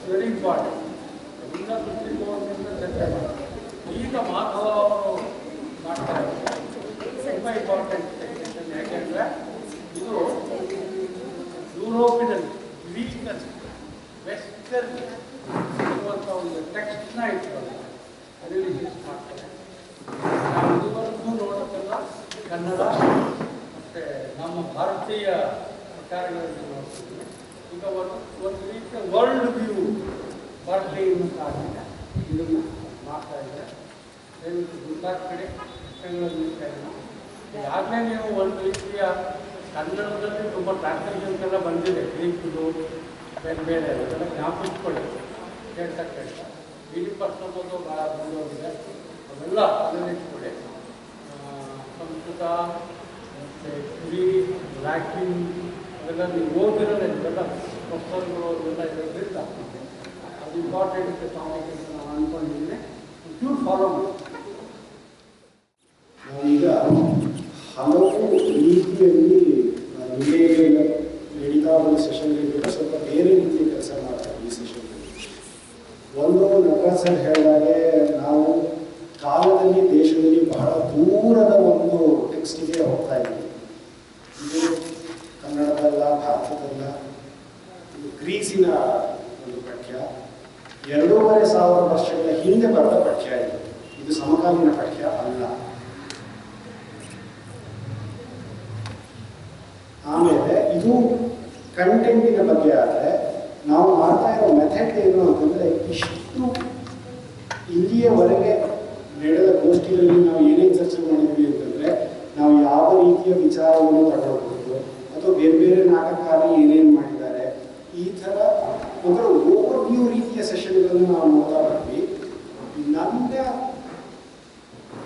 Very important. ಎಲ್ಲ ದೃಷ್ಟಿಕೋನದಿಂದ ಚರ್ಚೆ ಮಾಡಿ ಈಗ ಮಾಧವ ಅವರು ಮಾಡ್ತಾರೆ ತುಂಬ ಇಂಪಾರ್ಟೆಂಟ್ ಯಾಕೆಂದರೆ ಇದು ಯುರೋಪಿನಲ್ಲಿ ಗ್ರೀಕಲ್ಲಿ ವೆಸ್ಟರ್ನ್ ಇರುವಂಥ ಒಂದು ಟೆಕ್ಸ್ಟ್ನ ಇಟ್ಕೊಂಡು ರಿಲೀಸ್ ಮಾಡ್ತಾರೆ. ನಾವು ಇದುವರೆಗೂ ನೋಡೋಕ್ಕೆಲ್ಲ ಕನ್ನಡ ಮತ್ತು ನಮ್ಮ ಭಾರತೀಯ ಪ್ರಕಾರಗಳನ್ನು ನೋಡ್ತೀವಿ. ಈಗ ಒಂದು ರೀತಿಯ ವರ್ಲ್ಡ್ ವ್ಯೂ ಬರಲಿ ಅಂತ ಆಗಿದೆ. ಇದನ್ನು ಮಾಡ್ತಾ ಇದ್ದಾರೆ. ದಯವಿಟ್ಟು ಗುಂಡಾದ ಕಡೆ ಬೆಂಗಳೂರು ಈಗಾಗಲೇ ನೀವು ಒಂದು ರೀತಿಯ ಕನ್ನಡದಲ್ಲಿ ತುಂಬ ಟ್ರಾನ್ಸ್ಲೇಷನ್ಸ್ ಎಲ್ಲ ಬಂದಿದೆ. ಗ್ರೀಕ್ದು ಬೇರೆ ಬೇರೆ ಅದೆಲ್ಲ ಜ್ಞಾಪಿಸ್ಕೊಳ್ಳಿ ಕೇಳ್ತಾ ಇಡೀ ಪರ್ಸಂಬೋದು ಭಾಳ ಬಂದೋಗಿದೆ. ಅವೆಲ್ಲ ಅದನ್ನಿಟ್ಕೊಳ್ಳಿ. ಸಂಸ್ಕೃತ ಮತ್ತು ಕುರಿ ಲ್ಯಾಟಿನ್ ಅವೆಲ್ಲ ನೀವು ಓದಿರೋದೆಲ್ಲ ಪುಸ್ತಕಗಳು ಅವೆಲ್ಲ ಇರೋದ್ರಿಂದ ಅದು ಇಂಪಾರ್ಟೆಂಟ್ ಟಾಪಿಕ್ ಅಂತ ನಾನು ಅಂದ್ಕೊಂಡಿದ್ದೀನಿ. ಒಂಚೂರು ಫಾಲೋ ಮಾಡಿ. ನಾವೀಗ ಹಲವು ರೀತಿಯಲ್ಲಿ ನಿನ್ನೆ ನಡೀತಾ ಒಂದು ಸೆಷನ್ಗಳಿಂದ ಸ್ವಲ್ಪ ಬೇರೆ ರೀತಿಯ ಕೆಲಸ ಮಾಡ್ತಾರೆ ಈ ಸೆಷನ್ನಲ್ಲಿ. ಒಂದು ನಟರಾಜ್ ಸರ್ ಹೇಳಿದಾಗೆ ನಾವು ಕಾಲದಲ್ಲಿ ದೇಶದಲ್ಲಿ ಬಹಳ ದೂರದ ಒಂದು ಟೆಕ್ಸ್ಟಿಗೆ ಹೋಗ್ತಾ ಇದ್ದೀವಿ. ಇದು ಕನ್ನಡದಲ್ಲ, ಭಾರತದಲ್ಲ, ಇದು ಗ್ರೀಸಿನ ಒಂದು ಪಠ್ಯ. 2500 ವರ್ಷಗಳ ಹಿಂದೆ ಬರೆದ ಪಠ್ಯ ಇದು. ಇದು ಸಮಕಾಲೀನ ಪಠ್ಯ ಅಲ್ಲ. ಆಮೇಲೆ ಇದು ಕಂಟೆಂಟಿನ ಬಗ್ಗೆ ಆದರೆ ನಾವು ಮಾಡ್ತಾ ಇರೋ ಮೆಥಡ್ ಏನು ಅಂತಂದರೆ, ಇಷ್ಟು ಇಲ್ಲಿಯವರೆಗೆ ನಡೆದ ಗೋಷ್ಠಿಗಳಲ್ಲಿ ನಾವು ಏನೇನು ಚರ್ಚೆ ಮಾಡಿದ್ವಿ ಅಂತಂದರೆ, ನಾವು ಯಾವ ರೀತಿಯ ವಿಚಾರವನ್ನು ತಗೊಳ್ಬೋದು ಅಥವಾ ಬೇರೆ ಬೇರೆ ನಾಟಕಕಾರರು ಏನೇನು ಮಾಡಿದ್ದಾರೆ, ಈ ಥರ ಒಂಥರ ಓವರ್ ವ್ಯೂ ರೀತಿಯ ಸೆಷನ್ಗಳನ್ನು ನಾವು ನೋಡ್ತಾ ಬರ್ತೀವಿ. ನನ್ನ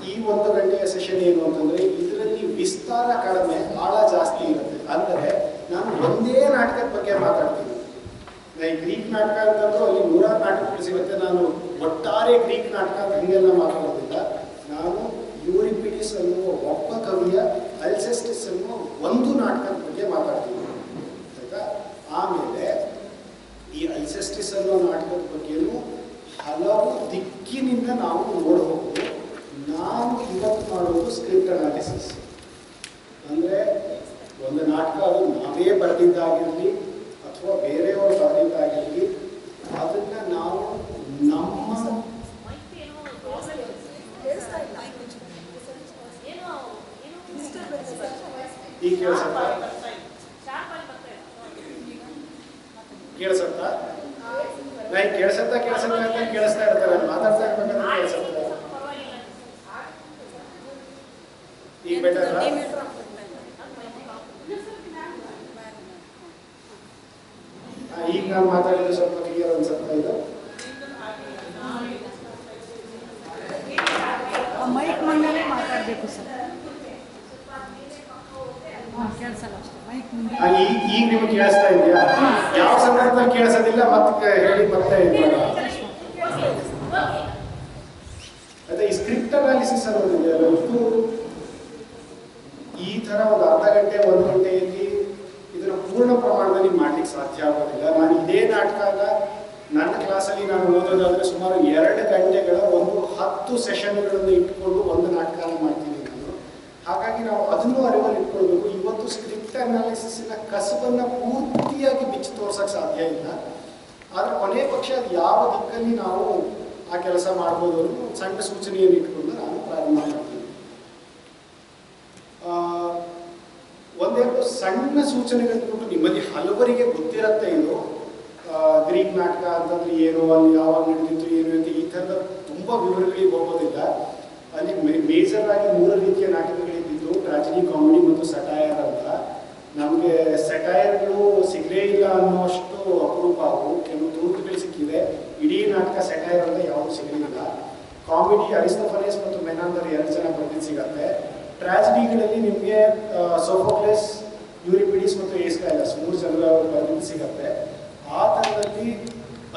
ಈ 1 ಗಂಟೆಯ ಸೆಷನ್ ಏನು ಅಂತಂದರೆ, ಇದರಲ್ಲಿ ವಿಸ್ತಾರ ಕಡಿಮೆ, ಆಳ ಜಾಸ್ತಿ ಇರುತ್ತೆ. ಅಂದರೆ ನಾನು ಒಂದೇ ನಾಟಕದ ಬಗ್ಗೆ ಮಾತಾಡ್ತೀನಿ. ಈ ಗ್ರೀಕ್ ನಾಟಕ ಅಂತಂದ್ರೂ ಅಲ್ಲಿ 100 ನಾಟಕಗಳು ಸಿಗುತ್ತೆ. ನಾನು ಒಟ್ಟಾರೆ ಗ್ರೀಕ್ ನಾಟಕ ಅಂತ ಹಿಂಗೆಲ್ಲ ಮಾತಾಡೋದಿಲ್ಲ. ನಾನು ಯೂರಿಪಿಡಿಸ್ ಅನ್ನುವ ಒಬ್ಬ ಕವಿಯ ಅಲ್ಸೆಸ್ಟಿಸ್ ಅನ್ನುವ ಒಂದು ನಾಟಕದ ಬಗ್ಗೆ ಮಾತಾಡ್ತೀನಿ, ಆಯ್ತಾ. ಆಮೇಲೆ ಈ ಅಲ್ಸೆಸ್ಟಿಸ್ ಅನ್ನೋ ನಾಟಕದ ಬಗ್ಗೆಯೂ ಹಲವು ದಿಕ್ಕಿನಿಂದ ನಾವು ನೋಡಬಹುದು. ನಾನು ಇವತ್ತು ಮಾಡೋದು ಸ್ಕ್ರಿಪ್ಟ್ ಅನಾಲಿಸಿಸ್. ಅಂದರೆ ಒಂದು ನಾಟಕ ಅದು ನಾವೇ ಬರೆದಿದ್ದಾಗಿರಲಿ ಅಥವಾ ಬೇರೆಯವರು ಬರೆದಿದ್ದಾಗಿರಲಿ, ಅದನ್ನು ನಾವು ನಮ್ಮ ಈ ಕೇಳಿಸುತ್ತಾ ನಾ ಕೇಳಿಸುತ್ತಾ ಅಂತ ಕೇಳಿಸ್ತಾ ಇರ್ತಾರೆ. ಮಾತಾಡ್ತಾ ಇರ್ಬೇಕಂದ್ರೆ ಕೇಳಿಸುತ್ತೆ. ಈಗ ಬೆಟರ್. ಈಗ ನಾನು ಮಾತಾಡಿದ್ರೆ ಸ್ವಲ್ಪ ಕ್ಲಿಯರ್ ಅನ್ಸುತ್ತಾ ಇದು? ಮೈಕ್ ಮುಂದೆ ಮಾತಾಡಬೇಕು ಸರ್. ಈಗ ನಿಮ್ಗೆ ಕೇಳಿಸ್ತಾ ಇದೆಯಾ? ಯಾವ ಸಂದರ್ಭದಲ್ಲಿ ಕೇಳಿಸೋದಿಲ್ಲ ಮತ್ತೆ ಹೇಳಿ ಮತ್ತೆ ಅದೇ ಈ ಸ್ಕ್ರಿಪ್ಟ್ ಅನಾಲಿಸಿಸ್ ಅನ್ನೋದಿದೆ. ಅದು ಈ ಥರ ಒಂದು ಅರ್ಧ ಗಂಟೆ 1 ಗಂಟೆಯಲ್ಲಿ ಇದನ್ನು ಪೂರ್ಣ ಪ್ರಮಾಣದಲ್ಲಿ ಮಾಡ್ಲಿಕ್ಕೆ ಸಾಧ್ಯ ಆಗೋದಿಲ್ಲ. ನಾನು ಇದೇ ನಾಟಕನ ನನ್ನ ಕ್ಲಾಸಲ್ಲಿ ನಾನು ಓದೋದಾದರೆ ಸುಮಾರು 2 ಗಂಟೆಗಳ ಒಂದು 10 ಸೆಷನ್ಗಳನ್ನು ಇಟ್ಕೊಂಡು ಒಂದು ನಾಟಕನ ಮಾಡ್ತೀನಿ ನಾನು. ಹಾಗಾಗಿ ನಾವು ಅದನ್ನು ಅರಿವಲ್ಲಿ ಇಟ್ಕೊಳ್ಬೇಕು. ಇವತ್ತು ಸ್ಕ್ರಿಪ್ಟ್ ಅನಾಲಿಸಿಸ್ನ ಕಸಬನ್ನು ಪೂರ್ತಿಯಾಗಿ ಬಿಚ್ಚಿ ತೋರ್ಸೋಕ್ಕೆ ಸಾಧ್ಯ ಇಲ್ಲ. ಆದರೆ ಕೊನೆ ಪಕ್ಷ ಅದು ಯಾವ ದಿಕ್ಕಲ್ಲಿ ನಾವು ಆ ಕೆಲಸ ಮಾಡ್ಬೋದು ಅನ್ನೋ ಒಂದು ಸಣ್ಣ ಸೂಚನೆಯನ್ನು ಇಟ್ಕೊಂಡು ನಾನು ಪ್ರಾರಂಭ ಮಾಡ್ತೀನಿ. ಒಂದೆರಡು ಸಣ್ಣ ಸೂಚನೆಗಳು ನಿಮ್ಮಲ್ಲಿ ಹಲವರಿಗೆ ಗೊತ್ತಿರುತ್ತೆ. ಇದು ಗ್ರೀಕ್ ನಾಟಕ ಅಂತಂದ್ರೆ ಏನು, ಅಲ್ಲಿ ಯಾವಾಗ ನಡೆದಿತ್ತು ಏನು ಅಂತ ಈ ಥರದ ತುಂಬ ವಿವರಗಳಿಗೆ ಹೋಗೋದಿಲ್ಲ. ಅಲ್ಲಿ ಮೇಜರ್ ಆಗಿ 3 ರೀತಿಯ ನಾಟಕಗಳಿದ್ದು, ಟ್ರಾಜಿಡಿ, ಕಾಮಿಡಿ ಮತ್ತು ಸಟೈರ್ ಅಂತ. ನಮಗೆ ಸಟೈರ್ಗಳು ಸಿಗಲೇ ಇಲ್ಲ ಅನ್ನೋಷ್ಟು ಅಪರೂಪ ಅವು. ಕೆಲವು ತುಣುಕುಗಳು ಸಿಕ್ಕಿವೆ. ಇಡೀ ನಾಟಕ ಸೆಟೈರ್ ಅಂತ ಯಾವುದು ಸಿಗಲಿಲ್ಲ. ಕಾಮಿಡಿ ಅರಿಸ್ತೋಫನೆಸ್ ಮತ್ತು ಮೆನಾಂದರ್ 2 ಜನ ಬರ್ದಿದ್ದು ಸಿಗತ್ತೆ. ಟ್ರಾಜಿಡಿಗಳಲ್ಲಿ ನಿಮಗೆ ಸೋಫೋಕ್ಲೆಸ್, ಯೂರಿಪಿಡಿಸ್ ಮತ್ತು ಏಸ್ಕೈಲಸ್ 3 ಜನರ ಬರ್ದಿದ್ದು ಸಿಗತ್ತೆ. ಆ ಥರದಲ್ಲಿ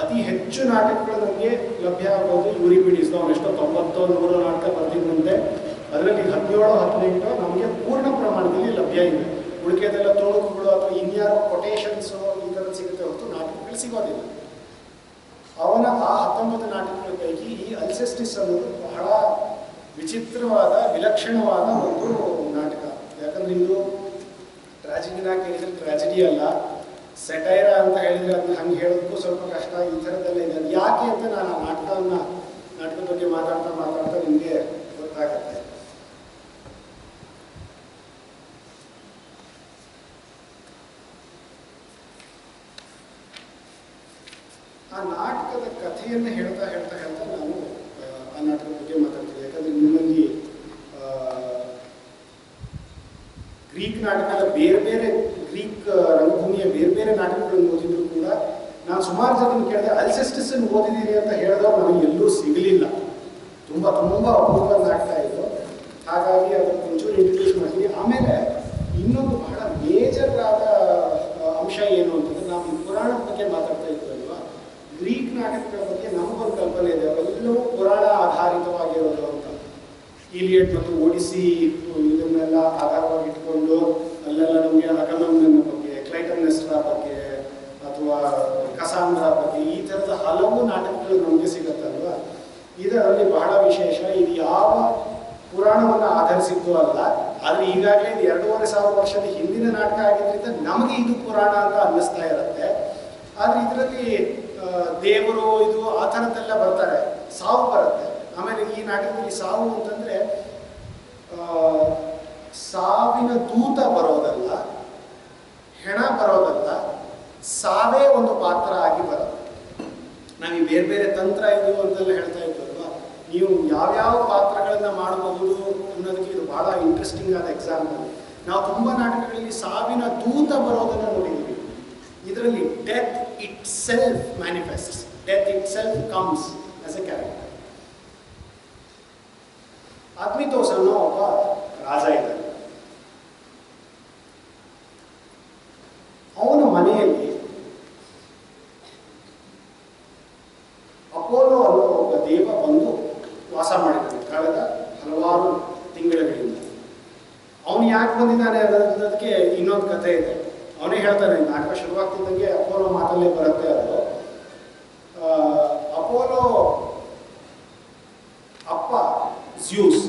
ಅತಿ ಹೆಚ್ಚು ನಾಟಕಗಳು ನಮಗೆ ಲಭ್ಯ ಆಗೋದು ಯೂರಿಪಿಡಿಸ್. ಅವನು ಎಷ್ಟೋ 90-100 ನಾಟಕ ಬರ್ದಿದ್ದಂತೆ. ಅದರಲ್ಲಿ 17-18 ನಮಗೆ ಪೂರ್ಣ ಪ್ರಮಾಣದಲ್ಲಿ ಲಭ್ಯ ಇವೆ. ಉಳಿಕೆದೆಲ್ಲ ತುಣುಕುಗಳು ಅಥವಾ ಇನ್ಯಾರೋ ಕೊಟೇಶನ್ಸು ಈ ಥರದ್ದು ಸಿಗುತ್ತೆ ಹೊರತು ನಾಟಕಗಳು ಸಿಗೋದಿಲ್ಲ. ಅವನ ಆ 19 ನಾಟಕಗಳ ಪೈಕಿ ಈ ಅಲ್ಸೆಸ್ಟಿಸ್ ಅನ್ನೋದು ಬಹಳ ವಿಚಿತ್ರವಾದ, ವಿಲಕ್ಷಣವಾದ ಒಂದು ನಾಟಕ. ಯಾಕಂದ್ರೆ ಇದು ಟ್ರಾಜಿಡಿನ ಕೇಳಿದ್ರೆ ಟ್ರಾಜಿಡಿ ಅಲ್ಲ, ಸೆಟೈರ ಅಂತ ಹೇಳಿದ್ರೆ ಅದನ್ನ ಹಂಗೆ ಹೇಳೋದಕ್ಕೂ ಸ್ವಲ್ಪ ಕಷ್ಟ. ಈ ಥರದ್ದೆಲ್ಲ ಇದೆ. ಅದು ಯಾಕೆ ಅಂತ ನಾನು ಆ ನಾಟಕದ ಬಗ್ಗೆ ಮಾತಾಡ್ತಾ ನಿಮಗೆ ಗೊತ್ತಾಗತ್ತೆ. ಆ ನಾಟಕದ ಕಥೆಯನ್ನು ಹೇಳ್ತಾ ನಾನು ಆ ನಾಟಕದ ಬಗ್ಗೆ ಮಾತಾಡ್ತೀನಿ. ಯಾಕಂದ್ರೆ ನಿಮ್ಮಲ್ಲಿ ಗ್ರೀಕ್ ನಾಟಕದ ಬೇರೆ ಗ್ರೀಕ್ ರಂಗಭೂಮಿಯ ಬೇರೆ ನಾಟಕಗಳನ್ನು ಓದಿದ್ರು ಕೂಡ ನಾನು ಸುಮಾರು ಜನ ಕೇಳಿದೆ, ಅಲ್ಸೆಸ್ಟಿಸ್ ಅನ್ನು ಓದಿದ್ದೀರಿ ಅಂತ ಹೇಳಿದವರು ನನಗೆ ಎಲ್ಲೂ ಸಿಗಲಿಲ್ಲ. ತುಂಬ ಅಪೂರ್ವ ನಾಟಕ ಇದು. ಹಾಗಾಗಿ ಅದನ್ನು ಒಂಚೂರು ಇಂಟ್ರೊಡ್ಯೂಸ್ ಮಾಡ್ತೀನಿ. ಆಮೇಲೆ ಇನ್ನೊಂದು ಬಹಳ ಮೇಜರ್ ಆದ ಅಂಶ ಏನು ಅಂತಂದ್ರೆ, ನಾವು ಈ ಪುರಾಣದ ಬಗ್ಗೆ ಮಾತಾಡ್ತಾ ಇದ್ವಲ್ವಾ, ಗ್ರೀಕ್ ನಾಟಕಗಳ ಬಗ್ಗೆ ನಮಗೊಂದು ಕಲ್ಪನೆ ಇದೆ. ಅವೆಲ್ಲವೂ ಪುರಾಣ ಆಧಾರಿತವಾಗಿರೋದು ಅಂತ. ಇಲಿಯಡ್ ಮತ್ತು ಒಡಿಸಿ ಇದನ್ನೆಲ್ಲ ಆಧಾರವಾಗಿ ಇಟ್ಕೊಂಡು ಅಲ್ಲೆಲ್ಲ ನಮಗೆ ಅಗಮೆಮ್ನನ್ ಬಗ್ಗೆ, ಕ್ಲೈಟಮ್ನೆಸ್ಟ್ರಾ ಬಗ್ಗೆ ಅಥವಾ ಕಸಾಂಡ್ರಾ ಬಗ್ಗೆ ಈ ಥರದ ಹಲವು ನಾಟಕಗಳು ನಮಗೆ ಸಿಗುತ್ತಲ್ವ. ಇದರಲ್ಲಿ ಬಹಳ ವಿಶೇಷ, ಇದು ಯಾವ ಪುರಾಣವನ್ನು ಆಧರಿಸಿದ್ದು ಅಲ್ಲ. ಆದರೆ ಈಗಾಗಲೇ ಇದು 2500 ವರ್ಷದ ಹಿಂದಿನ ನಾಟಕ ಆಗಿದ್ದರಿಂದ ನಮಗೆ ಇದು ಪುರಾಣ ಅಂತ ಅನ್ನಿಸ್ತಾ ಇರುತ್ತೆ. ಆದರೆ ಇದರಲ್ಲಿ ದೇವರು ಇದು ಆ ಥರದ್ದೆಲ್ಲ ಬರ್ತಾರೆ, ಸಾವು ಬರುತ್ತೆ. ಆಮೇಲೆ ಈ ನಾಟಕದಲ್ಲಿ ಸಾವು ಅಂತಂದರೆ ಸಾವಿನ ದೂತ ಬರೋದಲ್ಲ, ಹೆಣ ಬರೋದಲ್ಲ, ಸಾವೇ ಒಂದು ಪಾತ್ರ ಆಗಿ ಬರೋದು. ನಾವು ಈ ಬೇರೆ ತಂತ್ರ ಇದು ಅಂತೆಲ್ಲ ಹೇಳ್ತಾ ಇದ್ವಲ್ವ, ನೀವು ಯಾವ್ಯಾವ ಪಾತ್ರಗಳನ್ನ ಮಾಡಬಹುದು ಅನ್ನೋದಕ್ಕೆ ಇದು ಬಹಳ ಇಂಟ್ರೆಸ್ಟಿಂಗ್ ಆದ ಎಕ್ಸಾಂಪಲ್. ನಾವು ತುಂಬ ನಾಟಕಗಳಲ್ಲಿ ಸಾವಿನ ದೂತ ಬರೋದನ್ನು ನೋಡಿದ್ದೀವಿ. ಇದರಲ್ಲಿ death itself manifests, death itself comes as a character. Admetus ಅನ್ನೋ ಒಬ್ಬ ರಾಜ ಇದ್ದಾನೆ. ಅವನ ಮನೆಯಲ್ಲಿ ಅಪೋಲೋ ಅನ್ನೋ ಒಬ್ಬ ದೇವ ಬಂದು ವಾಸ ಮಾಡಿದ್ದಾನೆ ಕಳೆದ ಹಲವಾರು ತಿಂಗಳುಗಳಿಂದ. ಅವನು ಯಾಕೆ ಬಂದಿದ್ದಾನೆ ಅನ್ನೋದಕ್ಕೆ ಇನ್ನೊಂದು ಕಥೆ ಇದೆ. ಅವನೇ ಹೇಳ್ತಾನೆ, ನಾಟಕ ಶುರುವಾಗ್ತಿದ್ದಂಗೆ ಅಪೋಲೋ ಮಾತಲ್ಲೇ ಬರುತ್ತೆ ಅದು. ಅಪೋಲೋ ಅಪ್ಪ ಜ್ಯೂಸ್.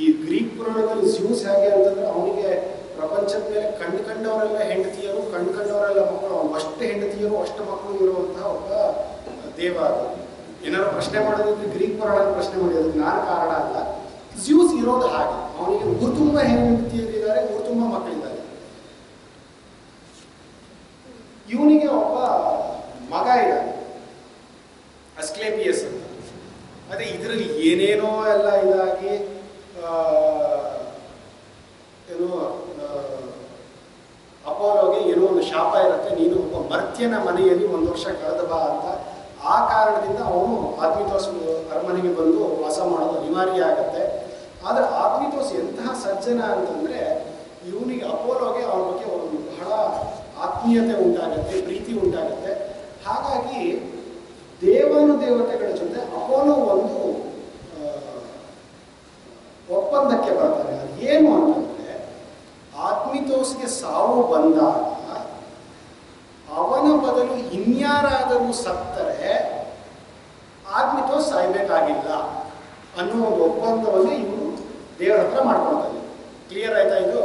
ಈ ಗ್ರೀಕ್ ಪುರಾಣದಲ್ಲಿ ಜ್ಯೂಸ್ ಹೇಗೆ ಅಂತಂದ್ರೆ, ಅವನಿಗೆ ಪ್ರಪಂಚದ ಮೇಲೆ ಕಂಡವರೆಲ್ಲ ಹೆಂಡತಿಯರು, ಕಂಡವರೆಲ್ಲ ಮಕ್ಕಳು, ಅವನು ಅಷ್ಟು ಹೆಂಡತಿಯರು ಅಷ್ಟು ಮಕ್ಕಳು ಇರುವಂತಹ ಒಬ್ಬ ದೇವ. ಅದು ಏನಾದ್ರು ಪ್ರಶ್ನೆ ಮಾಡೋದಿದ್ರೆ ಗ್ರೀಕ್ ಪುರಾಣ ಪ್ರಶ್ನೆ ಮಾಡಿ, ಅದಕ್ಕೆ ನಾನು ಕಾರಣ ಅಲ್ಲ. ಜ್ಯೂಸ್ ಇರೋದು ಹಾಗೆ, ಅವನಿಗೆ ಊರು ತುಂಬ ಹೆಂಡತಿಯರಿದ್ದಾರೆ, ಊರು ತುಂಬ ಮಕ್ಕಳಿದ್ದಾರೆ. ಇವನಿಗೆ ಒಬ್ಬ ಮಗ ಇದ್ದಾನೆ, ಅಸ್ಕ್ಲೇಪಿಯಸ್ ಅಂತ. ಅದೇ ಇದರಲ್ಲಿ ಏನೇನೋ ಎಲ್ಲ ಇದಾಗಿ ಏನು ಅಪೋಲೋಗೆ ಏನೋ ಒಂದು ಶಾಪ ಇರುತ್ತೆ, ನೀನು ಒಬ್ಬ ಮರ್ತ್ಯನ ಮನೆಯಲ್ಲಿ 1 ವರ್ಷ ಕಳೆದ ಬಾ ಅಂತ. ಆ ಕಾರಣದಿಂದ ಅವನು ಅದ್ಮಿತೋಸ್ ಅರಮನೆಗೆ ಬಂದು ವಾಸ ಮಾಡೋದು ಅನಿವಾರ್ಯ ಆಗುತ್ತೆ. ಆದರೆ ಅದ್ಮಿತೋಸ್ ಎಂತಹ ಸಜ್ಜನ ಅಂತಂದರೆ, ಇವನಿಗೆ ಅಪೋಲೋಗೆ ಅವನ ಬಗ್ಗೆ ಒಂದು ಬಹಳ ಆತ್ಮೀಯತೆ ಉಂಟಾಗುತ್ತೆ, ಪ್ರೀತಿ ಉಂಟಾಗುತ್ತೆ. ಹಾಗಾಗಿ ದೇವಾನುದೇವತೆಗಳ ಜೊತೆ ಅಪೋಲೋ ಒಂದು ಒಪ್ಪಂದಕ್ಕೆ ಬರ್ತಾರೆ. ಅದು ಏನು ಅಂತಂದರೆ, ಅದ್ಮಿತೋಸ್ಗೆ ಸಾವು ಬಂದಾಗ ಅವನ ಬದಲು ಇನ್ಯಾರಾದರೂ ಸತ್ತರೆ ಅದ್ಮಿತೋಸ್ ಸಾಯ್ಬೇಕಾಗಿಲ್ಲ ಅನ್ನೋ ಒಂದು ಒಪ್ಪಂದವನ್ನು ಇವನು ದೇವರ ಹತ್ರ ಮಾಡ್ಕೊಳ್ತಾನೆ. ಕ್ಲಿಯರ್ ಆಯ್ತಾ ಇದು?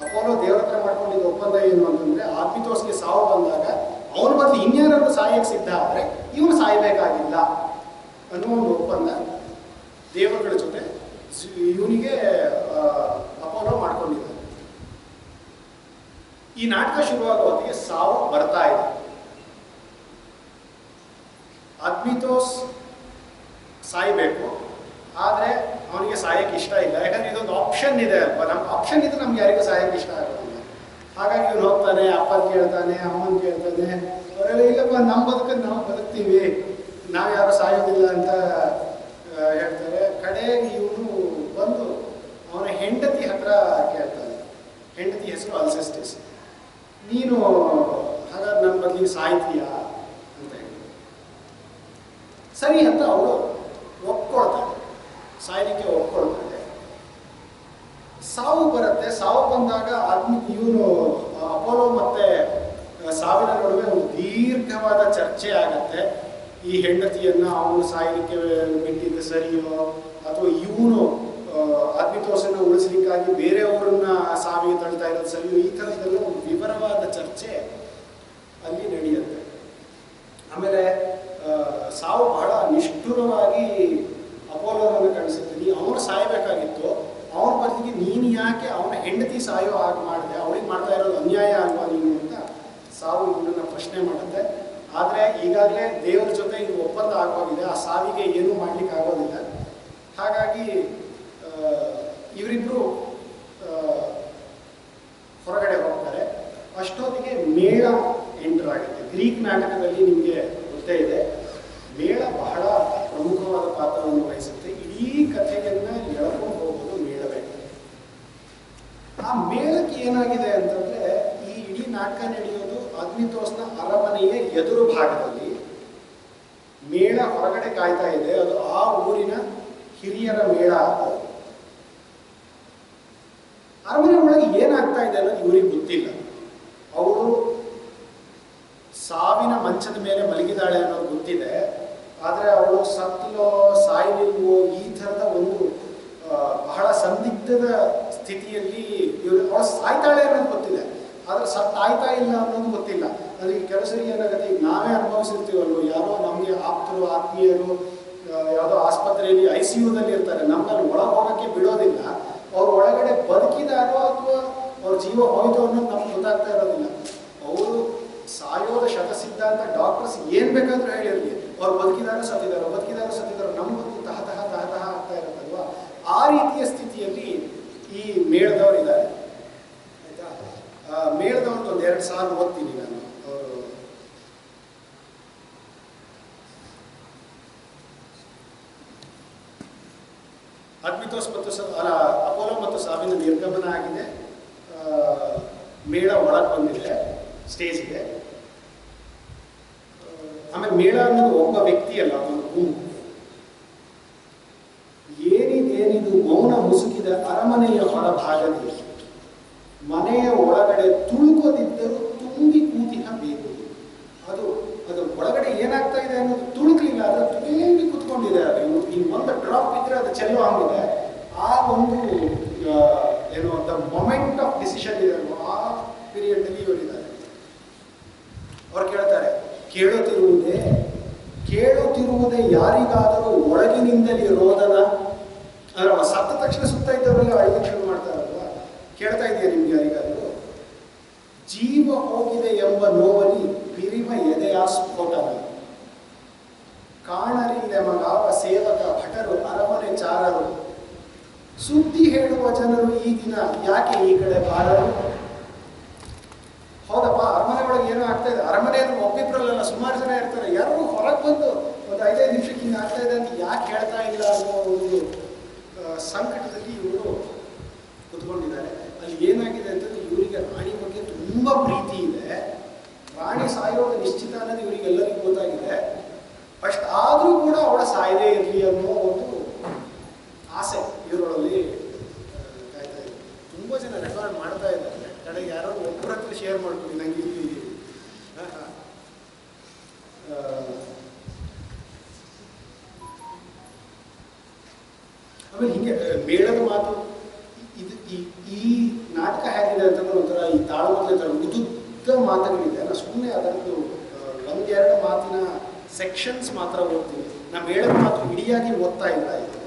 ಅಪೋಲೋ ದೇವರ ಹತ್ರ ಮಾಡ್ಕೊಂಡಿದ್ದ ಒಪ್ಪಂದ ಏನು ಅಂತಂದರೆ, ಅದ್ಮಿತೋಸ್ಗೆ ಸಾವು ಬಂದಾಗ ಅವನ ಬದಲು ಇನ್ಯಾರಾದರೂ ಸಾಯಕ್ಕೆ ಸಿದ್ಧ ಆದರೆ ಇವನು ಸಾಯಬೇಕಾಗಿಲ್ಲ ಅನ್ನೋ ಒಂದು ಒಪ್ಪಂದ ದೇವರುಗಳ ಜೊತೆ ಇವನಿಗೆ ಅಪೋಲೋ ಮಾಡ್ಕೊಂಡಿದ್ದಾನೆ. ಈ ನಾಟಕ ಶುರುವಾಗುವ ಹೊತ್ತಿಗೆ ಸಾವು ಬರ್ತಾ ಇದೆ. ಅದ್ಮಿತೋಸ್ ಸಾಯಬೇಕು, ಆದರೆ ಅವನಿಗೆ ಸಾಯಕ್ಕೆ ಇಷ್ಟ ಇಲ್ಲ. ಯಾಕಂದ್ರೆ ಇದೊಂದು ಆಪ್ಷನ್ ಇದೆ ಅಲ್ವಾ, ನಮ್ಮ ಆಪ್ಷನ್ ಇದ್ರೆ ನಮ್ಗೆ ಯಾರಿಗೂ ಸಾಯಕ್ಕೆ ಇಷ್ಟ ಆಗೋದಿಲ್ಲ. ಹಾಗಾಗಿ ಇವನು ಹೋಗ್ತಾನೆ, ಅಪ್ಪನ ಕೇಳ್ತಾನೆ, ಅಮ್ಮನ ಕೇಳ್ತಾನೆ, ಹೇಳ್ತಾರೆ ಇಲ್ಲಪ್ಪ ನಮ್ಮ ಬದುಕನ್ನು ನಾವು ಬದುಕ್ತೀವಿ, ನಾವು ಯಾರು ಸಾಯೋದಿಲ್ಲ ಅಂತ ಹೇಳ್ತಾರೆ. ಕಡೆಗೆ ಇವನು ಬಂದು ಅವನ ಹೆಂಡತಿ ಹತ್ರ ಕೇಳ್ತಾನೆ. ಹೆಂಡತಿ ಹೆಸರು ಅಲ್ಸೆಸ್ಟಿಸ್. ನೀನು ಹಾಗಾದ್ರೆ ನನ್ನ ಬದಲಿಗೆ ಸಾಯ್ತೀಯಾ ಅಂತ ಹೇಳಿ ಸರಿ ಅಂತ ಅವಳು ಒಪ್ಕೊಳ್ತಾಳೆ, ಸಾಯಲಿಕ್ಕೆ ಒಪ್ಕೊಳ್ತಾಳೆ. ಸಾವು ಬರುತ್ತೆ. ಸಾವು ಬಂದಾಗ ಇವನು ಅಪೋಲೋ ಮತ್ತೆ ಸಾವಿನ ನಡುವೆ ಒಂದು ದೀರ್ಘವಾದ ಚರ್ಚೆ ಆಗತ್ತೆ. ಈ ಹೆಂಡತಿಯನ್ನ ಅವನು ಸಾಯಲಿಕ್ಕೆ ಬಿಟ್ಟಿದ್ದ ಸರಿಯೋ ಅಥವಾ ಇವನು ಆತ್ಮಿತೋಷನ ಉಳಿಸ್ಲಿಕ್ಕಾಗಿ ಬೇರೆಯವರನ್ನ ಸಾವಿಗೆ ತಳ್ತಾ ಇರೋದು ಸರಿಯೋ, ಈ ಥರದ್ದೆಲ್ಲ ಒಂದು ವಿವರವಾದ ಚರ್ಚೆ ಅಲ್ಲಿ ನಡೆಯುತ್ತೆ. ಆಮೇಲೆ ಸಾವು ಬಹಳ ನಿಷ್ಠುರವಾಗಿ ಅಪೋಲೋನನ್ನು ಕಾಣಿಸುತ್ತೆ. ಅವನು ಸಾಯಬೇಕಾಗಿತ್ತು, ಅವನ ಬದಲಿಗೆ ನೀನು ಯಾಕೆ ಅವನ ಹೆಂಡತಿ ಸಾಯೋ ಹಾಗೆ ಮಾಡಿದೆ, ಅವಳಿಗೆ ಮಾಡ್ತಾ ಇರೋದು ಅನ್ಯಾಯ ಅಲ್ವಾ ನೀನು ಅಂತ ಸಾವು ಇವನನ್ನು ಪ್ರಶ್ನೆ ಮಾಡುತ್ತೆ. ಆದರೆ ಈಗಾಗಲೇ ದೇವರ ಜೊತೆ ಇದು ಒಪ್ಪಂದ ಆಗೋಗಿದೆ, ಆ ಸಾವಿಗೆ ಏನೂ ಮಾಡ್ಲಿಕ್ಕೆ ಆಗೋದಿಲ್ಲ. ಹಾಗಾಗಿ ಇವರಿಬ್ಬರು ಹೊರಗಡೆ ಹೋಗ್ತಾರೆ. ಅಷ್ಟೊತ್ತಿಗೆ ಮೇಳ ಎಂಟರ್ ಆಗುತ್ತೆ. ಗ್ರೀಕ್ ನಾಟಕದಲ್ಲಿ ನಿಮಗೆ ಗೊತ್ತೇ ಇದೆ, ಮೇಳ ಬಹಳ ಪ್ರಮುಖವಾದ ಪಾತ್ರವನ್ನು ವಹಿಸುತ್ತೆ. ಇಡೀ ಕಥೆಯನ್ನ ಎಳ್ಕೊಂಡು ಹೋಗೋದು ಮೇಳವೇ. ಆ ಮೇಳಕ್ಕೆ ಏನಾಗಿದೆ ಅಂತಂದ್ರೆ, ಈ ಇಡೀ ನಾಟಕ ನಡೆಯೋದು ಅಗ್ನಿತೋಸ್ನ ಅರಮನೆಯ ಎದುರು ಭಾಗದಲ್ಲಿ. ಮೇಳ ಹೊರಗಡೆ ಕಾಯ್ತಾ ಇದೆ, ಅದು ಆ ಊರಿನ ಹಿರಿಯರ ಮೇಳ. ಅರಮನೆ ಒಳಗೆ ಏನಾಗ್ತಾ ಇದೆ ಅನ್ನೋದು ಇವರಿಗೆ ಗೊತ್ತಿಲ್ಲ. ಅವರು ಸಾವಿನ ಮಂಚದ ಮೇಲೆ ಮಲಗಿದಾಳೆ ಅನ್ನೋದು ಗೊತ್ತಿದೆ, ಆದರೆ ಅವಳು ಸತ್ತಲೋ ಸಾಯ್ಲಿಲ್ವೋ ಈ ಥರದ ಒಂದು ಬಹಳ ಸಂದಿಗ್ಧದ ಸ್ಥಿತಿಯಲ್ಲಿ ಅವಳು ಸಾಯ್ತಾಳೆ ಅನ್ನೋದು ಗೊತ್ತಿದೆ, ಆದರೆ ಸತ್ತಾಯ್ತಾ ಇಲ್ಲ ಅನ್ನೋದು ಗೊತ್ತಿಲ್ಲ. ಅದಕ್ಕೆ ಕೆಲವು ಸರಿ ಏನಾಗುತ್ತೆ, ಈಗ ನಾವೇ ಅನುಭವಿಸಿರ್ತೀವಲ್ವ, ಯಾರೋ ನಮಗೆ ಆಪ್ತರು ಆತ್ಮೀಯರು ಯಾವುದೋ ಆಸ್ಪತ್ರೆಯಲ್ಲಿ ICUದಲ್ಲಿ ಇರ್ತಾರೆ, ನಮ್ಮಲ್ಲಿ ಒಳಗೆ ಹೋಗೋಕ್ಕೆ ಬಿಡೋದಿಲ್ಲ. ಅವ್ರು ಒಳಗಡೆ ಬದುಕಿದಾರೋ ಅಥವಾ ಅವ್ರ ಜೀವ ಹೋಯ್ತು ಅನ್ನೋದು ನಮ್ಗೆ ಗೊತ್ತಾಗ್ತಾ ಇರೋದಿಲ್ಲ. ಅವರು ಸಾಯೋದ ಶತಸಿದ್ಧಾಂತ ಡಾಕ್ಟರ್ಸ್ ಏನು ಬೇಕಾದರೂ ಹೇಳಿರಲಿ, ಅವ್ರು ಬದುಕಿದಾರೋ ಸತ್ತಿದಾರೋ ನಮ್ಗೆ ತಹ ಆಗ್ತಾ ಇರುತ್ತಲ್ವಾ. ಆ ರೀತಿಯ ಸ್ಥಿತಿಯಲ್ಲಿ ಈ ಮೇಳದವ್ರು ಇದ್ದಾರೆ. ಆಯ್ತಾ, ಮೇಳದವ್ರದ್ದು ಒಂದು 2 ಸಾಲು ಓದ್ತೀನಿ ನಾನು. ಅವರು ಅದ್ಮಿತೋಸ್ ಮತ್ತು ಅಪೋಲೋ ಮತ್ತು ಸಾವಿನ ನಿರ್ಗಮನ ಆಗಿದೆ. ಮೇಳ ಒಳಗೆ ಬಂದಿದೆ ಸ್ಟೇಜ್ಗೆ. ಆಮೇಲೆ ಮೇಳ ಅನ್ನೋದು ಒಬ್ಬ ವ್ಯಕ್ತಿ ಅಲ್ಲ, ಅದೊಂದು ಗುಂಪು. ಏನಿದು ಮೌನ ಮುಸುಕಿದ ಅರಮನೆಯ ಹೊರಭಾಗದಲ್ಲಿ ಮನೆಯ ಒಳಗಡೆ ತುಳುಕೋದಿದ್ದರೂ ತುಂಬಿ ಕೂತಿಹ ಬೇಕು. ಅದು ಒಳಗಡೆ ಏನಾಗ್ತಾ ಇದೆ ಅನ್ನೋದು ತುಳುಕಲಿಲ್ಲ, ಅದು ತುಂಬಿ ಕೂತ್ಕೊಂಡಿದೆ. ಅದು ಈ ಒಂದು ಡ್ರಾಪ್ ಇದ್ರೆ ಅದು ಚೆಲ್ಲೋ ಆಗಿದೆ. ಆ ಒಂದು ಏನು ದ ಮೊಮೆಂಟ್ ಆಫ್ ಡಿಸಿಷನ್ ಇದೆ, ಆ ಪೀರಿಯಡ್ ಅಲ್ಲಿ ಇವರಿದ್ದಾರೆ. ಅವ್ರು ಕೇಳ್ತಾರೆ, ಕೇಳುತ್ತಿರುವುದೇ ಯಾರಿಗಾದರೂ ಒಳಗಿನಿಂದಲೇ ರೋದನ. ಅಂದ್ರೆ ಸತ್ತ ತಕ್ಷಣ ಸುತ್ತ ಇದ್ದವರೆಲ್ಲ ಅಳಿಗೆ ಶುರು ಮಾಡ್ತಾರಲ್ವ, ಕೇಳ್ತಾ ಇದೆಯಾ ನಿಮ್ಗೆ ಯಾರಿಗಾದರೂ? ಜೀವ ಹೋಗಿದೆ ಎಂಬ ನೋವಲ್ಲಿ ಬಿರಿವ ಎದೆಯ ಸ್ಫೋಟನ. ಕಾಣರಿಲ್ಲ ಮಗಾವ ಸೇವಕ ಭಟರು ಅರಮನೆ ಚಾರರು. ಸುದ್ದಿ ಹೇಳುವ ಜನರು ಈ ದಿನ ಯಾಕೆ ಈ ಕಡೆ ಬಾರರು? ಹೌದಪ್ಪ, ಅರಮನೆ ಒಳಗೆ ಏನೋ ಆಗ್ತಾ ಇದೆ. ಅರಮನೆಯಲ್ಲಿ ಒಬ್ಬಿಬ್ರಲ್ಲ, ಸುಮಾರು ಜನ ಇರ್ತಾರೆ. ಯಾರು ಹೊರಗೆ ಬಂದು ಒಂದು 5-5 ನಿಮಿಷಕ್ಕೆ ಹಿಂಗೆ ಆಗ್ತಾ ಇದೆ ಅಂತ ಯಾಕೆ ಹೇಳ್ತಾ ಇಲ್ಲ ಅನ್ನೋ ಒಂದು ಸಂಕಟದಲ್ಲಿ ಇವರು ಕುತ್ಕೊಂಡಿದ್ದಾರೆ. ಅಲ್ಲಿ ಏನಾಗಿದೆ ಅಂತಂದ್ರೆ, ಇವರಿಗೆ ರಾಣಿ ಬಗ್ಗೆ ತುಂಬ ಪ್ರೀತಿ ಇದೆ. ರಾಣಿ ಸಾಯೋದು ನಿಶ್ಚಿತ ಅನ್ನೋದು ಇವರಿಗೆಲ್ಲರಿಗೂ ಗೊತ್ತಾಗಿದೆ. ಅಷ್ಟಾದರೂ ಕೂಡ ಅವಳ ಸಾಯದೇ ಇರಲಿ ಅನ್ನೋ ಒಂದು ಆಸೆ ಇವರಲ್ಲಿ ಕಾಯ್ತಾ ಇದೆ. ತುಂಬ ಜನ ರೆಕಾರ್ಡ್ ಮಾಡ್ತಾ ಇದ್ದಾರೆ. ಕಡೆಗೆ ಯಾರೋ ಒಬ್ಬರ ಹತ್ರ ಶೇರ್ ಮಾಡ್ತೀವಿ, ನಂಗೆ ಇಲ್ಲಿ ಆಮೇಲೆ ಹಿಂಗೆ ಮೇಳದ ಮಾತು. ಇದು ಈ ನಾಟಕ ಹೇಗಿದೆ ಅಂತಂದ್ರೆ ಒಂಥರ ಈ ತಾಳಮದ್ದಲೆ ಉದ್ದುದ್ದ ಮಾತುಗಳಿದೆ. ನಾನು ಸುಮ್ಮನೆ ಅದರದ್ದು 1-2 ಮಾತಿನ ಸೆಕ್ಷನ್ಸ್ ಮಾತ್ರ ಓದ್ತೀನಿ. ನಾ ಮೇಳದ ಮಾತು ಇಡಿಯಾಗಿ ಓದ್ತಾ ಇಲ್ಲ. ಇದು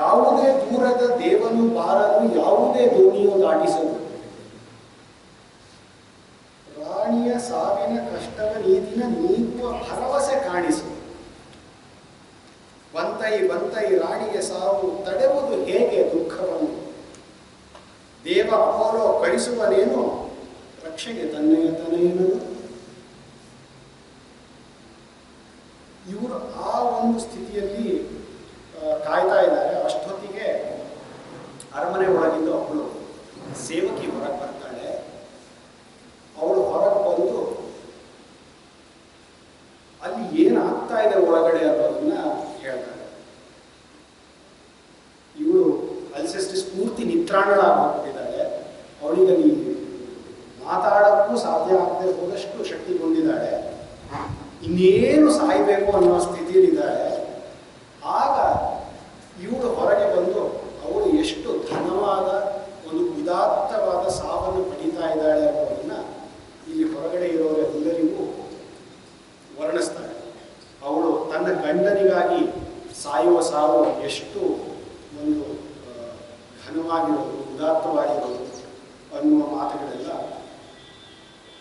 ಯಾವುದೇ ದೂರದ ದೇವನು ಬಾರನು, ಯಾವುದೇ ದೋಣಿಯು ದಾಟಿಸದು. ರಾಣಿಯ ಸಾವಿನ ಕಷ್ಟವ ನೀತಿನ ನೀಗುವ ಭರವಸೆ ಕಾಣಿಸು. ಬಂತೈ ರಾಣಿಗೆ ಸಾವು ತಡೆಯುವುದು ಹೇಗೆ ದುಃಖವನ್ನು? ದೇವ ಅಪೋಲೋ ಕಳಿಸುವನೇನು ರಕ್ಷೆಗೆ ತನ್ನೆಯನದು. ಒಂದು ಸ್ಥಿತಿಯಲ್ಲಿ ಕಾಯ್ತಾ ಇದ್ದಾರೆ. ಅಷ್ಟೊತ್ತಿಗೆ ಅರಮನೆ ಒಳಗಿಂದ ಅವಳು ಸೇವಕಿ ಹೊರಗೆ ಬರ್ತಾಳೆ. ಅವಳು ಹೊರಗೆ ಬಂದು ಅಲ್ಲಿ ಏನಾಗ್ತಾ ಇದೆ ಒಳಗಡೆ ಅನ್ನೋದನ್ನ ಹೇಳ್ತಾಳೆ. ಇವಳು ಅಲ್ಸೆಸ್ಟಿಸ್ ಪೂರ್ತಿ ನಿತ್ರಾಣಳಾಗ್ಬಿಟ್ಟಿದ್ದಾಳೆ. ಅವಳಿಗೆ ಮಾತಾಡಕ್ಕೂ ಸಾಧ್ಯ ಆಗದೆ ಹೋದಷ್ಟು ಶಕ್ತಿಗೊಂಡಿದ್ದಾಳೆ. ಇನ್ನೇನು ಸಾಯಬೇಕು ಅನ್ನೋ ಸ್ಥಿತಿಯಲ್ಲಿದ್ದಾಳೆ. ಆಗ ಇವಳು ಹೊರಗೆ ಬಂದು ಅವಳು ಎಷ್ಟು ಘನವಾದ ಒಂದು ಉದಾತ್ತವಾದ ಸಾವನ್ನು ಪಡೀತಾ ಇದ್ದಾಳೆ ಅನ್ನೋದನ್ನ ಇಲ್ಲಿ ಹೊರಗಡೆ ಇರೋರೆಲ್ಲರಿಗೂ ವರ್ಣಿಸ್ತಾಳೆ. ಅವಳು ತನ್ನ ಗಂಡನಿಗಾಗಿ ಸಾಯುವ ಸಾವು ಎಷ್ಟು ಒಂದು ಘನವಾಗಿರೋದು, ಉದಾತ್ತವಾಗಿರೋದು ಅನ್ನುವ ಮಾತುಗಳೆಲ್ಲ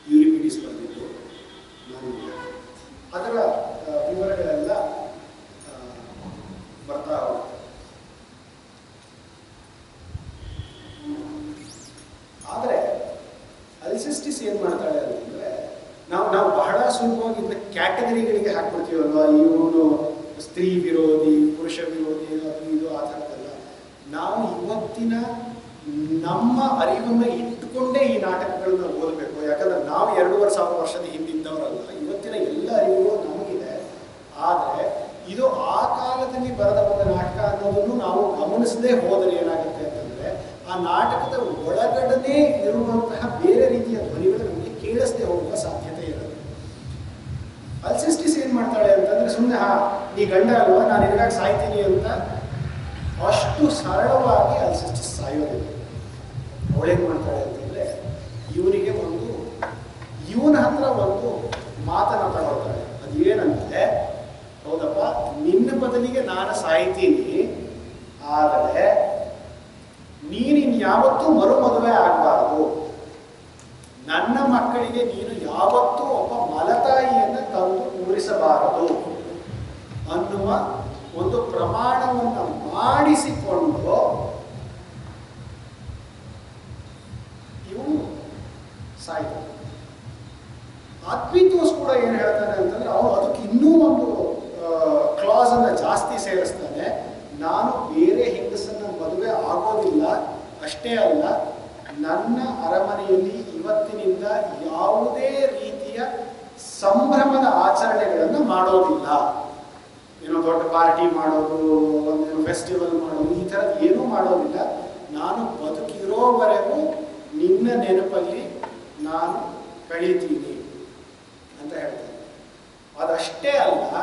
ಯೂರಿಪಿಡಿಸ್ ಬಂದಿದ್ದು. ನಾನು ಅದರ ವಿವರಗಳೆಲ್ಲ ಬರ್ತಾ ಹೋಗುತ್ತೆ. ಆದರೆ ಅಲ್ಸೆಸ್ಟಿಸ್ ಏನು ಮಾಡ್ತಾಳೆ ಅಂತಂದರೆ, ನಾವು ಬಹಳ ಸುಲಭವಾಗಿ ಕ್ಯಾಟಗರಿಗಳಿಗೆ ಹಾಕ್ಬಿಡ್ತೀವಲ್ವ, ಇವನು ಸ್ತ್ರೀ ವಿರೋಧಿ, ಪುರುಷ ವಿರೋಧಿ, ಅದು ಇದು ಆ ಥರದ್ದೆಲ್ಲ. ನಾವು ಇವತ್ತಿನ ನಮ್ಮ ಅರಿವನ್ನು ಇಟ್ಟುಕೊಂಡೇ ಈ ನಾಟಕಗಳನ್ನ ಓದಬೇಕು. ಯಾಕಂದ್ರೆ ನಾವು 2,500 ವರ್ಷದ ಹಿಂದಿದ್ದವರಲ್ಲ. ಇವತ್ತಿನ ಎಲ್ಲ ಅರಿವುಗಳು ನಮಗಿದೆ. ಆದರೆ ಇದು ಆ ಕಾಲದಲ್ಲಿ ಬರೆದ ಒಂದು ನಾಟಕ ಅನ್ನೋದನ್ನು ನಾವು ಗಮನಿಸದೇ ಹೋದರೆ ಏನಾಗುತ್ತೆ ಅಂತಂದರೆ, ಆ ನಾಟಕದ ಒಳಗಡೆ ಇರುವಂತಹ ಬೇರೆ ರೀತಿಯ ಧ್ವನಿಗಳು ನಮಗೆ ಕೇಳಿಸದೆ ಹೋಗುವ ಸಾಧ್ಯತೆ ಇರುತ್ತೆ. ಅಲ್ಸೆಸ್ಟಿಸ್ ಏನು ಮಾಡ್ತಾಳೆ ಅಂತಂದರೆ, ಸುಮ್ಮನೆ ನೀ ಗಂಡ ಅಲ್ವಾ, ನಾನು ನಿನಗಾಗಿ ಸಾಯ್ತೀನಿ ಅಂತ ಅಷ್ಟು ಸರಳವಾಗಿ ಅಲ್ಸೆಸ್ಟಿಸ್ ಸಾಯೋದಿಲ್ಲ. ಅವಳೇನು ಮಾಡ್ತಾಳೆ ಅಂತಂದರೆ, ಇವನ ಹತ್ರ ಒಂದು ಮಾತನ್ನು ತಗೊಳ್ತಾಳೆ. ಅದು ಏನಂದರೆ, ಹೌದಪ್ಪ, ನಿನ್ನ ಬದಲಿಗೆ ನಾನು ಸಾಯ್ತೀನಿ, ಆದರೆ ನೀನು ಯಾವತ್ತೂ ಮರುಮದುವೆ ಆಗಬಾರ್ದು. ನನ್ನ ಮಕ್ಕಳಿಗೆ ನೀನು ಯಾವತ್ತೂ ಒಬ್ಬ ಮಲತಾಯಿಯನ್ನು ತಂದು ಕೂರಿಸಬಾರದು ಅನ್ನುವ ಒಂದು ಪ್ರಮಾಣವನ್ನು ಮಾಡಿಸಿಕೊಂಡು ಇವನು ಸಾಯ್ತಾನೆ. ಅದ್ವಿತೋಸ್ ಕೂಡ ಏನು ಹೇಳ್ತಾನೆ ಅಂತಂದ್ರೆ, ಅವನು ಅದಕ್ಕೆ ಇನ್ನೂ ಒಂದು ಕ್ಲಾಸ್ ಅನ್ನ ಜಾಸ್ತಿ ಸೇರಿಸ್ತಾನೆ. ನಾನು ಬೇರೆ ಹೆಂಗಸನ್ನ ಮದುವೆ ಆಗೋದಿಲ್ಲ, ಅಷ್ಟೇ ಅಲ್ಲ, ನನ್ನ ಅರಮನೆಯಲ್ಲಿ ಇವತ್ತಿನಿಂದ ಯಾವುದೇ ರೀತಿಯ ಸಂಭ್ರಮದ ಆಚರಣೆಗಳನ್ನು ಮಾಡೋದಿಲ್ಲ. ಏನೋ ದೊಡ್ಡ ಪಾರ್ಟಿ ಮಾಡೋದು, ಒಂದೇನೋ ಫೆಸ್ಟಿವಲ್ ಮಾಡೋದು, ಈ ಥರದ್ದು ಏನೂ ಮಾಡೋದಿಲ್ಲ. ನಾನು ಬದುಕಿರೋವರೆಗೂ ನಿನ್ನ ನೆನಪಲ್ಲಿ ನಾನು ಕಳೀತೀನಿ ಅಂತ ಹೇಳ್ತಾನೆ. ಅದಷ್ಟೇ ಅಲ್ಲ,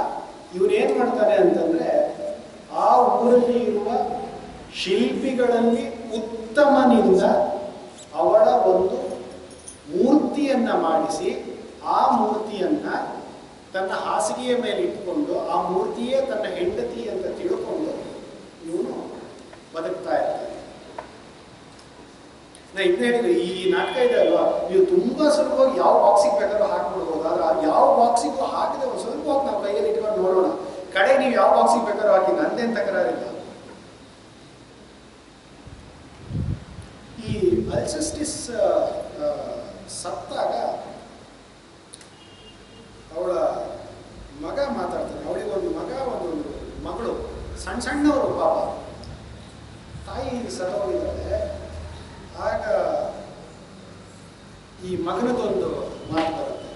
ಇವನೇನು ಮಾಡ್ತಾನೆ ಅಂತಂದರೆ, ಆ ಊರಲ್ಲಿ ಇರುವ ಶಿಲ್ಪಿಗಳಲ್ಲಿ ಉತ್ತಮನಿಂದ ಅವಳ ಒಂದು ಮೂರ್ತಿಯನ್ನು ಮಾಡಿಸಿ, ಆ ಮೂರ್ತಿಯನ್ನು ತನ್ನ ಹಾಸಿಗೆಯ ಮೇಲೆ ಇಟ್ಕೊಂಡು, ಆ ಮೂರ್ತಿಯೇ ತನ್ನ ಹೆಂಡತಿ ಅಂತ ತಿಳ್ಕೊಂಡು ಇವನು ಬದುಕ್ತಾ ಇರ್ತಾನೆ. ನಾ ಇದನ್ನ ಹೇಳಿದ್ರೆ, ಈ ನಾಟಕ ಇದೆ ಅಲ್ವಾ, ನೀವು ತುಂಬಾ ಸುಲಭವಾಗಿ ಯಾವ ಬಾಕ್ಸಿಗೆ ಬೇಕಾದ್ರೂ ಹಾಕ್ಬಿಡ್ಬೋದು. ಆದ್ರೆ ಯಾವ ಬಾಕ್ಸಿಗೂ ಹಾಕಿದ್ರೆ ಒಂದು ಸುಲಭವಾಗಿ ನಾವು ಕೈಯಲ್ಲಿ ಇಟ್ಕೊಂಡು ನೋಡೋಣ. ಕಡೆ ನೀವು ಯಾವ ಬಾಕ್ಸಿಗೆ ಬೇಕಾದ್ರೂ ಹಾಕಿ, ನಂದೇನು ತಕರಾರಿಲ್ಲ. ಈ ಅಲ್ಸೆಸ್ಟಿಸ್ ಸತ್ತಾಗ ಅವಳ ಮಗ ಮಾತಾಡ್ತಾನೆ. ಅವಳಿಗೆ ಒಂದು ಮಗ, ಒಂದು ಮಗಳು, ಸಣ್ಣ ಸಣ್ಣವರು ಪಾಪ. ತಾಯಿ ಸತ್ತೋಗಿದ್ದಾರೆ. ಆಗ ಈ ಮಗನದೊಂದು ಮಾತು ಬರುತ್ತೆ.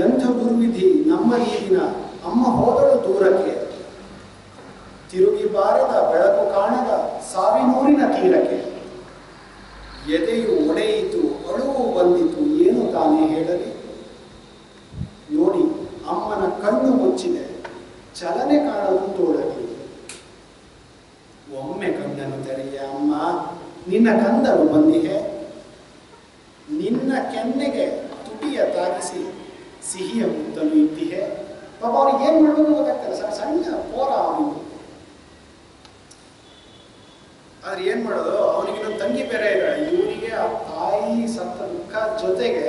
ಎಂಥ ದುರ್ವಿಧಿ ನಮ್ಮ ಈಗಿನ, ಅಮ್ಮ ಹೋದಳು ದೂರಕ್ಕೆ, ತಿರುಗಿ ಬಾರದ ಬೆಳಕು ಕಾಣದ ಸಾವಿನೂರಿನ ತೀರಕ್ಕೆ, ಎದೆಯು ಒಡೆಯಿತು, ಅಳುವು ಬಂದಿತು, ಏನು ತಾನೇ ಹೇಳಲಿ, ನೋಡಿ ಅಮ್ಮನ ಕಣ್ಣು ಮುಚ್ಚಿದೆ, ಚಲನೆ ಕಾಣಲು ತೋಳಲಿ, ಒಮ್ಮೆ ಕಣ್ಣನ್ನು ತೆರೆಯ ಅಮ್ಮ, ನಿನ್ನ ಕಂದನು ಬಂದಿಹೆ, ನಿನ್ನ ಕೆನ್ನೆಗೆ ತುಟಿಯ ತಾಗಿಸಿ ಸಿಹಿಯ ಮುತ್ತಲು ಇದ್ದಿಹೆ. ಪಾಪ ಅವ್ರಿಗೆ ಏನ್ ಮಾಡಬೇಕು ಗೊತ್ತಾಗ್ತಲ್ಲ, ಸಣ್ಣ ಪೋರ ಅವನಿಗೆ. ಆದ್ರೆ ಏನ್ ಮಾಡೋದು, ಅವನಿಗೆ ನನ್ನ ತಂಗಿ ಬೇರೆ ಇದ್ದಾಳೆ. ಇವನಿಗೆ ಆ ತಾಯಿ ಸತ್ತ ದುಃಖ ಜೊತೆಗೆ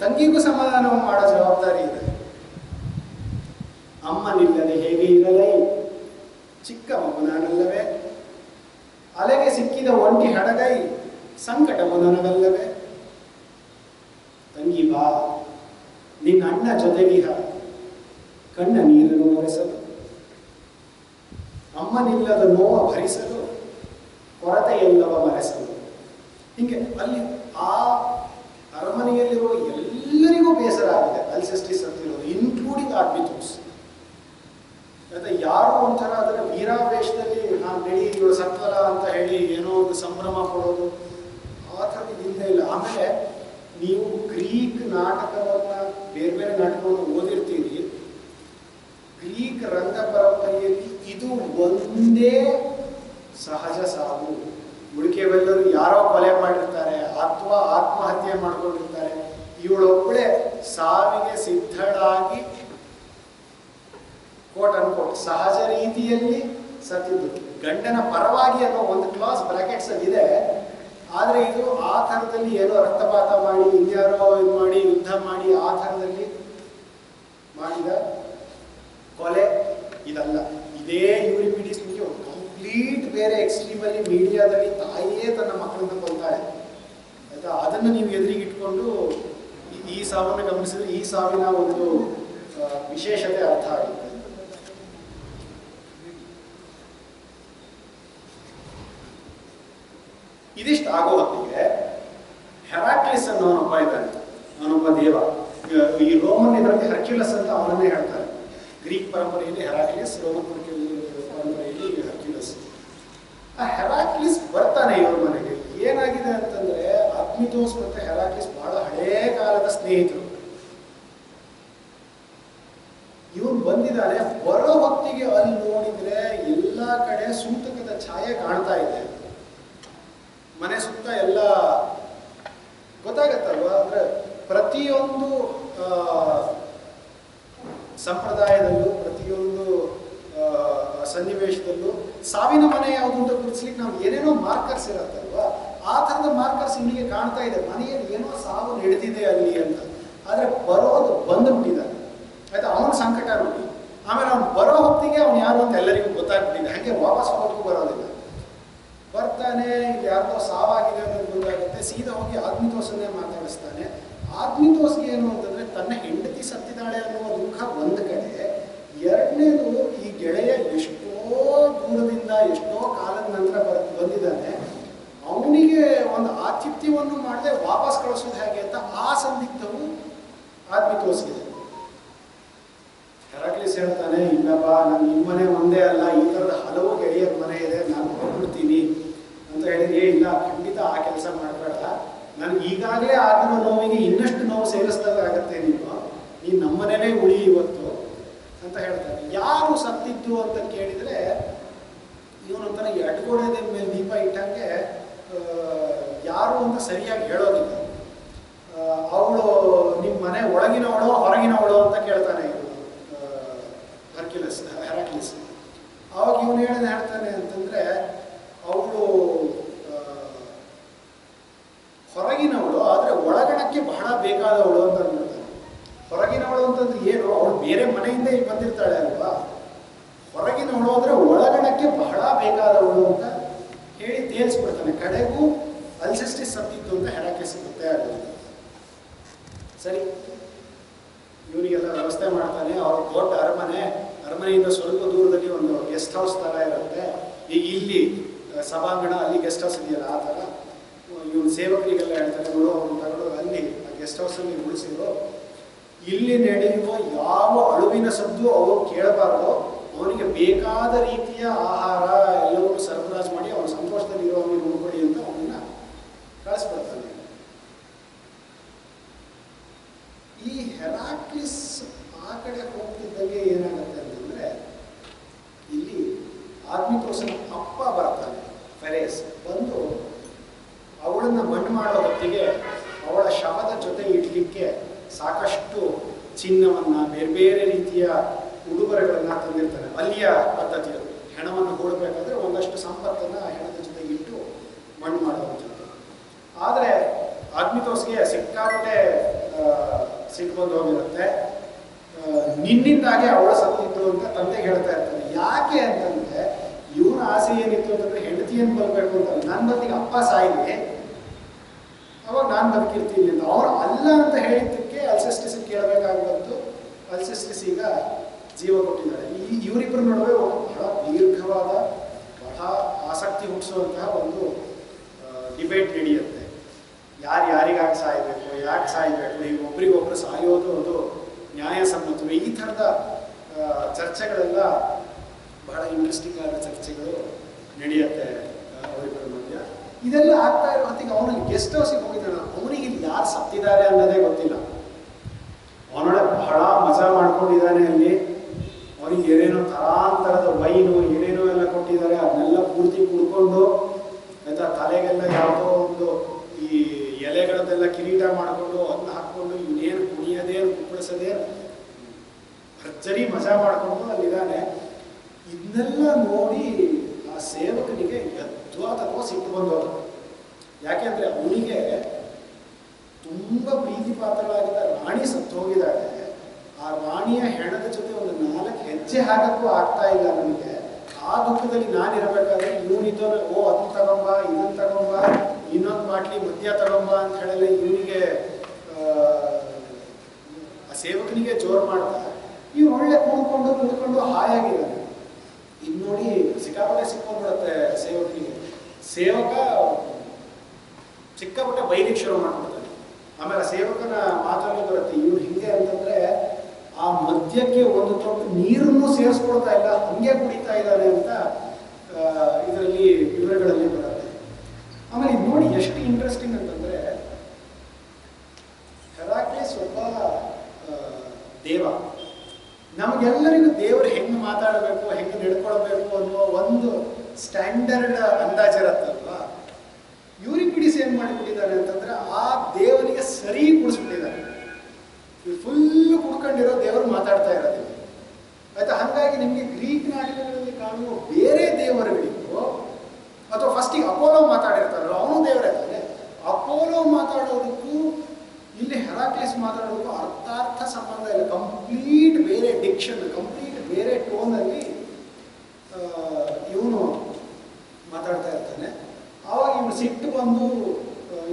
ತಂಗಿಗೂ ಸಮಾಧಾನ ಮಾಡೋ ಜವಾಬ್ದಾರಿ ಇದೆ. ಅಮ್ಮನಿಲ್ಲದೆ ಹೇಗೆ ಇರಲೈ, ಚಿಕ್ಕ ಮಗು ನಾನಲ್ಲವೇ, ಅಲೆಗೆ ಸಿಕ್ಕಿದ ಒಂಟಿ ಹಡಗೈ, ಸಂಕಟವು ನನಗಲ್ಲವೇ, ತಂಗಿ ಬಾ, ನಿನ್ನ ಅಣ್ಣ ಜೊತೆಗಿಹ, ಕಣ್ಣ ನೀರನ್ನು ಒರೆಸಲು, ಅಮ್ಮನಿಲ್ಲದ ನೋವ ಭರಿಸಲು, ಕೊರತೆ ಎಲ್ಲವ ಮರೆಸಲು. ಹೀಗೆ ಅಲ್ಲಿ ಆ ಅರಮನೆಯಲ್ಲಿರುವ ಎಲ್ಲರಿಗೂ ಬೇಸರ ಆಗಿದೆ ಅಲ್ಸೆಸ್ಟಿಸ್ ಅಂತಿರೋದು, ಇನ್ಕ್ಲೂಡಿಂಗ್ ಆರ್ಬಿಟೋಸ್. ಮತ್ತೆ ಯಾರು ಒಂಥರ ಅದರ ವೀರಾವೇಶದಲ್ಲಿ ನಾನು ನಡಿ ಇವಳು ಸತ್ವರ ಅಂತ ಹೇಳಿ ಏನೋ ಒಂದು ಸಂಭ್ರಮ ಪಡೋದು ಆ ಥರದ್ದು ಇಲ್ಲೇ ಇಲ್ಲ. ಆಮೇಲೆ ನೀವು ಗ್ರೀಕ್ ನಾಟಕವನ್ನ ಬೇರೆ ಬೇರೆ ನಾಟಕವನ್ನು ಓದಿರ್ತೀರಿ. ಗ್ರೀಕ್ ರಂಗ ಪರಂಪರೆಯಲ್ಲಿ ಇದು ಒಂದೇ ಸಹಜ ಸಾವು. ಉಳಿಕೆವೆಲ್ಲರೂ ಯಾರೋ ಕೊಲೆ ಮಾಡಿರ್ತಾರೆ ಅಥವಾ ಆತ್ಮಹತ್ಯೆ ಮಾಡ್ಕೊಂಡಿರ್ತಾರೆ. ಇವಳೊಬ್ಬಳೆ ಸಾವಿಗೆ ಸಿದ್ಧಳಾಗಿ ಕೋಟ್ ಅನ್ಕೋಟ್ ಸಹಜ ರೀತಿಯಲ್ಲಿ ಸತ್ತಿದ್ದು. ಗಂಡನ ಪರವಾಗಿ ಅನ್ನೋ ಒಂದು ಕ್ಲಾಸ್ ಬ್ರಾಕೆಟ್ಸ್ ಅಲ್ಲಿ ಇದೆ. ಆದರೆ ಇದು ಆ ಥರದಲ್ಲಿ ಏನೋ ರಕ್ತಪಾತ ಮಾಡಿ ಇನ್ಯಾರೋ ಇದು ಮಾಡಿ ಯುದ್ಧ ಮಾಡಿ ಆ ಥರದಲ್ಲಿ ಮಾಡಿದ ಕೊಲೆ ಇದಲ್ಲ. ಇದೇ ಯೂರಿಪಿಡಿಸ್ ನಿಮಗೆ ಒಂದು ಕಂಪ್ಲೀಟ್ ಬೇರೆ ಎಕ್ಸ್ಟ್ರೀಮಲ್ಲಿ ಮೀಡಿಯಾದಲ್ಲಿ ತಾಯಿಯೇ ತನ್ನ ಮಕ್ಕಳನ್ನ ಕೊಲ್ತಾಳೆ ಆಯ್ತಾ. ಅದನ್ನು ನೀವು ಎದುರಿಗೆ ಇಟ್ಕೊಂಡು ಈ ಸಾವನ್ನು ಗಮನಿಸಿದ್ರೆ ಈ ಸಾವಿನ ಒಂದು ವಿಶೇಷತೆ ಅರ್ಥ ಆಗುತ್ತೆ. ಇದಿಷ್ಟು ಆಗೋ ಹೊತ್ತಿಗೆ ಹೆರಾಕ್ಲಿಸ್ ಅನ್ನೋನೊಬ್ಬ ಇದ್ದಾನೆ, ಅವನೊಬ್ಬ ದೇವ. ಈ ರೋಮನ್ ಇದರಲ್ಲಿ ಹರ್ಕ್ಯುಲಸ್ ಅಂತ ಅವನನ್ನೇ ಹೇಳ್ತಾರೆ. ಗ್ರೀಕ್ ಪರಂಪರೆಯಲ್ಲಿ ಹೆರಾಕ್ಲಿಸ್, ರೋಮನ್ ಪರಂಪರೆಯಲ್ಲಿ ಹರ್ಕ್ಯುಲಸ್. ಆ ಹೆರಾಕ್ಲಿಸ್ ಬರ್ತಾನೆ ಇವ್ರ ಮನೆಗೆ. ಏನಾಗಿದೆ ಅಂತಂದ್ರೆ ಅದ್ಮಿತೋಸ್ ಮತ್ತೆ ಹೆರಾಕ್ಲಿಸ್ ಬಹಳ ಹಳೇ ಕಾಲದ ಸ್ನೇಹಿತರು. ಇವನು ಬಂದಿದ್ದಾನೆ. ಬರೋ ಹೊತ್ತಿಗೆ ಅಲ್ಲಿ ನೋಡಿದ್ರೆ ಎಲ್ಲಾ ಕಡೆ ಸೂತಕದ ಛಾಯೆ ಕಾಣ್ತಾ ಇದೆ. ಮನೆ ಸುತ್ತ ಎಲ್ಲ ಗೊತ್ತಾಗತ್ತಲ್ವಾ. ಅಂದ್ರೆ ಪ್ರತಿಯೊಂದು ಸಂಪ್ರದಾಯದಲ್ಲೂ ಪ್ರತಿಯೊಂದು ಸನ್ನಿವೇಶದಲ್ಲೂ ಸಾವಿನ ಮನೆ ಯಾವುದು ಅಂತ ಗುರುತಿಸ್ಲಿಕ್ಕೆ ನಾವು ಏನೇನೋ ಮಾರ್ಕರ್ಸ್ ಇರತ್ತಲ್ವಾ, ಆ ಥರದ ಮಾರ್ಕರ್ಸ್ ಇಲ್ಲಿಗೆ ಕಾಣ್ತಾ ಇದೆ. ಮನೆಯಲ್ಲಿ ಏನೋ ಸಾವು ನಡೆದಿದೆ ಅಲ್ಲಿ ಅಂತ. ಆದರೆ ಬರೋದು ಬಂದುಬಿಟ್ಟಿದ್ದಾನೆ ಆಯ್ತಾ. ಅವನ ಸಂಕಟ ನೋಡಿ. ಆಮೇಲೆ ಅವ್ನು ಬರೋ ಹೊತ್ತಿಗೆ ಅವ್ನು ಯಾರು ಅಂತ ಎಲ್ಲರಿಗೂ ಗೊತ್ತಾಗ್ಬಿಟ್ಟಿದೆ. ಹಾಗೆ ವಾಪಸ್ ಹೋಗೋದಕ್ಕೂ ಬರೋದಿಲ್ಲ. ಬರ್ತಾನೆ, ಇಲ್ಲಿ ಯಾರ್ದೋ ಸಾವಾಗಿದೆ ಅನ್ನೋದು ಗೊತ್ತಾಗುತ್ತೆ. ಸೀದಾ ಹೋಗಿ ಆದ್ಮಿತೋಸನ್ನೇ ಮಾತಾಡಿಸ್ತಾನೆ. ಆದ್ಮಿತೋಸ್ಗೆ ಏನು ಅಂತಂದ್ರೆ ತನ್ನ ಹೆಂಡತಿ ಸತ್ತಿದ್ದಾಳೆ ಅನ್ನುವ ದುಃಖ ಒಂದು ಕಡೆ, ಎರಡನೇದು ಈ ಗೆಳೆಯ ಎಷ್ಟೋ ದೂರದಿಂದ ಎಷ್ಟೋ ಕಾಲದ ನಂತರ ಬಂದಿದ್ದಾನೆ, ಅವನಿಗೆ ಒಂದು ಆತಿಥ್ಯವನ್ನು ಮಾಡದೆ ವಾಪಸ್ ಕಳಿಸೋದು ಹೇಗೆ ಅಂತ ಆ ಸಂದಿಗ್ಧವು ಆದ್ಮಿತೋಸ್ಗಿದೆ. ಹೆರಾಕ್ಲಿಸ್ ಹೇಳ್ತಾನೆ, ಇಲ್ಲಪ್ಪ ನಾನು ನಿಮ್ಮನೆ ಒಂದೇ ಅಲ್ಲ, ಈ ಥರದ ಹಲವು ಗೆಳೆಯರ ಮನೆ ಇದೆ, ನಾನು ಹೋಗ್ಬಿಡ್ತೀನಿ ಅಂತ ಹೇಳಿದ್ರೆ, ಇಲ್ಲ ಖಂಡಿತ ಆ ಕೆಲಸ ಮಾಡಬೇಡ, ನನಗೆ ಈಗಾಗಲೇ ಆಗಿರೋ ನೋವಿಗೆ ಇನ್ನಷ್ಟು ನೋವು ಸೇರಿಸಿದಾಗ ಆಗತ್ತೆ, ನೀನು ನಮ್ಮನೇಲೇ ಉಳಿ ಇವತ್ತು ಅಂತ ಹೇಳ್ತಾನೆ. ಯಾರು ಸತ್ತಿದ್ದು ಅಂತ ಕೇಳಿದರೆ ಇವನೊಂಥರ ಎಡ್ಗೋಡೆದ ಮೇಲೆ ದೀಪ ಇಟ್ಟಂಗೆ ಯಾರು ಅಂತ ಸರಿಯಾಗಿ ಹೇಳೋದಿಲ್ಲ. ಅವಳು ನಿಮ್ಮ ಮನೆ ಒಳಗಿನವಳೋ ಹೊರಗಿನವಳೋ ಅಂತ ಕೇಳ್ತಾನೆ ಹೆರಾಕ್ಲಿಸ್. ಅವಾಗ ಇವನು ಹೇಳ್ತಾನೆ ಅಂತಂದ್ರೆ ಅವಳು ಹೊರಗಿನವಳು, ಆದರೆ ಒಳಗಣಕ್ಕೆ ಬಹಳ ಬೇಕಾದವಳು ಅಂತ ಅಂದ್ಬಿಡ್ತಾನೆ. ಹೊರಗಿನವಳು ಅಂತಂದ್ರೆ ಏನು, ಅವಳು ಬೇರೆ ಮನೆಯಿಂದ ಇಲ್ಲಿ ಬಂದಿರ್ತಾಳೆ ಅಲ್ವಾ. ಹೊರಗಿನವಳು ಅಂದ್ರೆ ಒಳಗಣಕ್ಕೆ ಬಹಳ ಬೇಕಾದವಳು ಅಂತ ಹೇಳಿ ತೇಲ್ಸ್ಬಿಡ್ತಾನೆ. ಕಡೆಗೂ ಅಲ್ಸೆಸ್ಟಿಸ್ ಸತ್ತಿದ್ದು ಅಂತ ಹೆರಾಕ್ಲಿಸ್ ಗೊತ್ತೇ ಆಗೋದು. ಸರಿ, ಇವನಿಗೆಲ್ಲ ವ್ಯವಸ್ಥೆ ಮಾಡ್ತಾನೆ. ಅವ್ರ ದೊಡ್ಡ ಅರಮನೆಯಿಂದ ಸ್ವಲ್ಪ ದೂರದಲ್ಲಿ ಒಂದು ಗೆಸ್ಟ್ ಹೌಸ್ ಥರ ಇರುತ್ತೆ. ಈಗ ಇಲ್ಲಿ ಸಭಾಂಗಣ, ಅಲ್ಲಿ ಗೆಸ್ಟ್ ಹೌಸ್ ಇದೆಯಲ್ಲ ಆ ಥರ. ಇವನು ಸೇವಕರಿಗೆಲ್ಲ ಹೇಳ್ತಾನೆ, ನೋಡು ಅವ್ನು ತಗೊಂಡು ಅಲ್ಲಿ ಆ ಗೆಸ್ಟ್ ಹೌಸಲ್ಲಿ ಉಳಿಸಿದ್ರು, ಇಲ್ಲಿ ನಡೆಯುವ ಯಾವ ಅಳುವಿನ ಸದ್ದು ಅವರು ಕೇಳಬಾರ್ದು, ಅವನಿಗೆ ಬೇಕಾದ ರೀತಿಯ ಆಹಾರ ಎಲ್ಲವನ್ನೂ ಸರಬರಾಜು ಮಾಡಿ ಅವನ ಸಂತೋಷದಲ್ಲಿ ಇರೋವನಿಗೆ ನೋಡ್ಕೊಳ್ಳಿ ಅಂತ ಅವನನ್ನ ಕಳಿಸ್ಬಿಡ್ತಾನೆ. ಈ ಹೆರಾಕ್ಲಿಸ್ ಆ ಕಡೆ ಹೋಗ್ತಿದ್ದಂಗೆ ಏನಾಗುತ್ತೆ ಅಂತಂದ್ರೆ, ಇಲ್ಲಿ ಆದ್ಮಿತೋಸನ ಅಪ್ಪ ಬರ್ತಾನೆ, ಫೆರೇಸ್. ಬಂದು ಅವಳನ್ನ ಮಣ್ಣು ಮಾಡೋ ಹೊತ್ತಿಗೆ ಅವಳ ಶವದ ಜೊತೆ ಇಡ್ಲಿಕ್ಕೆ ಸಾಕಷ್ಟು ಚಿನ್ನವನ್ನ, ಬೇರೆ ಬೇರೆ ರೀತಿಯ ಉಡುಗೊರೆಗಳನ್ನ ತಂದಿರ್ತಾನೆ. ಅಲ್ಲಿಯ ಪದ್ಧತಿ ಅದು. ಹೆಣವನ್ನು ಹೂಡಬೇಕಾದ್ರೆ ಒಂದಷ್ಟು ಸಂಪತ್ತನ್ನ ಹೆಣದ ಜೊತೆ ಇಟ್ಟು ಮಣ್ಣು ಮಾಡುವಂಥದ್ದು. ಆದರೆ ಆದ್ಮಿತೋಸ್ಗೆ ಸಿಕ್ಕಾಪಟ್ಟೆ ಸಿಟ್ಟು ಬಂದು ಹೋಗಿರುತ್ತೆ. ನಿನ್ನಿಂದಾಗೆ ಅವಳ ಸತ್ತಿದ್ದು ಅಂತ ತಂದೆಗೆ ಹೇಳ್ತಾ ಇರ್ತಾನೆ. ಯಾಕೆ ಅಂತಂದ್ರೆ ಇವನ ಆಸೆ ಏನಿತ್ತು ಅಂತಂದ್ರೆ ಹೆಂಡತಿಯನ್ನು ಬರಬೇಕು ಅಂತ, ನನ್ನ ಬದಿಗೆ ಅಪ್ಪ ಸಾಯಿಗೆ ಅವಾಗ ನಾನು ಬದುಕಿರ್ತೀನಿ ಅಂತ. ಅವ್ರು ಅಲ್ಲ ಅಂತ ಹೇಳಿದ್ದಕ್ಕೆ ಅಲ್ಸೆಸ್ಟಿಸ್ ಕೇಳಬೇಕಾಗಿ ಬಂತು. ಅಲ್ಸೆಸ್ಟಿಸ್ ಈಗ ಜೀವ ಕೊಟ್ಟಿದ್ದಾರೆ. ಇವರಿಬ್ಬರ ನಡುವೆ ಒಂದು ಬಹಳ ದೀರ್ಘವಾದ ಬಹಳ ಆಸಕ್ತಿ ಹುಟ್ಟಿಸುವಂತಹ ಒಂದು ಡಿಬೇಟ್ ನಡೆಯುತ್ತೆ. ಯಾರಿಗಾಗಿ ಸಾಯಬೇಕು, ಯಾಕೆ ಸಾಯಬೇಕು, ಈಗ ಒಬ್ರಿಗೊಬ್ರು ಸಾಯೋದು ಅದು ನ್ಯಾಯಸಮ್ಮತವೇ, ಈ ಥರದ ಚರ್ಚೆಗಳೆಲ್ಲ ಬಹಳ ಇಂಟ್ರೆಸ್ಟಿಂಗ್ ಆದ ಚರ್ಚೆಗಳು ನಡೆಯುತ್ತೆ ಅವರಿಬ್ಬರ ಮಧ್ಯ. ಇದೆಲ್ಲ ಆಗ್ತಾ ಇರೋ ಹೊತ್ತಿಗೆ ಅವನಿಗೆ ಗೆಸ್ಟ್ ಹೌಸಿಗೆ ಹೋಗಿದ್ದಾನೆ. ಅವನಿಗೆ ಇಲ್ಲಿ ಯಾರು ಸತ್ತಿದ್ದಾರೆ ಅನ್ನೋದೇ ಗೊತ್ತಿಲ್ಲ. ಅವನೊಳಗೆ ಬಹಳ ಮಜಾ ಮಾಡ್ಕೊಂಡಿದ್ದಾನೆ. ಅಲ್ಲಿ ಅವನಿಗೆ ಏನೇನೋ ತರಾಂತರದ ವೈನು ಏನೇನೋ ಎಲ್ಲ ಕೊಟ್ಟಿದ್ದಾರೆ. ಅದನ್ನೆಲ್ಲ ಪೂರ್ತಿ ಕುಡ್ಕೊಂಡು ಆಯ್ತಾ, ತಲೆಗೆಲ್ಲ ಯಾವುದೋ ಒಂದು ಈ ಎಲೆಗಳನ್ನೆಲ್ಲ ಕಿರೀಟ ಮಾಡಿಕೊಂಡು ಅದನ್ನ ಹಾಕ್ಕೊಂಡು ಇವನೇನು ಕುಣಿಯೋದೇನು ಕುಪ್ಪಳಿಸೋದೇನು ಭರ್ಜರಿ ಮಜಾ ಮಾಡಿಕೊಂಡು ಅಲ್ಲಿದ್ದಾನೆ. ಇದನ್ನೆಲ್ಲ ನೋಡಿ ಆ ಸೇವಕನಿಗೆ ಯದ್ವಾತತ್ವ ಸಿಟ್ಟು ಬಂದವರು. ಯಾಕೆಂದ್ರೆ ಅವನಿಗೆ ತುಂಬ ಪ್ರೀತಿ ಪಾತ್ರರಾಗಿದ್ದ ರಾಣಿ ಸತ್ತು ಹೋಗಿದ್ದಾಳೆ. ಆ ರಾಣಿಯ ಹೆಣದ ಜೊತೆ ಒಂದು 4 ಹೆಜ್ಜೆ ಹಾಕಕ್ಕೂ ಆಗ್ತಾ ಇಲ್ಲ ನನಗೆ. ಆ ದುಃಖದಲ್ಲಿ ನಾನಿರಬೇಕಾದ್ರೆ ಇವನಿದ್ದವನು ಅದನ್ನ ತಗೊಂಬ, ಇದನ್ನ ತಗೊಂಬ, ಇನ್ನೊಂದು ಬಾಟ್ಲಿ ಮದ್ಯ ತಗೊಂಬ ಅಂತ ಹೇಳಲ್ಲ ಇವನಿಗೆ ಆ ಸೇವಕನಿಗೆ ಜೋರು ಮಾಡ್ತಾ ಇವ್ನು ಒಳ್ಳೆ ಕುಡ್ಕೊಂಡು ಹಾಯಾಗಿದ್ದಾನೆ. ಇದು ನೋಡಿ ಸಿಕ್ಕಾಪಟ್ಟೆ ಸಿಕ್ಕೊಂಡ್ಬಿಡುತ್ತೆ ಸೇವಕನಿಗೆ. ಸೇವಕ ಸಿಕ್ಕಾಪಟ್ಟೆ ಬೈಲಿಕ್ಕೆ ಶುರು ಮಾಡ್ಬಿಡ್ತಾನೆ. ಆಮೇಲೆ ಆ ಸೇವಕನ ಮಾತಲ್ಲಿ ಬರುತ್ತೆ, ಇವ್ರು ಹಿಂಗೆ ಅಂತಂದ್ರೆ ಆ ಮದ್ಯಕ್ಕೆ ಒಂದು ತೊಟ್ಟು ನೀರನ್ನು ಸೇರಿಸ್ಕೊಳ್ತಾ ಇಲ್ಲ, ಹಂಗೆ ಕುಡಿತಾ ಇದ್ದಾನೆ ಅಂತ ಇದರಲ್ಲಿ ವಿವರಗಳಲ್ಲಿ ಬರುತ್ತೆ. ಆಮೇಲೆ ಇದು ನೋಡಿ ಎಷ್ಟು ಇಂಟ್ರೆಸ್ಟಿಂಗ್ ಅಂತಂದ್ರೆ, ಹೆರಾಕ್ಲಿಸ್ ಒಬ್ಬ ದೇವ. ನಮಗೆಲ್ಲರಿಗೂ ದೇವರು ಹೆಂಗೆ ಮಾತಾಡಬೇಕು, ಹೆಂಗೆ ನಡ್ಕೊಳ್ಬೇಕು ಅನ್ನುವ ಒಂದು ಸ್ಟ್ಯಾಂಡರ್ಡ್ ಅಂದಾಜಿರತ್ತಲ್ವ. ಯೂರಿಪಿಡಿಸ್ ಏನ್ ಮಾಡಿಬಿಟ್ಟಿದ್ದಾರೆ ಅಂತಂದ್ರೆ ಆ ದೇವನಿಗೆ ಸರಿ ಕುಡಿಸ್ಬಿಟ್ಟಿದ್ದಾರೆ. ಫುಲ್ ಕುಡ್ಕೊಂಡಿರೋ ದೇವರು ಮಾತಾಡ್ತಾ ಇರೋದಿಲ್ಲ ಆಯ್ತಾ. ಹಾಗಾಗಿ ನಿಮಗೆ ಗ್ರೀಕ್ ನಾಟಕಗಳಲ್ಲಿ ಕಾಣುವ ಬೇರೆ ದೇವರುಗಳಿಗೂ ಅಥವಾ ಫಸ್ಟಿಗೆ ಅಪೋಲೋ ಮಾತಾಡಿರ್ತಾರಲ್ಲ, ಅವನು ದೇವರೇ ತಾನೆ. ಅಪೋಲೋ ಮಾತಾಡೋದಕ್ಕೂ ಇಲ್ಲಿ ಹೆರಾಕ್ಲಿಸ್ ಮಾತಾಡೋದಕ್ಕೂ ಅರ್ಥಾರ್ಥ ಸಂಬಂಧ ಇಲ್ಲ. ಕಂಪ್ಲೀಟ್ ಬೇರೆ ಡಿಕ್ಷನ್, ಕಂಪ್ಲೀಟ್ ಬೇರೆ ಟೋನಲ್ಲಿ ಇವನು ಮಾತಾಡ್ತಾ ಇರ್ತಾನೆ. ಆವಾಗ ಇವನು ಸಿಟ್ಟು ಬಂದು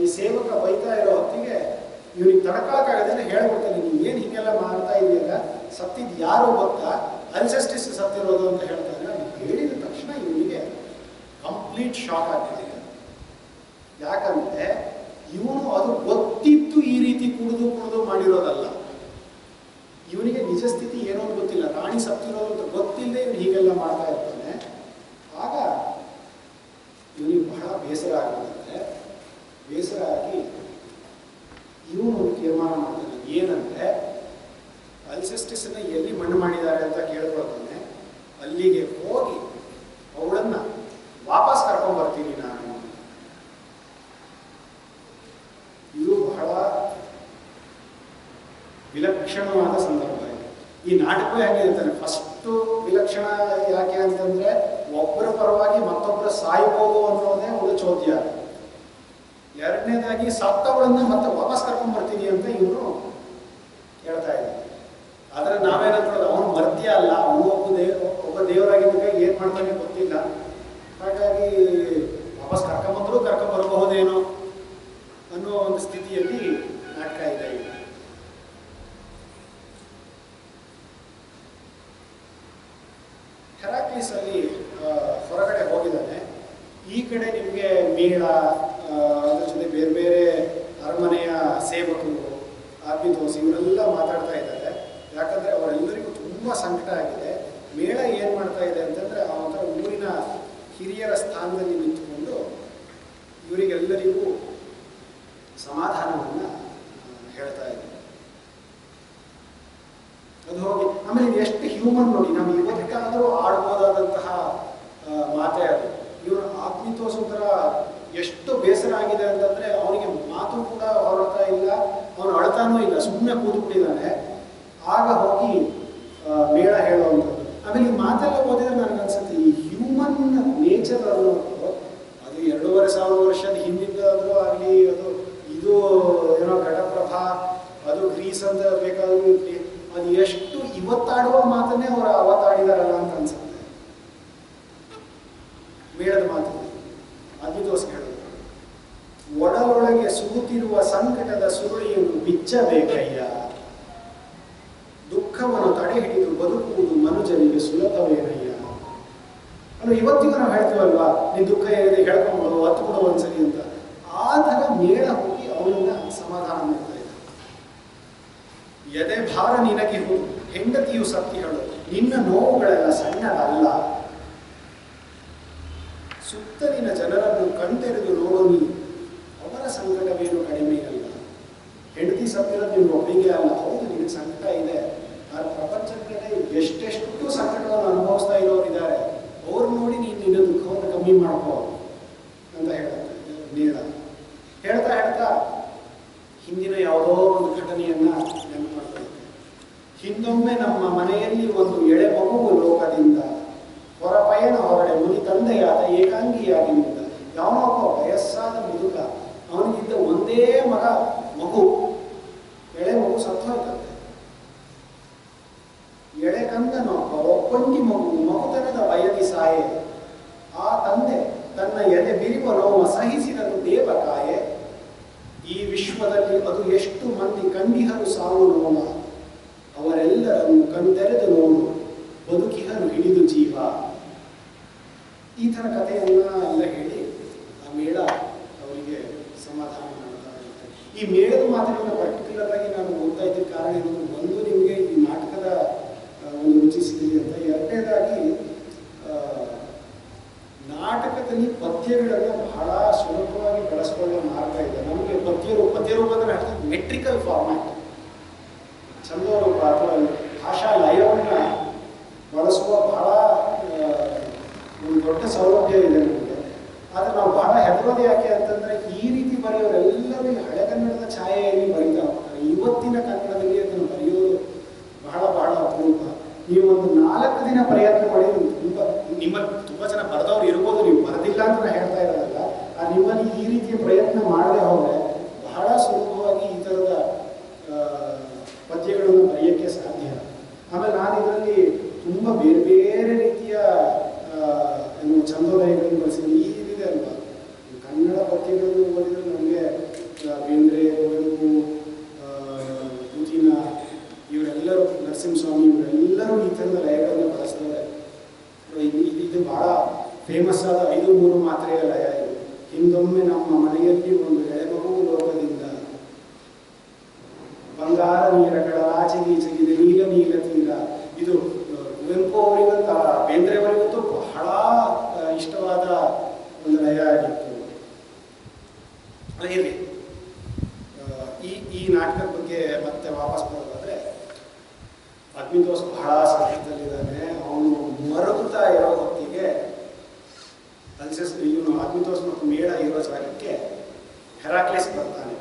ಈ ಸೇವಕ ಬೈತಾ ಇರೋ ಹೊತ್ತಿಗೆ ಇವನಿಗೆ ತಡ್ಕೊಳಕ್ಕಾಗದೇನೆ ಹೇಳ್ಬಿಡ್ತಾನೆ, ನೀವು ಏನು ಹೀಗೆಲ್ಲ ಮಾಡ್ತಾ ಇದೆಯಲ್ಲ, ಸತ್ತಿದ್ದು ಯಾರು ಗೊತ್ತಾ, ಅಲ್ಸೆಸ್ಟಿಸ್ ಸತ್ತಿರೋದು ಅಂತ ಹೇಳ್ತಾನೆ. ಅದು ಹೇಳಿದ ತಕ್ಷಣ ಇವನಿಗೆ ಕಂಪ್ಲೀಟ್ ಶಾಕ್ ಆಗ್ತಿದೆ. ಯಾಕಂದ್ರೆ ಇವನು ಅದು ಗೊತ್ತಿತ್ತು ಈ ರೀತಿ ಕುಡಿದು ಮಾಡಿರೋದಲ್ಲ. ಇವನಿಗೆ ನಿಜ ಸ್ಥಿತಿ ಏನೋ ಗೊತ್ತಿಲ್ಲ, ರಾಣಿ ಸತ್ತಿರೋದು ಅಂತ ಗೊತ್ತಿಲ್ಲದೆ ಇವನು ಹೀಗೆಲ್ಲ ಮಾಡ್ತಾ ಇರ್ತಾನೆ. ಆಗ ಇವನಿಗೆ ಬಹಳ ಬೇಸರ ಆಗಿರುತ್ತೆ. ಬೇಸರ ಆಗಿ ಇವನು ತೀರ್ಮಾನ ಮಾಡ್ತಾನೆ. ಏನಂದ್ರೆ ಅಲ್ಸೆಸ್ಟಿಸನ್ನ ಎಲ್ಲಿ ಮಣ್ಣು ಮಾಡಿದ್ದಾರೆ ಅಂತ ಕೇಳ್ಕೊಳ್ತಾನೆ. ಅಲ್ಲಿಗೆ ಹೋಗಿ ಅವಳನ್ನ ವಾಪಸ್ ಕರ್ಕೊಂಡ್ ಬರ್ತೀನಿ ನಾನು. ಇದು ಬಹಳ ವಿಲಕ್ಷಣವಾದ ಸಂದರ್ಭ ಇದೆ. ಈ ನಾಟಕ ಹೇಗೆ ಅಂತಾನೆ, ಫಸ್ಟ್ ವಿಲಕ್ಷಣ ಯಾಕೆ ಅಂತಂದ್ರೆ ಒಬ್ಬರ ಪರವಾಗಿ ಮತ್ತೊಬ್ಬರ ಸಾಯ್ಬೋದು ಅನ್ನೋದೇ ಒಂದು ಚೋದ್ಯ. ಎರಡನೇದಾಗಿ ಸತ್ತವಳನ್ನ ಮತ್ತೆ ವಾಪಸ್ ಕರ್ಕೊಂಡ್ ಬರ್ತೀನಿ ಅಂತ ಇವನು ಹೇಳ್ತಾ ಇದ್ದಾನೆ. ಆದ್ರೆ ನಾವೇನಂತ ಅವನು ಮರ್ತ್ಯ ಅಲ್ಲ, ಅವನು ಒಬ್ಬ ದೇವರಾಗಿದ್ದಾಗ ಏನ್ ಮಾಡ್ತಾನೆ ಗೊತ್ತಿಲ್ಲ. ಹಾಗಾಗಿ ವಾಪಸ್ ಕರ್ಕೊಂಬಂದ್ರು ಕರ್ಕೊಂಡ್ಬರಬಹುದೇನೋ ಅನ್ನೋ ಒಂದು ಸ್ಥಿತಿಯಲ್ಲಿ ನಾಟಕ ಇದೆ. ಹೆರಾಕ್ಲಿಸ್ ಅಲ್ಲಿ ಹೊರಗಡೆ ಹೋಗಿದ್ದಾನೆ. ಈ ಕಡೆ ನಿಮಗೆ ಮೇಳ, ಅದ್ರ ಜೊತೆ ಬೇರೆ ಬೇರೆ ಅರಮನೆಯ ಸೇವಕರು, ಆರ್ಮಿದೋಸ್ ಇವರೆಲ್ಲ ಮಾತಾಡ್ತಾ ಇದ್ದಾರೆ. ಯಾಕಂದ್ರೆ ಅವರೆಲ್ಲರಿಗೂ ತುಂಬಾ ಸಂಕಟ ಆಗಿದೆ. ಮೇಳ ಏನ್ ಮಾಡ್ತಾ ಇದೆ ಅಂತಂದ್ರೆ ಆ ಒಂಥರ ಊರಿನ ಹಿರಿಯರ ಸ್ಥಾನದಲ್ಲಿ ನಿಂತುಕೊಂಡು ಇವರಿಗೆಲ್ಲರಿಗೂ ಸಮಾಧಾನವನ್ನ ಹೇಳ್ತಾ ಇದೆ. ಅದು ಹೋಗಿ ಆಮೇಲೆ ಇದು ಎಷ್ಟು ಹ್ಯೂಮನ್ ನೋಡಿ, ನಮ್ಗೆ ಇವತ್ತಿಗಾದರೂ ಆಡ್ಬೋದಾದಂತಹ ಮಾತೇ ಅದು. ಇವರು ಆತ್ಮಿತೋಸ್ ಒಂಥರ ಎಷ್ಟು ಬೇಸರ ಆಗಿದೆ ಅಂತಂದ್ರೆ ಅವನಿಗೆ ಮಾತು ಕೂಡ ಹೊರಡ್ತಾ ಇಲ್ಲ, ಅವನು ಅಳ್ತಾನೂ ಇಲ್ಲ, ಸುಮ್ಮನೆ ಕೂತ್ಬಿಟ್ಟಿದ್ದಾನೆ. ಆಗ ಹೋಗಿ ಮೇಳ ಹೇಳುವಂಥದ್ದು. ಆಮೇಲೆ ಈ ಮಾತೆಲ್ಲ ಓದಿದ್ರೆ ನನಗನ್ಸುತ್ತೆ ಈ ಹ್ಯೂಮನ್ ನೇಚರ್ ಅನ್ನೋದು ಅದು 2500 ವರ್ಷದ ಹಿಂದಿದ್ದಾದ್ರೂ ಆಗಲಿ, ಇದು ಏನೋ ಘಟಪ್ರಭಾ, ಅದು ಗ್ರೀಸ್ ಅಂತ ಬೇಕಾದ್ರೂ ಇರಲಿ, ಅದು ಎಷ್ಟು ಇವತ್ತಾಡುವ ಮಾತನ್ನೇ ಅವರು ಅವತ್ತಾಡಿದಾರಲ್ಲ ಅಂತ ಅನ್ಸುತ್ತೆ. ಮೇಳದ ಮಾತು ಅದ್ಭುತೋಸ್ ಹೇಳೋದು, ಒಡಲೊಳಗೆ ಸೂತಿರುವ ಸಂಕಟದ ಸುರುಳಿಯನ್ನು ಬಿಚ್ಚಬೇಕಯ್ಯ, ದುಃಖವನ್ನು ತಡೆ ಹಿಡಿದು ಬದುಕುವುದು ದುಃಖವೇನಯ್ಯ ಅಂದ್ರೆ ಇವತ್ತಿಗೂ ನಾವು ಹೇಳ್ತೀವಲ್ವಾ ನೀನು ದುಃಖ ಏನಿದೆ ಹೇಳ್ಕೊಂಡ್ಬಿಡು ಹತ್ತು ಕೊಡು ಒಂದ್ಸರಿ ಅಂತ. ಆ ಥರ ಮೇಳ ಹೋಗಿ ಅವನನ್ನ ಸಮಾಧಾನ ಮಾಡ್ತಾ ಇದ್ದ. ಎದೆ ಭಾರ ನಿನಗಿರು ಹೆಂಡತಿಯು ಸತ್ಯ ಹೇಳು ನಿನ್ನ ನೋವುಗಳೆಲ್ಲ ಸಣ್ಣದಲ್ಲ. ಸುತ್ತಲಿನ ಜನರನ್ನು ಕಣ್ತೆರೆದು ನೋಡು ನೀ ಅವರ ಸಂಕಟವೇನು ಕಡಿಮೆಯಲ್ಲ. ಹೆಂಡತಿ ಸತ್ತಿರೋದು ನಿಮ್ಗೆ ಒಬ್ಬಿಗೆ ಅಲ್ಲ. ಹೌದು ನಿನಗೆ ಸಂಕಟ ಇದೆ. ಆ ಪ್ರಪಂಚಕ್ಕೆ ಎಷ್ಟೆಷ್ಟು ಸಂಕಟವನ್ನು ಅನುಭವಿಸ್ತಾ ಇರೋರಿದ್ದಾರೆ. ಅವ್ರು ನೋಡಿ ನೀನು ನಿನ್ನ ದುಃಖವನ್ನು ಕಮ್ಮಿ ಮಾಡ್ಕೋ ಅಂತ ನೇರ ಹೇಳ್ತಾ ಹೇಳ್ತಾ ಹಿಂದಿನ ಯಾವುದೋ ಒಂದು ಘಟನೆಯನ್ನ ನೆನಪು ಮಾಡ್ತಾ ಇದ್ದೆ. ಹಿಂದೊಮ್ಮೆ ನಮ್ಮ ಮನೆಯಲ್ಲಿ ಒಂದು ಎಳೆ ಮಗುವು ಲೋಕದಿಂದ ಹೊರ ಪಯಣ ಹೊರಡೆ ಮುನಿ ತಂದೆಯಾದ ಏಕಾಂಗಿಯಾಗಿ ನಿಂತ. ಯಾವನೋ ಒಬ್ಬ ವಯಸ್ಸಾದ ಮುದುಕ, ಅವನಿಗಿದ್ದ ಒಂದೇ ಮಗು ಎಳೆ ಮಗು ಸತ್ತೋಯ್ತಂತೆ. ಎಳೆ ಕಂದನೊಬ್ಬ ಒಪ್ಪಂಗಿ ಮಗುತನದ ವಯದಿ ಸಾಯೆ. ಆ ತಂದೆ ತನ್ನ ಎದೆ ಬಿರಿವ ನೋವ ಸಹಿಸಿದನು ದೇವಕಾಯೆ. ಈ ವಿಶ್ವದಲ್ಲಿ ಅದು ಎಷ್ಟು ಮಂದಿ ಕಂಡಿಹರು ಸಾವು ನೋವ. ಅವರೆಲ್ಲರನ್ನು ಕಣ್ತೆರೆದು ನೋಡು ಬದುಕಿಹರು ಹಿಡಿದು ಜೀವ. ಈ ಥರ ಕಥೆಯನ್ನ ಎಲ್ಲ ಹೇಳಿ ಆ ಮೇಳ ಅವರಿಗೆ ಸಮಾಧಾನ ಮಾಡ್ತಾ ಇರುತ್ತೆ. ಈ ಮೇಳದ ಮಾತುಗಳನ್ನ ಪರ್ಟಿಕ್ಯುಲರ್ ಆಗಿ ನಾನು ಓದ್ತಾ ಇದ್ದ ಕಾರಣ ಏನು, ಒಂದು ನಿಮಗೆ ಈ ನಾಟಕದ ಒಂದು ರುಚಿ ಸಿಗಲಿ ಅಂತ, ಎರಡನೇದಾಗಿ ನಾಟಕದಲ್ಲಿ ಪದ್ಯಗಳನ್ನು ಬಹಳ ಸುಲಭವಾಗಿ ಬಳಸ್ಕೊಳ್ಳೋ ಮಾರ್ಗ ಇದೆ. ನಮಗೆ ಪದ್ಯರೂಪ ಅಂದ್ರೆ ಮೆಟ್ರಿಕಲ್ ಫಾರ್ಮ್ಯಾಟ್, ಛಂದೋರೂಪ ಅಥವಾ ಭಾಷಾ ಲಯವನ್ನು ಬಳಸುವ ಬಹಳ ಒಂದು ದೊಡ್ಡ ಸೌಲಭ್ಯ ಇದೆ ನಮಗೆ. ಆದರೆ ನಾವು ಬಹಳ ಹೆದರೋದು ಯಾಕೆ ಅಂತಂದರೆ, ಈ ರೀತಿ ಬರೆಯೋರೆಲ್ಲರೂ ಹಳೆಗನ್ನಡದ ಛಾಯೆಯಲ್ಲಿ ಬರೀತಾ ಹೋಗ್ತಾರೆ. ಇವತ್ತಿನ ಕನ್ನಡದಲ್ಲಿ ಅದನ್ನು ಬರೆಯೋದು ಬಹಳ ಬಹಳ ಅಪರೂಪ. ನೀವು ಒಂದು 4 ದಿನ ಪ್ರಯತ್ನ ಮಾಡಿ, ತುಂಬ ಜನ ಬರೆದವ್ರು ಇರ್ಬೋದು, ನೀವು ಬರೆದಿಲ್ಲ ಅಂತ ನಾನು ಹೇಳ್ತಾ ಇರೋದಲ್ಲ. ನಿಮ್ಮಲ್ಲಿ ಈ ರೀತಿಯ ಪ್ರಯತ್ನ ಮಾಡದೆ ಹೋದರೆ ಬಹಳ ಸುಲಭವಾಗಿ ಈ ಥರದ ಪದ್ಯಗಳನ್ನು ಬರೆಯೋಕ್ಕೆ ಸಾಧ್ಯ. ಆಮೇಲೆ ನಾನು ಇದರಲ್ಲಿ ತುಂಬ ಬೇರೆ ಬೇರೆ ರೀತಿಯ ಛಂದೋಲಯಗಳನ್ನು ಬಳಸಿದ್ದೀನಿ. ಈ ಇದಿದೆ ಅಲ್ವಾ, ಕನ್ನಡ ಪದ್ಯಗಳನ್ನು ಓದಿದ್ರೆ ನಮಗೆ ಬೇಂದ್ರೆ, ಕುವೆಂಪು, ಪೂತಿನ, ಇವರೆಲ್ಲರೂ, ನರಸಿಂಹಸ್ವಾಮಿ, ಇವರೆಲ್ಲರೂ ಈ ಥರದ ಲಯಗಳನ್ನು ಬಳಸ್ತಾರೆ. ಇದು ಬಹಳ ಫೇಮಸ್ ಆದ 5-3 ಮಾತ್ರೆಯ ಲಯ ಇದು. ಹಿಂದೊಮ್ಮೆ ನಮ್ಮ ಮನೆಯಲ್ಲಿ ಒಂದು ಎಳೆಮಗು ಲೋಕದಿಂದ ಬಂಗಾರ ನೀರ ಕಡಲಾಚೆಗೀಚೆಗಿದೆ ನೀಲ ನೀಲ ತೀರ. ಇದು ಕುವೆಂಪು ಅವರಿಗಂತ ಬೇಂದ್ರೆ ಅವರಿಗಂತೂ ಬಹಳ ಇಷ್ಟವಾದ ಒಂದು ಲಯ ಆಗಿತ್ತು. ಇರಲಿ, ಈ ನಾಟಕದ ಬಗ್ಗೆ ಮತ್ತೆ ವಾಪಸ್ ಬರೋದಾದ್ರೆ, ಅಗ್ನಿತೋಸ್ ಬಹಳ ಸಂಕಟದಲ್ಲಿದ್ದಾನೆ. ಅವನು ಮರಗುತ್ತಾ ಇರೋ ಹೊತ್ತಿಗೆ ಇವನು ಅಗ್ನಿತೋಸ್ ಮತ್ತು ಮೇಳ ಇರೋ ಜಾಗಕ್ಕೆ ಹೆರಾಕ್ಲಿಸ್ ಬರ್ತಾನೆ.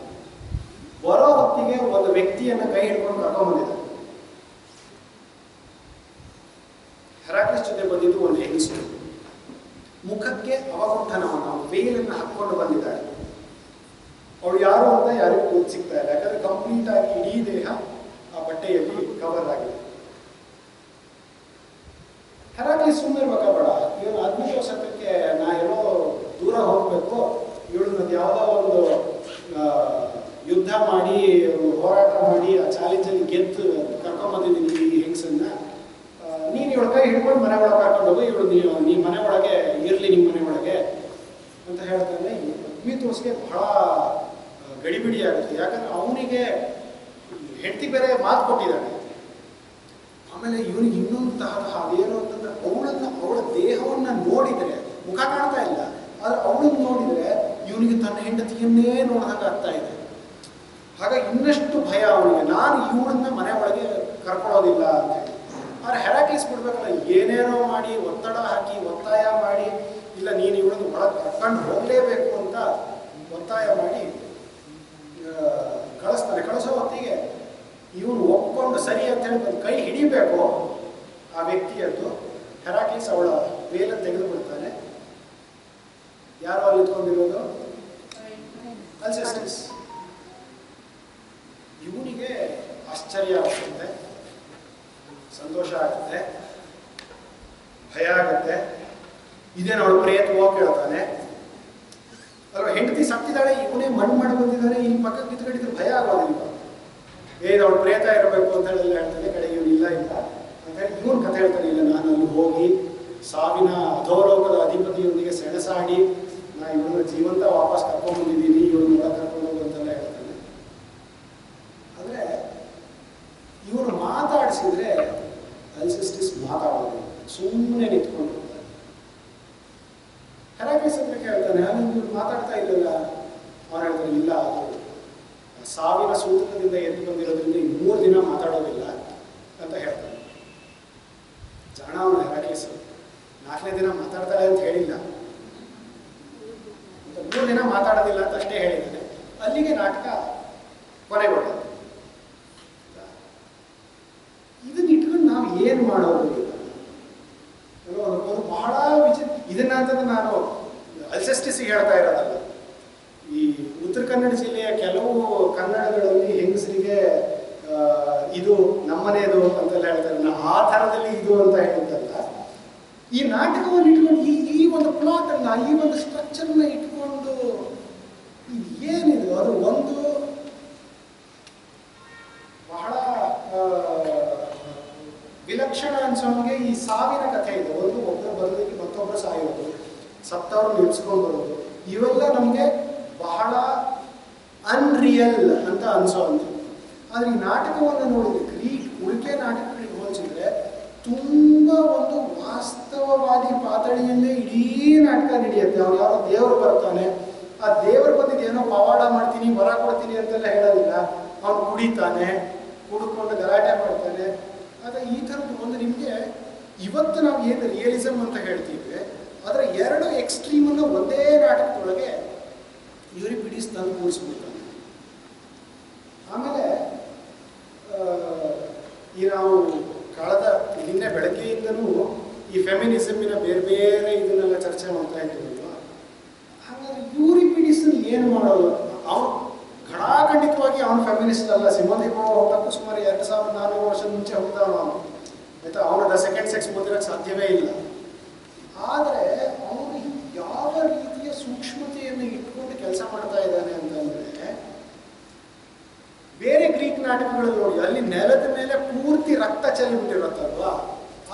ಬರೋ ಹೊತ್ತಿಗೆ ಒಂದು ವ್ಯಕ್ತಿಯನ್ನು ಕೈ ಹಿಡ್ಕೊಂಡು ಕರ್ಕೊಂಡ್ಬಂದಿದ್ದಾನೆ. ಹೆರಾಕ್ಲಿಸ್ ಜೊತೆ ಬಂದಿದ್ದು ಒಂದು ಹೆಂಗಸು. ಮುಖಕ್ಕೆ ಅವಗುಂಠನವನ್ನು, ವೇಲನ್ನು ಹಾಕ್ಕೊಂಡು ಬಂದಿದ್ದಾಳೆ. ಅವಳು ಯಾರು ಅಂತ ಯಾರಿಗೂ ಸಿಗ್ತಾ ಇಲ್ಲ, ಯಾಕಂದ್ರೆ ಕಂಪ್ಲೀಟ್ ಆಗಿ ಇಡೀ ದೇಹ ಆ ಬಟ್ಟೆಯಲ್ಲಿ ಕವರ್ ಆಗಿದೆ. ಹೆರಾಕ್ಲಿಸ್ ಸುಮ್ಮನೆ ಇರ್ಬೇಕಾ ಬೇಡ, ಇವನು ಅಗ್ನಿತೋಸಕ್ಕೆ ನಾ ಎಲ್ಲೋ ದೂರ ಹೋಗ್ಬೇಕು, ಇವಳು ಯಾವುದೋ ಒಂದು ಯುದ್ಧ ಮಾಡಿ ಹೋರಾಟ ಮಾಡಿ ಆ ಚಾಲೆಂಜಲ್ಲಿ ಗೆದ್ದು ಕರ್ಕೊಂಡ್ಬಂದಿದ್ದೀನಿ ಈ ಹೆಂಗಸನ್ನ, ನೀನು ಇವಳ ಕೈ ಹಿಡ್ಕೊಂಡು ಮನೆ ಒಳಗೆ ಕರ್ಕೊಂಡು ಹೋಗಿ, ಇವಳು ನೀ ಮನೆ ಒಳಗೆ ಇರಲಿ, ನಿಮ್ಮ ಮನೆ ಒಳಗೆ ಅಂತ ಹೇಳ್ತಾನೆ. ಅಗ್ನಿತೋಸ್ಗೆ ಬಹಳ ಗಡಿಬಿಡಿ ಆಗುತ್ತೆ. ಯಾಕಂದ್ರೆ ಅವನಿಗೆ ಹೆಂಡತಿ ಬೇರೆ ಮಾತು ಕೊಟ್ಟಿದ್ದಾನೆ. ಆಮೇಲೆ ಇವನಿಗೆ ಇನ್ನೊಂದು ತರಹ ಅದೇನು ಅಂತಂದ್ರೆ, ಅವಳ ದೇಹವನ್ನ ನೋಡಿದರೆ, ಮುಖ ಕಾಣ್ತಾ ಇಲ್ಲ, ಆದ್ರೆ ಅವಳನ್ನು ನೋಡಿದರೆ ಇವನಿಗೆ ತನ್ನ ಹೆಂಡತಿಯನ್ನೇ ನೋಡಿದಾಗ ಆಗ್ತಾ ಇದೆ. ಹಾಗಾಗಿ ಇನ್ನಷ್ಟು ಭಯ ಅವನಿಗೆ, ನಾನು ಇವಳನ್ನ ಮನೆ ಒಳಗೆ ಕರ್ಕೊಳ್ಳೋದಿಲ್ಲ ಅಂತ ಹೇಳಿ. ಆದ್ರೆ ಹೆರಾಕ್ಲಿಸ್ ಬಿಡ್ಬೇಕಲ್ಲ, ಏನೇನೋ ಮಾಡಿ ಒತ್ತಡ ಹಾಕಿ ಒತ್ತಾಯ ಮಾಡಿ, ಇಲ್ಲ ನೀನು ಇವಳನ್ನು ಒಳಗೆ ಕರ್ಕೊಂಡು ಹೋಗಲೇಬೇಕು ಅಂತ ಒತ್ತಾಯ ಮಾಡಿ ಕಳಿಸ್ತಾನೆ. ಕಳಿಸೋ ಹೊತ್ತಿಗೆ ಇವನು ಒಪ್ಕೊಂಡು ಸರಿ ಅಂತ ಹೇಳಿ ಒಂದು ಕೈ ಹಿಡಿಬೇಕು ಆ ವ್ಯಕ್ತಿಯದ್ದು. ಹೆರಾಕ್ಲಿಸ್ ಅವಳ ವೇಲನ್ನು ತೆಗೆದು ಬಿಡ್ತಾನೆ. ಯಾರು ಅಲ್ಲಿ ಇಟ್ಕೊಂಡಿರೋದು? ಅಲ್ಸೆಸ್ಟಿಸ್. ಇವನಿಗೆ ಆಶ್ಚರ್ಯ ಆಗುತ್ತೆ, ಸಂತೋಷ ಆಗುತ್ತೆ, ಭಯ ಆಗುತ್ತೆ. ಇದೇನು ಅವಳು ಪ್ರೇತ ಹೋಗಿ ಕೇಳ್ತಾನೆ ಅಲ್ವಾ, ಹೆಂಡತಿ ಸತ್ತಿದ್ದಾಳೆ, ಇವನೇ ಮಣ್ಣು ಮಾಡಿ ಬಂದಿದ್ದಾನೆ, ಈ ಪಕ್ಕಕ್ಕೆ ನಿಂತ್ಕೊಂಡಿದ್ರೆ ಭಯ ಆಗೋದಿಲ್ಲ. ಅವಳು ಪ್ರೇತ ಇರಬೇಕು ಅಂತ ಹೇಳಿ ಹೇಳ್ತಾನೆ. ಕಡೆಗೆ ಇವನು ಇಲ್ಲ ಅಂತ ಹೇಳಿ ಇವನು ಕಥೆ ಹೇಳ್ತಾನೆ. ಇಲ್ಲ, ನಾನು ಅಲ್ಲಿ ಹೋಗಿ ಸಾವಿನ ಅಧೋಲೋಕದ ಅಧಿಪತಿಯೊಂದಿಗೆ ಸೆಣಸಾಡಿ ನಾ ಇವನ್ನ ಜೀವಂತ ವಾಪಸ್ ಕರ್ಕೊಂಡ್ಬಂದಿದ್ದೀನಿ, ಇವನು ಒಳಗೆ ಕರ್ಕೊಂಡು ಹೋಗುವಂತೆಲ್ಲ ಹೇಳ್ತಾನೆ. ಆದರೆ ಇವನು ಮಾತಾಡಿಸಿದ್ರೆ ಅಲ್ಸೆಸ್ಟಿಸ್ ಮಾತಾಡೋದು, ಸುಮ್ಮನೆ ನಿಂತ್ಕೊಂಡು ಹೆರಾಕ್ಲಿಸ್ ಅಂತ ಕೇಳ್ತಾನೆ, ನೀವು ಮಾತಾಡ್ತಾ ಇಲ್ಲಲ್ಲ? ಅವ್ರು ಹೇಳ್ತಾರೆ, ಇಲ್ಲ, ಅದು ಸಾವಿನ ಸೂತಕದಿಂದ ಎದ್ದು ಬಂದಿರೋದ್ರಿಂದ 3 ದಿನ ಮಾತಾಡೋದಿಲ್ಲ ಅಂತ ಹೇಳ್ತಾನೆ. ಜಾಣ ಅವನು ಹೆರಾಕ್ಲಿಸ್. 4ನೇ ದಿನ ಮಾತಾಡ್ತಾಳೆ ಅಂತ ಹೇಳಿಲ್ಲ, 3 ದಿನ ಮಾತಾಡೋದಿಲ್ಲ ಅಂತ ಅಷ್ಟೇ ಹೇಳಿದ್ದಾನೆ. ಅಲ್ಲಿಗೆ ನಾಟಕ ಕೊನೆಗೊಳ್ಳುತ್ತೆ. ಇದನ್ನ ಇಟ್ಕೊಂಡು ನಾವು ಏನು ಮಾಡೋದು? ಒಂದು ಬಹಳ ಇದನ್ನ ಅಂತಂದ್ರೆ ನಾನು ಅಲ್ಸೆಸ್ಟಿಸ್ಗೆ ಹೇಳ್ತಾ ಇರೋದಲ್ಲ. ಈ ಉತ್ತರ ಕನ್ನಡ ಜಿಲ್ಲೆಯ ಕೆಲವು ಕನ್ನಡಗಳಲ್ಲಿ ಹೆಂಗಸರಿಗೆ ಇದು ನಮ್ಮನೇದು ಅಂತೆಲ್ಲ ಹೇಳ್ತಾರೆ, ಆ ಥರದಲ್ಲಿ ಇದು ಅಂತ ಹೇಳಿದ್ದಲ್ಲ. ಈ ನಾಟಕವನ್ನು ಇಟ್ಕೊಂಡು ಈ ಒಂದು ಪ್ಲಾಟ್ ಅನ್ನ, ಈ ಒಂದು ಸ್ಟ್ರಕ್ಚರ್ನ ಇಟ್ಕೊಂಡು ಇದು ಏನಿದು? ಅದು ಒಂದು ಬಹಳ ವಿಲಕ್ಷಣ ಅನ್ಸೋಂಗೆ ಈ ಸಾವಿನ ಕಥೆ ಇದೆ. ಒಂದು ಒಬ್ಬರು ಬರೋದಕ್ಕೆ ಮತ್ತೊಬ್ಬರು ಸಾಯೋದು, ಸತ್ತವರು ನಿಲ್ಸ್ಕೊಂಡು ಬರೋದು, ಇವೆಲ್ಲ ನಮಗೆ ಬಹಳ ಅನ್ರಿಯಲ್ ಅಂತ ಅನ್ಸೋಂಥ. ಆದರೆ ಈ ನಾಟಕವನ್ನು ನೋಡಿದ್ರೆ ಉಳಿಕೆ ನಾಟಕಗಳಿಗೆ ಹೋಲಿಸಿದ್ರೆ ತುಂಬ ಒಂದು ವಾಸ್ತವವಾದಿ ಪಾತಳಿಯಲ್ಲೇ ಇಡೀ ನಾಟಕ ನಡೆಯುತ್ತೆ. ಅವ್ನು ಯಾರೋ ದೇವರು ಬರ್ತಾನೆ, ಆ ದೇವರು ಬಂದಿದ್ದು ಏನೋ ಪವಾಡ ಮಾಡ್ತೀನಿ, ವರ ಕೊಡ್ತೀನಿ ಅಂತೆಲ್ಲ ಹೇಳೋದಿಲ್ಲ. ಅವನು ಕುಡಿತಾನೆ, ಕುಡ್ಕೊಂಡು ಗಲಾಟೆ ಮಾಡ್ತಾನೆ. ಆದರೆ ಈ ಥರದ್ದು ಒಂದು ನಿಮಗೆ ಇವತ್ತು ನಾವು ಏನು ರಿಯಲಿಸಮ್ ಅಂತ ಹೇಳ್ತೀವಿ, ಅದರ 2 ಎಕ್ಸ್ಟ್ರೀಮನ್ನು ಒಂದೇ ನಾಟಕದೊಳಗೆ ಯೂರಿಪಿಡಿಸ್ ತಂದು ಕೂರಿಸ್ಬಿಡ್ತಾನೆ. ಆಮೇಲೆ ಈ ನಾವು ಕಳೆದ ನಿನ್ನೆ ಬೆಳಗ್ಗೆಯಿಂದನೂ ಈ ಫೆಮಿನಿಸಮ್ಮಿನ ಬೇರೆ ಬೇರೆ ಇದನ್ನೆಲ್ಲ ಚರ್ಚೆ ಮಾಡ್ತಾ ಇದ್ದೀವಲ್ವ. ಹಾಗಾದ್ರೆ ಯೂರಿಪಿಡಿಸ್ ಏನು ಮಾಡೋದು? ಅವನು ಖಡಾಖಂಡಿತವಾಗಿ ಅವನು ಫೆಮಿನಿಸ್ಟ್ ಅಲ್ಲ. ಸಿಮೋನ್ ದಿ ಬೋವರ್ ಹೋಗಕ್ಕೂ ಸುಮಾರು 2400 ವರ್ಷದ ಮುಂಚೆ ಹೋಗ್ತಾವ ಅವನು, ಆಯ್ತಾ? ಅವನ ಸೆಕೆಂಡ್ ಸೆಕ್ಸ್ ಬಂದಿರೋಕ್ಕೆ ಸಾಧ್ಯವೇ ಇಲ್ಲ. ಆದರೆ ಅವನು ಯಾವ ರೀತಿಯ ಸೂಕ್ಷ್ಮತೆಯನ್ನು ಇಟ್ಕೊಂಡು ಕೆಲಸ ಮಾಡ್ತಾ ಇದ್ದಾನೆ ಅಂತಂದ್ರೆ, ಬೇರೆ ಗ್ರೀಕ್ ನಾಟಕಗಳಲ್ಲಿ ನೋಡಿ, ಅಲ್ಲಿ ನೆಲದ ಮೇಲೆ ಪೂರ್ತಿ ರಕ್ತ ಚೆಲ್ಲಿಬಿಟ್ಟಿರುತ್ತಲ್ವಾ,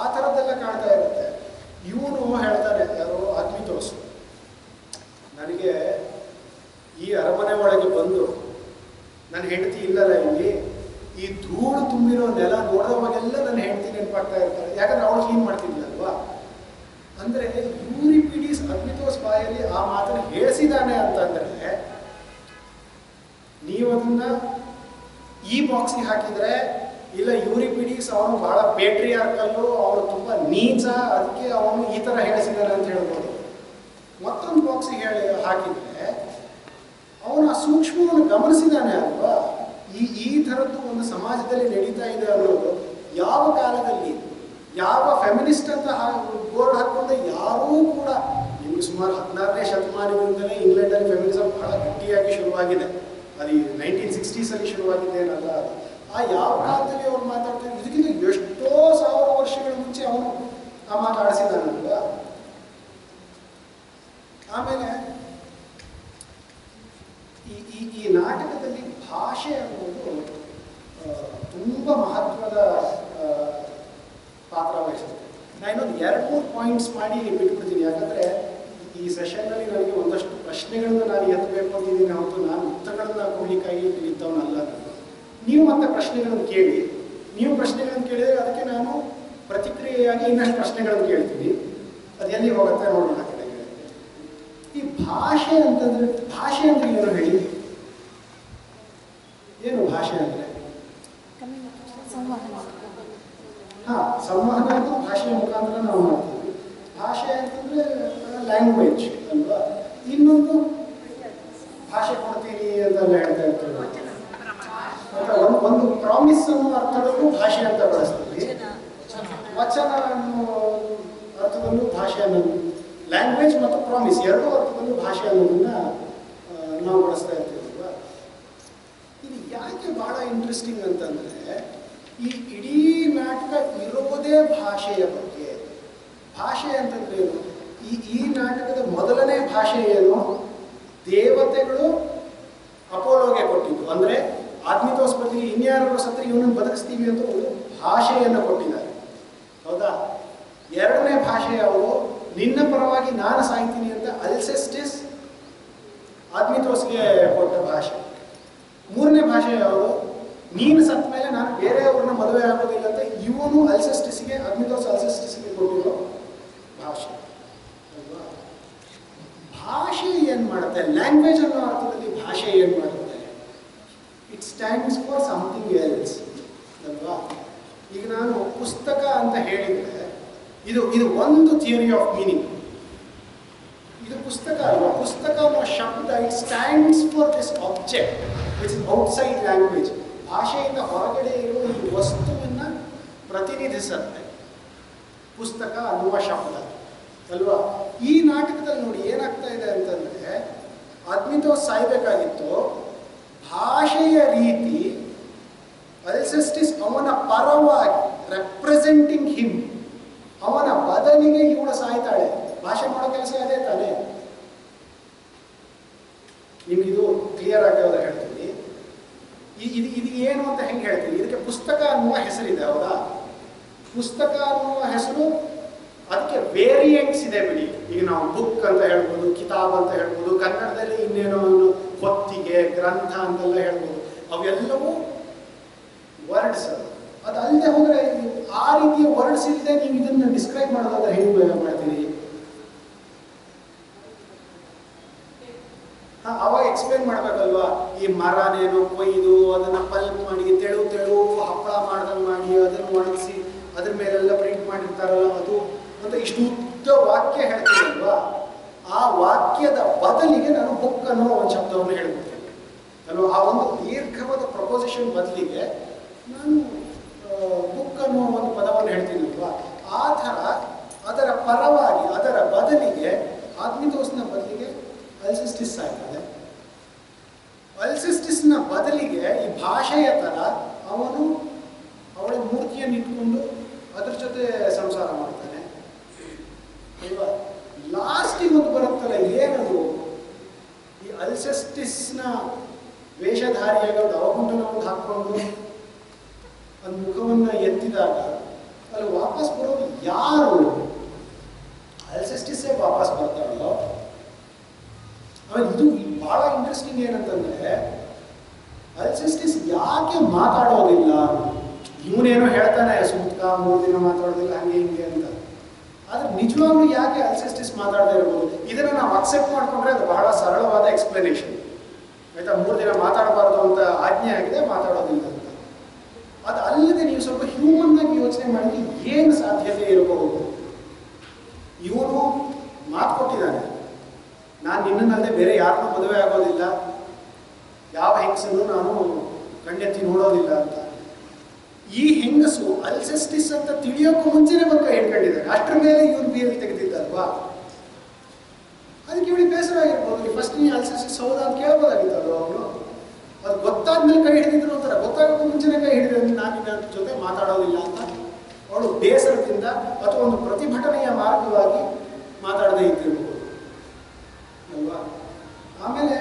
ಆ ಥರದ್ದೆಲ್ಲ ಕಾಣ್ತಾ ಇರುತ್ತೆ. ಇವನು ಹೇಳ್ತಾರೆ, ಯಾರೋ ಅದ್ಮಿತೋಸ್, ನನಗೆ ಈ ಅರಮನೆ ಒಳಗೆ ಬಂದು ನನ್ನ ಹೆಂಡತಿ ಇಲ್ಲಲ್ಲ ಇಲ್ಲಿ, ಈ ಧೂಳು ತುಂಬಿರೋ ನೆಲ ನೋಡೋವಾಗೆಲ್ಲ ನನ್ನ ಹೆಂಡತಿ ನೆನಪಾಗ್ತಾ ಇರ್ತಾರೆ. ಯಾಕಂದ್ರೆ ಅವಳು ಕ್ಲೀನ್ ಮಾಡ್ತಿದ್ಲಲ್ವಾ. ಅಂದರೆ ಯೂರಿಪಿಡಿಸ್ ಅದ್ಮಿತೋಸ್ ಬಾಯಲ್ಲಿ ಆ ಮಾತನ್ನು ಹೇಳಿಸಿದಾನೆ ಅಂತಂದರೆ, ನೀವು ಅದನ್ನ ಈ ಬಾಕ್ಸ್ಗೆ ಹಾಕಿದರೆ, ಇಲ್ಲ ಯೂರಿಪಿಡಿಸ್ ಅವನು ಬಹಳ ಪೇಟ್ರಿಯಾರ್ಕಲ್ಲು, ಅವನು ತುಂಬ ನೀಚ, ಅದಕ್ಕೆ ಅವನು ಈ ಥರ ಹೇಳಿಸಿದಾನೆ ಅಂತ ಹೇಳ್ಬೋದು. ಮತ್ತೊಂದು ಬಾಕ್ಸಿಗೆ ಹಾಕಿದರೆ ಅವನು ಆ ಸೂಕ್ಷ್ಮವನ್ನು ಗಮನಿಸಿದಾನೆ ಅಲ್ವಾ. ಈ ಥರದ್ದು ಒಂದು ಸಮಾಜದಲ್ಲಿ ನಡೀತಾ ಇದೆ ಅನ್ನೋದು ಯಾವ ಕಾಲದಲ್ಲಿ, ಯಾವ ಫೆಮಿನಿಸ್ಟ್ ಅಂತ ಬೋರ್ಡ್ ಹಾಕೊಂಡು ಯಾರೂ ಕೂಡ, ನಿಮಗೆ ಸುಮಾರು 16ನೇ ಶತಮಾನದಿಂದಲೇ ಇಂಗ್ಲೆಂಡಲ್ಲಿ ಫೆಮಿನಿಸಮ್ ಬಹಳ ಗಟ್ಟಿಯಾಗಿ ಶುರುವಾಗಿದೆ. ಅದು 1960s ಶುರುವಾಗಿದ್ದೇನಲ್ಲ. ಆ ಯಾವ ಕಾಲದಲ್ಲಿ ಅವ್ರು ಮಾತಾಡ್ತಾರೆ, ಇದಕ್ಕಿಂತ ಎಷ್ಟೋ 1000 ವರ್ಷಗಳ ಮುಂಚೆ ಅವನು ಆ ಮಾತಾಡಿಸಿದಾನಲ್ವ. ಆಮೇಲೆ ಈ ನಾಟಕದಲ್ಲಿ ಭಾಷೆ ಅನ್ನೋದು ತುಂಬ ಮಹತ್ವದ ಪಾತ್ರ ವಹಿಸುತ್ತೆ. ನಾನು ಇನ್ನೊಂದು 2-3 ಪಾಯಿಂಟ್ಸ್ ಮಾಡಿ ಬಿಟ್ಬಿಡ್ತೀನಿ. ಯಾಕಂದರೆ ಈ ಸೆಷನ್ನಲ್ಲಿ ನನಗೆ ಒಂದಷ್ಟು ಪ್ರಶ್ನೆಗಳನ್ನು ನಾನು ಎತ್ತಬೇಕು ಅಂತಿದ್ದೀನಿ, ಹೊರತು ನಾನು ಉತ್ತರಗಳನ್ನು ಕೊಡ್ಲಿಕ್ಕಾಗಿ ಇದ್ದವನಲ್ಲ. ನೀವು ಮತ್ತೆ ಪ್ರಶ್ನೆಗಳನ್ನು ಕೇಳಿ, ನೀವು ಪ್ರಶ್ನೆಗಳನ್ನು ಕೇಳಿದರೆ ಅದಕ್ಕೆ ನಾನು ಪ್ರತಿಕ್ರಿಯೆಯಾಗಿ ಇನ್ನಷ್ಟು ಪ್ರಶ್ನೆಗಳನ್ನು ಕೇಳ್ತೀನಿ. ಅದು ಎಲ್ಲಿ ಹೋಗುತ್ತೆ ನೋಡೋಣ. ಕಡೆಗೆ ಈ ಭಾಷೆ ಅಂತಂದರೆ, ಭಾಷೆ ಅಂದರೆ ಏನು ಹೇಳಿ? ಏನು ಭಾಷೆ ಅಂದರೆ? ಸಂವಹನ ಅಂತ ಭಾಷೆಯ ಮುಖಾಂತರ ನಾವು ಮಾಡ್ತೀವಿ. ಭಾಷೆ ಅಂತಂದರೆ ಲ್ಯಾಂಗ್ವೇಜ್ ಅಲ್ವಾ. ಇನ್ನೊಂದು ಭಾಷೆ ಕೊಡ್ತೀನಿ ಅಂತೆಲ್ಲ ಹೇಳ್ತಾ ಇರ್ತೀವಿ. ಒಂದು ಪ್ರಾಮಿಸ್ ಅನ್ನೋ ಅರ್ಥದಲ್ಲೂ ಭಾಷೆ ಅಂತ ಬಳಸ್ತೀವಿ, ವಚನ ಅನ್ನೋ ಅರ್ಥದಲ್ಲೂ ಭಾಷೆ ಅನ್ನೋದು, ಲ್ಯಾಂಗ್ವೇಜ್ ಮತ್ತು ಪ್ರಾಮಿಸ್ ಎರಡೂ ಅರ್ಥದಲ್ಲೂ ಭಾಷೆ ಅನ್ನೋದನ್ನ ನಾವು ಬಳಸ್ತಾ ಇರ್ತೀವಲ್ವಾ. ಇದು ಯಾಕೆ ಬಹಳ ಇಂಟ್ರೆಸ್ಟಿಂಗ್ ಅಂತಂದರೆ, ಈ ಇಡೀ ನಾಟಕ ಇರೋದೇ ಭಾಷೆಯ ಬಗ್ಗೆ. ಭಾಷೆ ಅಂತಂದ್ರೆ ಏನು? ಈ ನಾಟಕದ ಮೊದಲನೇ ಭಾಷೆ ಏನು? ದೇವತೆಗಳು ಅಪೋಲೋಗೆ ಕೊಟ್ಟಿದ್ದು. ಅಂದರೆ ಆದ್ಮಿತೋಸ್ ಬದಲಿಗೆ ಇನ್ಯಾರು ಸತ್ರೆ ಇವನನ್ನು ಬದುಕಿಸ್ತೀವಿ ಅಂತ ಒಂದು ಭಾಷೆಯನ್ನು ಕೊಟ್ಟಿದ್ದಾರೆ. ಹೌದಾ? ಎರಡನೇ ಭಾಷೆ ಯಾವುದು? ನಿನ್ನ ಪರವಾಗಿ ನಾನು ಸಾಯ್ತೀನಿ ಅಂತ ಅಲ್ಸೆಸ್ಟಿಸ್ ಅದ್ಮಿತೋಸ್ಗೆ ಕೊಟ್ಟ ಭಾಷೆ. ಮೂರನೇ ಭಾಷೆ ಯಾವುದು? ನೀನು ಸತ್ತ ಮೇಲೆ ನಾನು ಬೇರೆಯವ್ರನ್ನ ಮದುವೆ ಆಗೋದಿಲ್ಲ ಅಂತ ಇವನು ಅಲ್ಸೆಸ್ಟಿಸ್ಗೆ, ಅದ್ಮಿತೋಸ್ ಅಲ್ಸೆಸ್ಟಿಸ್ಗೆ ಕೊಟ್ಟಿರೋ ಭಾಷೆ ಅಲ್ವಾ? ಭಾಷೆ ಏನು ಮಾಡುತ್ತೆ? ಲ್ಯಾಂಗ್ವೇಜ್ ಅನ್ನೋ ಅರ್ಥದಲ್ಲಿ ಭಾಷೆ ಏನು ಮಾಡುತ್ತೆ? It stands for something else ಅಲ್ವಾ? ಈಗ ನಾನು ಪುಸ್ತಕ ಅಂತ ಹೇಳಿದರೆ ಇದು ಒಂದು ಥಿಯರಿ ಆಫ್ ಮೀನಿಂಗ್. ಇದು ಪುಸ್ತಕ ಅಲ್ವಾ? ಪುಸ್ತಕ ಅನ್ನೋ ಶಬ್ದ it stands for this object which is outside language. ಭಾಷೆಯಿಂದ ಹೊರಗಡೆ ಇರುವ ಈ ವಸ್ತುವನ್ನು ಪ್ರತಿನಿಧಿಸುತ್ತೆ ಪುಸ್ತಕ ಅನ್ನುವ ಶಬ್ದ ಅಲ್ವಾ? ಈ ನಾಟಕದಲ್ಲಿ ನೋಡಿ ಏನಾಗ್ತಾ ಇದೆ ಅಂತಂದರೆ, ಅದ್ಮಿತೋಸ್ ಸಾಯ್ಬೇಕಾಗಿತ್ತು, ಭಾಷೆಯ ರೀತಿ ಅಲ್ಸೆಸ್ಟಿಸ್ ಅವನ ಪರವಾಗಿ ರೆಪ್ರೆಸೆಂಟಿಂಗ್ ಹಿಮ್, ಅವನ ಬದಲಿಗೆ ಇವಳು ಸಾಯ್ತಾಳೆ. ಭಾಷೆ ಮಾಡೋ ಕೆಲಸ ಅದೇ ತಾನೇ. ನಿಮ್ಗಿದು ಕ್ಲಿಯರ್ ಆಗಿರೋದು ಹೇಳ್ತೀನಿ. ಇದು ಏನು ಅಂತ ಹೆಂಗೆ ಹೇಳ್ತೀನಿ? ಇದಕ್ಕೆ ಪುಸ್ತಕ ಅನ್ನುವ ಹೆಸರಿದೆ ಹೌದಾ? ಪುಸ್ತಕ ಅನ್ನುವ ಹೆಸರು, ಅದಕ್ಕೆ ವೇರಿಯಂಟ್ಸ್ ಇದೆ ಬಿಡಿ. ಈಗ ನಾವು ಬುಕ್ ಅಂತ ಹೇಳ್ಬೋದು, ಕಿತಾಬ್ ಅಂತ ಹೇಳ್ಬೋದು, ಕನ್ನಡದಲ್ಲಿ ಇನ್ನೇನೋ ಹೊತ್ತಿಗೆ, ಗ್ರಂಥ ಅಂತೆಲ್ಲ ಹೇಳ್ಬೋದು. ಅವೆಲ್ಲವೂ ವರ್ಡ್ಸ್. ಅದಲ್ಲದೆ ಹೋದರೆ ಆ ರೀತಿಯ ವರ್ಡ್ಸ್ ಇಲ್ಲದೆ ನೀವು ಇದನ್ನು ಡಿಸ್ಕ್ರೈಬ್ ಮಾಡೋದಾದ್ರೆ ಹೆಂಗೆ ಮಾಡ್ತೀರಿ? ಅವಾಗ ಎಕ್ಸ್ಪ್ಲೇನ್ ಮಾಡಬೇಕಲ್ವಾ? ಈ ಮರನೇನೋ ಕೊಯ್ದು ಅದನ್ನು ಪಲ್ಪ್ ಮಾಡಿ ತೆಳು ಹಪ್ಪಳ ಮಾಡ್ದಂಗೆ ಮಾಡಿ ಅದನ್ನು ಒಣಗಿಸಿ ಅದ್ರ ಮೇಲೆಲ್ಲ ಪ್ರಿಂಟ್ ಮಾಡಿರ್ತಾರಲ್ಲ ಅದು ಅಂತ ಇಷ್ಟು ಉದ್ದ ವಾಕ್ಯ ಹೇಳ್ತೀನಲ್ವಾ? ಆ ವಾಕ್ಯದ ಬದಲಿಗೆ ನಾನು ಬುಕ್ ಅನ್ನೋ ಒಂದು ಶಬ್ದವನ್ನು ಹೇಳ್ಬಿಡ್ತೇನೆ ಅಲ್ವಾ? ಆ ಒಂದು ದೀರ್ಘವಾದ ಪ್ರಪೋಸಿಷನ್ ಬದಲಿಗೆ ನಾನು ಬುಕ್ ಅನ್ನೋ ಒಂದು ಪದವನ್ನು ಹೇಳ್ತೀನಲ್ವಾ? ಆ ಥರ ಅದರ ಪರವಾಗಿ, ಅದರ ಬದಲಿಗೆ, ಅದ್ಮಿತೋಸ್ನ ಬದಲಿಗೆ ಅಲ್ಸೆಸ್ಟಿಸ್ ಆಗ್ತದೆ. ಅಲ್ಸೆಸ್ಟಿಸ್ನ ಬದಲಿಗೆ ಈ ಭಾಷೆಯ ಥರ ಅವಳ ಮೂರ್ತಿಯನ್ನು ಇಟ್ಕೊಂಡು ಅದ್ರ ಜೊತೆ ಸಂಸಾರ ಮಾಡ್ತಾನೆ ಅಲ್ವಾ? ಲಾಸ್ಟಿಗೆ ಒಂದು ಬರುತ್ತಲ್ಲ, ಏನದು? ಈ ಅಲ್ಸೆಸ್ಟಿಸ್ನ ವೇಷಧಾರಿಯಾಗಿ ಒಂದು ಅವಗುಂಟನ ಒಂದು ಹಾಕ್ಕೊಂಡು ಒಂದು ಮುಖವನ್ನು ಎತ್ತಿದಾಗ ಅಲ್ಲಿ ವಾಪಸ್ ಬರೋದು ಯಾರು? ಅಲ್ಸೆಸ್ಟಿಸ್ಸೇ ವಾಪಸ್ ಬರ್ತಾಳೋ? ಆಮೇಲೆ ಇದು ಬಹಳ ಇಂಟ್ರೆಸ್ಟಿಂಗ್ ಏನಂತಂದ್ರೆ, ಅಲ್ಸೆಸ್ಟಿಸ್ ಯಾಕೆ ಮಾತಾಡೋದಿಲ್ಲ? ಇವನೇನೋ ಹೇಳ್ತಾನೆ ಸುಮ್ಕ 3 ದಿನ ಮಾತಾಡೋದಿಲ್ಲ ಹಂಗೆ ಹಿಂಗೆ ಅಂತ. ಆದ್ರೆ ನಿಜವಾಗ್ಲೂ ಯಾಕೆ ಅಲ್ಸೆಸ್ಟಿಸ್ ಮಾತಾಡದೇ ಇರ್ಬೋದು? ಇದನ್ನು ನಾವು ಅಕ್ಸೆಪ್ಟ್ ಮಾಡ್ಕೊಂಡ್ರೆ ಅದು ಬಹಳ ಸರಳವಾದ ಎಕ್ಸ್ಪ್ಲನೇಷನ್ ಆಯ್ತಾ? 3 ದಿನ ಮಾತಾಡಬಾರ್ದು ಅಂತ ಆಜ್ಞೆ ಆಗಿದೆ, ಮಾತಾಡೋದಿಲ್ಲ ಅಂತ. ಅದು ಅಲ್ಲದೆ ನೀವು ಸ್ವಲ್ಪ ಹ್ಯೂಮನ್ ಆಗಿ ಯೋಚನೆ ಮಾಡಿದ್ರೆ ಏನು ಸಾಧ್ಯತೆ ಇರಬಹುದು? ಇವನು ಮಾತು ಕೊಟ್ಟಿದ್ದಾನೆ, ನಾನು ನಿನ್ನನ್ನಲ್ಲದೆ ಬೇರೆ ಯಾರನ್ನೂ ಮದುವೆ ಆಗೋದಿಲ್ಲ, ಯಾವ ಹೆಂಗಸನ್ನು ನಾನು ಕಣ್ಣೆತ್ತಿ ನೋಡೋದಿಲ್ಲ ಅಂತ. ಈ ಹೆಂಗಸು ಅಲ್ಸೆಸ್ಟಿಸ್ ಅಂತ ತಿಳಿಯೋಕ್ಕೂ ಮುಂಚೆನೆ ಬಂದು ಕೈ ಹಿಡ್ಕೊಂಡಿದ್ದಾನೆ. ಅಷ್ಟರ ಮೇಲೆ ಇವ್ರು ಬೀರು ತೆಗೆದಿದ್ದಲ್ವಾ? ಅದಕ್ಕೆ ಇವಳಿಗೆ ಬೇಸರ ಆಗಿರ್ಬೋದು. ಫಸ್ಟ್ ನೀ ಅಲ್ಸೆಸ್ಟಿಸ್ ಹೌದಾ ಅಂತ ಕೇಳ್ಬೋದಾಗಿತ್ತಲ್ವ ಅವನು? ಅದು ಗೊತ್ತಾದ್ಮೇಲೆ ಕೈ ಹಿಡಿದಿದ್ರು ಅಂತಾರೆ, ಗೊತ್ತಾಗೋಕ್ಕೂ ಮುಂಚೆನೆ ಕೈ ಹಿಡಿದ್ರೆ ನಾನು ನಿನ್ನ ಜೊತೆ ಮಾತಾಡೋದಿಲ್ಲ ಅಂತ ಅವಳು ಬೇಸರದಿಂದ ಅಥವಾ ಒಂದು ಪ್ರತಿಭಟನೆಯ ಮಾರ್ಗವಾಗಿ ಮಾತಾಡದೇ ಇದ್ದಿರ್ಬೋದು ಅಲ್ವಾ? ಆಮೇಲೆ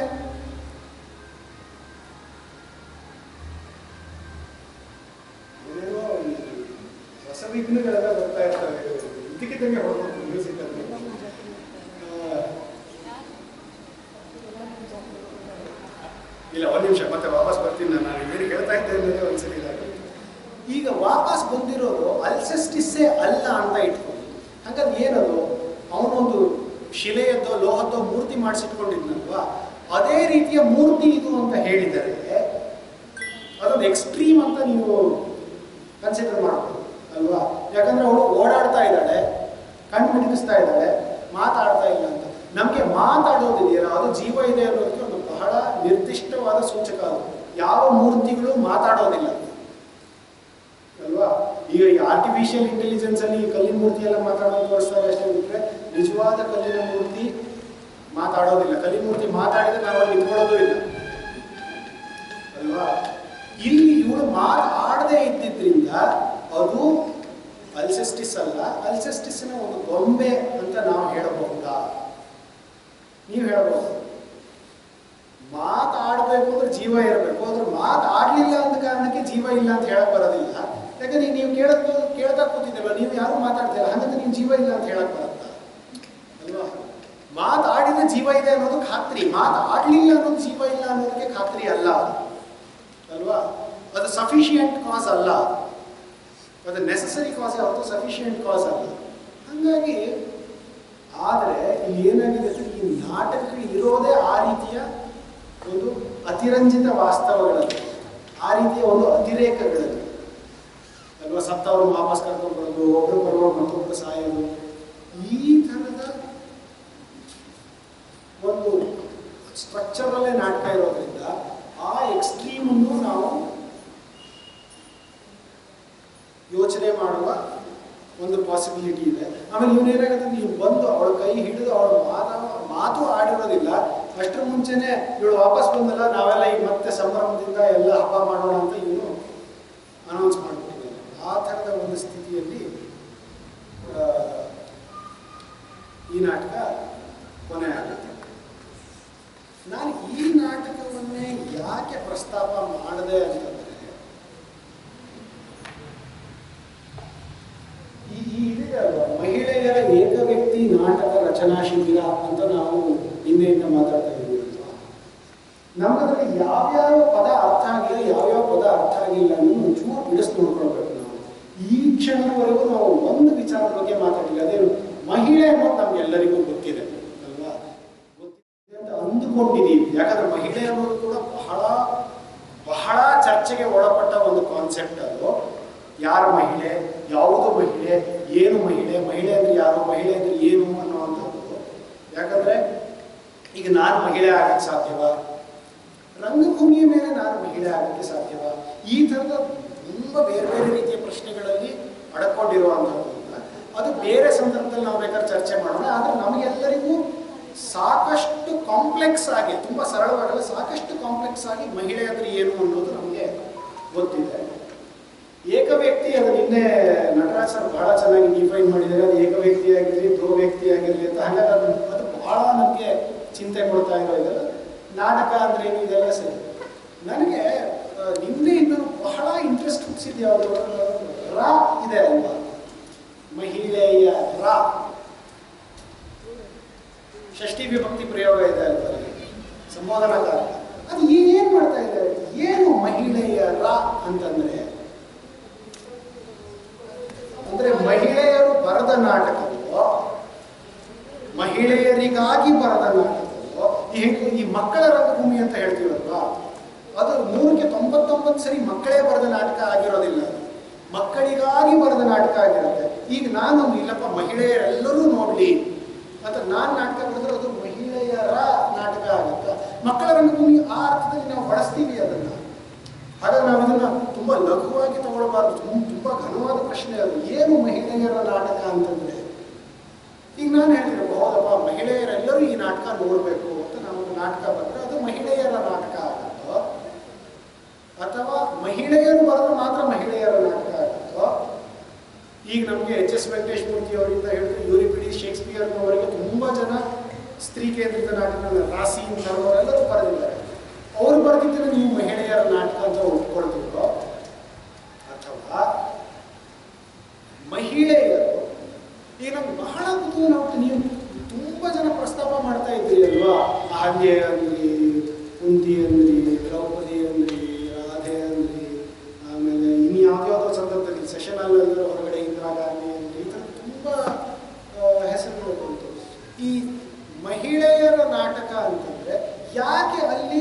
ಏನೇನೋ ಹೊಸ ವಿಘ್ನಗಳೆಲ್ಲ ಬರ್ತಾ ಇರ್ತವೆ, ಇದಕ್ಕಿದ್ದಂಗೆ ಹೊರಡ್ಬೇಕು ಮ್ಯೂಸಿಕ್ ಅಲ್ಲಿ. ಇಲ್ಲ, ಒಂದು ನಿಮಿಷ, ಮತ್ತೆ ವಾಪಸ್ ಬರ್ತೀನಿ. ನಾನು ಬೇರೆ ಹೇಳ್ತಾ ಇದ್ದೇನೆ ಒಂದ್ಸರಿ ಇದಾಗ. ಈಗ ವಾಪಸ್ ಬಂದಿರೋದು ಅಲ್ಸೆಸ್ಟಿಸ್ಸೇ ಅಲ್ಲ ಅಂತ ಇಟ್ಕೊಂಡು, ಹಾಗಾದ್ರೆ ಏನದು? ಅವನೊಂದು ಶಿಲೆಯದ್ದೋ ಲೋಹದ್ದೋ ಮೂರ್ತಿ ಮಾಡಿಸಿಟ್ಕೊಂಡಿದ್ನಲ್ವಾ? ಅದೇ ರೀತಿಯ ಮೂರ್ತಿ ಇದು ಅಂತ ಹೇಳಿದರೆ ಅದೊಂದು ಎಕ್ಸ್ಟ್ರೀಮ್ ಅಂತ ನೀವು ಕನ್ಸಿಡರ್ ಮಾಡ್ಬೋದು ಅಲ್ವಾ? ಯಾಕಂದ್ರೆ ಅವಳು ಓಡಾಡ್ತಾ ಇದ್ದಾಳೆ, ಕಣ್ಣು ಮಿಟುಕಿಸ್ತಾ ಇದ್ದಾಳೆ, ಮಾತಾಡ್ತಾ ಇಲ್ಲ ಅಂತ. ನಮಗೆ ಮಾತಾಡೋದಿದೆಯಲ್ಲ, ಅದು ಜೀವ ಇದೆ ಅನ್ನೋದಕ್ಕೆ ಒಂದು ಬಹಳ ನಿರ್ದಿಷ್ಟವಾದ ಸೂಚಕ. ಅದು ಯಾವ ಮೂರ್ತಿಗಳು ಮಾತಾಡೋದಿಲ್ಲ ಅಲ್ವಾ? ಈಗ ಈ ಆರ್ಟಿಫಿಷಿಯಲ್ ಇಂಟೆಲಿಜೆನ್ಸ್ ಅಲ್ಲಿ ಕಲ್ಲಿನ ಮೂರ್ತಿ ಎಲ್ಲ ಮಾತಾಡೋದು ತೋರಿಸ್ತಾರೆ ಅಷ್ಟೇ ಬಿಟ್ಟರೆ, ನಿಜವಾದ ಕಲ್ಲಿನ ಮೂರ್ತಿ ಮಾತಾಡೋದಿಲ್ಲ. ಕಲ್ಲಿನ ಮೂರ್ತಿ ಮಾತಾಡಿದ್ರೆ ನಾವು ಅಲ್ಲಿ ನಿಂತ್ಕೊಳ್ಳೋದು ಇಲ್ಲ ಅಲ್ವಾ? ಇಲ್ಲಿ ಇವಳು ಮಾತಾಡದೇ ಇದ್ದಿದ್ರಿಂದ ಅದು ಅಲ್ಸೆಸ್ಟಿಸ್ ಅಲ್ಲ, ಅಲ್ಸೆಸ್ಟಿಸ್ನ ಒಂದು ಗೊಂಬೆ ಅಂತ ನಾವು ಹೇಳಬಹುದಾ? ನೀವು ಹೇಳಬಹುದು. ಮಾತಾಡಬೇಕು ಅಂದ್ರೆ ಜೀವ ಇರಬೇಕು, ಅದ್ರ ಮಾತಾಡಲಿಲ್ಲ ಅಂದ ಕಾರಣಕ್ಕೆ ಜೀವ ಇಲ್ಲ ಅಂತ ಹೇಳಕ್ ಬರೋದಿಲ್ಲ. ಯಾಕಂದ್ರೆ ಈಗ ನೀವು ಕೇಳ್ತಾ ಕೂತಿದ್ದಲ್ಲ, ನೀವು ಯಾರು ಮಾತಾಡ್ತೀರ, ಹಾಗಂದ್ರೆ ನೀವು ಜೀವ ಇಲ್ಲ ಅಂತ ಹೇಳಕ್ ಬರುತ್ತಾ ಅಲ್ವಾ? ಮಾತಾಡಿದ ಜೀವ ಇದೆ ಅನ್ನೋದು ಖಾತ್ರಿ, ಮಾತಾಡ್ಲಿಲ್ಲ ಅನ್ನೋದು ಜೀವ ಇಲ್ಲ ಅನ್ನೋದಕ್ಕೆ ಖಾತ್ರಿ ಅಲ್ಲ ಅಲ್ವಾ? ಅದು ಸಫಿಷಿಯಂಟ್ ಕಾಸ್ ಅಲ್ಲ, ಅದು ನೆಸಸರಿ ಕಾಸ್ ಯಾವತ್ತು ಸಫಿಷಿಯಂಟ್ ಕಾಸ್ ಅಲ್ಲ. ಹಾಗಾಗಿ ಆದರೆ ಇಲ್ಲಿ ಏನಾಗಿದೆ ಅಂದರೆ ಈ ನಾಟಕಗಳು ಇರೋದೇ ಆ ರೀತಿಯ ಒಂದು ಅತಿರಂಜಿತ ವಾಸ್ತವಗಳಲ್ಲಿ, ಆ ರೀತಿಯ ಒಂದು ಅತಿರೇಕಗಳಲ್ಲಿ ಅಲ್ವಾ? ಸತ್ತವರು ವಾಪಸ್ ಕರ್ಕೊಂಡು ಬರೋದು, ಒಬ್ಬರು ಬರೋರು ಮತ್ತೊಬ್ಬರು ಸಾಯೋದು, ಈ ಥರದ ಒಂದು ಸ್ಟ್ರಕ್ಚರಲ್ಲೇ ನಾಟಕ ಇರೋದ್ರಿಂದ ಆ ಎಕ್ಸ್ಟ್ರೀಮನ್ನು ನಾವು ಯೋಚನೆ ಮಾಡುವ ಒಂದು ಪಾಸಿಬಿಲಿಟಿ ಇದೆ. ಆಮೇಲೆ ಇವನೇನಾಗುತ್ತೆ, ನೀವು ಬಂದು ಅವಳ ಕೈ ಹಿಡಿದು ಅವಳ ಮಾತು ಆಡಿರೋದಿಲ್ಲ, ಅಷ್ಟರ ಮುಂಚೆನೆ ಇವಳು ವಾಪಸ್ ಬಂದಲ್ಲ, ನಾವೆಲ್ಲ ಈಗ ಮತ್ತೆ ಸಂಭ್ರಮದಿಂದ ಎಲ್ಲ ಹಬ್ಬ ಮಾಡೋಣ ಅಂತ ಇವನು ಅನೌನ್ಸ್ ಮಾಡಿಬಿಟ್ಟಿದ್ದಾನೆ. ಆ ಥರದ ಒಂದು ಸ್ಥಿತಿಯಲ್ಲಿ ಈ ನಾಟಕ ಕೊನೆ ಆಗುತ್ತೆ. ನಾನು ಈ ನಾಟಕವನ್ನೇ ಯಾಕೆ ಪ್ರಸ್ತಾಪ ಮಾಡಿದೆ ಅಂತಂದರೆ, ಮಹಿಳೆಯರ ಏಕ ವ್ಯಕ್ತಿ ನಾಟಕ ರಚನಾ ಶಿಬಿರ ಅಂತ ನಾವು ಹಿಂದೆಯಿಂದ ಮಾತಾಡ್ತಾ ಇದ್ದೀವಿ ಅಲ್ವಾ? ನಮ್ಮದ್ರಲ್ಲಿ ಯಾವ್ಯಾವ ಪದ ಅರ್ಥ ಆಗಿಲ್ಲ, ಯಾವ್ಯಾವ ಪದ ಅರ್ಥ ಆಗಿಲ್ಲ ಅನ್ನೋದು ಒಂಚೂರು ಬಿಡಿಸ್ ನೋಡ್ಕೊಳ್ಬೇಕು. ನಾವು ಈ ಕ್ಷಣದವರೆಗೂ ನಾವು ಒಂದು ವಿಚಾರದ ಬಗ್ಗೆ ಮಾತಾಡಿಲ್ಲ, ಅದೇನು ಮಹಿಳೆ ಅನ್ನೋದು ನಮ್ಗೆಲ್ಲರಿಗೂ ಗೊತ್ತಿದೆ ಅಲ್ವಾ? ಗೊತ್ತಿದೆ ಅಂತ ಅಂದುಕೊಂಡಿದ್ದೀವಿ. ಯಾಕಂದ್ರೆ ಮಹಿಳೆ ಅನ್ನೋದು ಕೂಡ ಬಹಳ ಬಹಳ ಚರ್ಚೆಗೆ ಒಳಪಟ್ಟ ಒಂದು ಕಾನ್ಸೆಪ್ಟ್. ಅದು ಯಾರ ಮಹಿಳೆ, ಯಾವುದು ಮಹಿಳೆ, ಏನು ಮಹಿಳೆ, ಮಹಿಳೆ ಅಂದ್ರೆ ಯಾರು, ಮಹಿಳೆ ಅಂದ್ರೆ ಏನು ಅನ್ನುವಂಥದ್ದು. ಯಾಕಂದ್ರೆ ಈಗ ನಾನು ಮಹಿಳೆ ಆಗಕ್ಕೆ ಸಾಧ್ಯವಾ, ರಂಗಭೂಮಿಯ ಮೇಲೆ ನಾನು ಮಹಿಳೆ ಆಗಕ್ಕೆ ಸಾಧ್ಯವಾ, ಈ ಥರದ ತುಂಬ ಬೇರೆ ಬೇರೆ ರೀತಿಯ ಪ್ರಶ್ನೆಗಳಲ್ಲಿ ಅಡಕೊಂಡಿರುವಂಥದ್ದು. ಅದು ಬೇರೆ ಸಂದರ್ಭದಲ್ಲಿ ನಾವು ಬೇಕಾದ್ರೆ ಚರ್ಚೆ ಮಾಡೋಣ. ಆದರೆ ನಮಗೆಲ್ಲರಿಗೂ ಸಾಕಷ್ಟು ಕಾಂಪ್ಲೆಕ್ಸ್ ಆಗಿ, ತುಂಬ ಸರಳವಾಗಲ್ಲ, ಸಾಕಷ್ಟು ಕಾಂಪ್ಲೆಕ್ಸ್ ಆಗಿ ಮಹಿಳೆ ಅಂದ್ರೆ ಏನು ಅನ್ನೋದು ನಮಗೆ ಗೊತ್ತಿದೆ. ಏಕ ವ್ಯಕ್ತಿ, ಅದು ನಿನ್ನೆ ನಟರಾಜ್ ಸರ್ ಬಹಳ ಚೆನ್ನಾಗಿ ಡಿಫೈನ್ ಮಾಡಿದ್ದಾರೆ. ಅದು ಏಕ ವ್ಯಕ್ತಿ ಆಗಿರಲಿ, ಧ್ರುವ ವ್ಯಕ್ತಿ ಆಗಿರಲಿ ಅಂತ. ಹಾಗಾಗಿ ಅದು ಬಹಳ ನಮಗೆ ಚಿಂತೆ ಕೊಡ್ತಾ ಇರೋ ಇದೆಲ್ಲ ನಾಟಕ ಅಂದ್ರೆ ಏನು, ಇದೆಲ್ಲ ಸರಿ. ನನಗೆ ನಿನ್ನೆಯಿಂದ ಬಹಳ ಇಂಟ್ರೆಸ್ಟ್ ಹುಟ್ಟಿಸಿದ್ದು ಯಾವುದು, ರಾ ಇದೆ ಅಲ್ವಾ, ಮಹಿಳೆಯ ರಾ, ಷಷ್ಠಿ ವಿಭಕ್ತಿ ಪ್ರಯೋಗ ಇದೆ ಅಲ್ವಾ, ಸಂಬೋಧನಾಕಾರ. ಅದು ಏನ್ ಮಾಡ್ತಾ ಇದೆ, ಏನು ಮಹಿಳೆಯ ರಾ ಅಂತಂದ್ರೆ, ಅಂದ್ರೆ ಮಹಿಳೆಯರು ಬರೆದ ನಾಟಕವೋ, ಮಹಿಳೆಯರಿಗಾಗಿ ಬರೆದ ನಾಟಕವೋ, ಈ ಮಕ್ಕಳ ರಂಗಭೂಮಿ ಅಂತ ಹೇಳ್ತೀವಲ್ವಾ, ಅದು 199 ಸರಿ ಮಕ್ಕಳೇ ಬರೆದ ನಾಟಕ ಆಗಿರೋದಿಲ್ಲ, ಮಕ್ಕಳಿಗಾಗಿ ಬರೆದ ನಾಟಕ ಆಗಿರುತ್ತೆ. ಈಗ ನಾನು ಇಲ್ಲಪ್ಪ ಮಹಿಳೆಯರೆಲ್ಲರೂ ನೋಡ್ಲಿ ಅಂತ ನಾನು ನಾಟಕ ಬರೆದ್ರೆ ಅದು ಮಹಿಳೆಯರ ನಾಟಕ ಆಗುತ್ತೆ. ಮಕ್ಕಳ ರಂಗಭೂಮಿ ಆ ಅರ್ಥದಲ್ಲಿ ನಾವು ಬಳಸ್ತೀವಿ ಅದನ್ನ. ಹಾಗಾಗಿ ನಾವು ಇದನ್ನ ತುಂಬಾ ಲಘುವಾಗಿ ತಗೊಳ್ಬಾರ್ದು, ತುಂಬಾ ಘನವಾದ ಪ್ರಶ್ನೆ ಅದು. ಏನು ಮಹಿಳೆಯರ ನಾಟಕ ಅಂತಂದ್ರೆ, ಈಗ ನಾನು ಹೇಳ್ತಿರಬಹುದಪ್ಪ ಮಹಿಳೆಯರೆಲ್ಲರೂ ಈ ನಾಟಕ ನೋಡ್ಬೇಕು ಅಂತ ನಾವು ನಾಟಕ ಬರೆದ್ರೆ ಅದು ಮಹಿಳೆಯರ ನಾಟಕ ಆಗುತ್ತೋ, ಅಥವಾ ಮಹಿಳೆಯರು ಬರೆದ್ರೆ ಮಾತ್ರ ಮಹಿಳೆಯರ ನಾಟಕ ಆಗುತ್ತೋ. ಈಗ ನಮಗೆ ಎಚ್.ಎಸ್. ವೆಂಕಟೇಶ್ ಮೂರ್ತಿ ಅವರಿಂದ ಹೇಳಿದ್ರೆ ಯೂರಿಪಿಡೀಸ್, ಶೇಕ್ಸ್ಪಿಯರ್ನವರಿಗೆ ತುಂಬಾ ಜನ ಸ್ತ್ರೀ ಕೇಂದ್ರಿತ ನಾಟಕಗಳನ್ನ, ರಾಸಿ ಎಲ್ಲರೂ ಬರೆದಿದ್ದಾರೆ. ಅವ್ರು ಬರೆದಿದ್ದರೆ ನೀವು ಮಹಿಳೆಯರ ನಾಟಕ ಅಂತ ಒಪ್ಕೊಳ್ತಿರೋ, ಅಥವಾ ಮಹಿಳೆಯರು, ಈಗ ನಮ್ಗೆ ಬಹಳ ಕುತೂಹಲ ಉಂಟು. ನೀವು ತುಂಬಾ ಜನ ಪ್ರಸ್ತಾಪ ಮಾಡ್ತಾ ಇದ್ದೀರಿ ಅಲ್ವಾ, ಆದ್ಯ ಅಂದ್ರಿ, ಕುಂತಿ ಅಂದ್ರಿ, ದ್ರೌಪದಿ ಅಂದ್ರಿ, ರಾಧೆ ಅಂದ್ರಿ, ಆಮೇಲೆ ಇನ್ನು ಯಾವ್ದಾವ್ದೋ ಸಂದರ್ಭದಲ್ಲಿ ಸೆಷನಲ್ ಹೊರಗಡೆ ಇಂದಿರಾ ಗಾಂಧಿ ಅಂದ್ರಿ, ಈ ಥರ ತುಂಬಾ ಹೆಸರುಗಳು ಬಂತು. ಈ ಮಹಿಳೆಯರ ನಾಟಕ ಅಂತಂದ್ರೆ ಯಾಕೆ ಅಲ್ಲಿ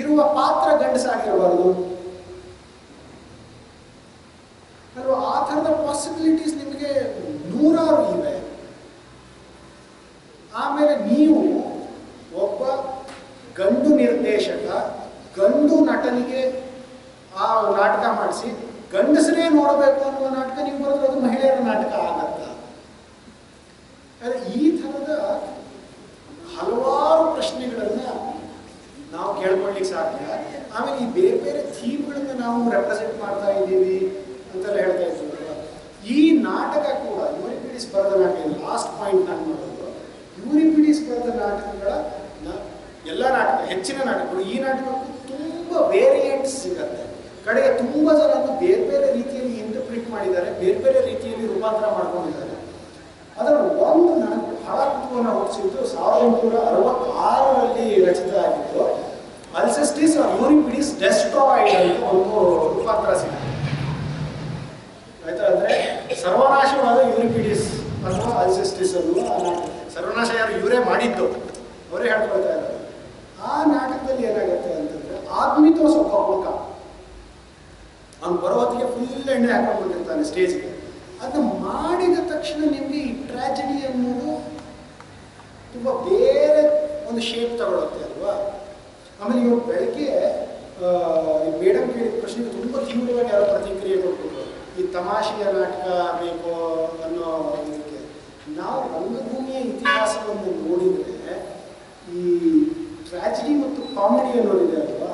ಇರುವ ಪಾತ್ರ ಗಂಡಸಾಗಿರಬಾರದು ಅಲ್ವಾ? ಆ ಥರದ ಪಾಸಿಬಿಲಿಟೀಸ್ ನಿಮಗೆ ನೂರಾರು ಇವೆ. ಆಮೇಲೆ ನೀವು ಒಬ್ಬ ಗಂಡು ನಿರ್ದೇಶಕ ಗಂಡು ನಟನಿಗೆ ಆ ನಾಟಕ ಮಾಡಿಸಿ ಗಂಡಸರೇ ನೋಡಬೇಕು ಅನ್ನುವ ನಾಟಕ ನೀವು ಬರೆದ್ರೆ ಅದು ಮಹಿಳೆಯರ ನಾಟಕ ಆಗತ್ತ? ಈ ಥರದ ಹಲವಾರು ಪ್ರಶ್ನೆಗಳನ್ನ ನಾವು ಕೇಳ್ಕೊಳ್ಳಿಕ್ಕೆ ಸಾಧ್ಯ. ಆಮೇಲೆ ಈ ಬೇರೆ ಬೇರೆ ಥೀಮ್ಗಳನ್ನ ನಾವು ರೆಪ್ರೆಸೆಂಟ್ ಮಾಡ್ತಾ ಇದ್ದೀವಿ ಅಂತೆಲ್ಲ ಹೇಳ್ತಾ ಇದ್ದೀವಿ. ಈ ನಾಟಕ ಕೂಡ ಯೂರಿಪಿಡೀಸ್ ಬರೆದ ನಾಟಕ, ಲಾಸ್ಟ್ ಪಾಯಿಂಟ್ ನಾನು ಮಾಡೋದು, ಯೂರಿಪಿಡೀಸ್ ಬರೆದ ನಾಟಕಗಳ ಎಲ್ಲ ನಾಟಕ, ಹೆಚ್ಚಿನ ನಾಟಕಗಳು, ಈ ನಾಟಕಕ್ಕೂ ತುಂಬ ವೇರಿಯಂಟ್ಸ್ ಸಿಗತ್ತೆ. ಕಡೆಗೆ ತುಂಬ ಜನ ಅದನ್ನು ಬೇರೆ ಬೇರೆ ರೀತಿಯಲ್ಲಿ ಇಂಟರ್ಪ್ರಿಟ್ ಮಾಡಿದ್ದಾರೆ, ಬೇರೆ ಬೇರೆ ರೀತಿಯಲ್ಲಿ ರೂಪಾಂತರ ಮಾಡ್ಕೊಂಡಿದ್ದಾರೆ. ಅದರ ಒಂದು ನನಗೆ ಬಹಳ ಕುತೂಹಲ ಹುಟ್ಟಿಸಿದ್ದು 1866ರಲ್ಲಿ ರಚಿತ ಆಗಿದ್ದು ಅಲ್ಸೆಸ್ಟಿಸ್ ಯೂರಿಪಿಡಿಸ್ ಡೆಸ್ಟ್ರಾಯ್ಡ್ ಅಂತ ಒಂದು ರೂಪಾಂತರ ಸಿಗುತ್ತೆ. ಆಯ್ತಾ? ಅಂದರೆ ಸರ್ವನಾಶವಾದ ಯೂರಿಪಿಡಿಸ್ ಅಥವಾ ಅಲ್ಸೆಸ್ಟಿಸ್ ಅನ್ನುವ ಸರ್ವನಾಶ ಯಾರು ಇವರೇ ಮಾಡಿದ್ದು, ಅವರೇ ಹೇಳ್ಕೊಳ್ತಾ ಇದ್ದಾರೆ. ಆ ನಾಟಕದಲ್ಲಿ ಏನಾಗುತ್ತೆ ಅಂತಂದ್ರೆ ಆದ್ಮಿತೋಸ್ ಒಬ್ಬ ಹುಡುಗ ಅವ್ನು ಬರೋತ್ತಿಗೆ ಫುಲ್ ಎಣ್ಣೆ ಹಾಕೊಂಡ್ಬಂದಿರ್ತಾನೆ ಸ್ಟೇಜ್ಗೆ. ಅದನ್ನ ಮಾಡಿದ ತಕ್ಷಣ ನಿಮಗೆ ಈ ಟ್ರಾಜಿಡಿ ಅನ್ನೋದು ತುಂಬ ಬೇರೆ ಒಂದು ಶೇಪ್ ತಗೊಳುತ್ತೆ ಅಲ್ವಾ. ಆಮೇಲೆ ಇವಾಗ ಬೆಳಗ್ಗೆ ಮೇಡಮ್ ಕೇಳಿದ ಪ್ರಶ್ನೆಗೆ ತುಂಬ ತೀವ್ರವಾಗಿ ಯಾರೋ ಪ್ರತಿಕ್ರಿಯೆ ಕೊಟ್ಬಿಟ್ರು, ಈ ತಮಾಷೆಯ ನಾಟಕ ಬೇಕು ಅನ್ನೋ ಇದಕ್ಕೆ. ನಾವು ರಂಗಭೂಮಿಯ ಇತಿಹಾಸವನ್ನು ನೋಡಿದರೆ ಈ ಟ್ರಾಜಿಡಿ ಮತ್ತು ಕಾಮಿಡಿ ಅನ್ನೋದಿದೆ ಅಲ್ವಾ,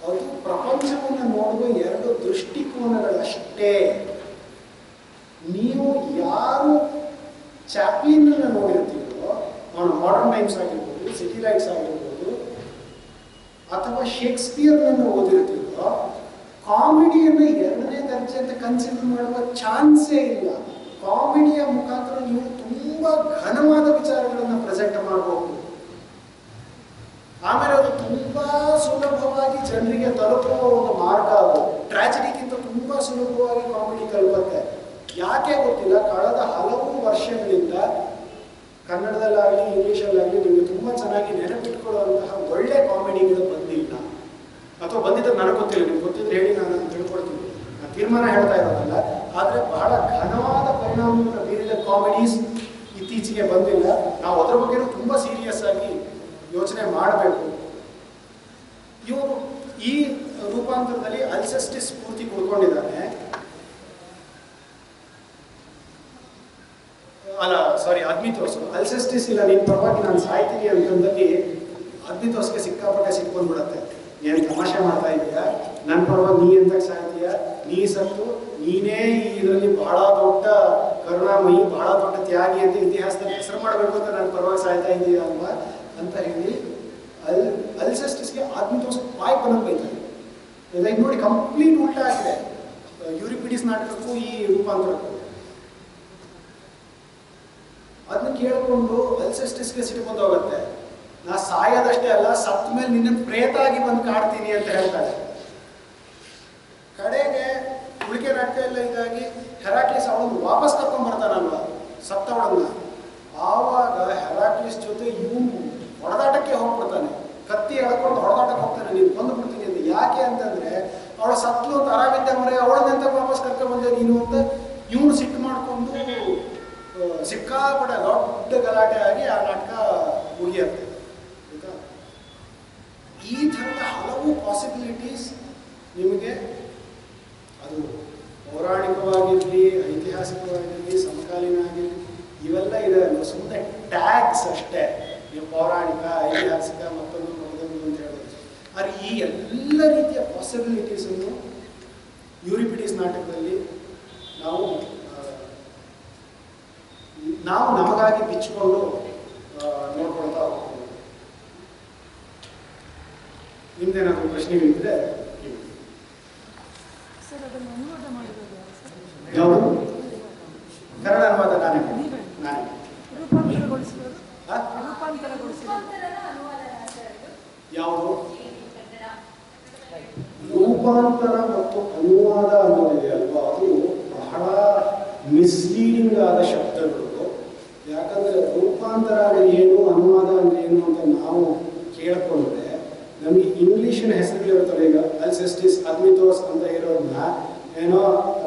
ಅದು ಪ್ರಪಂಚವನ್ನು ನೋಡುವ ಎರಡು ದೃಷ್ಟಿಕೋನಗಳಷ್ಟೇ. ನೀವು ಯಾರು ಚಾಪ್ಲಿನನ್ನು ನೋಡಿರ್ತೀರೋ, ಅವನು ಮಾಡರ್ನ್ ಟೈಮ್ಸ್ ಆಗಿರ್ಬೋದು, ಸಿಟಿ ಲೈಟ್ಸ್ ಆಗಿರ್ಬೋದು, ಅಥವಾ ಶೇಕ್ಸ್ಪಿಯರ್ನನ್ನು ಓದಿರ್ತೀರೋ, ಕಾಮಿಡಿಯನ್ನು ಎರಡನೇ ದರ್ಜೆ ಅಂತ ಕನ್ಸಿಡರ್ ಮಾಡುವ ಚಾನ್ಸೇ ಇಲ್ಲ. ಕಾಮಿಡಿಯ ಮುಖಾಂತರ ನೀವು ತುಂಬ ಘನವಾದ ವಿಚಾರಗಳನ್ನು ಪ್ರೆಸೆಂಟ್ ಮಾಡಬಹುದು. ಆಮೇಲೆ ಅದು ತುಂಬ ಸುಲಭವಾಗಿ ಜನರಿಗೆ ತಲುಪುವ ಒಂದು ಮಾರ್ಗ. ಅದು ಟ್ರಾಜಿಡಿಗಿಂತ ತುಂಬ ಸುಲಭವಾಗಿ ಕಾಮಿಡಿ ತಲುಪುತ್ತೆ. ಯಾಕೆ ಗೊತ್ತಿಲ್ಲ, ಕಳೆದ ಹಲವು ವರ್ಷಗಳಿಂದ ಕನ್ನಡದಲ್ಲಾಗಲಿ ಇಂಗ್ಲೀಷಲ್ಲಾಗಲಿ ನಿಮಗೆ ತುಂಬ ಚೆನ್ನಾಗಿ ನೆನಪಿಟ್ಕೊಳ್ಳುವಂತಹ ಒಳ್ಳೆ ಕಾಮಿಡಿಗಳು ಬಂದಿಲ್ಲ, ಅಥವಾ ಬಂದಿದ್ದು ನನಗೆ ಗೊತ್ತಿಲ್ಲ. ನಿಮ್ಗೆ ಗೊತ್ತಿದ್ರೆ ಹೇಳಿ, ನಾನು ತಿಳ್ಕೊಳ್ತೀನಿ. ನಾನು ತೀರ್ಮಾನ ಹೇಳ್ತಾ ಇರೋದಲ್ಲ, ಆದರೆ ಬಹಳ ಘನವಾದ ಪರಿಣಾಮವನ್ನು ಬೀರಿದ ಕಾಮಿಡೀಸ್ ಇತ್ತೀಚೆಗೆ ಬಂದಿಲ್ಲ. ನಾವು ಅದರ ಬಗ್ಗೆನೂ ತುಂಬ ಸೀರಿಯಸ್ ಆಗಿ ಯೋಚನೆ ಮಾಡಬೇಕು. ಇವರು ಈ ರೂಪಾಂತರದಲ್ಲಿ ಅಲ್ಸೆಸ್ಟಿಸ್ ಸ್ಫೂರ್ತಿ ಕೊಡ್ಕೊಂಡಿದ್ದಾನೆ. ಅಲ್ಲ ಸಾರಿ, ಅದ್ಮಿತೋಸ್. ಅಲ್ಸೆಸ್ಟಿಸ್ ಇಲ್ಲ ನಿನ್ನ ಪರವಾಗಿ ನಾನು ಸಾಯ್ತೀನಿ ಅಂತಂದಲ್ಲಿ ಅದ್ಮಿತೋಸ್ಗೆ ಸಿಕ್ಕಾಪಟ್ಟೆ ಸಿಕ್ಕೊಂಡ್ಬಿಡತ್ತೆ. ಏನು ತಮಾಷೆ ಮಾಡ್ತಾ ಇದೆಯಾ, ನನ್ನ ಪರವಾಗಿ ನೀ ಎಂತಕ್ಕೆ ಸಾಯ್ತೀಯ, ನೀ ಸತ್ತು ನೀನೇ ಇದರಲ್ಲಿ ಬಹಳ ದೊಡ್ಡ ಕರುಣಾಮಯಿ, ಬಹಳ ದೊಡ್ಡ ತ್ಯಾಗಿ ಅಂತ ಇತಿಹಾಸದಲ್ಲಿ ಹೆಸರು ಮಾಡಬೇಕು ಅಂತ ನನ್ನ ಪರವಾಗಿ ಸಾಯ್ತಾ ಇದೆಯಾ ಅಲ್ವಾ ಅಂತ ಹೇಳಿ ಅಲ್ಸೆಸ್ಟಿಸ್ಗೆ ಆದ್ಮಿತೋಸ್ ಬಾಯ್ ಬಂದಂಗೆ ಬೈತಾರೆ. ಇದು ನೋಡಿ ಕಂಪ್ಲೀಟ್ ಉಲ್ಟಾ ಆಗಿದೆ ಯೂರಿಪಿಡಿಸ್ ನಾಟಕಕ್ಕೂ ಈ ರೂಪಾಂತರಕ್ಕೂ. ಅದನ್ನ ಕೇಳಿಕೊಂಡು ಅಲ್ಸೆಸ್ಟಿಸ್ಗೆ ಸಿಟ್ಟು ಬಂದು ಹೋಗುತ್ತೆ. ನಾ ಸಾಯೋದಷ್ಟೇ ಅಲ್ಲ, ಸತ್ತ ಮೇಲೆ ನಿನ್ನ ಪ್ರೇತ ಆಗಿ ಬಂದು ಕಾಡ್ತೀನಿ ಅಂತ ಹೇಳ್ತಾರೆ. ಕಡೆಗೆ ಉಳಿಕೆ ನಾಟಕ ಎಲ್ಲ ಇದಾಗಿ ಹೆರಾಕ್ಲಿಸ್ ಅವಳನ್ನು ವಾಪಸ್ ಕರ್ಕೊಂಡ್ ಬರ್ತಾನಲ್ವ ಸತ್ತವಳನ್ನ. ಆವಾಗ ಹೆರಾಕ್ಲಿಸ್ ಜೊತೆ ಇವನು ಹೊಡೆದಾಟಕ್ಕೆ ಹೋಗ್ಬಿಡ್ತಾನೆ, ಕತ್ತಿ ಎಳ್ಕೊಂಡು ಹೊಡೆದಾಟಕ್ಕೆ ಹೋಗ್ತಾನೆ, ನೀನು ಬಂದು ಬಿಡ್ತೀನಿ ಅಂತ. ಯಾಕೆ ಅಂತಂದ್ರೆ ಅವಳ ಸತ್ಲು ಅಂತ ಆರಾಮಿದ್ದ ಮರೆ ಅವಳನ್ನೆಂತ ವಾಪಸ್ ಕರ್ಕೊಂಡ್ ಬಂದೆ ನೀನು ಅಂತ ಇವನು ಸಿಟ್ಟು ಮಾಡಿಕೊಂಡು ಸಿಕ್ಕಾಪಟ್ಟೆ ದೊಡ್ಡ ಗಲಾಟೆ ಆಗಿ ಆ ನಾಟಕ ಮುಗಿಯುತ್ತೆ. ಆಯ್ತಾ? ಈ ಥರದ ಹಲವು ಪಾಸಿಬಿಲಿಟೀಸ್ ನಿಮಗೆ, ಅದು ಪೌರಾಣಿಕವಾಗಿರಲಿ, ಐತಿಹಾಸಿಕವಾಗಿರಲಿ, ಸಮಕಾಲೀನ ಆಗಿರಲಿ, ಇವೆಲ್ಲ ಇದೆ. ಸುಮ್ಮನೆ ಟ್ಯಾಗ್ಸ್ ಅಷ್ಟೇ, ನೀವು ಪೌರಾಣಿಕ, ಐತಿಹಾಸಿಕ, ಮತ್ತೊಂದು ಮತ್ತೊಂದು ಅಂತ ಹೇಳೋದು. ಆದರೆ ಈ ಎಲ್ಲ ರೀತಿಯ ಪಾಸಿಬಿಲಿಟೀಸನ್ನು ಯೂರಿಪಿಡಿಸ್ ನಾಟಕದಲ್ಲಿ ನಾವು ನಮಗಾಗಿ ಬಿಚ್ಚಿಕೊಂಡು ನೋಡ್ಕೊಳ್ತಾ ಹೋಗ್ತೀವಿ. ನಿಮ್ದೇನಾದರೂ ಪ್ರಶ್ನೆಗಳಿದ್ರೆ ಯಾವುದು? ಕನ್ನಡ ಅನುವಾದ ನಾನೇ ಯಾವುದು? ರೂಪಾಂತರ ಮತ್ತು ಅನುವಾದ ಅನ್ನೋದಿದೆ ಅಲ್ವಾ, ಅದು ಬಹಳ ಮಿಸ್ಲೀಡಿಂಗ್ ಆದ ಶಬ್ದಗಳು. ಯಾಕಂದ್ರೆ ರೂಪಾಂತರ ಅಂದ್ರೆ ಏನು, ಅನುವಾದ ಅಂದ್ರೆ ಏನು ಅಂತ ನಾವು ಕೇಳ್ಕೊಂಡ್ರೆ ನಮಗೆ ಇಂಗ್ಲಿಷಿನ ಹೆಸರುಗಳಿರುತ್ತಲ್ಲ, ಈಗ ಅಲ್ಸೆಸ್ಟಿಸ್, ಅದ್ಮಿತೋಸ್ ಅಂತ ಇರೋದನ್ನ ಏನೋ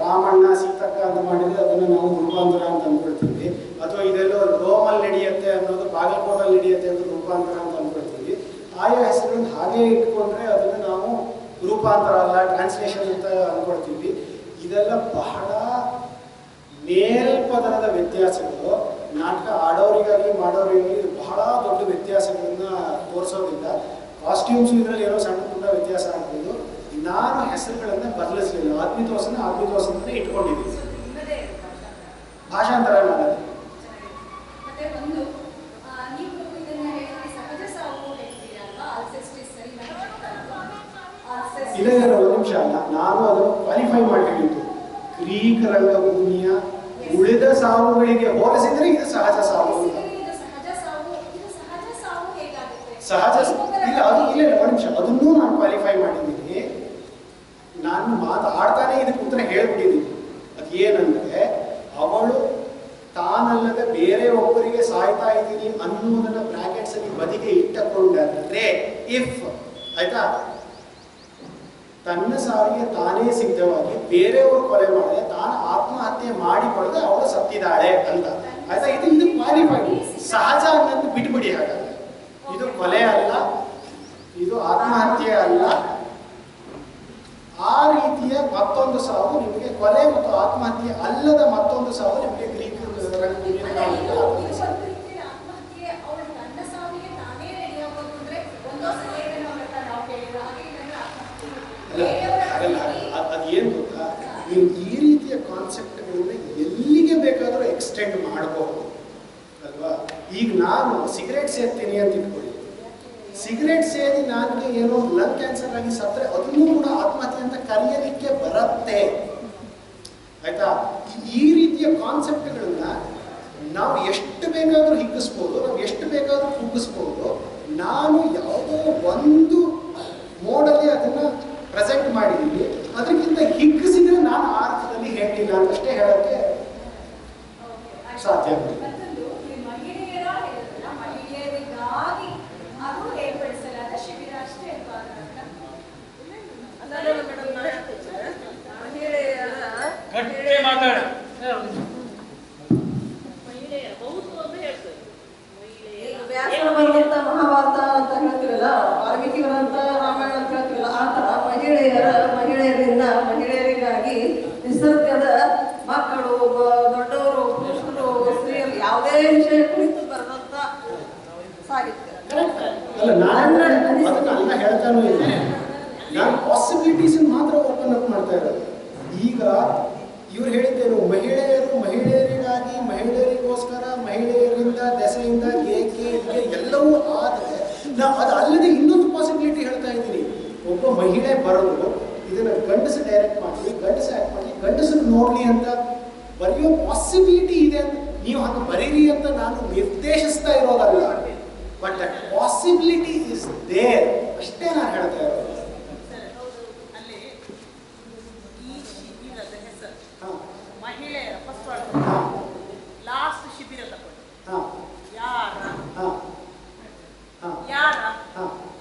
ರಾಮಣ್ಣ ಸೀತಕ್ಕ ಅಂತ ಮಾಡಿದ್ರೆ ಅದನ್ನು ನಾವು ರೂಪಾಂತರ ಅಂತ ಅಂದ್ಕೊಳ್ತೀವಿ. ಅಥವಾ ಇದೆಲ್ಲೋ ರೋಮಲ್ಲಿ ನಡೆಯುತ್ತೆ ಅನ್ನೋದು ಬಾಗಲಕೋಟಲ್ಲಿ ನಡೆಯುತ್ತೆ ಅಂತ ರೂಪಾಂತರ ಅಂತ ಅಂದ್ಕೊಳ್ತೀವಿ. ಆಯಾ ಹೆಸರುಗಳನ್ನು ಹಾಗೇ ಇಟ್ಕೊಂಡ್ರೆ ಅದನ್ನು ನಾವು ರೂಪಾಂತರ ಅಲ್ಲ, ಟ್ರಾನ್ಸ್ಲೇಷನ್ ಅಂತ ಅಂದ್ಕೊಳ್ತೀವಿ. ಇದೆಲ್ಲ ಬಹಳ ಮೇಲ್ಪದರದ ವ್ಯತ್ಯಾಸಗಳು. ನಾಟಕ ಆಡೋರಿಗಾಗಿ ಮಾಡೋರಿಗಾಗಿ ಬಹಳ ದೊಡ್ಡ ವ್ಯತ್ಯಾಸಗಳನ್ನ ತೋರಿಸೋದ್ರಿಂದ ಕಾಸ್ಟ್ಯೂಮ್ಸ್ ಇದರಲ್ಲಿ ಏನೋ ಸಣ್ಣ ಪುಟ್ಟ ವ್ಯತ್ಯಾಸ ಆಗ್ಬೋದು. ನಾನು ಹೆಸರುಗಳನ್ನು ಬದಲಿಸಲಿಲ್ಲ, ಆದ್ಮಿತೋಸನ್ನ ಆದ್ಮಿತೋಸ್ ಅಂತಲೇ ಇಟ್ಕೊಂಡಿದ್ದೀನಿ. ಭಾಷಾಂತರ ಮಾಡೋದು ಇಲ್ಲ, ಒಂದು ನಿಮಿಷ ನಾನು ಅದನ್ನು ಕ್ವಾಲಿಫೈ ಮಾಡಿ ಹೇಳಿದ್ದು. ಗ್ರೀಕ್ ರಂಗಭೂಮಿಯ ಉಳಿದ ಸಾವುಗಳಿಗೆ ಹೋಲಿಸಿದರೆ ಇದು ಸಹಜ ಸಾವು ಅಂತ. ಸಹಜ ಇಲ್ಲ, ಅದು ಇಲ್ಲ ಒಂದು ನಿಮಿಷ, ಅದನ್ನೂ ನಾನು ಕ್ವಾಲಿಫೈ ಮಾಡಿದ್ದೀನಿ. ನಾನು ಮಾತಾಡ್ತಾನೆ ಇದಕ್ಕೆ ಉತ್ತರ ಹೇಳ್ಬಿಟ್ಟಿದ್ದೀನಿ. ಅದು ಏನಂದ್ರೆ, ಅವಳು ತಾನಲ್ಲದೆ ಬೇರೆ ಒಬ್ಬರಿಗೆ ಸಾಯ್ತಾ ಇದ್ದೀನಿ ಅನ್ನುವುದನ್ನ ಬ್ರಾಕೆಟ್ಸ್ ಅಲ್ಲಿ ಬದಿಗೆ ಇಟ್ಟುಕೊಂಡರೆ, ಇಫ್ ಆಯ್ತಾ, ತನ್ನ ಸಾವಿಗೆ ತಾನೇ ಸಿದ್ಧವಾಗಿ ಬೇರೆಯವರು ಕೊಲೆ ಮಾಡಿದೆ, ತಾನು ಆತ್ಮಹತ್ಯೆ ಮಾಡಿಕೊಳ್ಳದೆ ಅವಳು ಸತ್ತಿದ್ದಾಳೆ ಅಂತ ಆಯ್ತಾ. ಇದು ಕ್ವಾಲಿಫೈಡ್. ಸಹಜ ಅನ್ನೋದು ಬಿಟ್ಬಿಡಿ. ಹಾಗಾದ್ರೆ ಇದು ಕೊಲೆ ಅಲ್ಲ, ಇದು ಆತ್ಮಹತ್ಯೆ ಅಲ್ಲ. ಆ ರೀತಿಯ ಮತ್ತೊಂದು ಸಾವು ನಿಮಗೆ, ಕೊಲೆ ಮತ್ತು ಆತ್ಮಹತ್ಯೆ ಅಲ್ಲದ ಮತ್ತೊಂದು ಸಾವು ನಿಮಗೆ ಗ್ರೀಕ್ ಅದೇನು ಗೊತ್ತಾ, ನೀವು ಈ ರೀತಿಯ ಕಾನ್ಸೆಪ್ಟ್ಗಳನ್ನ ಎಲ್ಲಿಗೆ ಬೇಕಾದರೂ ಎಕ್ಸ್ಟೆಂಡ್ ಮಾಡಬಹುದು ಅಲ್ವಾ. ಈಗ ನಾನು ಸಿಗರೇಟ್ ಸೇರ್ತೀನಿ ಅಂತ ಇಟ್ಕೊಳ್ಳಿ, ಸಿಗರೇಟ್ ಸೇರಿ ನನಗೆ ಏನೋ ಲಂಗ್ ಕ್ಯಾನ್ಸರ್ ಆಗಿ ಸತ್ತರೆ ಅದನ್ನೂ ಕೂಡ ಆತ್ಮಹತ್ಯೆ ಅಂತ ಕರೆಯಲಿಕ್ಕೆ ಬರುತ್ತೆ ಆಯ್ತಾ. ಈ ರೀತಿಯ ಕಾನ್ಸೆಪ್ಟ್ಗಳನ್ನ ನಾವು ಎಷ್ಟು ಬೇಕಾದರೂ ಹಿಗ್ಗಿಸ್ಬೋದು, ನಾವು ಎಷ್ಟು ಬೇಕಾದರೂ ಕುಗ್ಗಿಸ್ಬೋದು. ನಾನು ಯಾವುದೋ ಒಂದು ಮೋಡಲ್ಲಿ ಅದನ್ನ ಪ್ರೆಸೆಂಟ್ ಮಾಡಿದ್ದೀನಿ, ಅದಕ್ಕಿಂತ ಹಿಗ್ಗಿಸಿದ್ರೆ ನಾನು ಆ ಅರ್ಥದಲ್ಲಿ ಹೇಳಿಲ್ಲ ಅಂತಷ್ಟೇ ಹೇಳೋಕ್ಕೆ ಸಾಧ್ಯ. ಮಹಾಭಾರತ ಅಂತ ಹೇಳ್ತೀವಲ್ಲ, ವಾಲ್ಮೀಕಿ ಗ್ರಂಥ, ರಾಮಾಯಣ ಅಂತ ಹೇಳ್ತೀವಲ್ಲ, ಆ ತರ ಮಹಿಳೆಯರಿಂದ ಮಹಿಳೆಯರಿಗಾಗಿ ನಿಸರ್ಗದ ಮಕ್ಕಳು, ದೊಡ್ಡವರು, ಪುರುಷರು, ಸ್ತ್ರೀಯರು ಯಾವುದೇ ವಿಷಯ ಕುರಿತು ಬರೆದಂತ ಸಾಹಿತ್ಯ. ಅಲ್ಲ, ಅದನ್ನ ಹೇಳ್ತಾನೂ ಇಲ್ಲ. ನಾನು ಪಾಸಿಬಿಲಿಟೀಸ್ ಮಾತ್ರ ಓಪನ್ ಅಪ್ ಮಾಡ್ತಾ ಇರೋದು. ಈಗ ಇವ್ರು ಹೇಳಿದ್ದೇನು, ಮಹಿಳೆಯರಿಗಾಗಿ, ಮಹಿಳೆಯರಿಗೋಸ್ಕರ, ಮಹಿಳೆಯರಿಂದ, ದೆಸೆಯಿಂದ, ಏಕೆ ಎಲ್ಲವೂ ಆದರೆ ನಾವು ಅದು ಅಲ್ಲದೆ ಇನ್ನೊಂದು ಪಾಸಿಬಿಲಿಟಿ ಹೇಳ್ತಾ ಇದ್ದೀನಿ. ಒಬ್ಬ ಮಹಿಳೆ ಬರೋದು ಇದನ್ನ ಗಂಡಸ ಡೈರೆಕ್ಟ್ ಮಾಡಿ, ಗಂಡಸ ಆ್ಯಕ್ಟ್ ಮಾಡಿ, ಗಂಡಸರು ನೋಡ್ಲಿ ಅಂತ ಬರೆಯೋ ಪಾಸಿಬಿಲಿಟಿ ಇದೆ ಅಂತ ನೀವು ಹಾಗೆ ಬರೀರಿ ಅಂತ ನಾನು ನಿರ್ದೇಶಿಸ್ತಾ ಇರೋದಲ್ಲ. But that possibility is there ಅಷ್ಟೇ ನಾನು ಹೇಳ್ತಾ ಇರೋದು. ಮಹಿಳೆಯರ ಫಸ್ಟ್ ಲಾಸ್ಟ್ ಶಿಬಿರ ತಗೊಂಡು ಯಾರ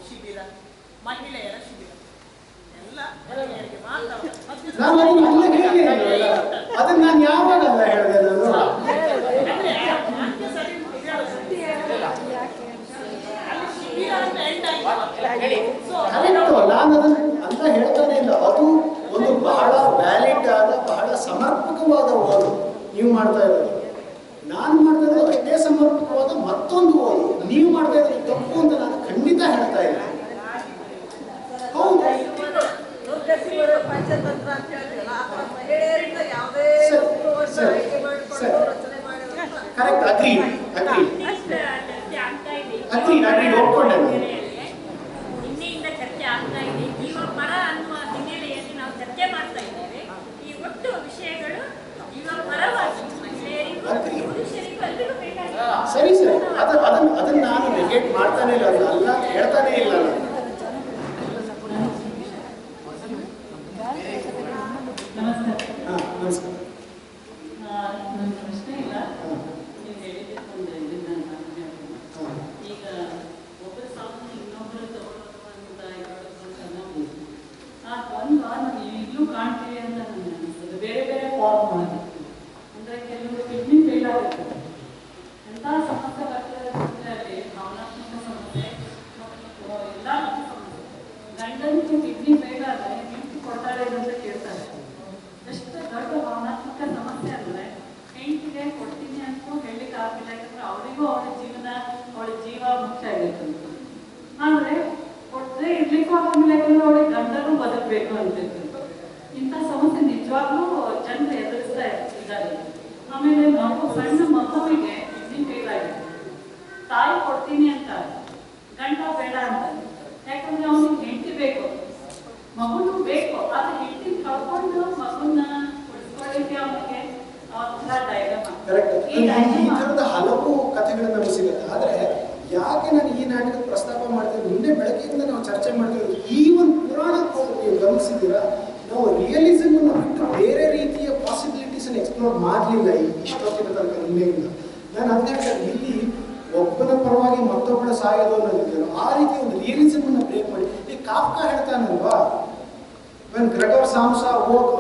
ಶಿಬಿರ, ಮಹಿಳೆಯರ ಶಿಬಿರ ಎಲ್ಲ ಮಹಿಳೆಯರಿಗೆ ಮಾತ್ರ. ಅದನ್ನ ನಾನು ಯಾವಾಗಲ್ಲ ಹೇಳಿದೆ ನಾನು. ನಾನು ಅದನ್ನ ಅಂತ ಹೇಳ್ತಾನೆ ಇಲ್ಲ. ಅದು ಒಂದು ಬಹಳ ವ್ಯಾಲಿಡ್ ಆದ, ಬಹಳ ಸಮರ್ಪಕವಾದ ಓದು ನೀವು ಮಾಡ್ತಾ ಇರೋದು. ನಾನು ಮಾಡ್ತಾ ಇರೋದು ಅಷ್ಟೇ ಸಮರ್ಪಕವಾದ ಮತ್ತೊಂದು ಓದು. ನೀವು ಮಾಡ್ತಾ ಇರೋದು ತಪ್ಪು ಅಂತ ನಾನು ಖಂಡಿತ ಹೇಳ್ತಾ ಇಲ್ಲ. ಹೌದು, ಪಂಚತಂತ್ರ ಅಂತ ಹೇಳ್ತೀವಲ್ಲ, ಆ ಥರ ಮಹಿಳೆಯರಿಂದ ಯಾವುದೇ ಕರೆಕ್ಟ್, ಅಗ್ರಿ ಒಪ್ಕೊಂಡೆ. ನಿನ್ನೆಯಿಂದ ಚರ್ಚೆ ಆಗ್ತಾ ಇದೆ. ಜೀವ ಪರ ಅನ್ನುವ ಹಿನ್ನೆಲೆಯಲ್ಲಿ ನಾವು ಚರ್ಚೆ ಮಾಡ್ತಾ ಇದ್ದೇವೆ. ಈ ಒಟ್ಟು ವಿಷಯಗಳು ಜೀವ ಪರವಾಗಿ ಮಹಿಳೆಯರಿಗೂ ಪುರುಷರಿಗೂ ಎಲ್ಲರಿಗೂ ಬೇಕಾಗಿದೆ. ಸರಿ ಸರಿ, ಅದನ್ನ ನಾನು ನೆಗೆಟ್ ಮಾಡ್ತಾನೆ ಇಲ್ಲ, ಅಲ್ಲ ಹೇಳ್ತಾನೆ ಇಲ್ಲ. ನಮಸ್ಕಾರ. ನನ್ನ ಪ್ರಶ್ನೆ ಇಲ್ಲ, ನೀವು ಹೇಳಿದ್ದೆ ಒಂದು ಇದನ್ನ ನಾನು ಹೇಳ್ತೀನಿ. ಈಗ ಒಬ್ಬರ ಸಾವನ್ನು ಇನ್ನೊಬ್ಬರು ತಗೊಳ್ಳೋದು ಅಂತ ಅನ್ನೋದು ಆ ದ್ವಂದ್ವ ನಾವು ಈಗಲೂ ಕಾಣ್ತೀವಿ ಅಂತ ನನಗೆ ಅನಿಸ್ತದೆ. ಬೇರೆ ಬೇರೆ ಫಾರ್ಮ್ ಮಾಡಿ ಅಂದರೆ ಕೆಲವರು ಕಿಡ್ನಿ ಫೇಲ್ ಆಗಿರ್ತಾರೆ. ಎಂಥ ಸಮಸ್ಯೆ ಬರ್ತದೆ ಅಂದರೆ ಅಲ್ಲಿ ಭಾವನಾತ್ಮಕ ಸಮಸ್ಯೆ ಮತ್ತು ಎಲ್ಲ ಸಮಸ್ಯೆ. ಗಂಡನಿಗೆ ಕಿಡ್ನಿ ಫೇಲ್ ಆದರೆ ಹೆಂಡತಿ ಕೊಡ್ತಾಳೆ ಅಂತ ಕೇಳ್ತಾರೆ. ಎಷ್ಟು ದೊಡ್ಡ ಭಾವನಾತ್ಮಕ ಸಮಸ್ಯೆ ಅಂದರೆ ಹೆಂಡತಿಗೆ ಕೊಡ್ತೀನಿ ಅಂತ ಹೇಳಲಿಕ್ಕೆ ಆಗಿಲ್ಲ. ಯಾಕಂದ್ರೆ ಅವಳಿಗೂ ಅವಳ ಜೀವ ಮುಖ್ಯ ಆಗಿರ್ತಂತ. ಆದರೆ ಕೊಟ್ಟರೆ ಇರ್ಲಿಕ್ಕೂ ಆಗಿಲ್ಲ, ಯಾಕಂದ್ರೆ ಅವಳಿಗೆ ಗಂಡನೂ ಬದುಕಬೇಕು ಅಂತಿರ್ತಂತ. ಇಂಥ ಸಮಸ್ಯೆ ನಿಜವಾಗ್ಲೂ ಜನರು ಎದುರಿಸ್ತಾ ಇದ್ದಾರೆ. ಆಮೇಲೆ ಸಣ್ಣ ಮಗುವಿಗೆ ಕಿಡ್ನಿ ಫೇಲ್ ಆಗಿದೆ, ತಾಯಿ ಕೊಡ್ತೀನಿ ಅಂತ, ಗಂಡ ಬೇಡ ಅಂತ. ಯಾಕಂದ್ರೆ ಅವನಿಗೆ ಹೆಂಡತಿ ಬೇಕು, ಮಗುನೂ ಬೇಕು, ಆದರೆ ಈ ಥರದ ಹಲವು ಕಥೆಗಳು ನಮಗೆ ಸಿಗುತ್ತೆ. ಆದರೆ ಯಾಕೆ ನಾನು ಈ ನಾಟಕ ಪ್ರಸ್ತಾಪ ಮಾಡ್ತೇವೆ, ನಿನ್ನೆ ಬೆಳಗ್ಗೆಯಿಂದ ನಾವು ಚರ್ಚೆ ಮಾಡ್ತೇವೆ. ಈ ಒಂದು ಪುರಾಣಕ್ಕೆ ಹೋಗಿ ನೀವು ಗಮನಿಸಿದ್ದೀರಾ, ನಾವು ರಿಯಲಿಸಮ್ ಅನ್ನು ಬಿಟ್ಟು ಬೇರೆ ರೀತಿಯ ಪಾಸಿಬಿಲಿಟೀಸ್ ಅನ್ನು ಎಕ್ಸ್ಪ್ಲೋರ್ ಮಾಡಲಿಲ್ಲ ಇಷ್ಟೊತ್ತಿನ ತನಕ ನಿನ್ನೆಯಿಂದ. ನಾನು ಅದನ್ನ ಇಲ್ಲಿ ಒಬ್ಬನ ಪರವಾಗಿ ಮತ್ತೊಬ್ಬನ ಸಾಯೋದು ಅನ್ನೋದಿದೆಯಲ್ಲ, ಆ ರೀತಿ ಒಂದು ರಿಯಲಿಸಮ್ ಅನ್ನು ಬ್ರೇಕ್ ಮಾಡಿ. ಈ ಕಾಫ್ಕಾ ಹೇಳ್ತಾನಲ್ವಾ, when Gregor Samsa awoke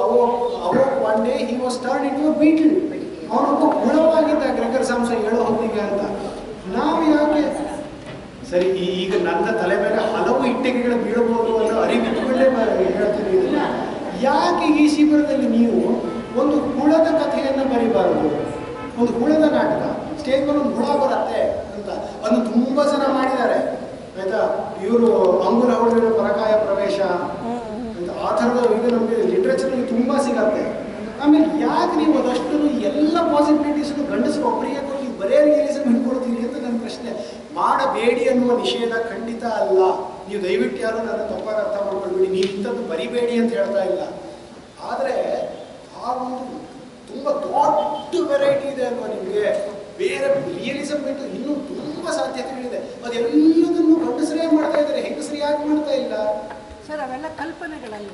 one day, he was turned into a beetle. ಅವನೊಬ್ಬ ಗುಣವಾಗಿದ್ದ ಗ್ರೆಗರ್ ಸಾಮ್ಸ ಹೇಳೋ ಹೊತ್ತಿಗೆ ಅಂತ. ನಾವು ಯಾಕೆ ಸರಿ ಈಗ ನನ್ನ ತಲೆ ಮೇಲೆ ಹಲವು ಇಟ್ಟಿಗೆಗಳು ಬೀಳಬಹುದು ಅನ್ನೋ ಅರಿವಿಟ್ಟುಕೊಂಡೇ ಹೇಳ್ತೀನಿ ಇದನ್ನ. ಯಾಕೆ ಈ ಶಿಬಿರದಲ್ಲಿ ನೀವು ಒಂದು ಹುಳದ ಕಥೆಯನ್ನು ಬರೀಬಾರದು? ಒಂದು ಹುಳದ ನಾಟಕ, ಸ್ಟೇಜ್ ಮೇಲೆ ಒಂದು ಹುಳ ಬರುತ್ತೆ ಅಂತ ಅದನ್ನು ತುಂಬ ಜನ ಮಾಡಿದ್ದಾರೆ ಆಯ್ತಾ. ಇವರು ಅಂಗುರ ಹುಡುಗರ ಪರಕಾಯ ಪ್ರವೇಶ ಅಂತ ಆ ಥರದ ಇದು ನಮಗೆ ಲಿಟ್ರೇಚರಲ್ಲಿ ತುಂಬ ಸಿಗತ್ತೆ. ಆಮೇಲೆ ಯಾಕೆ ನೀವು ಅದಷ್ಟು ಎಲ್ಲ ಪಾಸಿಬಿಲಿಟೀಸನ್ನು ಗಂಡಸರು ಒಬ್ಬರಿಗೆ ಕೊಟ್ಟು ಬರೇ ರಿಯಲಿಸಮ್ ಹಿಡ್ಕೊಳ್ತೀರಿ ಅಂತ ನನ್ನ ಪ್ರಶ್ನೆ. ಮಾಡಬೇಡಿ ಅನ್ನುವ ನಿಷೇಧ ಖಂಡಿತ ಅಲ್ಲ. ನೀವು ದಯವಿಟ್ಟು ಯಾರು ನನ್ನ ತಪ್ಪಾಗಿ ಅರ್ಥ ಮಾಡ್ಕೊಳ್ಬೇಡಿ, ನೀವು ಇಂಥದ್ದು ಬರಿಬೇಡಿ ಅಂತ ಹೇಳ್ತಾ ಇಲ್ಲ. ಆದರೆ ಆ ಒಂದು ತುಂಬ ದೊಡ್ಡ ವೆರೈಟಿ ಇದೆ ಅಲ್ವಾ ನಿಮಗೆ. ಬೇರೆ ರಿಯಲಿಸಮ್ ಬಿಟ್ಟು ಇನ್ನೂ ತುಂಬ ಸಾಧ್ಯತೆಗಳಿದೆ. ಅದೆಲ್ಲದನ್ನು ಗಂಡಸರೇ ಮಾಡ್ತಾ ಇದ್ದಾರೆ, ಹೆಂಗಸರು ಯಾಕೆ ಮಾಡ್ತಾ ಇಲ್ಲ ಸರ್? ಅವೆಲ್ಲ ಕಲ್ಪನೆಗಳಲ್ಲ,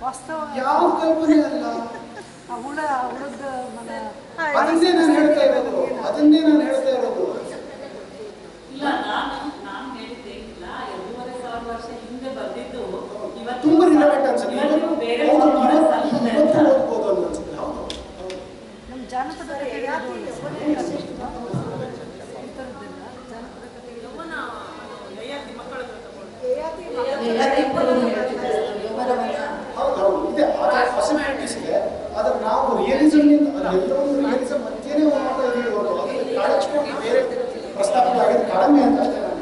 ವಾಸ್ತವ. ಯಾವ ಕಲ್ಪನೆ ಅಲ್ಲ, ಹುಳದ ಅದನ್ನೇ ನಾನು ಹೇಳ್ತಾ ಇರೋದು. ಇಲ್ಲ, ನಾನು ಹೇಳಿದ್ದೆ ಇಲ್ಲ, 2,500 ವರ್ಷ ಹಿಂದೆ ಬಂದಿದ್ದು ಇವತ್ತು ತುಂಬಾ ರಿಲೆವೆಂಟ್ ಅನ್ಸುತ್ತೆ. ಬೇರೆ ಓದ್ಬೋದು ಅನ್ಸುತ್ತೆ. ನಮ್ಮ ಜಾನಪದ ಹೌದು ಇದೆ, ಪಾಸಿಬಿಲಿಟೀಸ್ ಇದೆ. ಆದ್ರೆ ನಾವು ರಿಯಲಿಸಮ್ ಎಲ್ಲವನ್ನೂ ರಿಯಲಿಸಮ್ ಮಧ್ಯೆನೇ ಹೋಗ್ತಾ ಇದೀವಿ. ಕಾಳಚ್ಕೊಂಡು ಬೇರೆ ಪ್ರಸ್ತಾಪಗಳಾಗಿದೆ ಕಡಿಮೆ ಅಂತ ಅಷ್ಟೇ ನಾನು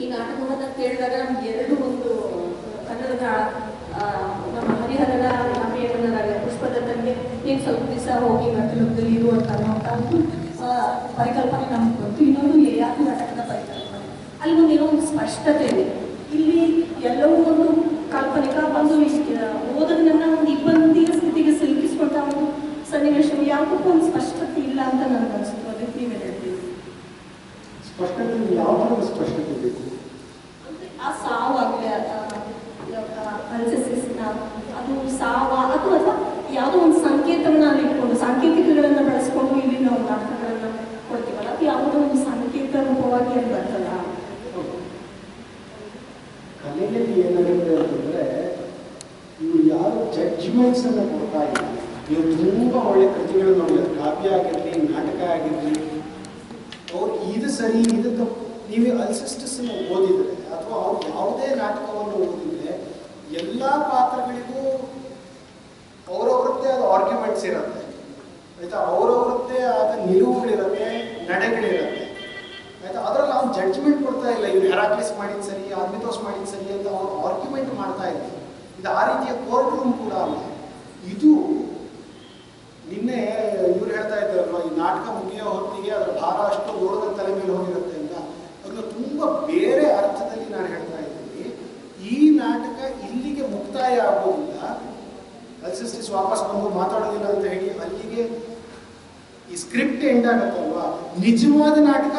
ಈ ನಾಟಕವನ್ನು ಕೇಳಿದಾಗ ನಮ್ಗೆ ಎರಡು ಒಂದು ಕನ್ನಡದ ನಮ್ಮ ಹರಿಹರನ ರಾಮೇಯಣ್ಣನ ಪುಷ್ಪದತ್ತನಿಗೆ ಏನು ಸ್ವಲ್ಪ ದಿವಸ ಹೋಗಿ ಮಧ್ಯದಲ್ಲಿ ಇರುವಂತ ಒಂದು ಪರಿಕಲ್ಪನೆ ನಮ್ಗೆ ಬಂತು. ಇನ್ನೊಂದು ಯಯಾತಿ ನಾಟಕದ ಪರಿಕಲ್ಪನೆ, ಅಲ್ಲಿ ಒಂದು ಏನೋ ಒಂದು ಸ್ಪಷ್ಟತೆ ಇದೆ. ಇಲ್ಲಿ ಎಲ್ಲವೂ ಒಂದು ಕಾಲ್ಪನಿಕ, ಒಂದು ಓದೋದನ್ನ ಒಂದು ಇಬ್ಬಂದಿಯ ಸ್ಥಿತಿಗೆ ಸಿಲುಕಿಸ್ಕೊಳ್ತಾ ಒಂದು ಸನ್ನಿವೇಶ, ಯಾವುದಕ್ಕೂ ಒಂದು ಸ್ಪಷ್ಟತೆ ಇಲ್ಲ ಅಂತ ನನಗೆ ಅನಿಸ್ತು. ಅದಕ್ಕೆ ನೀವೇ ಹೇಳ್ತೀವಿ ಸ್ಪಷ್ಟತೆ ಯಾವ ಥರದ ಸ್ಪಷ್ಟತೆ ಬೇಕು? ಆ ಸಾವಾಗಲಿ ಅಲ್ಸೆಸಿಸ್ನ ಅದು ಸಾವ ಅಥವಾ ಯಾವುದೋ ಒಂದು ಸಂಕೇತವನ್ನು ಅಲ್ಲಿ ಇಟ್ಕೊಂಡು ಸಾಂಕೇತಿಕಗಳನ್ನು ಬಳಸ್ಕೊಂಡು ಇಲ್ಲಿ ನಾವು ನಾಟಕಗಳನ್ನು ಕೊಡ್ತೀವಲ್ಲ, ಅದು ಯಾವುದೋ ಒಂದು ಸಂಕೇತ ರೂಪವಾಗಿ ಅಲ್ಲಿ ಬರ್ತಲ್ಲ. ಕಲೆಯಲ್ಲಿ ಏನಾಗುತ್ತೆ ಅಂತಂದರೆ, ಇವರು ಯಾರು ಜಡ್ಜ್ಮೆಂಟ್ಸ್ ಅನ್ನು ಕೊಡ್ತಾ ಇಲ್ಲ. ನೀವು ತುಂಬ ಒಳ್ಳೆ ಕೃತಿಗಳು ನೋಡಿದ್ರೆ, ಕಾವ್ಯ ಆಗಿರಲಿ, ನಾಟಕ ಆಗಿರಲಿ, ಅವ್ರು ಇದು ಸರಿ ಇದು ತಪ್ಪು. ನೀವು ಅಲ್ಸೆಸ್ಟಸ್ಸನ್ನು ಓದಿದರೆ ಅಥವಾ ಅವ್ರು ಯಾವುದೇ ನಾಟಕವನ್ನು ಓದಿದರೆ ಎಲ್ಲ ಪಾತ್ರಗಳಿಗೂ ಅವರವ್ರದ್ದೇ ಆದ ಆರ್ಗ್ಯುಮೆಂಟ್ಸ್ ಇರುತ್ತೆ ಆಯಿತಾ, ಅವರವ್ರದ್ದೇ ಆದ ನಿಲುವುಗಳಿರುತ್ತೆ, ನಡೆಗಳಿರುತ್ತೆ ಆಯಿತಾ. ಅದರಲ್ಲಿ ಅವ್ನು ಜಡ್ಜ್ಮೆಂಟ್ ಕೊಡ್ತಾ ಇಲ್ಲ, ಇವ್ರು ಹೆರಾಕ್ಲಿಸ್ ಮಾಡಿದ್ದು ಸರಿ, ಅದ್ಮಿತೋಸ್ ಮಾಡಿದ್ದು ಸರಿ ಅಂತ ಅವ್ರು ಆರ್ಗ್ಯುಮೆಂಟ್ ಮಾಡ್ತಾ ಇದ್ದಾರೆ. ಇದು ಆ ರೀತಿಯ ಕೋರ್ಟ್ ರೂಮ್ ಕೂಡ ಅಲ್ಲ. ಇದು ನಿನ್ನೆ ಇವ್ರು ಹೇಳ್ತಾ ಇದ್ದಾರಲ್ವ, ಈ ನಾಟಕ ಮುಗಿಯೋ ಹೊತ್ತಿಗೆ ಅದರ ಭಾರ ಅಷ್ಟು ಓಡದ ತಲೆ ಮೇಲೆ ಹೋಗಿರುತ್ತೆ ಅಂತ. ಅದನ್ನು ತುಂಬ ಬೇರೆ ಅರ್ಥದಲ್ಲಿ ನಾನು ಹೇಳ್ತಾ ಇದ್ದೀನಿ. ಈ ನಾಟಕ ಇಲ್ಲಿಗೆ ಮುಕ್ತಾಯ ಆಗೋದಿಲ್ಲ, ಅಲ್ಸೆಸ್ಟಿಸ್ ವಾಪಸ್ ಬಂದು ಮಾತಾಡೋದಿಲ್ಲ ಅಂತ ಹೇಳಿ ಅಲ್ಲಿಗೆ ಈ ಸ್ಕ್ರಿಪ್ಟ್ ಎಂಡ್ ಆಗತ್ತಲ್ವಾ. ನಿಜವಾದ ನಾಟಕ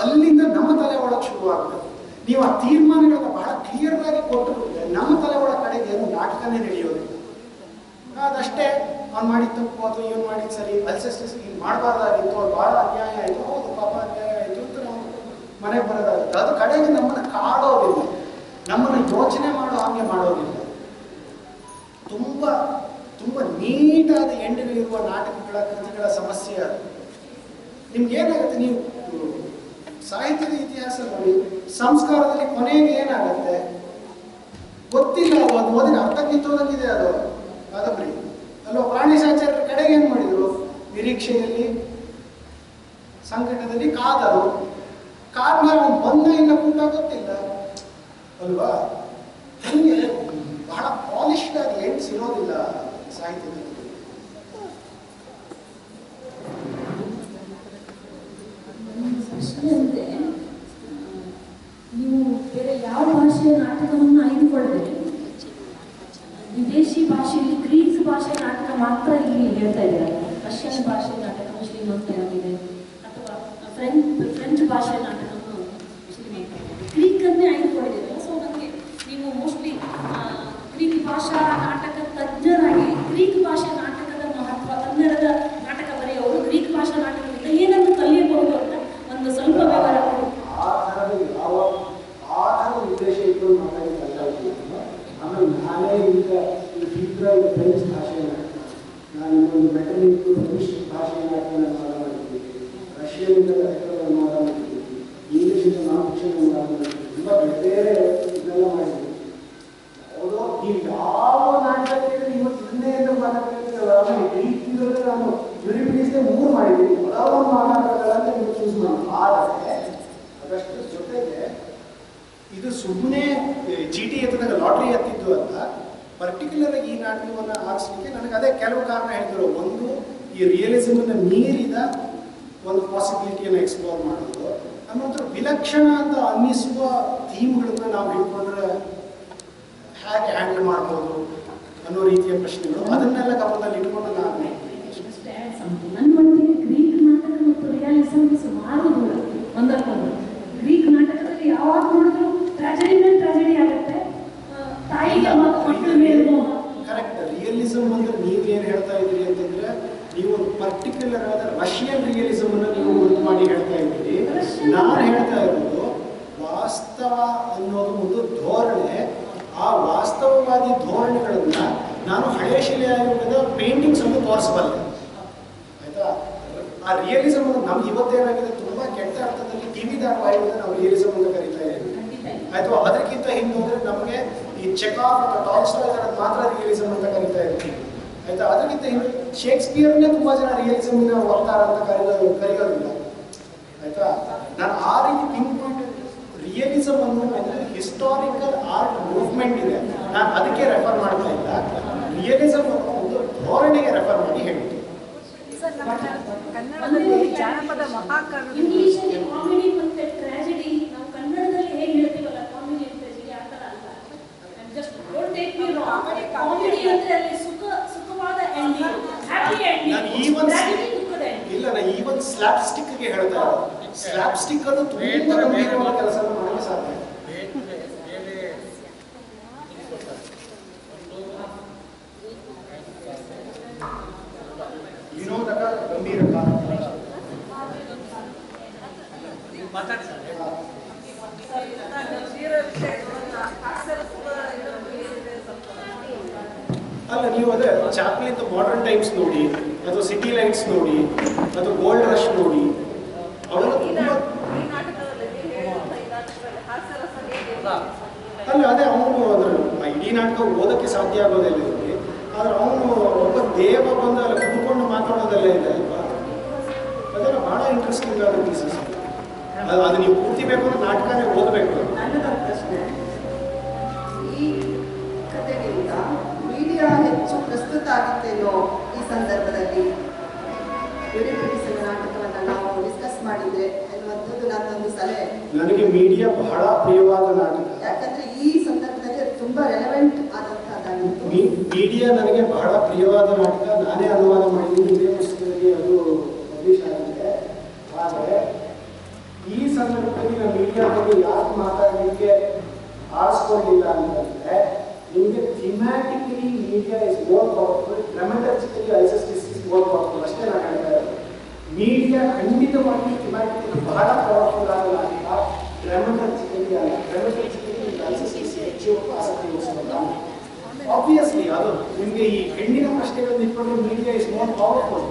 ಅಲ್ಲಿಂದ ನಮ್ಮ ತಲೆ ಒಳಗೆ ಶುರುವಾಗಬೇಕು. ನೀವು ಆ ತೀರ್ಮಾನಗಳನ್ನ ಬಹಳ ಕ್ಲಿಯರ್ ಆಗಿ ಕೊಟ್ಟುಬಿಟ್ರೆ ನಮ್ಮ ತಲೆ ಒಳ ಕಡೆಗೆ ಏನು ನಾಟಕನೇ ನಡೆಯೋದಿಲ್ಲ. ಅದಷ್ಟೇ ಅವ್ನು ಮಾಡಿದ ತಪ್ಪು ಅಥವಾ ಇವನು ಮಾಡಿದ ಸರಿ, ಅಲ್ಸೆಸ್ಟಿಸ್ ಹಿಂಗೆ ಮಾಡಬಾರ್ದಾಗಿತ್ತು, ಅದು ಭಾಳ ಅನ್ಯಾಯ ಆಯಿತು, ಹೌದು ಪಾಪ ಅನ್ಯಾಯ ಆಯಿತು ಅಂತ ನಾವು ಮನೆಗೆ ಬರೋದಾಗುತ್ತೆ. ಅದು ಕಡೆಗೆ ನಮ್ಮನ್ನು ಕಾಡೋದಿಲ್ಲ, ನಮ್ಮನ್ನು ಯೋಚನೆ ಮಾಡೋ ಹಾಗೆ ಮಾಡೋದಿಲ್ಲ. ತುಂಬ ತುಂಬ ನೀಟಾದ ಎಂಡ್ಗಳಿರುವ ನಾಟಕಗಳ ಕೃತಿಗಳ ಸಮಸ್ಯೆ ಅದು. ನಿಮ್ಗೇನಾಗುತ್ತೆ, ನೀವು ಸಾಹಿತ್ಯದ ಇತಿಹಾಸ ನೋಡಿ, ಸಂಸ್ಕಾರದಲ್ಲಿ ಕೊನೆಗೆ ಏನಾಗುತ್ತೆ ಗೊತ್ತಿಲ್ಲ. ಅದು ಓದಿನ ಅರ್ಥ ಕಿತ್ತೋದಂಗಿದೆ ಅದು ಕಾದಂಬರಿ ಅಲ್ವಾ. ಪ್ರಾಣೇಶಾಚಾರ್ಯರ ಕಡೆಗೆ ಏನು ಮಾಡಿದರು, ನಿರೀಕ್ಷೆಯಲ್ಲಿ ಸಂಕಟದಲ್ಲಿ ಕಾದರು, ಕಾದ್ಮೇಲೆ ಅವನು ಬಂದ ಇಲ್ಲ ಕೂಡ ಗೊತ್ತಿಲ್ಲ ಅಲ್ವಾ. ಹಂಗೆ ಬಹಳ ಪಾಲಿಶ್ಡ್ ಆಗಿ ಎಂಡ್ಸ್ ಇರೋದಿಲ್ಲ ಸಾಹಿತ್ಯದಲ್ಲಿ. ಪ್ರಶ್ನೆ ಅಂದರೆ ನಾಟಕವನ್ನು ಆಯ್ದುಕೊಳ್ಳದೆ ವಿದೇಶಿ ಭಾಷೆಯಲ್ಲಿ ಗ್ರೀಕ್ ಭಾಷೆ ನಾಟಕ ಮಾತ್ರ ಇಲ್ಲಿ ಹೇಳ್ತಾ ಇದ್ದಾರೆ. ರಷ್ಯನ್ ಭಾಷೆ ನಾಟಕ ಶ್ರೀಮಂತವಾಗಿದೆ, ಅಥವಾ ಫ್ರೆಂಚ್ ಭಾಷೆ ನಾಟಕವನ್ನು ಶ್ರೀಮಂತವಾಗಿದೆ. ಗ್ರೀಕನ್ನೇ ಆಯ್ದುಕೊಂಡಿದ್ದೀರಲ್ಲ. ಸೊ ನನಗೆ ನೀವು ಮೋಸ್ಟ್ಲಿ ಗ್ರೀಕ್ ಭಾಷಾ ನಾಟಕ ತಜ್ಞರಾಗಿ ಗ್ರೀಕ್ ಭಾಷೆ ನಾಟಕದ ಮಹತ್ವ, ಕನ್ನಡದ ನಾಟಕ ಬರೆಯೋರು ಗ್ರೀಕ್ ಭಾಷಾ ನಾಟಕದಿಂದ ಏನನ್ನು ಕಲಿಯಬಹುದು ಅಂತ ಒಂದು ಸ್ವಲ್ಪ ವಿವರ ಕೊಡಿ. ಆ ಥರದ ಉದ್ದೇಶ ಇಟ್ಕೊಂಡು ಮಾತಾಡಿದ್ದಲ್ಲ. ಆಮೇಲೆ ನಾನೇ ಈಗ ಶೀಘ್ರ ಈಗ ಫ್ರೆಂಚ್ ಭಾಷೆ ನಾಟಕ, ನಾನು ಇನ್ನೊಂದು ಮೆಟನಿಕ್ ಫಿನಿಶ್ ಭಾಷೆ ನಾಟಕವನ್ನು ಅನುವಾದ ಮಾಡಿದ್ದೀನಿ, ರಷ್ಯನಿಂದ ಕಥೆಗಳನ್ನು ಅನುವಾದ ಮಾಡಿದ್ದೀನಿ, ಇಂಗ್ಲೀಷಿಂದ ನಾನ್ ಫಿಕ್ಷನ್ ಅನುವಾದ ಮಾಡಿದ್ದೀನಿ, ತುಂಬ ಬೇರೆ ಇದೆಲ್ಲ ಮಾಡಿದ್ದೀನಿ. ಯಾವುದೋ ನೀವು ಯಾವ ನಾಟಕ ಕೇಳಿದ್ರೆ ಇವತ್ತು ಇದನ್ನೇ ಅಂತ ಮಾತಾಡ್ತಿರ್ತೀರಲ್ಲ, ರೀತಿಯಲ್ಲಿ ನಾನು ಯುರಿಪಿಡಿಸ್ಗೆ 3 ಮಾಡಿದ್ದೀನಿ, ಯಾವುದೋ ಒಂದು ಮಾತಾಡೋದಲ್ಲ ಅಂತ ನೀವು ಚೂಸ್ ಮಾಡಿ. ಆದರೆ ಅದಷ್ಟು ಜೊತೆಗೆ ಇದು ಸುಮ್ಮನೆ ಚೀಟಿ ಎತ್ತಿದಾಗ ಲಾಟ್ರಿ ಎತ್ತಿದ್ದು ಅಂತ. ಪರ್ಟಿಕ್ಯುಲರ್ ಆಗಿ ಈ ನಾಟಕವನ್ನು ಹಾಕ್ಸ್ಲಿಕ್ಕೆ ನನಗೆ ಅದೇ ಕೆಲವು ಕಾರಣ ಹೇಳಿದ್ರು. ಒಂದು, ಈ ರಿಯಲಿಸಮನ್ನು ಮೀರಿದ ಒಂದು ಪಾಸಿಬಿಲಿಟಿಯನ್ನು ಎಕ್ಸ್ಪ್ಲೋರ್ ಮಾಡೋದು, ಅನ್ನೋದ್ರ ವಿಲಕ್ಷಣ ಅಂತ ಅನ್ನಿಸುವ ಥೀಮ್ಗಳನ್ನ ನಾವು ಹಿಡ್ಕೊಂಡ್ರೆ ಹೇಗೆ ಹ್ಯಾಂಡಲ್ ಮಾಡ್ಬೋದು ಅನ್ನೋ ರೀತಿಯ ಪ್ರಶ್ನೆಗಳು, ಅದನ್ನೆಲ್ಲ ಗಮನದಲ್ಲಿ ಇಟ್ಕೊಂಡು ನಾನು ನನ್ನ ಮಟ್ಟಿಗೆ ಗ್ರೀಕ್ ನಾಟಕ ಮತ್ತು ರಿಯಾಲಿಸಮ್ ಸುಮಾರು ದೂರ ಒಂದಕ್ಕೊಂದು. ಗ್ರೀಕ್ ನಾಟಕದಲ್ಲಿ ಯಾವಾಗ ನೋಡಿದ್ರು ಟ್ರಾಜಡಿ ಆಗುತ್ತೆ, ತಾಯಿಗೆ ಮಕ್ಕಳ ಮೇಲೆ. ಕರೆಕ್ಟ್. ರಿಯಲಿಸಮ್ ಅಂದ್ರೆ ನೀವೇನು ಹೇಳ್ತಾ ಇದ್ದೀರಿ ಅಂತಂದ್ರೆ, ನೀವು ಒಂದು ಪರ್ಟಿಕ್ಯುಲರ್ ಆದ ರಷ್ಯನ್ ರಿಯಲಿಸಮ್ ಅನ್ನು ನೀವು ಗುರುತು ಮಾಡಿ ಹೇಳ್ತಾ ಇದ್ದೀರಿ. ನಾನು ಹೇಳ್ತಾ ಇರೋದು ವಾಸ್ತವ ಅನ್ನೋದು ಒಂದು ಧೋರಣೆ. ಆ ವಾಸ್ತವವಾದಿ ಧೋರಣೆಗಳನ್ನ ನಾನು ಹಳೆಯ ಶಿಲೆಯಾಯುಗದ ಪೇಂಟಿಂಗ್ಸ್ ಅನ್ನು ತೋರಿಸಬಲ್ಲೆ. ಆಯ್ತಾ? ಆ ರಿಯಲಿಸಮ್ ಅನ್ನು ನಮ್ಗೆ ಇವತ್ತೇನಾಗಿದೆ, ತುಂಬಾ ಕೆಟ್ಟ ಅರ್ಥದಲ್ಲಿ ಟಿವಿ ಧಾರಾವಾಹಿಗಳನ್ನ ನಾವು ರಿಯಲಿಸಮ್ ಅಂತ ಕರಿತಾ ಇದ್ದೀವಿ. ಆಯ್ತು, ಅದಕ್ಕಿಂತ ಹಿಂದೆ ಹೋದ್ರೆ ನಮಗೆ ಈ ಚೆಕಾಫ್ ಅಥವಾ ಟಾಲ್ಸ್ಟಾಯ್ ಮಾತ್ರ ರಿಯಲಿಸಮ್ ಅಂತ ಕರಿತಾ ಇರ್ತೀವಿ. ಆಯ್ತಾ? ಅದಕ್ಕಿಂತ ಹಿಂದೆ ಶೇಕ್ಸ್ಪಿಯರ್ನೇ ತುಂಬಾ ಜನ ರಿಯಲಿಸಮ್ನ ಅವತಾರ ಅಂತ ಕರೆಯೋದಿಲ್ಲ. ಆಯ್ತಾ? ನಾನು ಆ ರೀತಿ ಪಿನ್ ಪಾಯಿಂಟ್ ರಿಯಲಿಸಮ್ ಅನ್ನೋ ಒಂದು ಹಿಸ್ಟಾರಿಕಲ್ ಆರ್ಟ್ ಮೂವ್ಮೆಂಟ್ ಇದೆ, ನಾನು ಅದಕ್ಕೆ ರೆಫರ್ ಮಾಡ್ತಾ ಇಲ್ಲ. ರಿಯಲಿಸಮ್ ಅನ್ನೋ ಒಂದು ಧೋರಣೆಗೆ ರೆಫರ್ ಮಾಡಿ ಹೇಳ್ತೀನಿ. ಕನ್ನಡದಲ್ಲಿ ಜಾನಪದ ಮಹಾಕಾವ್ಯ ಇಂಗ್ಲಿಷಲ್ಲಿ ಕಾಮಿಡಿ ಮತ್ತೆ ಟ್ರಾಜಿಡಿ ನಾವು ಕನ್ನಡದಲ್ಲಿ ಹೇಗೆ ಹೇಳ್ತೀವಲ್ಲ, ಕಾಮಿಡಿ ಅಂತ ಟ್ರಾಜಿಡಿ ಆ ಥರ ಅಲ್ಲ. Just don't take me wrong, comedy ಅಂದ್ರೆ ಅಲ್ಲಿ ಸುಖವಾದ ಎಂಡಿಂಗ್, ಹ್ಯಾಪಿ ಎಂಡಿಂಗ್, ಟ್ರಾಜಿಡಿ ದುಃಖದ ಎಂಡಿಂಗ್. ಇಲ್ಲ, ನಾನು ಈವನ್ ಸ್ಲ್ಯಾಪ್ ಸ್ಟಿಕ್ಗೆ ಹೇಳ್ತಾ ಇರೋದು. ಸ್ಲ್ಯಾಪ್ ಸ್ಟಿಕ್ ಅನ್ನು ತುಂಬಾ ಗಂಭೀರವಾದ ಕೆಲಸ ಮಾಡಲು ಸಾಧ್ಯ. ವಿನೋದಕ ಗಂಭೀರಕ ಅಲ್ಲ, ನೀವು ಅದೇ ಚಾಪ್ಲಿನ್ ಮಾಡರ್ನ್ ಟೈಮ್ಸ್ ನೋಡಿ, ಅಥವಾ ಸಿಟಿ ಲೈಟ್ಸ್ ನೋಡಿ, ಅಥವಾ ಗೋಲ್ಡ್ ರಶ್ ನೋಡಿ, ಅವೆಲ್ಲ ತುಂಬಾ ಅಲ್ಲ ಅದೇ ಅವನು ಅದ್ರ ಇಡೀ ನಾಟಕ ಓದಕ್ಕೆ ಸಾಧ್ಯ ಆಗೋದಿಲ್ಲ ಇಲ್ಲಿ. ಆದ್ರೆ ಅವನು ಒಬ್ಬ ದೇವ ಬಂದು ಅಲ್ಲಿ ಕುತ್ಕೊಂಡು ಮಾತಾಡೋದೆಲ್ಲ ಇದೆ ಅಲ್ವಾ, ಅದೆಲ್ಲ ಬಹಳ ಇಂಟ್ರೆಸ್ಟಿಂಗ್ ಆದ ಪೀಸಸ್. ಅದು ನೀವು ಪೂರ್ತಿ ಬೇಕು ಅಂದ್ರೆ ನಾಟಕನೇ ಓದಬೇಕು. ನನ್ನದೊಂದು ಪ್ರಶ್ನೆ, ಈ ಕಥೆಗಿಂತ ಮೀಡಿಯಾ ಹೆಚ್ಚು ಪ್ರಸ್ತುತ ಆಗುತ್ತೇನೋ ಈ ಸಂದರ್ಭದಲ್ಲಿ? ಯುರಿಪಿಡಿಸ್ ನಾಟಕವನ್ನು ನಾವು ಡಿಸ್ಕಸ್ ಮಾಡಿದ್ರೆ ಅನ್ನುವಂಥದ್ದು ನನ್ನೊಂದು ಸಲಹೆ. ನನಗೆ ಮೀಡಿಯಾ ಬಹಳ ಪ್ರಿಯವಾದ ನಾಟಕ, ಯಾಕಂದ್ರೆ ಈ ಸಂದರ್ಭದಲ್ಲಿ ಅದು ತುಂಬಾ ರೆಲೆವೆಂಟ್ ಆದಂತಹದ್ದಾಗಿತ್ತು. ಮೀಡಿಯಾ ನನಗೆ ಬಹಳ ಪ್ರಿಯವಾದ ನಾಟಕ. ನಾನೇ ಅನುವಾದ ಮಾಡಿದ್ದೀನಿ, ಇದೇ ಪುಸ್ತಕದಲ್ಲಿ ಅದು ಪಬ್ಲಿಷ್ ಆಗಿದೆ. ಆದರೆ ಈ ಸಂದರ್ಭದಲ್ಲಿ ನಾನು ಮೀಡಿಯಾ ಬಗ್ಗೆ ಯಾಕೆ ಮಾತಾಡಲಿಕ್ಕೆ ಆರಿಸ್ಕೊಂಡಿಲ್ಲ ಅಂತಂದ್ರೆ, ನಿಮಗೆ thematically Medea is more powerful, dramatically Alcestis is more powerful ಅಷ್ಟೇ ನಾನು ಹೇಳ್ತಾ ಇರೋದು. ಮೀಡಿಯಾ ಖಂಡಿತವಾಗಿ ಥಿಮ್ಯಾಟಿಕಲಿ ಬಹಳ ಪವರ್ಫುಲ್ ಆದ ನಾಟಕ, ಡ್ರಾಮಾಟಿಕಲಿ ಅಲ್ಲ. ಡ್ರಾಮಾಟಿಕಲಿ ಐಸಸ್ಟಿಸ್ ಹೆಚ್ಚು ಆಸಕ್ತಿ ವಹಿಸೋಲ್ಲ. ಆಬ್ವಿಯಸ್ಲಿ ಅದು ನಿಮಗೆ ಈ ಹೆಣ್ಣಿನ ಪ್ರಶ್ನೆಗಳನ್ನು ಇಟ್ಕೊಂಡು ಮೀಡಿಯಾ ಇಸ್ ಮೋರ್ ಪವರ್ಫುಲ್,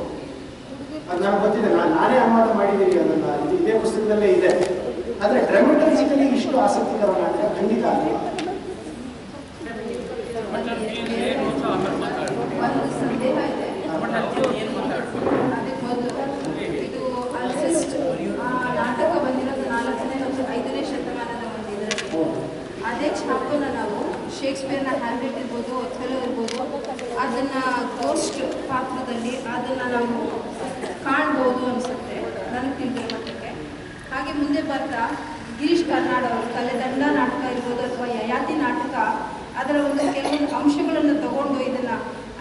ಅದು ನನಗೆ ಗೊತ್ತಿದೆ. ನಾನೇ ಅನುವಾದ ಮಾಡಿದ್ದೀನಿ ಅದನ್ನು, ಇದೇ ಪುಸ್ತಕದಲ್ಲೇ ಇದೆ. ಆದರೆ ಡ್ರಾಮಾಟಿಕಲಿ ಇಷ್ಟು ಆಸಕ್ತಿಕರ ನಾಟಕ ಖಂಡಿತ ಆಗಲಿ. ಒಂದು ಸಂದೇಹ ಇದೆ. ಅದಕ್ಕೆ ಮೊದಲು ಇದು ಅಲ್ಸಿಸ್ಟ್ ನಾಟಕ ಬಂದಿರೋದು 4ನೇ ಮತ್ತು 5ನೇ ಶತಮಾನದ ಒಂದು ಇದರಲ್ಲಿ. ಅದೇ ಛಾಪನ್ನ ನಾವು ಶೇಕ್ಸ್ಪಿಯರ್ನ ಹ್ಯಾಮ್ಲೆಟ್ ಇರ್ಬೋದು, ಒಥೆಲೋ ಇರ್ಬೋದು, ಅದನ್ನ ಗೋಸ್ಟ್ ಪಾತ್ರದಲ್ಲಿ ಅದನ್ನ ನಾವು ಕಾಣ್ಬೋದು ಅನಿಸುತ್ತೆ ನನಗೆ ತಿಳಿದಿರೋ ಮಟ್ಟಕ್ಕೆ. ಹಾಗೆ ಮುಂದೆ ಬರ್ತಾ ಗಿರೀಶ್ ಕಾರ್ನಾಡ್ ಅವರು ಕಲೆದಂಡ ನಾಟಕ ಇರ್ಬೋದು ಅಥವಾ ಯಯಾತಿ ನಾಟಕ, ಅದರ ಒಂದು ಕೆಲವೊಂದು ಅಂಶಗಳನ್ನು ತಗೊಂಡು ಇದನ್ನು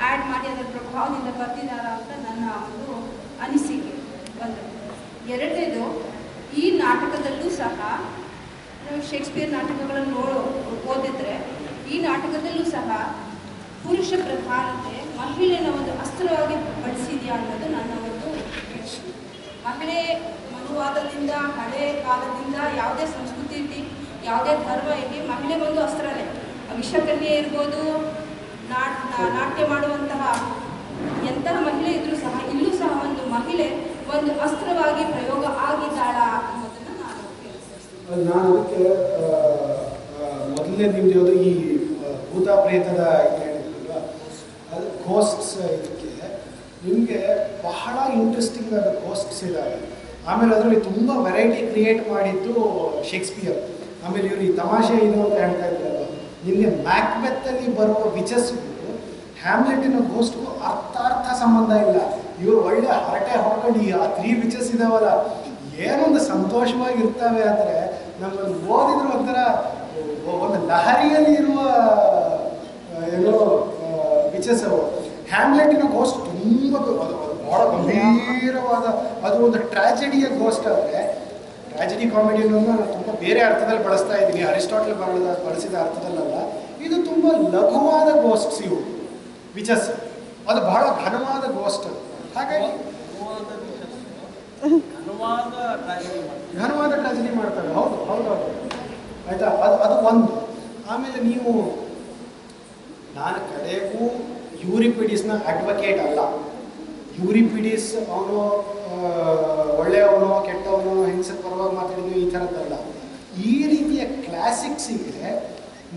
ಆ್ಯಡ್ ಮಾಡಿ ಅದರ ಪ್ರಭಾವದಿಂದ ಬರ್ತಿದ್ದಾರ ಅಂತ ನನ್ನ ಒಂದು ಅನಿಸಿಕೆ. ಒಂದು ಎರಡನೇದು, ಈ ನಾಟಕದಲ್ಲೂ ಸಹ ನಾವು ಶೇಕ್ಸ್ಪಿಯರ್ ನಾಟಕಗಳನ್ನು ಓದಿದ್ರೆ ಈ ನಾಟಕದಲ್ಲೂ ಸಹ ಪುರುಷ ಪ್ರಧಾನತೆ ಮಹಿಳೆನ ಒಂದು ಅಸ್ತ್ರವಾಗಿ ಬಳಸಿದೆಯಾ ಅನ್ನೋದು ನನ್ನ ಒಂದು ಪ್ರಶ್ನೆ. ಮಹಿಳೆ ಮನುವಾದದಿಂದ ಹಳೆ ಕಾಲದಿಂದ ಯಾವುದೇ ಸಂಸ್ಕೃತಿ ಇರಲಿ, ಯಾವುದೇ ಧರ್ಮ ಇರಲಿ, ಮಹಿಳೆ ಒಂದು ಅಸ್ತ್ರನೇ. ವಿಷಕನ್ಯೆ ಇರ್ಬೋದು, ನಾಟ್ಯ ಮಾಡುವಂತಹ ಎಂತಹ ಮಹಿಳೆ ಇದ್ರೂ ಸಹ ಇಲ್ಲೂ ಸಹ ಒಂದು ಮಹಿಳೆ ಒಂದು ಅಸ್ತ್ರವಾಗಿ ಪ್ರಯೋಗ ಆಗಿದ್ದಾಳ ಅನ್ನೋದನ್ನು ನಾನು ಕೇಳಿಸ್ತೀನಿ. ನಾನು ಅದಕ್ಕೆ ಮೊದಲನೇ ನಿಮ್ದು ಯಾವುದು ಈ ಭೂತ ಪ್ರೇತದ ಹೇಳಿದ್ರಲ್ವ, ಅದು ಕೋಸ್ಟ್ಸ್ ಇದಕ್ಕೆ ನಿಮಗೆ ಬಹಳ ಇಂಟ್ರೆಸ್ಟಿಂಗ್ ಆದ ಕೋಸ್ಟ್ಸ್ ಇದ್ದಾವೆ. ಆಮೇಲೆ ಅದರಲ್ಲಿ ತುಂಬ ವೆರೈಟಿ ಕ್ರಿಯೇಟ್ ಮಾಡಿದ್ದು ಶೇಕ್ಸ್ಪಿಯರ್. ಆಮೇಲೆ ಇವರು ಈ ತಮಾಷೆ ಇದು ಅಂತ ಹೇಳ್ತಾ ಇದ್ರಲ್ಲ, ನಿಮಗೆ ಮ್ಯಾಕ್ಬೆತ್ತಲ್ಲಿ ಬರುವ ವಿಚಸ್ಗೂ ಹ್ಯಾಮ್ಲೆಟಿನ ಗೋಸ್ಟ್ಗೂ ಅರ್ಥ ಸಂಬಂಧ ಇಲ್ಲ. ಇವರು ಒಳ್ಳೆ ಹರಟೆ ಹೊಡ್ಕೊಂಡು ಆ 3 ವಿಚಸ್ ಇದಾವಲ್ಲ, ಏನೊಂದು ಸಂತೋಷವಾಗಿರ್ತವೆ ಅಂದರೆ ನಮ್ಮನ್ನು ಓದಿದ್ರೆ ಒಂಥರ ಒಂದು ಲಹರಿಯಲ್ಲಿ ಇರುವ ಏನೋ ವಿಚಸ್ ಅವು. ಹ್ಯಾಮ್ಲೆಟಿನ ಗೋಸ್ಟ್ ತುಂಬ ಬಹಳ ಗಂಭೀರವಾದ, ಅದು ಒಂದು ಟ್ರಾಜಿಡಿಯ ಗೋಸ್ಟ್. ಆದರೆ ಟ್ರಾಜಿಡಿ ಕಾಮಿಡಿಯನ್ನು ನಾನು ತುಂಬ ಬೇರೆ ಅರ್ಥದಲ್ಲಿ ಬಳಸ್ತಾ ಇದ್ದೀನಿ, ಅರಿಸ್ಟಾಟಲ್ ಬಳಸಿದ ಅರ್ಥದಲ್ಲಲ್ಲ. ಇದು ತುಂಬ ಲಘುವಾದ ಗೋಸ್ಟ್ಸ್ ಇವು ವಿಚಸ್, ಅದು ಬಹಳ ಘನವಾದ ಗೋಸ್ಟ್. ಹಾಗಾಗಿ ಘನವಾದ ಟ್ರಾಜಿಡಿ ಮಾಡ್ತಾರೆ. ಹೌದು ಹೌದು ಹೌದು, ಆಯಿತಾ. ಅದು ಒಂದು. ಆಮೇಲೆ ನೀವು, ನಾನು ಕಡೆಗೂ ಯೂರಿಪಿಡಿಸ್ನ ಅಡ್ವೊಕೇಟ್ ಅಲ್ಲ. ಯೂರಿಪಿಡಿಸ್ ಅವನು ಒಳ್ಳೆಯವನು ಕೆಟ್ಟವನು ಹೆಂಗಸರ ಪರವಾಗಿ ಮಾತಾಡಿದ್ವಿ ಈ ಥರದ್ದಲ್ಲ. ಈ ರೀತಿಯ ಕ್ಲಾಸಿಕ್ಸಿಗೆ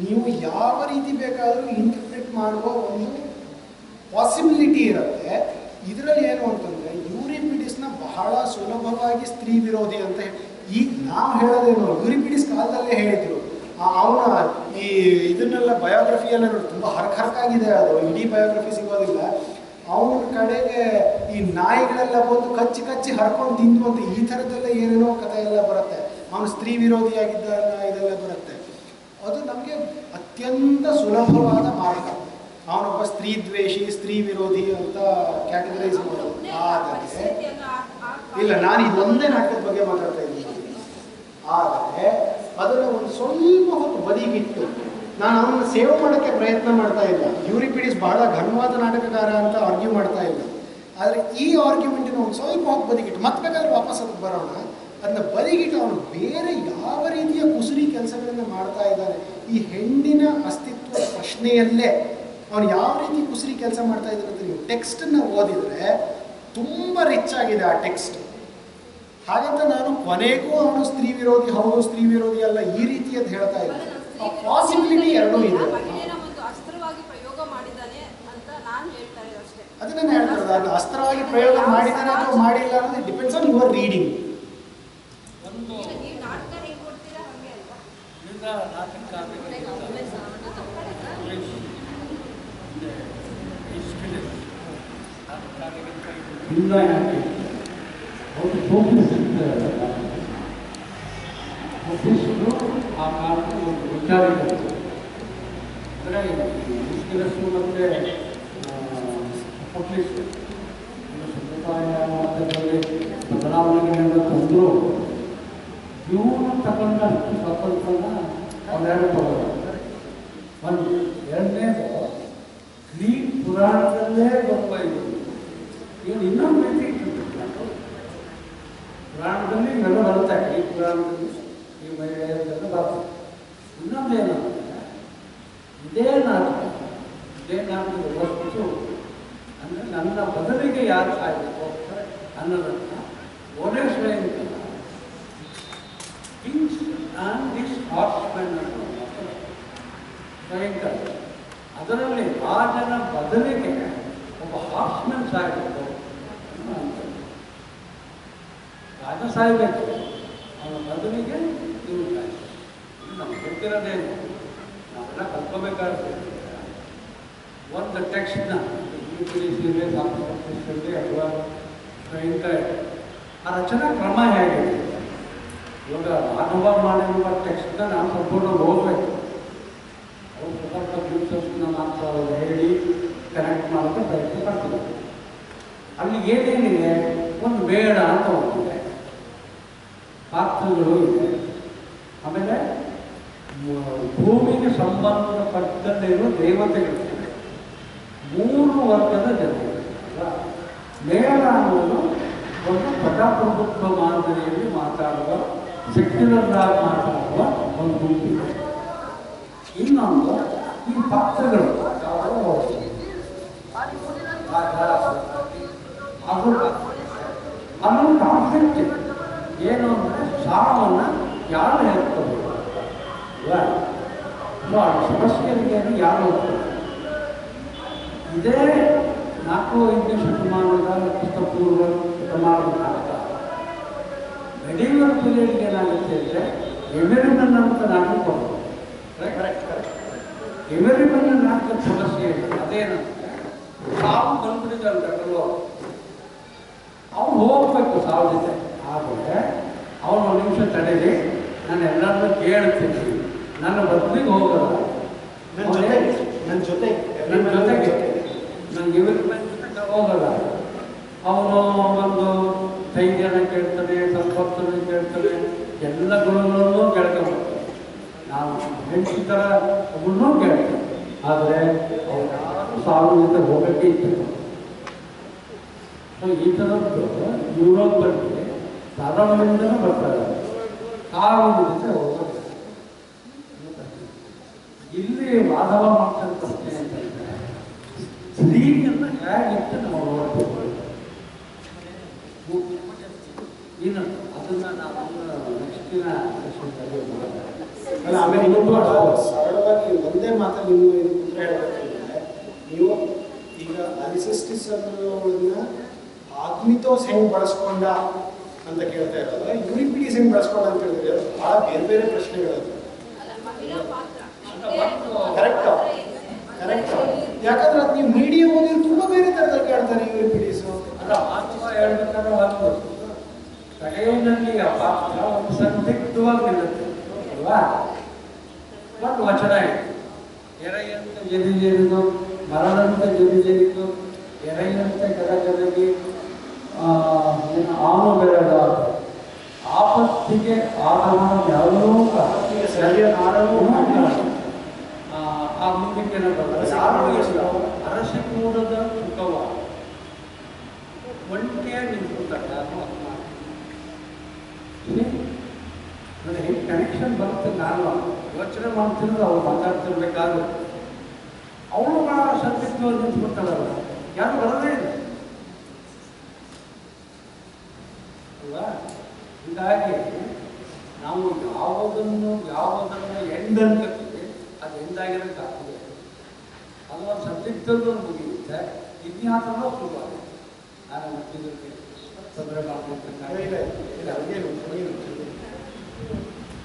ನೀವು ಯಾವ ರೀತಿ ಬೇಕಾದರೂ ಇಂಟರ್ಪ್ರಿಟ್ ಮಾಡುವ ಒಂದು ಪಾಸಿಬಿಲಿಟಿ ಇರುತ್ತೆ. ಇದರಲ್ಲಿ ಏನು ಅಂತಂದರೆ ಯೂರಿಪಿಡಿಸ್ನ ಬಹಳ ಸುಲಭವಾಗಿ ಸ್ತ್ರೀ ವಿರೋಧಿ ಅಂತ ಈಗ ನಾವು ಹೇಳೋದೇನು, ಯೂರಿಪಿಡಿಸ್ ಕಾಲದಲ್ಲೇ ಹೇಳಿದರು. ಅವನ ಈ ಇದನ್ನೆಲ್ಲ ಬಯೋಗ್ರಫಿಯೆಲ್ಲ ನೋಡಿ ತುಂಬ ಹರಕಾಗಿದೆ, ಅದು ಇಡೀ ಬಯೋಗ್ರಫಿ ಸಿಗೋದಿಲ್ಲ. ಅವನ ಕಡೆಗೆ ಈ ನಾಯಿಗಳೆಲ್ಲ ಬಂದು ಕಚ್ಚಿ ಹರ್ಕೊಂಡು ತಿಂದು ಅಂತ ಈ ಥರದ್ದೆಲ್ಲ ಏನೇನೋ ಕಥೆ ಎಲ್ಲ ಬರುತ್ತೆ. ಅವನು ಸ್ತ್ರೀ ವಿರೋಧಿಯಾಗಿದ್ದ ಇದೆಲ್ಲ ಬರುತ್ತೆ. ಅದು ನಮಗೆ ಅತ್ಯಂತ ಸುಲಭವಾದ ಮಾರ್ಗ. ಅವನೊಬ್ಬ ಸ್ತ್ರೀ ದ್ವೇಷಿ, ಸ್ತ್ರೀ ವಿರೋಧಿ ಅಂತ ಕ್ಯಾಟಗರೈಸ್ ಮಾಡೋದು. ಆದರೆ ಇಲ್ಲ, ನಾನು ಇದೊಂದೇ ನಾಟಕದ ಬಗ್ಗೆ ಮಾತಾಡ್ತಾ ಇದ್ದೀನಿ. ಆದರೆ ಅದನ್ನು ಒಂದು ಸ್ವಲ್ಪ ಹೊತ್ತು ಬದಿಗಿಟ್ಟು ನಾನು ಅವನನ್ನು ಸೇವ್ ಮಾಡೋಕ್ಕೆ ಪ್ರಯತ್ನ ಮಾಡ್ತಾ ಇಲ್ಲ. ಯೂರಿಪಿಡಿಸ್ ಬಹಳ ಘನವಾದ ನಾಟಕಕಾರ ಅಂತ ಆರ್ಗ್ಯೂ ಮಾಡ್ತಾ ಇಲ್ಲ. ಆದರೆ ಈ ಆರ್ಗ್ಯುಮೆಂಟಿನ ಒಂದು ಸ್ವಲ್ಪ ಹೊತ್ತು ಬದಿಗಿಟ್ಟು ಮತ್ತೆ ಬೇಕಾದ್ರೆ ವಾಪಸ್ ಅದಕ್ಕೆ ಬರೋಣ. ಅದನ್ನ ಬದಿಗಿಟ್ಟು ಅವನು ಬೇರೆ ಯಾವ ರೀತಿಯ ಕುಸುರಿ ಕೆಲಸಗಳನ್ನು ಮಾಡ್ತಾ ಇದ್ದಾನೆ, ಈ ಹೆಣ್ಣಿನ ಅಸ್ತಿತ್ವದ ಪ್ರಶ್ನೆಯಲ್ಲೇ ಅವನು ಯಾವ ರೀತಿ ಕುಸುರಿ ಕೆಲಸ ಮಾಡ್ತಾ ಇದ್ದಾನೆ ಅಂತ ನೀವು ಟೆಕ್ಸ್ಟನ್ನು ಓದಿದರೆ ತುಂಬ ರಿಚ್ ಆಗಿದೆ ಆ ಟೆಕ್ಸ್ಟ್. ಹಾಗಂತ ನಾನು ಕೊನೆಗೂ ಅವನು ಸ್ತ್ರೀ ವಿರೋಧಿ ಹೌದು ಸ್ತ್ರೀ ವಿರೋಧಿ ಅಲ್ಲ ಈ ರೀತಿಯದ್ದು ಹೇಳ್ತಾ ಇದ್ದೆ. ಪಾಸಿಬಿಲಿಟಿ ಎರಡೂ ಇದೆ. ಅದನ್ನೇ ಹೇಳ್ತಾ ಇರೋದು, ಅದು ಅಸ್ತ್ರವಾಗಿ ಪ್ರಯೋಗ ಮಾಡಿದ್ದಾನೆ ಅಥವಾ ಮಾಡಿಲ್ಲ ಅನ್ನೋದು ಡಿಪೆಂಡ್ಸ್ ಆನ್ ಯುವರ್ ರೀಡಿಂಗ್. ಒಂದು ಭಿನ್ನ ಯಾಕೆ ಒಂದು ಸೋಪಿಸಿದ್ದಾರೆ. ಆ ಕಾಲಕ್ಕೆ ಒಂದು ವಿಚಾರಿಗಳು ಅಂದರೆ ಮುಸ್ಲಿಮರು ಮತ್ತು ಪಬ್ಲಿಕ್ ಸಂಪ್ರದಾಯದಲ್ಲಿ ಬದಲಾವಣೆಗಳನ್ನು ತಂದರೂ ಜೀವನ ತಗೊಂಡಷ್ಟು ಸ್ವಾತಂತ್ರ್ಯನ ಅವರೆರಡು ತಗೊಳ್ತಾರೆ. ಒಂದು ಎರಡನೇದು ಗ್ರೀಕ್ ಪುರಾಣದಲ್ಲೇ ಬರುವ ಇದು ಇವನು ಇನ್ನೊಂದು ರೀತಿ ಪುರಾಣದಲ್ಲಿ ಇವೆಲ್ಲ ಬರುತ್ತೆ. ಗ್ರೀಕ್ ಪುರಾಣದಲ್ಲಿ ಈ ಮಹಿಳೆಯರೆಲ್ಲ ಬರ್ತದೆ. ಇನ್ನೊಂದೇನಂದರೆ ಇದೇ ನಾಟಕದ ವಸ್ತು ಅಂದರೆ ನನ್ನ ಬದಲಿಗೆ ಯಾರು ಸಾಯಬೇಕು ಅನ್ನೋದನ್ನು ಒಳ್ಳೆ ಸ್ವಯಂಕರ ಕಿಂಗ್ಸ್ ಆ್ಯಂಡ್ ದಿಸ್ ಹಾರ್ಸ್ಮೆನ್ ಅನ್ನೋ ಸ್ವಯಂಕರ. ಅದರಲ್ಲಿ ರಾಜನ ಬದಲಿಗೆ ಒಬ್ಬ ಹಾರ್ಸ್ಮೆನ್ ಸಾಯಬೇಕು ಅಂತ. ರಾಜ ಸಾಯಬೇಕು, ಅವನ ಬದಲಿಗೆ ಇವರು ಸಾಯಬೇಕು. ಇದು ನಮ್ಗೆ ಗೊತ್ತಿರೋದೇನು, ನಾವೆಲ್ಲ ಕಲ್ತ್ಕೋಬೇಕಾದ್ರೆ ಒಂದು ಟೆಕ್ಸ್ಟ್ನ ಸೀರೆ ಸಾಂಸ್ಕೃತಿಕ ಅಥವಾ ಸ್ವಯಂಕರ ಆ ರಚನಾ ಕ್ರಮ ಹೇಗಿದೆ. ಇವಾಗ ರಾಘವ ಮಾಡಿರುವ ಟೆಕ್ಸ್ಟ್ನ ನಾನು ಸಂಪೂರ್ಣ ಓದಬೇಕು. ಅವ್ರು ಸ್ವಲ್ಪ ದಿವಸನ ಮಾತ್ರ ಹೇಳಿ ಕನೆಕ್ಟ್ ಮಾಡೋಕ್ಕೆ ಪ್ರಯತ್ನ ಪಡ್ತಾರೆ. ಅಲ್ಲಿ ಏನೇನಿದೆ, ಒಂದು ಬೇಡ ಅಂತ ಒಂದಿದೆ, ಪಾತ್ರಗಳು ಇದೆ, ಆಮೇಲೆ ಭೂಮಿಗೆ ಸಂಬಂಧಪಟ್ಟಲ್ಲಿರುವ ದೇವತೆಗಳಿವೆ, 3 ವರ್ಗದ ಜನಗಳು. ಮೇಳ ಅನ್ನೋದು ಒಂದು ಪ್ರಜಾಪ್ರಭುತ್ವ ಮಾದರಿಯಲ್ಲಿ ಮಾತಾಡುವ, ಸೆಕ್ಯುಲರ್ ಆಗಿ ಮಾತಾಡುವ ಒಂದು ಗುಂಪಿದೆ. ಇನ್ನೊಂದು ಈ ಪಾತ್ರಗಳು ಅದೊಂದು ಕಾನ್ಫ್ಲಿಕ್ಟ್ ಏನು ಅಂದರೆ ಸಾವನ್ನು ಯಾರು ಹೇಳ್ಕೋಬೇಕು ಸಮಸ್ಯೆಗಳಿಗೆ ಯಾರು ಹೋಗ್ತಾರೆ. ಇದೇ 4-5 ಶತಮಾನದ ಕ್ರಿಸ್ತಪೂರ್ವ ಶತಮಾನದ ನಾಟಕ ಮೆಡೀವಲ್ ಪೀರಿಯಡ್ಗೆ ಏನಾಗುತ್ತೆ ಅಂದರೆ ಎಮೆರಿಮನ್ ಅಂತ ನಾಟಕ ಕೊಡೋದು. ಎಮೆರಿಮನ್ ನಾಟಕದ ಸಮಸ್ಯೆ ಅದೇನಂದರೆ ಸಾವು ಬಂದ್ಬಿಟ್ಟಿದ್ದಾರೆ, ಅವನು ಹೋಗ್ಬೇಕು ಸಾವು ಜೊತೆ. ಆದರೆ ಅವನು ಒಂದು ನಿಮಿಷ ತಡೆದಿ, ನಾನು ಎಲ್ಲರನ್ನೂ ಕೇಳ್ತೀನಿ, ನನ್ನ ಬದಲಿಗೆ ಹೋಗಲ್ಲ, ನನ್ನ ಜೊತೆಗೆ ನನಗೆ ಇವ್ರ ಹೋಗಲ್ಲ. ಅವನು ಒಂದು ಧೈರ್ಯನ ಕೇಳ್ತಾನೆ, ಸಂಪತ್ತನ್ನು ಕೇಳ್ತಾನೆ, ಎಲ್ಲ ಗುಣಗಳನ್ನು ಕೇಳ್ಕೊಂಡ್ಬರ್ತಾನೆ. ನಾವು ಹೆಂಡತಿ ಥರ ಒಬ್ಬನೂ ಕೇಳ್ತೇನೆ, ಆದರೆ ಅವ್ರು ಯಾರು ಸಾವಿರ ಹೋಗಕ್ಕೆ ಇತ್ತು. ಸೊ ಈ ಥರದ್ದು ಯುರೋಪಲ್ಲಿ ಪ್ರಾರಂಭದಿಂದಲೂ ಬರ್ತಾರೆ, ಸಾವಿರ ಜೊತೆ ಹೋಗೋದು. ಇಲ್ಲಿ ಮಾಧವ ಮಾಡ್ತಾರೆ ಪ್ರಶ್ನೆ ಅಂತಂದರೆ ಸ್ತ್ರೀಯನ್ನು ಹೇಗಿಟ್ಟು ನಾವು ನೋಡ್ಬೋದು. ಇನ್ನು ಅದನ್ನು ನಾವು ನೆಕ್ಸ್ಟಿನ ಅಲ್ಲ, ಆಮೇಲೆ ಇನ್ನೊಂದು ಸರಳವಾಗಿ ಒಂದೇ ಮಾತಲ್ಲಿ ನೀವು ಇದು ಉತ್ತರ ಹೇಳಬೇಕಂದ್ರೆ, ನೀವು ಈಗ ಅಲಿಸಿಸ್ಟಿಸ್ ಅನ್ನೋದನ್ನ ಆಗ್ಮಿತೋಸ್ ಹೆಂಗೆ ಬಳಸ್ಕೊಂಡ ಅಂತ ಕೇಳ್ತಾ ಇರೋದು, ಯೂರಿಪಿಡಿಸ್ ಹೆಂಗೆ ಬಳಸ್ಕೊಂಡ ಅಂತ ಹೇಳಿದ್ರೆ ಅದು ಭಾಳ ಬೇರೆ ಬೇರೆ ಪ್ರಶ್ನೆಗಳದು. Correct correct. ಯಾಕಂದ್ರೆ ಅದು ನೀವು ಮೀಡಿಯಾ ಓದಿ ತುಂಬ ಬೇರೆ ಥರದಲ್ಲಿ ಕೇಳ್ತಾರೆ ಯೂರಿಪಿಡಿಸು. ಅಲ್ಲ, ಮಾತುವ ಹೇಳ್ಬೇಕಾದ್ರೆ ಒಂದು ಕಡೆಯಲ್ಲಿ ಆ ಪಾತ್ರ ಒಂದು ಸಂದಿಗ್ಧವಾಗಿ ನಿಲ್ಲುತ್ತೆ ಅಲ್ವಾ. ಒಂದು ವಚನ ಇದೆ, ಎರೆಯಂತ ಜರಿದು ಮರಳಂತೆ ಜರಿದು ಎರೆಯಂತೆ ಗದಗದಗಿ ಆನು ಬೆಳೆದ ಆಪತ್ತಿಗೆ ಆದವನ ಯಾರೂ ಸರಿಯ ನಾಡನೂ ಆ ಮುಂದಕ್ಕೆ ಯಾರು ಅರಸಿ ಕೂಡದ ಸುಖವ ಒಂಟಿಯಾಗಿ ನಿಂತ್ಕೊತಾರೆ. ನನಗೆ ಹೆಂಗೆ ಕನೆಕ್ಷನ್ ಬರುತ್ತೆ, ನಾನು ಯೋಚನೆ ಮಾಡ್ತಿರೋದು ಅವ್ರು ಮಾತಾಡ್ತಿರ್ಬೇಕಾದ್ರೆ ಅವಳು ಭಾಳ ಸಂದಿಗ್ಧವಾಗಿ ನಿಂತ್ಕೊಳ್ತಾಳಲ್ಲ, ಯಾರು ಬರೋದೇ ಇಲ್ಲ ಅಲ್ವಾ. ಹೀಗಾಗಿ ನಾವು ಯಾವುದನ್ನು ಎಂಡ್ ಅನ್ಕೋತೀವಿ, ಅದು ಎಂದಾಗಿರೋಕ್ಕಾಗ್ತದೆ. ಅದು ಒಂದು ಸಂದಿಗ್ಧದ್ದು ಮುಗಿಯುತ್ತೆ, ಇತಿಹಾಸನೂ ಶುರುವಾಗುತ್ತೆ. ನಾನು ಮತ್ತಿದ್ದಕ್ಕೆ ತೊಂದರೆ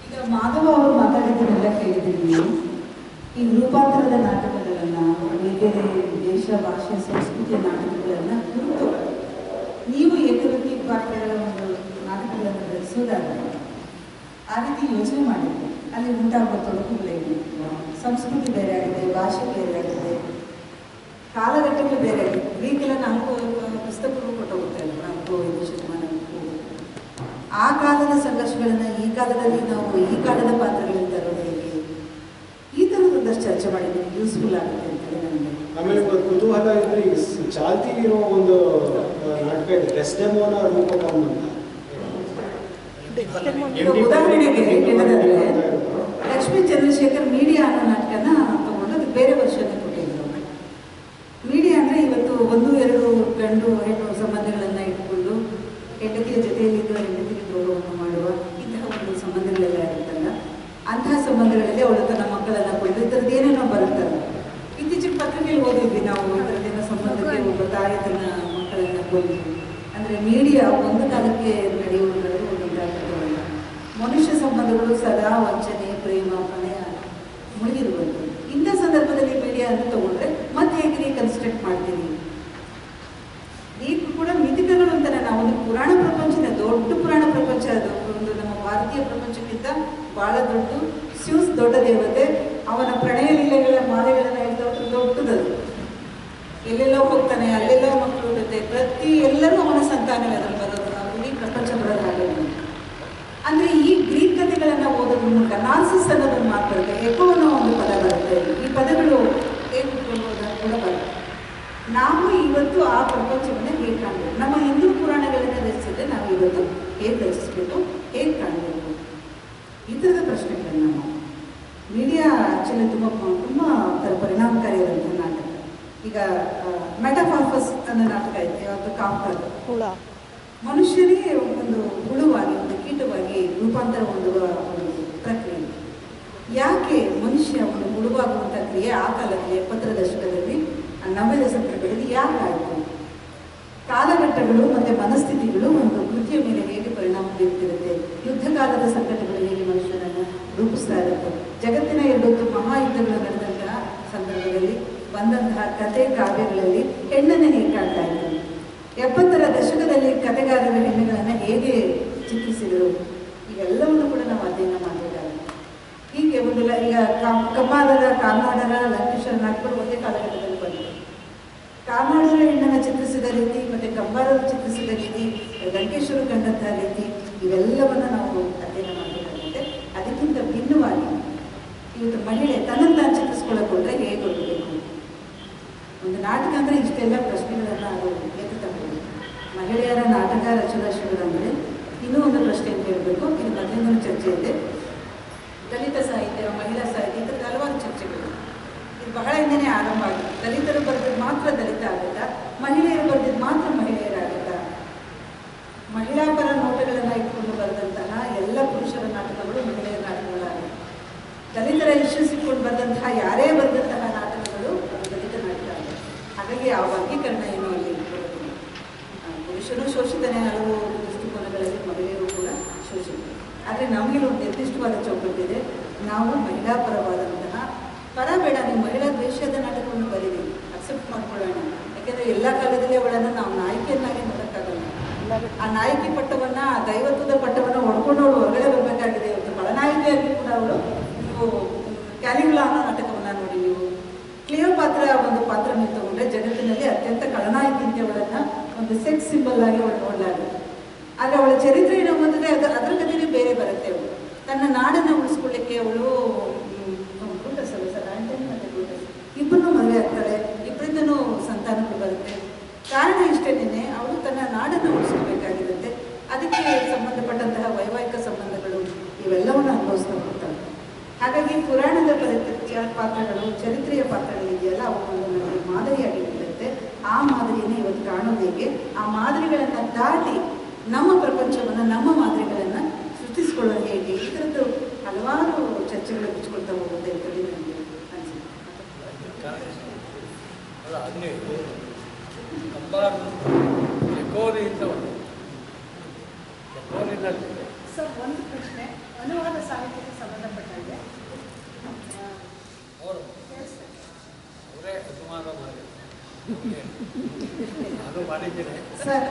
ಈಗ ಮಾಧವ ಅವರು ಮಾತಾಡಿದ್ದನ್ನೆಲ್ಲ ಕೇಳಿದ್ದೀರಿ ನೀವು. ಈ ರೂಪಾಂತರದ ನಾಟಕಗಳನ್ನು, ಬೇರೆ ದೇಶ, ಭಾಷೆ, ಸಂಸ್ಕೃತಿಯ ನಾಟಕಗಳನ್ನು ಕುರಿತು ನೀವು ಏಕವ್ಯಕ್ತಿ ಪಾತ್ರಗಳ ಒಂದು ನಾಟಕಗಳನ್ನು ರಚಿಸೋದಾದರೆ ಆ ರೀತಿ ಯೋಚನೆ ಮಾಡಿದ್ವಿ. ಅಲ್ಲಿ ಉಂಟಾಗುವ ತೊಡಕುಗಳೇನು, ಸಂಸ್ಕೃತಿ ಬೇರೆ ಆಗಿದೆ, ಭಾಷೆ ಬೇರೆ ಆಗಿದೆ, ಕಾಲಘಟ್ಟಗಳು ಬೇರೆ ಆಗಿದೆ. ಗ್ರೀಕೆಲ್ಲ 4 ಕ್ರಿಸ್ತಪೂರ್ವ ಕೊಟ್ಟೋಗುತ್ತಾರೆ, 4-5 ಶತಮಾನಕ್ಕೂ. ಆ ಕಾಲದ ಸಂಘರ್ಷಗಳನ್ನು ಈ ಕಾಲದಲ್ಲಿ ನಾವು ಈ ಕಾಲದ ಪಾತ್ರಗಳಲ್ಲಿ ತರೋದು ಹೇಗೆ, ಈ ಥರದೊಂದಷ್ಟು ಚರ್ಚೆ ಮಾಡಿದ್ರೆ ಯೂಸ್ಫುಲ್ ಆಗುತ್ತೆ ಅಂತೇಳಿ ನನಗೆ. ಆಮೇಲೆ ಕುತೂಹಲ ಇದ್ರೆ ಈಗ ಚಾಲ್ತಿಲಿರೋ ಒಂದು ನಾಟಕ ಇದೆ, ಡೆಸ್ಡೆಮೋನ ರೂಪಕಂ ಅಂತ. ಉದಾಹರಣೆಗೆ ಹೇಳೋದಾದ್ರೆ ಲಕ್ಷ್ಮೀ ಚಂದ್ರಶೇಖರ್ ಮೀಡಿಯಾ ಅನ್ನೋ ನಾಟಕನ ತಗೊಂಡು ಅದಕ್ಕೆ ಬೇರೆ ವರ್ಷನೇ ಕೊಟ್ಟಿದ್ರು. ಮೀಡಿಯಾ ಅಂದರೆ ಇವತ್ತು 1-2 ಗಂಡು ಹೆಣ್ಣು ಸಂಬಂಧಗಳನ್ನು ಇಟ್ಕೊಂಡು ಹೆಂಡತಿಯ ಜೊತೆಯಲ್ಲಿದ್ದ ಹೆಂಡತಿಗೆ ದ್ರೋಹವನ್ನು ಮಾಡುವ ಇಂತಹ ಒಂದು ಸಂಬಂಧಗಳೆಲ್ಲ ಇರುತ್ತಲ್ಲ, ಅಂತಹ ಸಂಬಂಧಗಳಲ್ಲಿ ಅವಳು ತನ್ನ ಮಕ್ಕಳನ್ನು ಕೊಂಡು ಈ ಥರದ್ದು ಏನೇನೋ ಬರುತ್ತಲ್ಲ. ಇತ್ತೀಚಿನ ಪತ್ರಿಕೆಯಲ್ಲಿ ಓದಿದ್ವಿ ನಾವು, ಈ ಥರದ್ದೇನೋ ಸಂಬಂಧಕ್ಕೆ ಒಬ್ಬ ತಾಯಿ ತನ್ನ ಮಕ್ಕಳನ್ನು ಕೊಂಡು. ಅಂದರೆ ಮೀಡಿಯಾ ಒಂದು ಕಾಲಕ್ಕೆ ನಡೆಯುವುದರಲ್ಲಿ ಒಂದು ಇದಾಗಿರುತ್ತಲ್ಲ, ಮನುಷ್ಯ ಸಂಬಂಧಗಳು ಸದಾ ವಂಚನೆ, ಪ್ರೇಮ, ಪ್ರಣಯ ಮುಳುಗಿರುವಂಥದ್ದು. ಇಂಥ ಸಂದರ್ಭದಲ್ಲಿ ಮೀಡಿಯಾ ಅಂತ ತಗೊಂಡ್ರೆ ಮತ್ತೆ ಹೇಗೆ ರೀಕನ್ಸ್ಟ್ರಕ್ಟ್ ಮಾಡ್ತೀವಿ. ಈಗ ಕೂಡ ಮಿತಿಗಳು ಅಂತಾರೆ. ನಾವು ಒಂದು ಪುರಾಣ ಪ್ರಪಂಚದ ದೊಡ್ಡ ಪುರಾಣ ಪ್ರಪಂಚ, ಅದು ಒಂದು ನಮ್ಮ ಭಾರತೀಯ ಪ್ರಪಂಚ ಭಾಳ ದೊಡ್ಡ ಸ್ಯೂಸ್ ದೊಡ್ಡ ದೇವತೆ, ಅವನ ಪ್ರಣಯ ಲೀಲೆಗಳ ಮಾಲೆಗಳನ್ನು ಹೇಳ್ದವ್ರು ದೊಡ್ಡದದು. ಎಲ್ಲೆಲ್ಲೋ ಹೋಗ್ತಾನೆ, ಅಲ್ಲೆಲ್ಲೋ ಮಕ್ಕಳು ಇರುತ್ತೆ, ಎಲ್ಲರೂ ಅವನ ಸಂತಾನವೇ ಅದನ್ನು ಬರೋದು. ನಾವು ಇಡೀ ಪ್ರಪಂಚ ಬರೋದಾಗಲಿ ಅಂದರೆ ಈ ಗ್ರೀಕ್ ಕಥೆಗಳನ್ನು ಓದೋದ್ರ ಮೂಲಕ ನಾರ್ಸಿಸ್ ಅನ್ನೋದನ್ನು ಮಾತು ಬರುತ್ತೆ, ಎಕೋ ಅನ್ನೋ ಒಂದು ಪದ ಬರುತ್ತೆ. ಈ ಪದಗಳು ಹೇಗೆ ಉಟ್ಕೊಳ್ಬೋದು ಕೂಡ ಬರುತ್ತೆ. ನಾವು ಇವತ್ತು ಆ ಪ್ರಪಂಚವನ್ನು ಹೇಗೆ ಕಾಣಬೇಕು, ನಮ್ಮ ಹಿಂದೂ ಪುರಾಣಗಳನ್ನು ರಚಿಸಿದ್ರೆ ನಾವು ಇವತ್ತು ಹೇಗೆ ರಚಿಸಬೇಕು, ಹೇಗೆ ಕಾಣಬೇಕು, ಈ ಥರದ ಪ್ರಶ್ನೆಗಳನ್ನು ನಾವು ಮೀಡಿಯಾ ಆ್ಯಕ್ಚುಲಿ ತುಂಬ ಪರಿಣಾಮಕಾರಿಯಾದಂಥ ನಾಟಕ. ಈಗ ಮೆಟಾಫಾರ್ಫಸ್ ಅನ್ನೋ ನಾಟಕ ಇದೆ, ಯಾವತ್ತು ಕಾಂಪರ್ ಮನುಷ್ಯನೇ ಒಂದು ಹುಳುವಾಗಿ, ಒಂದು ಕೀಟವಾಗಿ ರೂಪಾಂತರ ಹೊಂದುವ ಒಂದು ಪ್ರಕ್ರಿಯೆ. ಯಾಕೆ ಮನುಷ್ಯ ಒಂದು ಹುಳುವಾಗುವಂಥ ಕ್ರಿಯೆ ಆ ಕಾಲದಲ್ಲಿ 70ರ ದಶಕದಲ್ಲಿ 90ರ ದಶಕಗಳಲ್ಲಿ ಯಾಕೆ ಆಯಿತು? ಕಾಲಘಟ್ಟಗಳು ಮತ್ತು ಮನಸ್ಥಿತಿಗಳು ಒಂದು ಕೃತಿಯ ಮೇಲೆ ಹೇಗೆ ಪರಿಣಾಮ ಬೀರ್ತಿರುತ್ತೆ, ಯುದ್ಧ ಕಾಲದ ಸಂಕಟಗಳು ಹೇಗೆ ಮನುಷ್ಯನನ್ನು ರೂಪಿಸ್ತಾ ಇರುತ್ತೆ, ಜಗತ್ತಿನ 2 ಮಹಾಯುದ್ಧಗಳು ನಡೆದಂತಹ ಸಂದರ್ಭದಲ್ಲಿ ಬಂದಂತಹ ಕಥೆ ಕಾವ್ಯಗಳಲ್ಲಿ ಹೆಣ್ಣನ್ನು ಹೇಗೆ ಕಾಣ್ತಾ ಇದ್ದಾರೆ, 70ರ ದಶಕದಲ್ಲಿ ಕಥೆಗಾರರ ಹೆಣ್ಣುಗಳನ್ನು ಹೇಗೆ ಚಿತ್ರಿಸಿದರು, ಇವೆಲ್ಲವನ್ನು ಕೂಡ ನಾವು ಅಧ್ಯಯನ ಮಾಡಬೇಕಾಗುತ್ತೆ. ಹೀಗೆ ಒಂದಿಲ್ಲ, ಈಗ ಕಮ್ಮಾರರ, ಕಾರ್ನಾಡರ, ಲಂಕೇಶರ ನಾಟಕಗಳು ಒಂದೇ ಕಾಲಘಟ್ಟದಲ್ಲಿ ಬಂದಿದೆ. ಕಾರ್ನಾಡರ ಹೆಣ್ಣನ್ನು ಚಿತ್ರಿಸಿದ ರೀತಿ ಮತ್ತು ಕಂಬಾರರು ಚಿತ್ರಿಸಿದ ರೀತಿ, ಲಂಕೇಶರು ಕಂಡಂತಹ ರೀತಿ, ಇವೆಲ್ಲವನ್ನು ನಾವು ಅಧ್ಯಯನ ಮಾಡಬೇಕಾಗುತ್ತೆ. ಅದಕ್ಕಿಂತ ಭಿನ್ನವಾಗಿ ಇವತ್ತು ಮಹಿಳೆ ತನ್ನನ್ನು ತಾನು ಚಿತ್ರಿಸ್ಕೊಳ್ಳೋಕೊಂಡ್ರೆ ಹೇಗೆ ಕೊಡಬೇಕು? ಒಂದು ನಾಟಕ ಅಂದರೆ ಇಷ್ಟೆಲ್ಲ ಪ್ರಶ್ನೆಗಳನ್ನು ಅದು ಎತ್ತುತ್ತದೆ. ಮಹಿಳೆಯರ ನಾಟಕ ರಚನಾ ಶಿಬಿರ ಅಂದರೆ ಇನ್ನೂ ಒಂದು ಪ್ರಶ್ನೆ ಅಂತ ಹೇಳಬೇಕು. ಇದು ಮೊದಲಿಂದಲೂ ಚರ್ಚೆ ಇದೆ. ದಲಿತ ಸಾಹಿತ್ಯ, ಮಹಿಳಾ ಸಾಹಿತ್ಯ, ಇದರಲ್ಲಿ ಹಲವಾರು ಚರ್ಚೆಗಳು. ಇದು ಬಹಳ ಹಿಂದೆಯೇ ಆರಂಭ ಆಗಿದೆ. ದಲಿತರು ಬರೆದಿದ್ದು ಮಾತ್ರ ದಲಿತ ಆಗುತ್ತಾ, ಮಹಿಳೆಯರು ಬರೆದಿದ್ದು ಮಾತ್ರ ಮಹಿಳೆಯರಾಗುತ್ತಾ? ಮಹಿಳಾ ಪರ ನೋಟಗಳನ್ನು ಇಟ್ಕೊಂಡು ಬರೆದಂತಹ ಎಲ್ಲ ಪುರುಷರ ನಾಟಕಗಳು ಮಹಿಳೆಯರ ನಾಟಕಗಳಾಗಿವೆ. ದಲಿತರ ಇಶ್ಯೂಸ್ ಇಟ್ಕೊಂಡು ಬರೆದಂತಹ ಯಾರೇ ಬರೆದಂತಹ ನಾಟಕಗಳು ಅದು ದಲಿತ ನಾಟಕ ಆಗಿದೆ. ಹಾಗಾಗಿ ಆ ವರ್ಗೀಕರಣ ಏನೋ ಅಲ್ಲಿ ಬರೋದಿಲ್ಲ. ಪುರುಷರು ಶೋಷಿತನೇ, ಹಲವು ದೃಷ್ಟಿಕೋನಗಳಲ್ಲಿ ಮಹಿಳೆಯರು ಕೂಡ ಶೋಷಿತರು. ಆದರೆ ನಮಗೆ ಒಂದು ನಿರ್ದಿಷ್ಟವಾದ ಚೌಕಟ್ಟಿದೆ. ನಾವು ಮಹಿಳಾ ಪರವಾದಂತಹ ಪರ ಬೇಡ, ನೀವು ಮಹಿಳಾ ದ್ವೇಷದ ನಾಟಕವನ್ನು ಬರೀರಿ, ಅಕ್ಸೆಪ್ಟ್ ಮಾಡ್ಕೊಳ್ಳೋಣ. ಯಾಕೆಂದರೆ ಎಲ್ಲ ಕಾಲದಲ್ಲಿ ಅವಳನ್ನು ನಾವು ನಾಯಕಿಯನ್ನಾಗಿ ನೋಡೋಕ್ಕಾಗಲ್ಲ. ಆ ನಾಯಕಿ ಪಟ್ಟವನ್ನು, ಆ ದೈವತ್ವದ ಪಟ್ಟವನ್ನು ಹೊಡ್ಕೊಂಡು ಅವಳು ಹೊರಗಡೆ ಬರಬೇಕಾಗಿದೆ. ಇವತ್ತು ಬಳನಾಯಕಿಯಾಗಿ ಕೂಡ ಅವಳು, ನೀವು ಕ್ಯಾಲಿಗುಲಾ ಅನ್ನೋ ನಾಟಕವನ್ನು ನೋಡಿ, ನೀವು ಕ್ಲಿಯೋಪಾತ್ರ ಒಂದು ಪಾತ್ರ ನೀವು ತಗೊಂಡ್ರೆ ಜಗತ್ತಿನಲ್ಲಿ ಅತ್ಯಂತ ಖಳನಾಯಕಿ ಅಂತ ಅವಳನ್ನು ಒಂದು ಸೆಕ್ಸ್ ಸಿಂಬಲ್ ಆಗಿ ಅವಳು ನೋಡಲಾಗುತ್ತೆ. ಆದರೆ ಅವಳ ಚರಿತ್ರೆ ಏನೋ ಬಂದರೆ ಅದರ ಕಥೆನೇ ಬೇರೆ ಬರುತ್ತೆ. ಅವಳು ತನ್ನ ನಾಡನ್ನು ಉಳಿಸ್ಕೊಳ್ಳಿಕ್ಕೆ ಅವಳು ಬ್ರೂಟಸ್ ಅಲ್ಲ ಸರ್, ಆಂಟನಿ ಮತ್ತು ಬ್ರೂಟಸ್ ಇಬ್ಬರನ್ನೂ ಮದುವೆ ಆಗ್ತಾಳೆ, ಇಬ್ಬರಿಂದನೂ ಸಂತಾನಗಳು ಬರುತ್ತೆ. ಕಾರಣ ಇಷ್ಟೇನೆ, ಅವಳು ತನ್ನ ನಾಡನ್ನು ಉಳಿಸ್ಕೋಬೇಕಾಗಿರುತ್ತೆ. ಅದಕ್ಕೆ ಸಂಬಂಧಪಟ್ಟಂತಹ ವೈವಾಹಿಕ ಸಂಬಂಧಗಳು ಇವೆಲ್ಲವನ್ನು ಅನುಭವಿಸ್ತಾ ಹೋಗ್ತಾಳೆ. ಹಾಗಾಗಿ ಪುರಾಣದ ಪಾತ್ರಗಳು, ಚರಿತ್ರೆಯ ಪಾತ್ರಗಳಿದೆಯಲ್ಲ, ಅವುಗಳನ್ನು ನಮಗೆ ಮಾದರಿಯಾಗಿ ನೀಡುತ್ತೆ. ಆ ಮಾದರಿಯನ್ನು ಇವತ್ತು ಕಾಣೋದು ಹೇಗೆ, ಆ ಮಾದರಿಗಳನ್ನು ದಾಟಿ ನಮ್ಮ ಪ್ರಪಂಚವನ್ನು, ನಮ್ಮ ಮಾದರಿಗಳನ್ನು ಸೃಷ್ಟಿಸ್ಕೊಳ್ಳೋದು ಹೇಗೆ, ಈ ಥರದ್ದು ಹಲವಾರು ಚರ್ಚೆಗಳು ಬಿಚ್ಕೊಳ್ತಾ ಹೋಗುತ್ತೆ ಅಂತೇಳಿ ನನಗೆ ಅನಿಸುತ್ತೆ. ಸರ್, ಒಂದು ಪ್ರಶ್ನೆ ಅನುವಾದ ಸಾಹಿತ್ಯಕ್ಕೆ ಸಂಬಂಧಪಟ್ಟಂತೆ ಸರ್,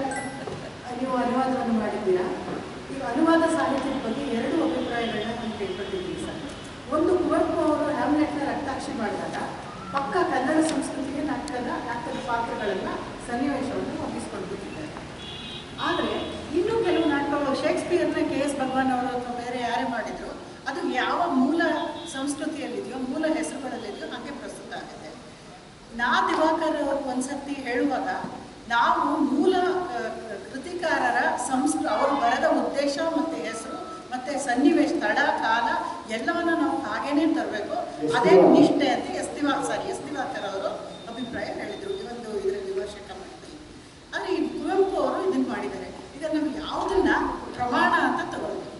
ನೀವು ಅನುವಾದವನ್ನು ಮಾಡಿದ್ದೀರಾ. ಈಗ ಅನುವಾದ ಸಾಹಿತ್ಯದ ಬಗ್ಗೆ 2 ಅಭಿಪ್ರಾಯಗಳನ್ನ ನಾನು ಕೇಳ್ಕೊಟ್ಟಿದ್ದೀನಿ ಸರ್. ಒಂದು, ಕುವೆಂಪು ಅವರು ಹ್ಯಾಮ್ಲೆಟ್ನ ರಕ್ತಾಕ್ಷಿ ಮಾಡಿದಾಗ ಪಕ್ಕ ಕನ್ನಡ ಸಂಸ್ಕೃತಿಗೆ ನಾಟಕದ ಪಾತ್ರಗಳನ್ನು, ಸನ್ನಿವೇಶವನ್ನು ಒಪ್ಪಿಸ್ಕೊಂಡ್ಬಿಟ್ಟಿದ್ದಾರೆ. ಆದರೆ ಇನ್ನೂ ಕೆಲವು ನಾಟಕಗಳು, ಶೇಕ್ಸ್ಪಿಯರ್ನ KS ಭಗವಾನ್ ಅವರು ಅಥವಾ ಬೇರೆ ಯಾರೇ ಮಾಡಿದ್ರು, ಅದು ಯಾವ ಮೂಲ ಸಂಸ್ಕೃತಿಯಲ್ಲಿದೆಯೋ, ಮೂಲ ಹೆಸರುಗಳಲ್ಲಿದೆಯೋ ಹಾಗೆ ಪ್ರಸ್ತುತ ಆಗಿದೆ. ದಿವಾಕರ್ ಒಂದ್ಸರ್ತಿ ಹೇಳುವಾಗ, ನಾವು ಮೂಲ ಕೃತಿಕಾರರ ಅವರು ಬರೆದ ಉದ್ದೇಶ ಮತ್ತು ಹೆಸರು ಮತ್ತು ಸನ್ನಿವೇಶ, ತಡ, ಕಾಲ ಎಲ್ಲವನ್ನು ನಾವು ಹಾಗೇನೇ ತರಬೇಕು. ಅದೇ ನಿಷ್ಠೆ ಅಂತ ಎಸ್ ದಿವಾಕರ್ ಅವರು ಅಭಿಪ್ರಾಯ ಹೇಳಿದರು ಒಂದು ಇದರಲ್ಲಿ ವಿಮರ್ಶಕ ಮಾಡಿದ್ದಲ್ಲಿ. ಆದರೆ ಈ ಕುವೆಂಪು ಅವರು ಇದನ್ನು ಮಾಡಿದ್ದಾರೆ. ಈಗ ನಾವು ಯಾವುದನ್ನ ಪ್ರಮಾಣ ಅಂತ ತಗೊಳ್ಬೇಕು?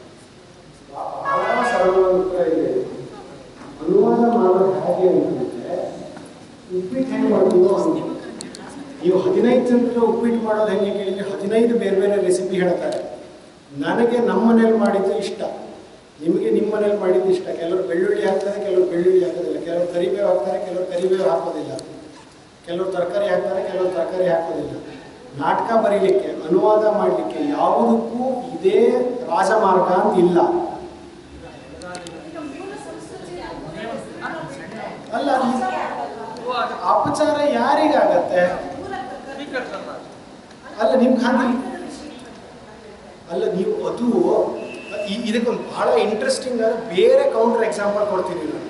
ಅನುವಾದ ಮಾಡೋದು ಹೇಗೆ ಅಂತಂದ್ರೆ, ಉಪ್ಪಿಟ್ಟು ಹೆಂಗೆ ಮಾಡ್ತೀವೋ ನೀವು 15 ಜನಕ್ಕೆ ಉಪ್ಪಿಟ್ಟು ಮಾಡೋದು ಹೆಂಗೆ ಕೇಳಿದ್ರೆ 15 ಬೇರೆ ಬೇರೆ ರೆಸಿಪಿ ಹೇಳ್ತಾರೆ. ನನಗೆ ನಮ್ಮ ಮನೇಲಿ ಮಾಡಿದ್ದು ಇಷ್ಟ, ನಿಮಗೆ ನಿಮ್ಮ ಮನೇಲಿ ಮಾಡಿದ್ದು ಇಷ್ಟ. ಕೆಲವರು ಬೆಳ್ಳುಳ್ಳಿ ಹಾಕ್ತಾರೆ, ಕೆಲವರು ಬೆಳ್ಳುಳ್ಳಿ ಹಾಕೋದಿಲ್ಲ, ಕೆಲವರು ಕರಿಬೇವು ಹಾಕ್ತಾರೆ, ಕೆಲವರು ಕರಿಬೇವು ಹಾಕೋದಿಲ್ಲ, ಕೆಲವರು ತರಕಾರಿ ಹಾಕ್ತಾರೆ, ಕೆಲವರು ತರಕಾರಿ ಹಾಕೋದಿಲ್ಲ. ನಾಟಕ ಬರೀಲಿಕ್ಕೆ, ಅನುವಾದ ಮಾಡಲಿಕ್ಕೆ ಯಾವುದಕ್ಕೂ ಇದೇ ರಾಜಮಾರ್ಗ ಅಂತ ಇಲ್ಲ. ಅಪಚಾರ ಯಾರಿಗಾಗತ್ತೆ? ಅಲ್ಲ ನಿಮ್ಗೆ ಹಾಗೆ ಅಲ್ಲ, ನೀವು ಅದು ಇದಕ್ಕೊಂದು ಬಹಳ ಇಂಟ್ರೆಸ್ಟಿಂಗ್ ಆದ ಬೇರೆ ಕೌಂಟರ್ ಎಕ್ಸಾಂಪಲ್ ಕೊಡ್ತೀನಿ ನಾನು.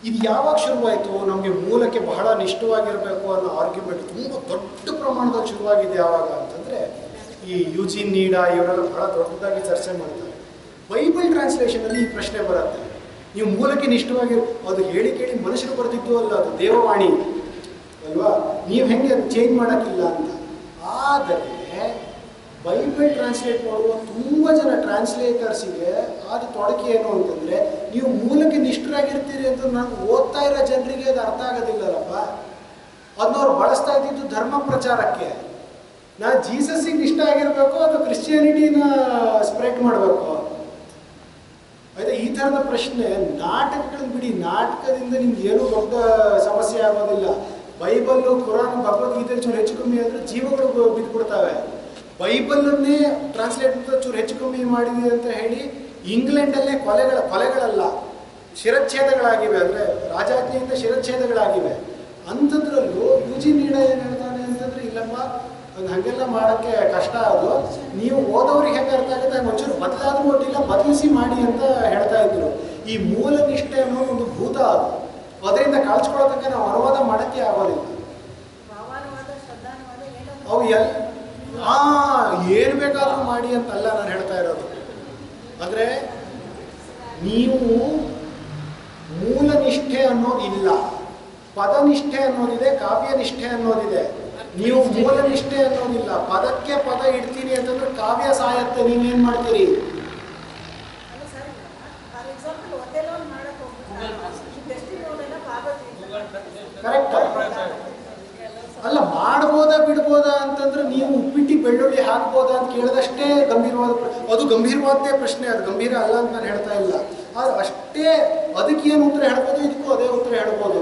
ಇದು ಯಾವಾಗ ಶುರುವಾಯಿತು? ನಮಗೆ ಮೂಲಕ್ಕೆ ಬಹಳ ನಿಷ್ಠವಾಗಿರಬೇಕು ಅನ್ನೋ ಆರ್ಗ್ಯುಮೆಂಟ್ ತುಂಬ ದೊಡ್ಡ ಪ್ರಮಾಣದಲ್ಲಿ ಶುರುವಾಗಿದೆ ಯಾವಾಗ ಅಂತಂದರೆ, ಈ ಯುಜಿನ್ ನೀಡಾ ಇವರೆಲ್ಲ ಬಹಳ ದೊಡ್ಡದಾಗಿ ಚರ್ಚೆ ಮಾಡ್ತಾರೆ. ಬೈಬಲ್ ಟ್ರಾನ್ಸ್ಲೇಷನಲ್ಲಿ ಈ ಪ್ರಶ್ನೆ ಬರುತ್ತೆ, ನೀವು ಮೂಲಕ್ಕೆ ನಿಷ್ಠವಾಗಿ, ಅದು ಹೇಳಿ ಕೇಳಿ ಮನುಷ್ಯರು ಬರೆದಿದ್ದು ಅಲ್ಲ, ಅದು ದೇವವಾಣಿ ಅಲ್ವಾ, ನೀವು ಹೆಂಗೆ ಅದು ಚೇಂಜ್ ಮಾಡೋಕ್ಕಿಲ್ಲ ಅಂತ. ಆದರೆ ಬೈಬಲ್ ಟ್ರಾನ್ಸ್ಲೇಟ್ ಮಾಡುವ ತುಂಬ ಜನ ಟ್ರಾನ್ಸ್ಲೇಟರ್ಸಿಗೆ ಅದು ತೊಡಕೆ ಏನು ಅಂತಂದರೆ, ನೀವು ಮೂಲಕ್ಕೆ ನಿಷ್ಠರಾಗಿರ್ತೀರಿ ಅಂತ ನಾನು ಓದ್ತಾ ಇರೋ ಜನರಿಗೆ ಅದು ಅರ್ಥ ಆಗೋದಿಲ್ಲಲ್ಲಪ್ಪ. ಅದನ್ನವ್ರು ಬಳಸ್ತಾ ಇದ್ದಿದ್ದು ಧರ್ಮ ಪ್ರಚಾರಕ್ಕೆ. ನಾನು ಜೀಸಸ್ಸಿಗೆ ನಿಷ್ಠ ಆಗಿರಬೇಕು ಅಥವಾ ಕ್ರಿಶ್ಚಿಯಾನಿಟಿನ ಸ್ಪ್ರೆಡ್ ಮಾಡಬೇಕು? ಆಯ್ತಾ, ಈ ಥರದ ಪ್ರಶ್ನೆ. ನಾಟಕಗಳನ್ನ ಬಿಡಿ, ನಾಟಕದಿಂದ ನಿಮ್ಗೆ ಏನೂ ದೊಡ್ಡ ಸಮಸ್ಯೆ ಆಗೋದಿಲ್ಲ. ಬೈಬಲ್ಲು, ಕುರಾನ್, ಭಗವದ್ಗೀತೆ ಚೂರು ಹೆಚ್ಚು ಕಮ್ಮಿ ಆದರೆ ಜೀವಗಳು ಬಿದ್ದುಬಿಡ್ತವೆ. ಬೈಬಲನ್ನೇ ಟ್ರಾನ್ಸ್ಲೇಟ್ ಚೂರು ಹೆಚ್ಚು ಕಮ್ಮಿ ಮಾಡಿದೆ ಅಂತ ಹೇಳಿ ಇಂಗ್ಲೆಂಡಲ್ಲೇ ಕೊಲೆಗಳಲ್ಲ ಶಿರಚ್ಛೇದಗಳಾಗಿವೆ, ಅಂದರೆ ರಾಜಾಜ್ಞೆಯಿಂದ ಶಿರಚ್ಛೇದಗಳಾಗಿವೆ. ಅಂಥದ್ರಲ್ಲೂ ಯುಜಿನ್ ನೀಡಾ ಏನು ಹೇಳ್ತಾನೆ ಅಂತಂದರೆ, ಇಲ್ಲಪ್ಪ ಅದು ಹಾಗೆಲ್ಲ ಮಾಡೋಕ್ಕೆ ಕಷ್ಟ, ಅದು ನೀವು ಓದೋರಿಗೆ ಹೆಂಗೆ ಅರ್ಥ ಆಗುತ್ತೆ ಒಂಚೂರು ಬದಲಾದ್ರೂ ಒಟ್ಟಿಲ್ಲ, ಬದಲಿಸಿ ಮಾಡಿ ಅಂತ ಹೇಳ್ತಾ ಇದ್ರು. ಈ ಮೂಲ ನಿಷ್ಠೆ ಅನ್ನೋ ಒಂದು ಭೂತ, ಅದು ಅದರಿಂದ ಕಳ್ಸ್ಕೊಳ್ಳೋದಕ್ಕೆ ನಾವು ಅನುವಾದ ಮಾಡೋಕ್ಕೆ ಆಗೋದಿಲ್ಲ. ಅವು ಏನು ಬೇಕಾದರೂ ಮಾಡಿ ಅಂತಲ್ಲ ನಾನು ಹೇಳ್ತಾ ಇರೋದು. ಅಂದರೆ ನೀವು ಮೂಲ ನಿಷ್ಠೆ ಅನ್ನೋದಿಲ್ಲ, ಪದನಿಷ್ಠೆ ಅನ್ನೋದಿದೆ, ಕಾವ್ಯನಿಷ್ಠೆ ಅನ್ನೋದಿದೆ. ನೀವು ಮೂಲ ನಿಷ್ಠೆ ಅನ್ನೋದಿಲ್ಲ, ಪದಕ್ಕೆ ಪದ ಇಡ್ತೀರಿ ಅಂತಂದ್ರೆ ಕಾವ್ಯ ಸಾಯತ್ತೆ, ನೀವೇನು ಮಾಡ್ತೀರಿ? ಕರೆಕ್ಟ್ ಅಲ್ಲ, ಮಾಡ್ಬೋದಾ ಬಿಡ್ಬೋದಾ ಅಂತಂದ್ರೆ ನೀವು ಉಪ್ಪಿಟ್ಟು ಬೆಳ್ಳುಳ್ಳಿ ಹಾಕ್ಬೋದಾ ಅಂತ ಕೇಳಿದಷ್ಟೇ ಗಂಭೀರವಾದ, ಅದು ಗಂಭೀರವಾದ್ದೇ ಪ್ರಶ್ನೆ, ಅದು ಗಂಭೀರ ಅಲ್ಲ ಅಂತ ನಾನು ಹೇಳ್ತಾ ಇಲ್ಲ. ಆದರೆ ಅಷ್ಟೇ ಅದಕ್ಕೆ ಏನು ಉತ್ತರ ಹೇಳ್ಬೋದು, ಇದಕ್ಕೂ ಅದೇ ಉತ್ತರ ಹೇಳ್ಬೋದು.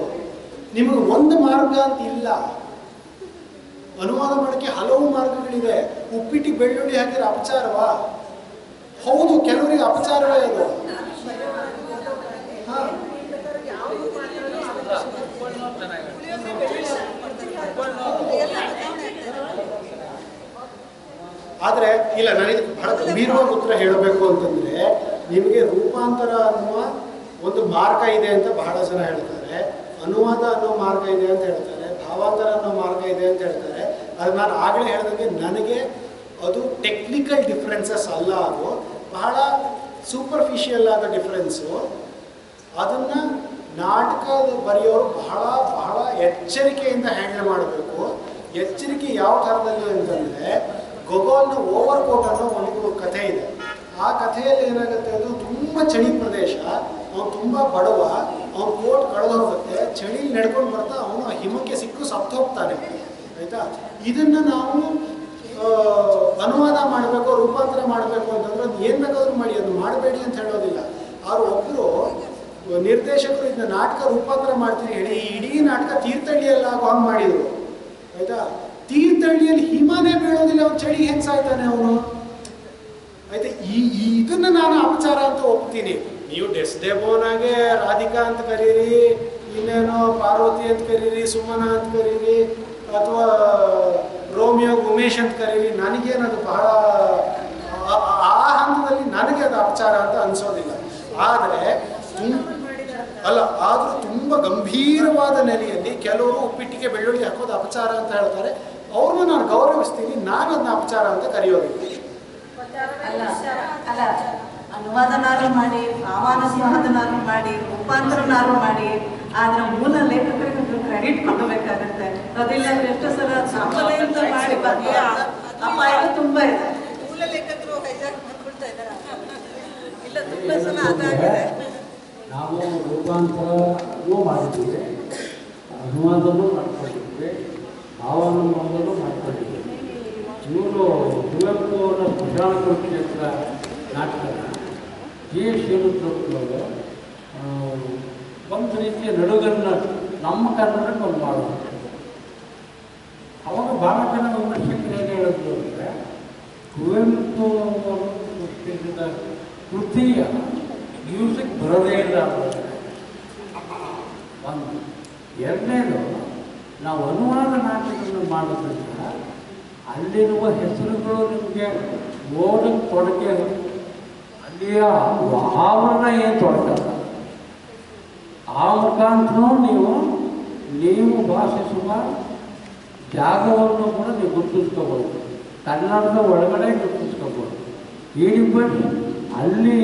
ನಿಮಗೆ ಒಂದು ಮಾರ್ಗ ಅಂತ ಇಲ್ಲ, ಅನುವಾದ ಮಾಡೋಕ್ಕೆ ಹಲವು ಮಾರ್ಗಗಳಿದೆ. ಉಪ್ಪಿಟ್ಟಿಗೆ ಬೆಳ್ಳುಳ್ಳಿ ಹಾಕಿದ್ರೆ ಅಪಚಾರವಾ? ಹೌದು, ಕೆಲವರಿಗೆ ಅಪಚಾರವೇ ಅದು. ಹಾಂ, ಆದರೆ ಇಲ್ಲ, ನನಗೆ ಬಹಳ ಗಂಭೀರವಾಗಿ ಉತ್ತರ ಹೇಳಬೇಕು ಅಂತಂದರೆ, ನಿಮಗೆ ರೂಪಾಂತರ ಅನ್ನುವ ಒಂದು ಮಾರ್ಗ ಇದೆ ಅಂತ ಬಹಳ ಜನ ಹೇಳ್ತಾರೆ, ಅನುವಾದ ಅನ್ನೋ ಮಾರ್ಗ ಇದೆ ಅಂತ ಹೇಳ್ತಾರೆ, ಭಾವಾಂತರ ಅನ್ನೋ ಮಾರ್ಗ ಇದೆ ಅಂತ ಹೇಳ್ತಾರೆ. ಅದು ನಾನು ಆಗಲೇ ಹೇಳಿದಂಗೆ ನನಗೆ ಅದು ಟೆಕ್ನಿಕಲ್ ಡಿಫ್ರೆನ್ಸಸ್ ಅಲ್ಲ, ಅದು ಬಹಳ ಸೂಪರ್ಫಿಷಿಯಲ್ ಆದ ಡಿಫ್ರೆನ್ಸು. ಅದನ್ನು ನಾಟಕ ಬರೆಯೋರು ಬಹಳ ಬಹಳ ಎಚ್ಚರಿಕೆಯಿಂದ ಹ್ಯಾಂಡಲ್ ಮಾಡಬೇಕು. ಎಚ್ಚರಿಕೆ ಯಾವ ಥರದಲ್ಲಿ ಅಂತಂದರೆ, ಗೊಗೋಲ್ನ ಓವರ್ ಕೋಟ್ ಅನ್ನೋ ಒಂದು ಕಥೆ ಇದೆ. ಆ ಕಥೆಯಲ್ಲಿ ಏನಾಗುತ್ತೆ, ಅದು ತುಂಬ ಚಳಿ ಪ್ರದೇಶ, ಅವನು ತುಂಬ ಬಡವ, ಅವನ ಕೋಟ್ ಕಳೆದು ಹೋಗುತ್ತೆ, ಚಳಿಲಿ ನಡ್ಕೊಂಡು ಬರ್ತಾ ಅವನು ಹಿಮಕ್ಕೆ ಸಿಕ್ಕು ಸತ್ತು ಹೋಗ್ತಾನೆ. ಆಯಿತಾ, ಇದನ್ನು ನಾವು ಅನುವಾದ ಮಾಡಬೇಕು, ರೂಪಾಂತರ ಮಾಡಬೇಕು ಅಂತಂದ್ರೆ ಅದು ಏನು ಬೇಕಾದರೂ ಮಾಡಿ, ಅದು ಮಾಡಬೇಡಿ ಅಂತ ಹೇಳೋದಿಲ್ಲ. ಆದ್ರೆ ಒಬ್ಬರು ನಿರ್ದೇಶಕರು ಇದನ್ನ ನಾಟಕ ರೂಪಾಂತರ ಮಾಡ್ತೀನಿ ಹೇಳಿ ಇಡೀ ನಾಟಕ ತೀರ್ಥಹಳ್ಳಿಯಲ್ಲಿ ಆಗೋ ಹಂಗೆ ಮಾಡಿದರು. ಆಯಿತಾ, ತೀರ್ಥಹಳ್ಳಿಯಲ್ಲಿ ಹಿಮನೇ ಬೀಳೋದಿಲ್ಲ, ಅವ್ನು ಚಳಿ ಹೆಂಗೆ ಸಾಯ್ತಾನೆ ಅವನು? ಆಯ್ತಾ, ಇದನ್ನು ನಾನು ಅಪಚಾರ ಅಂತ ಒಪ್ತೀನಿ. ನೀವು ಡೆಸ್ಡೆಮೋನಾಗೆ ರಾಧಿಕಾ ಅಂತ ಕರೀರಿ, ಇನ್ನೇನೋ ಪಾರ್ವತಿ ಅಂತ ಕರೀರಿ, ಸುಮನ ಅಂತ ಕರೀರಿ, ಅಥವಾ ರೋಮಿಯೋ ಉಮೇಶ್ ಅಂತ ಕರೀರಿ, ನನಗೇನದು ಬಹಳ ಆ ಹಂತದಲ್ಲಿ ನನಗೆ ಅದು ಅಪಚಾರ ಅಂತ ಅನಿಸೋದಿಲ್ಲ. ಆದರೆ ಆದರೂ ತುಂಬ ಗಂಭೀರವಾದ ನೆಲೆಯಲ್ಲಿ ಕೆಲವರು ಉಪ್ಪಿಟ್ಟಿಗೆ ಬೆಳ್ಳುಳ್ಳಿ ಹಾಕೋದು ಅಪಚಾರ ಅಂತ ಹೇಳ್ತಾರೆ. ಅವ್ರನ್ನ ನಾನು ಗೌರವಿಸ್ತೀನಿ, ನಾನು ಅದನ್ನ ಅಪಚಾರ ಅಂತ ಕರೆಯೋದಿಲ್ಲ. ಅಲ್ಲ, ಅನುವಾದನಾರು ಮಾಡಿ, ಭಾವಾನುವಾದನಾರು ಮಾಡಿ, ರೂಪಾಂತರನಾರು ಮಾಡಿ, ಆದ್ರೆ ಮೂಲ ಲೇಖಕರಿಗೆ ಕ್ರೆಡಿಟ್ ಕೊಡಬೇಕಾಗತ್ತೆ. ಅದಿಲ್ಲ ಎಷ್ಟೋ ಸಲ ಸಂಪದೆಯಿಂದ ಮಾಡಿ ಅಪಾಯ ತುಂಬ ಇದೆ. ಮೂಲ ಲೇಖಕರು ಹೈಜಾಕ್ ಮಾಡ್ಕೊಳ್ತಾ ಇದ್ದಾರೆ, ಇಲ್ಲ ತುಂಬ ಸಲ ಅದಾಗಿದೆ. ನಾವು ರೂಪಾಂತರವೂ ಮಾಡಿದ್ದೀವಿ, ಅನುವಾದನೂ ಮಾಡ್ಕೊಂಡಿದ್ವಿ, ಭಾವಾನುವಾದನೂ ಮಾಡ್ಕೊಂಡಿದ್ವಿ. ಇವರು ಕುವೆಂಪು ಅವರ ಪುರಾಣ ಕುರುಕ್ಷೇತ್ರ ನಾಟಕನ ಶ್ರೀರುದ್ರವರು ಒಂದು ರೀತಿಯ ನಡುಗನ್ನ ನಮ್ಮ ಕನ್ನಡಕ್ಕೆ ಒಂದು ಮಾಡೋದು. ಅವಾಗ ಭಾಳ ಜನ ವಿಮರ್ಶಕರು ಏನು ಹೇಳಿದ್ರು ಅಂದರೆ, ಕುವೆಂಪು ಅವರು ಸೃಷ್ಟಿಸಿದ ಕೃತಿಯ ಮ್ಯೂಸಿಕ್ ಬರೋದೇ ಇಲ್ಲ. ಒಂದು ಎರಡನೇದು ನಾವು ಅನುವಾದ ನಾಟಕವನ್ನು ಮಾಡೋದ್ರಿಂದ ಅಲ್ಲಿರುವ ಹೆಸರುಗಳು ನಿಮಗೆ ಓದಕ್ಕೆ ತೊಡಕೆ ಅಲ್ಲಿಯ ಆವರಣ ಏನು ತೊಡಕಲ್ಲ. ಆ ಮುಖಾಂತರ ನೀವು ಭಾಷಿಸುವ ಜಾಗವನ್ನು ಕೂಡ ನೀವು ಗುರುತಿಸ್ಕೋಬೋದು. ಕನ್ನಡದ ಒಳಗಡೆ ಗುರುತಿಸ್ಕೋಬೋದು. ಈ ಬಟ್ ಅಲ್ಲಿ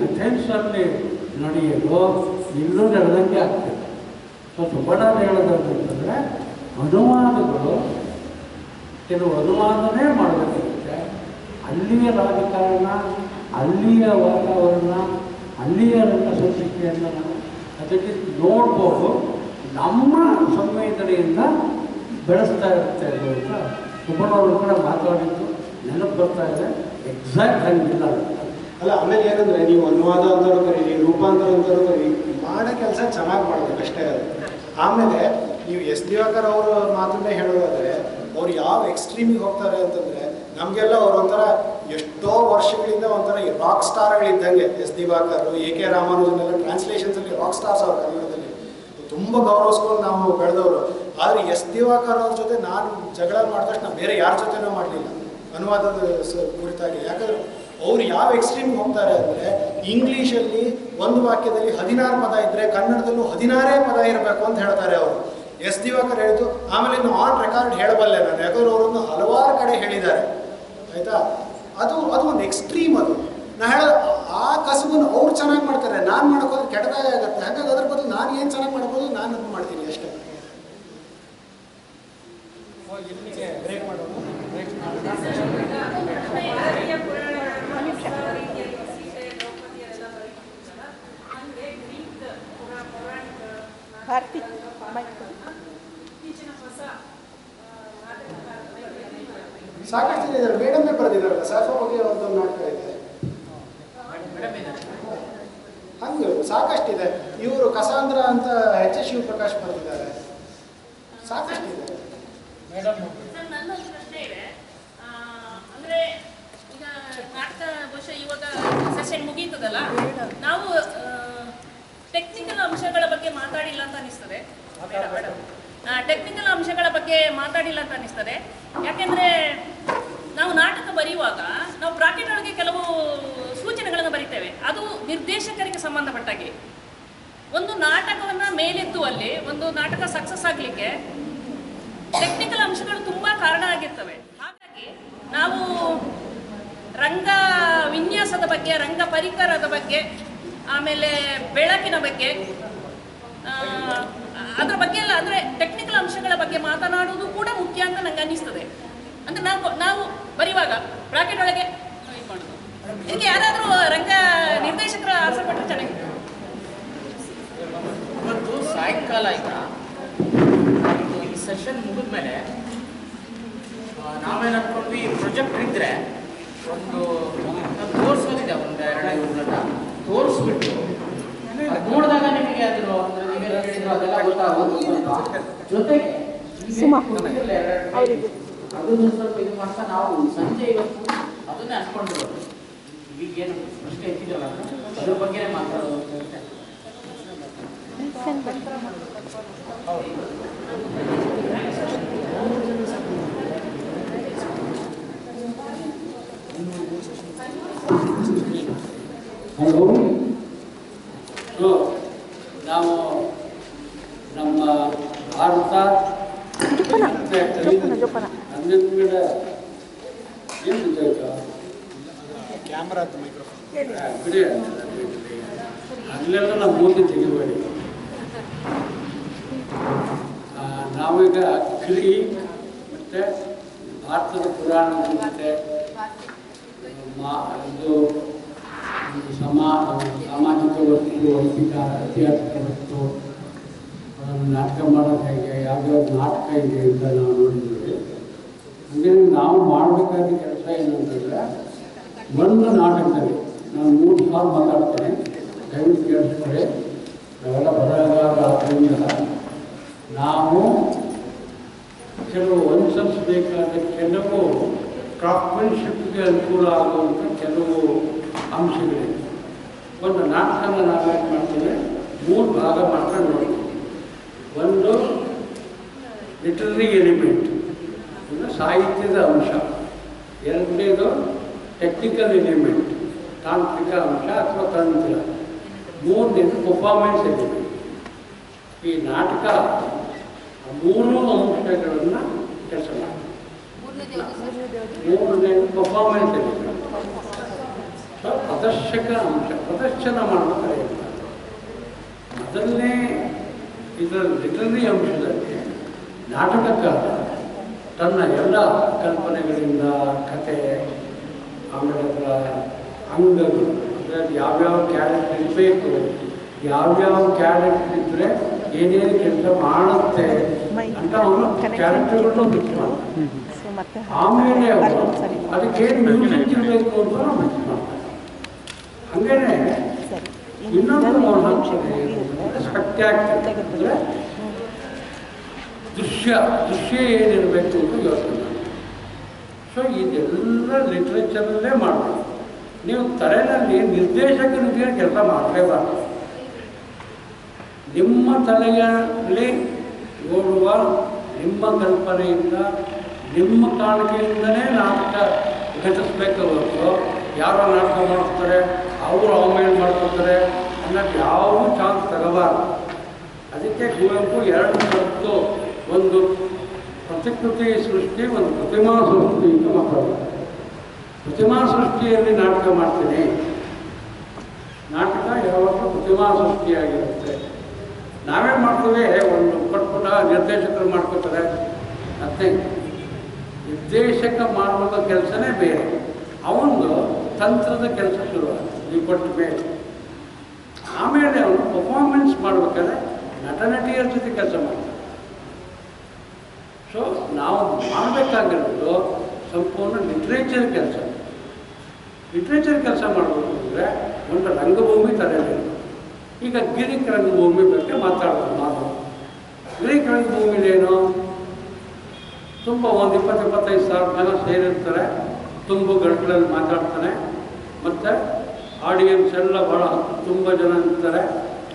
ಅಥೆನ್ಸಲ್ಲಿ ನಡೆಯೋದು ಇಲ್ಲೂ ನಡೆದಂಗೆ ಆಗ್ತದೆ. ಸೊ ಸುಬ್ಬಣ್ಣ ಹೇಳೋದಂತಂದರೆ ಅನುವಾದಗಳು ಕೆಲವು ಅನುವಾದನೇ ಮಾಡಬೇಕಾಗುತ್ತೆ. ಅಲ್ಲಿಯ ರಾಜಕಾರಣ, ಅಲ್ಲಿಯ ವಾತಾವರಣ, ಅಲ್ಲಿಯ ರಂಗಸಂಸ್ಕೃತಿಯನ್ನು ನಾವು ಅದಕ್ಕೆ ನೋಡ್ಬೋದು. ನಮ್ಮ ಸಂವೇದನೆಯಿಂದ ಬೆಳೆಸ್ತಾ ಇರ್ತೇವೆ ಅಂತ ಸುಬ್ಬಣ್ಣವರು ಕೂಡ ಮಾತಾಡಿದ್ದು ನೆನಪು ಬರ್ತಾ ಇದೆ. ಎಕ್ಸಾಕ್ಟ್ ಹಂಗಿಲ್ಲ ಅಲ್ಲ. ಆಮೇಲೆ ಏನಂದರೆ ನೀವು ಅನುವಾದ ಅಂತಲೂ ಕರೀರಿ, ರೂಪಾಂತರ ಅಂತಲೂ ಕರೀರಿ, ಮಾಡೋ ಕೆಲಸ ಚೆನ್ನಾಗಿ ಮಾಡಬೇಕು ಅಷ್ಟೇ. ಅದು ಆಮೇಲೆ ನೀವು ಎಸ್ ದಿವಾಕರ್ ಅವರ ಮಾತನ್ನೇ ಹೇಳೋದಾದರೆ ಅವ್ರು ಯಾವ ಎಕ್ಸ್ಟ್ರೀಮಿಗೆ ಹೋಗ್ತಾರೆ ಅಂತಂದರೆ, ನಮಗೆಲ್ಲ ಅವ್ರು ಒಂಥರ ಎಷ್ಟೋ ವರ್ಷಗಳಿಂದ ಒಂಥರ ರಾಕ್ ಸ್ಟಾರ್ಗಳಿದ್ದಂಗೆ. ಎಸ್ ದಿವಾಕರ್, ಎ ಕೆ ರಾಮಾನುಜನೆಲ್ಲ ಟ್ರಾನ್ಸ್ಲೇಷನ್ಸಲ್ಲಿ ರಾಕ್ ಸ್ಟಾರ್ಸ್ ಅವರು ಕನ್ನಡದಲ್ಲಿ ತುಂಬ ಗೌರವಿಸ್ಕೊಂಡು ನಾವು ಬೆಳೆದವರು. ಆದರೆ ಎಸ್ ದಿವಾಕರ್ ಅವ್ರ ಜೊತೆ ನಾನು ಜಗಳ ಮಾಡಿದಷ್ಟು ನಾನು ಬೇರೆ ಯಾರ ಜೊತೆನೂ ಮಾಡಲಿಲ್ಲ ಅನುವಾದದ ಕುರಿತಾಗಿ. ಯಾಕಂದರೆ ಅವ್ರು ಯಾವ ಎಕ್ಸ್ಟ್ರೀಮ್ಗೆ ಹೋಗ್ತಾರೆ ಅಂದರೆ, ಇಂಗ್ಲೀಷಲ್ಲಿ ಒಂದು ವಾಕ್ಯದಲ್ಲಿ 16 ಪದ ಇದ್ದರೆ ಕನ್ನಡದಲ್ಲೂ 16 ಪದ ಇರಬೇಕು ಅಂತ ಹೇಳ್ತಾರೆ ಅವರು. ಎಸ್ ದಿವಾಕರ್ ಹೇಳಿದ್ದು. ಆಮೇಲೆ ಇನ್ನು ಆನ್ ರೆಕಾರ್ಡ್ ಹೇಳಬಲ್ಲೆ ನಾನು, ಯಾಕಂದ್ರೆ ಅವರನ್ನು ಹಲವಾರು ಕಡೆ ಹೇಳಿದ್ದಾರೆ, ಆಯಿತಾ. ಅದು ಒಂದು ಎಕ್ಸ್ಟ್ರೀಮ್. ಅದು ನಾ ಹೇಳೋದು ಆ ಕಸುಬನ್ನು ಅವ್ರು ಚೆನ್ನಾಗಿ ಮಾಡ್ತಾರೆ, ನಾನು ಮಾಡೋಕ್ಕೋದ್ರೆ ಕೆಟ್ಟದಾಗೆ ಆಗುತ್ತೆ. ಹಾಗಾಗಿ ಅದ್ರ ಬದಲು ನಾನು ಏನು ಚೆನ್ನಾಗಿ ಮಾಡ್ಬೋದು ನಾನು ಅದು ಮಾಡ್ತೀನಿ ಅಷ್ಟೇ. ಬ್ರೇಕ್ ಮಾಡೋಣ. ಸಾಕಷ್ಟು ಜನ ಇದ್ದಾರೆ. ಮೇಡಮ್ಮೇ ಬರೆದಿದ್ದಾರಲ್ಲ ಸಾಫಾ ಬಗ್ಗೆ ಒಂದು ನಾಟಕ ಇದೆ, ಹಂಗೆ ಸಾಕಷ್ಟಿದೆ. ಇವರು ಕಸಾಂದ್ರ ಅಂತ ಎಚ್ ಎಸ್ ಶಿವಪ್ರಕಾಶ್ ಬರೆದಿದ್ದಾರೆ. ಸಾಕಷ್ಟಿದೆ ಮೇಡಮ್. ನನ್ನೊಂದು ಪ್ರಶ್ನೆ ಇದೆ. ಅಂದರೆ ಈಗ ನಾಟಕ ಬಹುಶಃ ಇವಾಗ ಸೆಷನ್ ಮುಗೀತದಲ್ಲ, ನಾವು ಟೆಕ್ನಿಕಲ್ ಅಂಶಗಳ ಬಗ್ಗೆ ಮಾತಾಡಿಲ್ಲ ಅಂತ ಅನಿಸ್ತದೆ. ಟೆಕ್ನಿಕಲ್ ಅಂಶಗಳ ಬಗ್ಗೆ ಮಾತಾಡಿಲ್ಲ ಅಂತ ಅನಿಸ್ತದೆ. ಯಾಕೆಂದರೆ ನಾವು ನಾಟಕ ಬರೆಯುವಾಗ ನಾವು ಬ್ರಾಕೆಟ್ ಒಳಗೆ ಕೆಲವು ಸೂಚನೆಗಳನ್ನು ಬರಿತೇವೆ. ಅದು ನಿರ್ದೇಶಕರಿಗೆ ಸಂಬಂಧಪಟ್ಟಾಗೆ. ಒಂದು ನಾಟಕವನ್ನು ಮೇಲೆತ್ತುವಲ್ಲಿ, ಒಂದು ನಾಟಕ ಸಕ್ಸಸ್ ಆಗಲಿಕ್ಕೆ ಟೆಕ್ನಿಕಲ್ ಅಂಶಗಳು ತುಂಬ ಕಾರಣ ಆಗಿರ್ತವೆ. ಹಾಗಾಗಿ ನಾವು ರಂಗ ವಿನ್ಯಾಸದ ಬಗ್ಗೆ, ರಂಗ ಪರಿಕರದ ಬಗ್ಗೆ, ಆಮೇಲೆ ಬೆಳಕಿನ ಬಗ್ಗೆ, ಅದರ ಬಗ್ಗೆ ಎಲ್ಲ ಅಂದರೆ ಟೆಕ್ನಿಕಲ್ ಅಂಶಗಳ ಬಗ್ಗೆ ಮಾತನಾಡುವುದು ಕೂಡ ಮುಖ್ಯ ಅಂತ ನಂಗೆ ಅನ್ನಿಸ್ತದೆ. ಅಂದರೆ ನಾವು ಬರೆಯುವಾಗ ಬ್ರಾಕೆಟ್ ಒಳಗೆ ಇದು ಮಾಡೋದು. ಇದಕ್ಕೆ ಯಾರಾದರೂ ರಂಗ ನಿರ್ದೇಶಕರ ಆಸೆ ಪಟ್ಟರೆ ಚೆನ್ನಾಗಿದೆ. ಇವತ್ತು ಸಾಯಂಕಾಲ ಈಗ ಈ ಸೆಷನ್ ಮುಗಿದ್ಮೇಲೆ ನಾವೇನು ಅಂದ್ಕೊಂಡ್ವಿ, ಪ್ರೊಜೆಕ್ಟ್ ಇದ್ದರೆ ಒಂದು ತೋರಿಸೋದಿದೆ, ಒಂದೆರಡು ತೋರಿಸ್ಬಿಟ್ಟು ನೋಡಿದಾಗ ನಿಮಗೆ ಅದ್ರ ನೀವೇನು ಹೇಳಿದ್ರು ಅದೆಲ್ಲ ಗೊತ್ತಾಗೋದು. ಜೊತೆಗೆ ಅದನ್ನು ಸ್ವಲ್ಪ ಇದು ಮಾಡ್ತಾ ನಾವು ಸಂಜೆ ಇವತ್ತು ಅದನ್ನೇ ಹಚ್ಕೊಂಡಿರೋದು. ಈಗೇನು ಪ್ರಶ್ನೆ ಎತ್ತಿದ್ರಲ್ಲ ಅದ್ರ ಬಗ್ಗೆ ಮಾತಾಡೋದು. ಹಲೋ. ನಾವು ನಮ್ಮ ಭಾರತ ಕ್ಯಾಮ್ರಾ ಬಿಡಿ, ಅಲ್ಲೆಲ್ಲ ನಾವು ಮೂರ್ತಿ ತೆಗಿಬೇಡಿ. ನಾವೀಗ ಕ್ರಿ ಮತ್ತು ಭಾರತದ ಪುರಾಣ ಮತ್ತು ಇದು ಸಾಮಾಜಿಕ ವಸ್ತು, ಐತಿಹಾಸಿಕ ವಸ್ತು ನಾಟಕ ಮಾಡೋದು ಹೇಗೆ, ಯಾವ್ಯಾವ್ದು ನಾಟಕ ಇದೆ ಅಂತ ನಾವು ನೋಡಿದ್ದೀವಿ. ಹಾಗೆ ನಾವು ಮಾಡಬೇಕಾದ ಕೆಲಸ ಏನಂತಂದರೆ, ಒಂದು ನಾಟಕದಲ್ಲಿ ನಾನು 3 ಸಾಲು ಮಾತಾಡ್ತೇನೆ, ದಯವಿಟ್ಟು ಕೇಳಿಸ್ಕೊಳ್ಳಿ. ನಾವೆಲ್ಲ ಬರಹಗಾರ ಆದ್ದರಿಂದ ನಾವು ಕೆಲವು ಅನುಸರಿಸಬೇಕಾದ ಕೆಲವು ಕ್ರಾಫ್ಟ್ಮನ್ಶಿಪ್ಗೆ ಅನುಕೂಲ ಆಗುವಂಥ ಕೆಲವು ಅಂಶಗಳಿವೆ. ಒಂದು ನಾಟಕನ ನಾವೇನು ಮಾಡ್ತೀವಿ, 3 ಭಾಗ ಮಾಡ್ಕೊಂಡು ನೋಡ್ತೀವಿ. ಒಂದು ಲಿಟರರಿ ಎಲಿಮೆಂಟ್ ಅಂದರೆ ಸಾಹಿತ್ಯದ ಅಂಶ. ಎರಡನೇದು ಟೆಕ್ನಿಕಲ್ ಎಲಿಮೆಂಟ್, ತಾಂತ್ರಿಕ ಅಂಶ ಅಥವಾ ತಂತ್ರ. ಮೂರನೇದು ಪರ್ಫಾರ್ಮೆನ್ಸ್ ಎಲಿಮೆಂಟ್. ಈ ನಾಟಕ ಮೂರು ಅಂಶಗಳನ್ನು ಕೆಲಸ ಮಾಡಿ. ಮೂರನೇದು ಪರ್ಫಾರ್ಮೆನ್ಸ್ ಎಲಿಮೆಂಟ್, ಪ್ರದರ್ಶಕ ಅಂಶ, ಪ್ರದರ್ಶನ ಮಾಡುವ ಕಲೆ. ಮೊದಲನೇ ಇದರ ಲಿಟರರಿ ಅಂಶದಲ್ಲಿ ನಾಟಕಕಾರ ತನ್ನ ಎಲ್ಲ ಕಲ್ಪನೆಗಳಿಂದ ಕತೆ, ಆಮೇಲೆ ಅದರ ಅಂಗಗಳು, ಅದರಲ್ಲಿ ಯಾವ್ಯಾವ ಕ್ಯಾರೆಕ್ಟರ್ ಇರಬೇಕು, ಯಾವ್ಯಾವ ಕ್ಯಾರೆಕ್ಟರ್ ಇದ್ದರೆ ಏನೇನು ಕೆಲಸ ಮಾಡುತ್ತೆ ಅಂತ ಅವನು ಕ್ಯಾರೆಕ್ಟರ್ಗಳನ್ನು ಫಿಕ್ಸ್ ಮಾಡ್ತಾನೆ. ಆಮೇಲೆ ಅವರು ಅದಕ್ಕೇನು ಮ್ಯೂಸಿಕ್ ಇರಬೇಕು ಅಂತ ನಾವು ಫಿಕ್ಸ್ ಮಾಡ್ತಾರೆ. ಹಾಗೇನೆ ಇನ್ನೊಂದು ಸ್ಪೆಕ್ಟ್ಯಾಕ್ಯುಲರ್ ಅಂದರೆ ದೃಶ್ಯ ಏನಿರಬೇಕು ಅಂತ ಯೋಚನೆ ಮಾಡಿ. ಸೊ ಇದೆಲ್ಲ ಲಿಟ್ರೇಚರಲ್ಲೇ ಮಾಡಬೇಕು. ನೀವು ತಲೆಯಲ್ಲಿ ನಿರ್ದೇಶಕನಿಗೆ ಕೆಲಸ ಮಾಡಲೇಬಾರ್ದು. ನಿಮ್ಮ ತಲೆಯಲ್ಲಿ ಓಡುವ ನಿಮ್ಮ ಕಲ್ಪನೆಯಿಂದ, ನಿಮ್ಮ ಕಾಣಿಕೆಯಿಂದಲೇ ನಾಟಕ ಘಟಿಸ್ಬೇಕು ಹೊರತು ಯಾರೋ ನಾಟಕ ಮಾಡ್ತಾರೆ ಅವರು ಆಮೇಲೆ ಮಾಡ್ಕೊತಾರೆ ಅನ್ನೋದು ಯಾವ ಚಾನ್ಸ್ ತಗೋಬಾರ್ದು. ಅದಕ್ಕೆ ಕುವೆಂಪು ಎರಡು ಥರದ್ದು, ಒಂದು ಪ್ರತಿಕೃತಿ ಸೃಷ್ಟಿ, ಒಂದು ಪ್ರತಿಮಾ ಸೃಷ್ಟಿ ಅಂತ ಮಾತಾಡ್ತಾರೆ. ಪ್ರತಿಮಾ ಸೃಷ್ಟಿಯಲ್ಲಿ ನಾಟಕ ಮಾಡ್ತೀನಿ. ನಾಟಕ ಯಾವಾಗಲೂ ಪ್ರತಿಮಾ ಸೃಷ್ಟಿಯಾಗಿರುತ್ತೆ. ನಾವೇ ಮಾಡ್ತೀವಿ, ಒಂದು ಪಟ್ಪುಟ ನಿರ್ದೇಶಕರು ಮಾಡ್ಕೋತಾರೆ. ಅದೇ ನಿರ್ದೇಶಕ ಮಾಡುವ ಕೆಲಸನೇ ಬೇರೆ, ಅವನು ತಂತ್ರದ ಕೆಲಸ ಶುರುವಾಗುತ್ತೆ ನೀವು ಕೊಟ್ಟ ಮೇಲೆ. ಆಮೇಲೆ ಅವನು ಪರ್ಫಾರ್ಮೆನ್ಸ್ ಮಾಡಬೇಕಾದ್ರೆ ನಟನಟಿಯರ ಜೊತೆ ಕೆಲಸ ಮಾಡ್ತಾರೆ. ಸೊ ನಾವು ಮಾಡಬೇಕಾಗಿರೋದು ಸಂಪೂರ್ಣ ಲಿಟ್ರೇಚರ್ ಕೆಲಸ. ಲಿಟ್ರೇಚರ್ ಕೆಲಸ ಮಾಡಬೇಕು ಅಂದರೆ ಒಂದು ರಂಗಭೂಮಿ ತಲೆಯಲ್ಲಿ. ಈಗ ಗ್ರೀಕ್ ರಂಗಭೂಮಿ ಬಗ್ಗೆ ಮಾತಾಡೋದು ನಾವು. ಗ್ರೀಕ್ ರಂಗಭೂಮಿಲೇನು ತುಂಬ ಒಂದು 20-25 ಸಾವಿರ ಜನ ಸೇರಿರ್ತಾರೆ, ತುಂಬ ಗಂಟಲಲ್ಲಿ ಮಾತಾಡ್ತಾನೆ, ಮತ್ತು ಆಡಿಯನ್ಸ್ ಎಲ್ಲ ಭಾಳ ತುಂಬ ಜನ ಇರ್ತಾರೆ.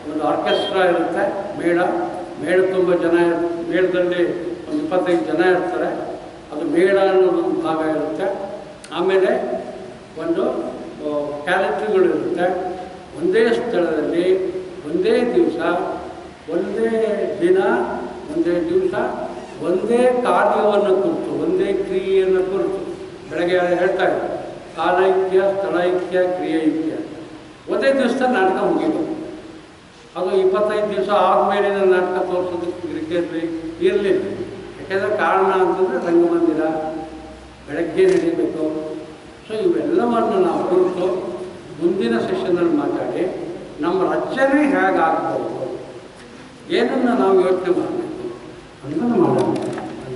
ಒಂದು ಆರ್ಕೆಸ್ಟ್ರಾ ಇರುತ್ತೆ, ಮೇಳ ತುಂಬ ಜನ, ಮೇಳದಲ್ಲಿ ಒಂದು 25 ಜನ ಇರ್ತಾರೆ. ಅದು ಮೇಳ ಅನ್ನೋದೊಂದು ಭಾಗ ಇರುತ್ತೆ. ಆಮೇಲೆ ಒಂದು ಕ್ಯಾರೆಕ್ಟರ್ಗಳಿರುತ್ತೆ. ಒಂದೇ ಸ್ಥಳದಲ್ಲಿ ಒಂದೇ ದಿವಸ, ಒಂದೇ ದಿನ, ಒಂದೇ ದಿವಸ, ಒಂದೇ ಕಾರ್ಯವನ್ನು ಕುರಿತು, ಒಂದೇ ಕ್ರಿಯೆಯನ್ನು ಕುರಿತು ಬೆಳಗ್ಗೆ ಹೇಳ್ತಾರೆ, ಕಾಲೈಕ್ಯ, ಸ್ಥಳೈಕ್ಯ, ಕ್ರಿಯೈಕ್ಯ. ಒಂದೇ ದಿವಸ ನಾಟಕ ಮುಗಿದು ಅದು 25 ದಿವಸ ಆದಮೇಲಿನ ನಾಟಕ ತೋರಿಸೋದಕ್ಕೆ ಇರಲಿಲ್ಲ. ಯಾಕೆಂದರೆ ಕಾರಣ ಅಂತಂದರೆ ರಂಗಮಂದಿರ ಬೆಳಗ್ಗೆ ನಡೀಬೇಕು. ಸೊ ಇವೆಲ್ಲವನ್ನು ನಾವು ಕುರಿತು ಮುಂದಿನ ಸೆಷನ್ನಲ್ಲಿ ಮಾತಾಡಿ ನಮ್ಮ ರಚನೆ ಹೇಗಾಗ್ಬೋದು, ಏನನ್ನು ನಾವು ಯೋಚನೆ ಮಾಡಬೇಕು ಅಂತ ಮಾಡೋಣ.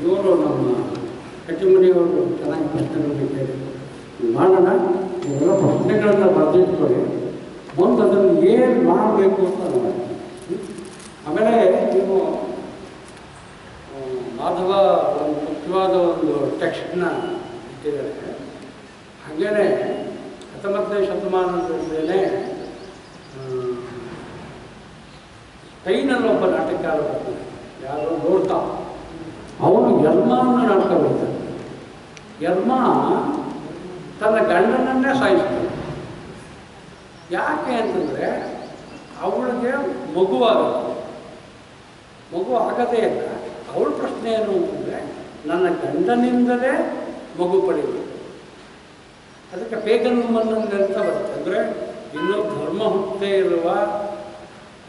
ಇವರು ನಮ್ಮ ಕಟ್ಟಿಮನಿಯವರು ಚೆನ್ನಾಗಿ ಪ್ರಶ್ನೆಗಳನ್ನು ಕೇಳಿದ್ರು. ಮಾಡೋಣ. ಇವೆಲ್ಲ ಪ್ರಶ್ನೆಗಳನ್ನು ಬರೆದಿಟ್ಕೊಳ್ಳಿ, ಮುಂದೆ ಅದನ್ನು ಏನು ಮಾಡಬೇಕು ಅಂತ ನೋಡಿ. ಆಮೇಲೆ ನೀವು ಮಾಧವ ಒಂದು ಮುಖ್ಯವಾದ ಒಂದು ಟೆಕ್ಸ್ಟ್ನ ಇಟ್ಟಿದ್ದಾರೆ. ಹಾಗೇ 19ನೇ ಶತಮಾನದಲ್ಲೇ ಸ್ಪೈನಲ್ಲಿ ಒಬ್ಬ ನಾಟಕಕಾರ ಬರ್ತಾನೆ, ಯಾರೋ ನೋಡ್ತಾ, ಅವನು ಯರ್ಮನ ನಾಟಕ ಬರ್ತಾನೆ. ಯರ್ಮ ತನ್ನ ಗಂಡನನ್ನೇ ಸಾಯಿಸ್ತಾನೆ. ಯಾಕೆ ಅಂತಂದರೆ ಅವಳಿಗೆ ಮಗು ಆಗದೇ ಇಲ್ಲ. ಅವಳ ಪ್ರಶ್ನೆ ಏನು ಅಂತಂದರೆ ನನ್ನ ಗಂಡನಿಂದಲೇ ಮಗು ಪಡೆಯಬೇಕು. ಅದಕ್ಕೆ ಪೇಗನ್ ವುಮನ್ ಅಂತ ಬರುತ್ತೆ. ಅಂದರೆ ಇನ್ನೂ ಧರ್ಮ ಹುಟ್ಟೇ ಇರುವ,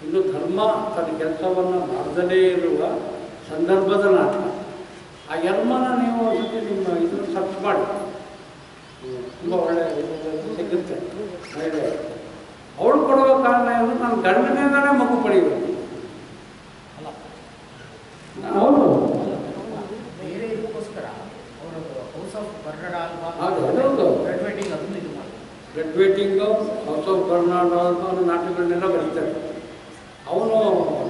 ಇನ್ನೂ ಧರ್ಮ ತನ್ನ ಕೆಲಸವನ್ನು ಮಾಡದಲೇ ಇರುವ ಸಂದರ್ಭದ ನಾಟಕ. ಆ ಯರ್ಮನ ನೀವು ಜೊತೆ ನಿಮ್ಮ ಇದನ್ನು ಸರ್ಚ್ ಮಾಡಿ, ತುಂಬ ಒಳ್ಳೆಯ ಸಿಗುತ್ತೆ. ಮಹಿಳೆ ಅವಳು ಕೊಡುವ ಕಾರಣ ಏನು, ನನ್ನ ಗಂಡನಿಂದಲೇ ಮಗು ಪಡೆಯಬೇಕು. ಹೌದು, ಬೇರೆ ಇದಕ್ಕೋಸ್ಕರ ಅವರು ಹೌಸ್ ಆಫ್ ಬರ್ನಾರ್ಡ್ ಆಲ್ಬಾ ಗ್ರೆಡ್ವೇಟಿಂಗು, ಹೌಸ್ ಆಫ್ ಬರ್ನಾರ್ಡ್ ಆಲ್ಬಾ ಅನ್ನೋ ನಾಟಕಗಳನ್ನೆಲ್ಲ ಬರೀತಾರೆ. ಅವನು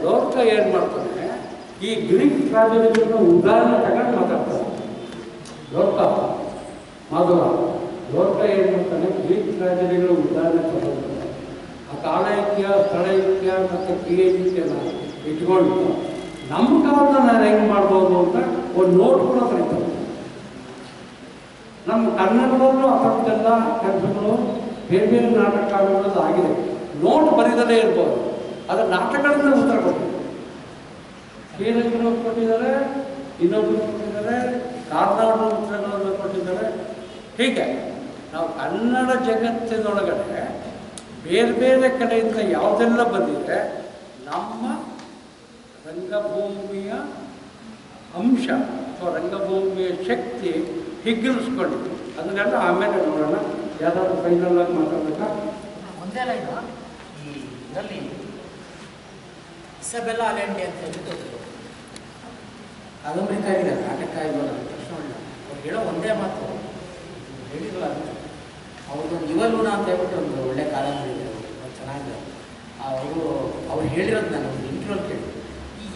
ಲೋಕ ಏನು ಮಾಡ್ತಾನೆ, ಈ ಗ್ರೀಕ್ ಟ್ರಾಜಡಿಗಳನ್ನ ಉದಾಹರಣೆ ತಗೊಂಡು ಮಾತಾಡ್ತಾನೆ. ಮಾಧವ ಲೋಕ ಏನು ಮಾಡ್ತಾನೆ, ಗ್ರೀಕ್ ಟ್ರಾಜಡಿಗಳ ಉದಾಹರಣೆ ತಗೊಂಡ್ತಾನೆ. ಆ ಕಾಲೈಕ್ಯ, ಸ್ಥಳೈಕ್ಯ ಮತ್ತು ಕ್ರಿಯೈಕ್ಯನ ಇಟ್ಕೊಂಡು ನಮ್ಮ ಕಾಲದಲ್ಲಿ ನಾನು ಹೆಂಗೆ ಮಾಡ್ಬೋದು ಅಂತ ಒಂದು ನೋಟ್ ಕೂಡ ಬರೀತಾರೆ. ನಮ್ಮ ಕನ್ನಡದಲ್ಲೂ ಅಪರದೆಲ್ಲ ಕೆಲಸಗಳು ಬೇರೆ ಬೇರೆ ನಾಟಕ ಆಗೋದು ಆಗಿದೆ. ನೋಟ್ ಬರೀದಲ್ಲೇ ಇರ್ಬೋದು, ಅದರ ನಾಟಕಗಳಿಂದ ಉತ್ತರ ಕೊಟ್ಟಿದ್ದಾರೆ. ಶ್ರೀರಂಗರು ಕೊಟ್ಟಿದ್ದಾರೆ, ಇನ್ನೊಬ್ಬರು ಕೊಟ್ಟಿದ್ದಾರೆ, ಕಾರ್ನಾಡು ಉತ್ತರಗಳನ್ನು ಕೊಟ್ಟಿದ್ದಾರೆ. ಹೀಗೆ ನಾವು ಕನ್ನಡ ಜಗತ್ತಿನೊಳಗಡೆ ಬೇರೆ ಬೇರೆ ಕಡೆಯಿಂದ ಯಾವುದೆಲ್ಲ ಬಂದಿದೆ, ನಮ್ಮ ರಂಗಭೂಮಿಯ ಅಂಶ ಅಥವಾ ರಂಗಭೂಮಿಯ ಶಕ್ತಿ ಹಿಗ್ಗಿರಿಸ್ಕೊಂಡಿದೆ. ಅದನ್ನೆಲ್ಲ ಆಮೇಲೆ ನೋಡೋಣ. ಯಾವ್ದಾದ್ರು ಫೈನಲ್ ಆಗಿ ಮಾತಾಡಬೇಕಾ? ಒಂದೇ ಲೈನು, ಈ ಇದರಲ್ಲಿ ಇಸಬೆಲ್ಲಾ ಅಲೆಂಡೆ ಅಂತ ಹೇಳ್ಬಿಟ್ಟು ಕಾದಂಬರಿಕಾರಿದ್ದಾರೆ, ನಾಟಕ ಇರೋಲ್ಲ ಕೃಷ್ಣವಳ್ಳ. ಅವ್ರು ಹೇಳೋ ಒಂದೇ ಮಾತು ಹೇಳಿರಲ್ಲ, ಅವ್ರದ್ದೊಂದು ಯುವಲೂಣ ಅಂತ ಹೇಳ್ಬಿಟ್ಟು ಒಂದು ಒಳ್ಳೆ ಕಾದಂಬರಿ ಇದೆ, ಚೆನ್ನಾಗಿದೆ. ಅವ್ರು ಹೇಳಿರೋದು ನಾನು ಒಂದು ಇಂಟರ್ವ್ಯೂಲ್ ಕೇಳಿ,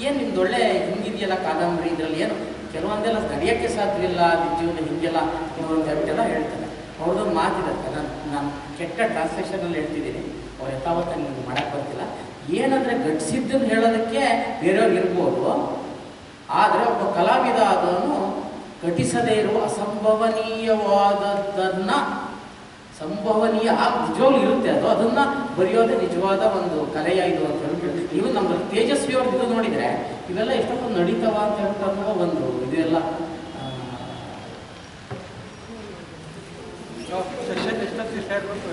ಏನು ನಿಮ್ದು ಒಳ್ಳೆ ಹಿಂಗಿದೆಯಲ್ಲ ಕಾದಂಬರಿ, ಇದರಲ್ಲಿ ಏನು ಕೆಲವೊಂದೆಲ್ಲ ನಡೆಯೋಕ್ಕೆ ಸಾಧ್ಯವಿಲ್ಲ, ನಿಮ್ಮ ಜೀವನ ಹಿಂಗೆಲ್ಲ ಕೆಲವೊಂದು ಹೇಳ್ಬಿಟ್ಟೆಲ್ಲ ಹೇಳ್ತಾರೆ. ಅವ್ರದ್ದೊಂದು ಮಾತಿರುತ್ತೆ, ನಾನು ಕೆಟ್ಟ ಟ್ರಾನ್ಸ್ಲೇಷನಲ್ಲಿ ಹೇಳ್ತಿದ್ದೀನಿ, ಅವ್ರು ಯಥಾವತ್ತ ನಿಮ್ಗೆ ಮಾಡೋಕ್ಕೆ ಬರ್ತಿಲ್ಲ. ಏನಂದರೆ ಘಟಿಸಿದ್ದನ್ನು ಹೇಳೋದಕ್ಕೆ ಬೇರೆಯವ್ರಿಗೆ ಇರ್ಬೋದು, ಆದರೆ ಒಬ್ಬ ಕಲಾವಿದ ಆದವನು ಘಟಿಸದೇ ಇರುವ ಅಸಂಭವನೀಯವಾದದ್ದನ್ನು ಸಂಭವನೀಯ ನಿಜವಾಗ್ಲೂ ಇರುತ್ತೆ, ಅದನ್ನು ಬರೆಯೋದೇ ನಿಜವಾದ ಒಂದು ಕಲೆಯ ಇದು ಅಂತ ಹೇಳ್ಬಿಟ್ಟು. ನೀವು ನಮ್ಮ ತೇಜಸ್ವಿ ಅವ್ರದ್ದು ಇದು ನೋಡಿದರೆ ಇವೆಲ್ಲ ಎಷ್ಟೊಂದು ನಡೀತಾವ ಅಂತ ಹೇಳ್ಕೊಂಡು ಒಂದು ಇದೆಲ್ಲ ಸೆಷನ್ ಎಷ್ಟೊತ್ತಿ ಸೇರ್ಬೇಕು?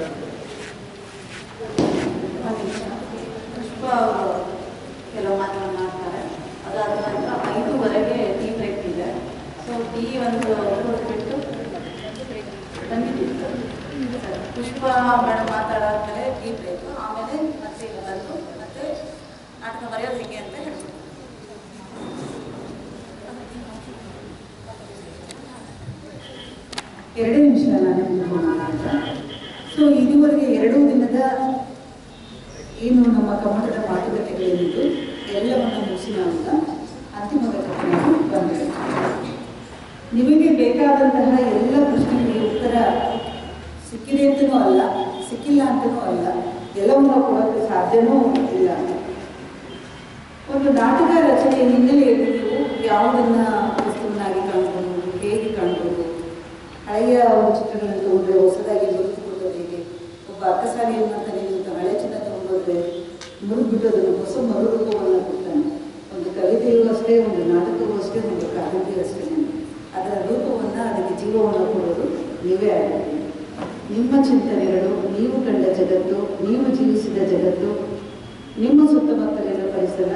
ಪುಷ್ಪ ಅವರು ಕೆಲವು ಮಾತನ್ನು ಮಾಡ್ತಾರೆ. ಅದಾದ ನಂತರ 5:15 ಟೀ ಬ್ರೇಕ್ ಇದೆ. ಸೊ ಟೀ ಒಂದು ಕುಡಿದ್ಬಿಟ್ಟು ಬಂದಿತ್ತು. ಪುಷ್ಪ ಮೇಡಮ್ ಮಾತಾಡಾದ್ಮೇಲೆ ಟೀ ಬ್ರೇಕು, ಆಮೇಲೆ ಮತ್ತೆ ಬಂದು ಮತ್ತೆ ನಾಟಕ ಬರೆಯೋದು ಹೇಗೆ ಅಂತ ಹೇಳ್ಬಿಟ್ಟು. 2 ನಿಮಿಷ ನಾನು ಮಾತಾಡ್ತಾ. ಸೊ ಇದುವರೆಗೆ 2 ದಿನದ ಏನು ನಮ್ಮ ಕಮ್ಮಟದ ಮಾತುಕತೆಗಳೇನಿದ್ದು ಎಲ್ಲವನ್ನು ಮುಗಿಸಿ ನಾವು ಅಂತಿಮ ಘಟ್ಟಕ್ಕೆ ಬಂದಿದೆ. ನಿಮಗೆ ಬೇಕಾದಂತಹ ಎಲ್ಲ ಪ್ರಶ್ನೆಗಳಿಗೆ ಉತ್ತರ ಸಿಕ್ಕಿದೆ ಅಂತನೂ ಅಲ್ಲ, ಸಿಕ್ಕಿಲ್ಲ ಅಂತನೂ ಅಲ್ಲ, ಎಲ್ಲವನ್ನೂ ಕೊಡೋಕ್ಕೆ ಸಾಧ್ಯವೂ ಇಲ್ಲ. ಒಂದು ನಾಟಕ ರಚನೆಯ ಹಿನ್ನೆಲೆಯಲ್ಲಿ ನೀವು ಯಾವುದನ್ನು ವಸ್ತುವನ್ನಾಗಿ ಕಾಣ್ಬೋದು, ಹೇಗೆ ಕಾಣ್ಬೋದು, ಹಳೆಯ ಚಿತ್ರಗಳನ್ನು ತಗೊಂಡ್ರೆ ಹೊಸದಾಗಿ ಬದುಕುಕೊಳ್ಳೋದು ಹೇಗೆ, ಒಬ್ಬ ಅಕ್ಕಸಾಲಿ ಏನು ಮಾಡ್ತಾನೆ, ನೀವು ಹಳೆ ಚಿತ್ರ ತಗೊಂಡೋದ್ರೆ ಮುರಿದ್ಬಿಟ್ಟೋದನ್ನು ಹೊಸ ಮರುರೂಪವನ್ನು ಕೊಡ್ತಾನೆ. ಒಂದು ಕವಿತೆಯೂ ಅಷ್ಟೇ, ಒಂದು ನಾಟಕವೂ ಅಷ್ಟೇ, ಒಂದು ಕಾದಂಬರಿಯೂ ಅಷ್ಟೇ. ಅದರ ರೂಪವನ್ನು, ಅದಕ್ಕೆ ಜೀವವನ್ನು ಕೊಡೋದು ನೀವೇ ಆಗಬೇಕು. ನಿಮ್ಮ ಚಿಂತನೆಗಳು, ನೀವು ಕಂಡ ಜಗತ್ತು, ನೀವು ಜೀವಿಸಿದ ಜಗತ್ತು, ನಿಮ್ಮ ಸುತ್ತಮುತ್ತಲಿನ ಪರಿಸರ,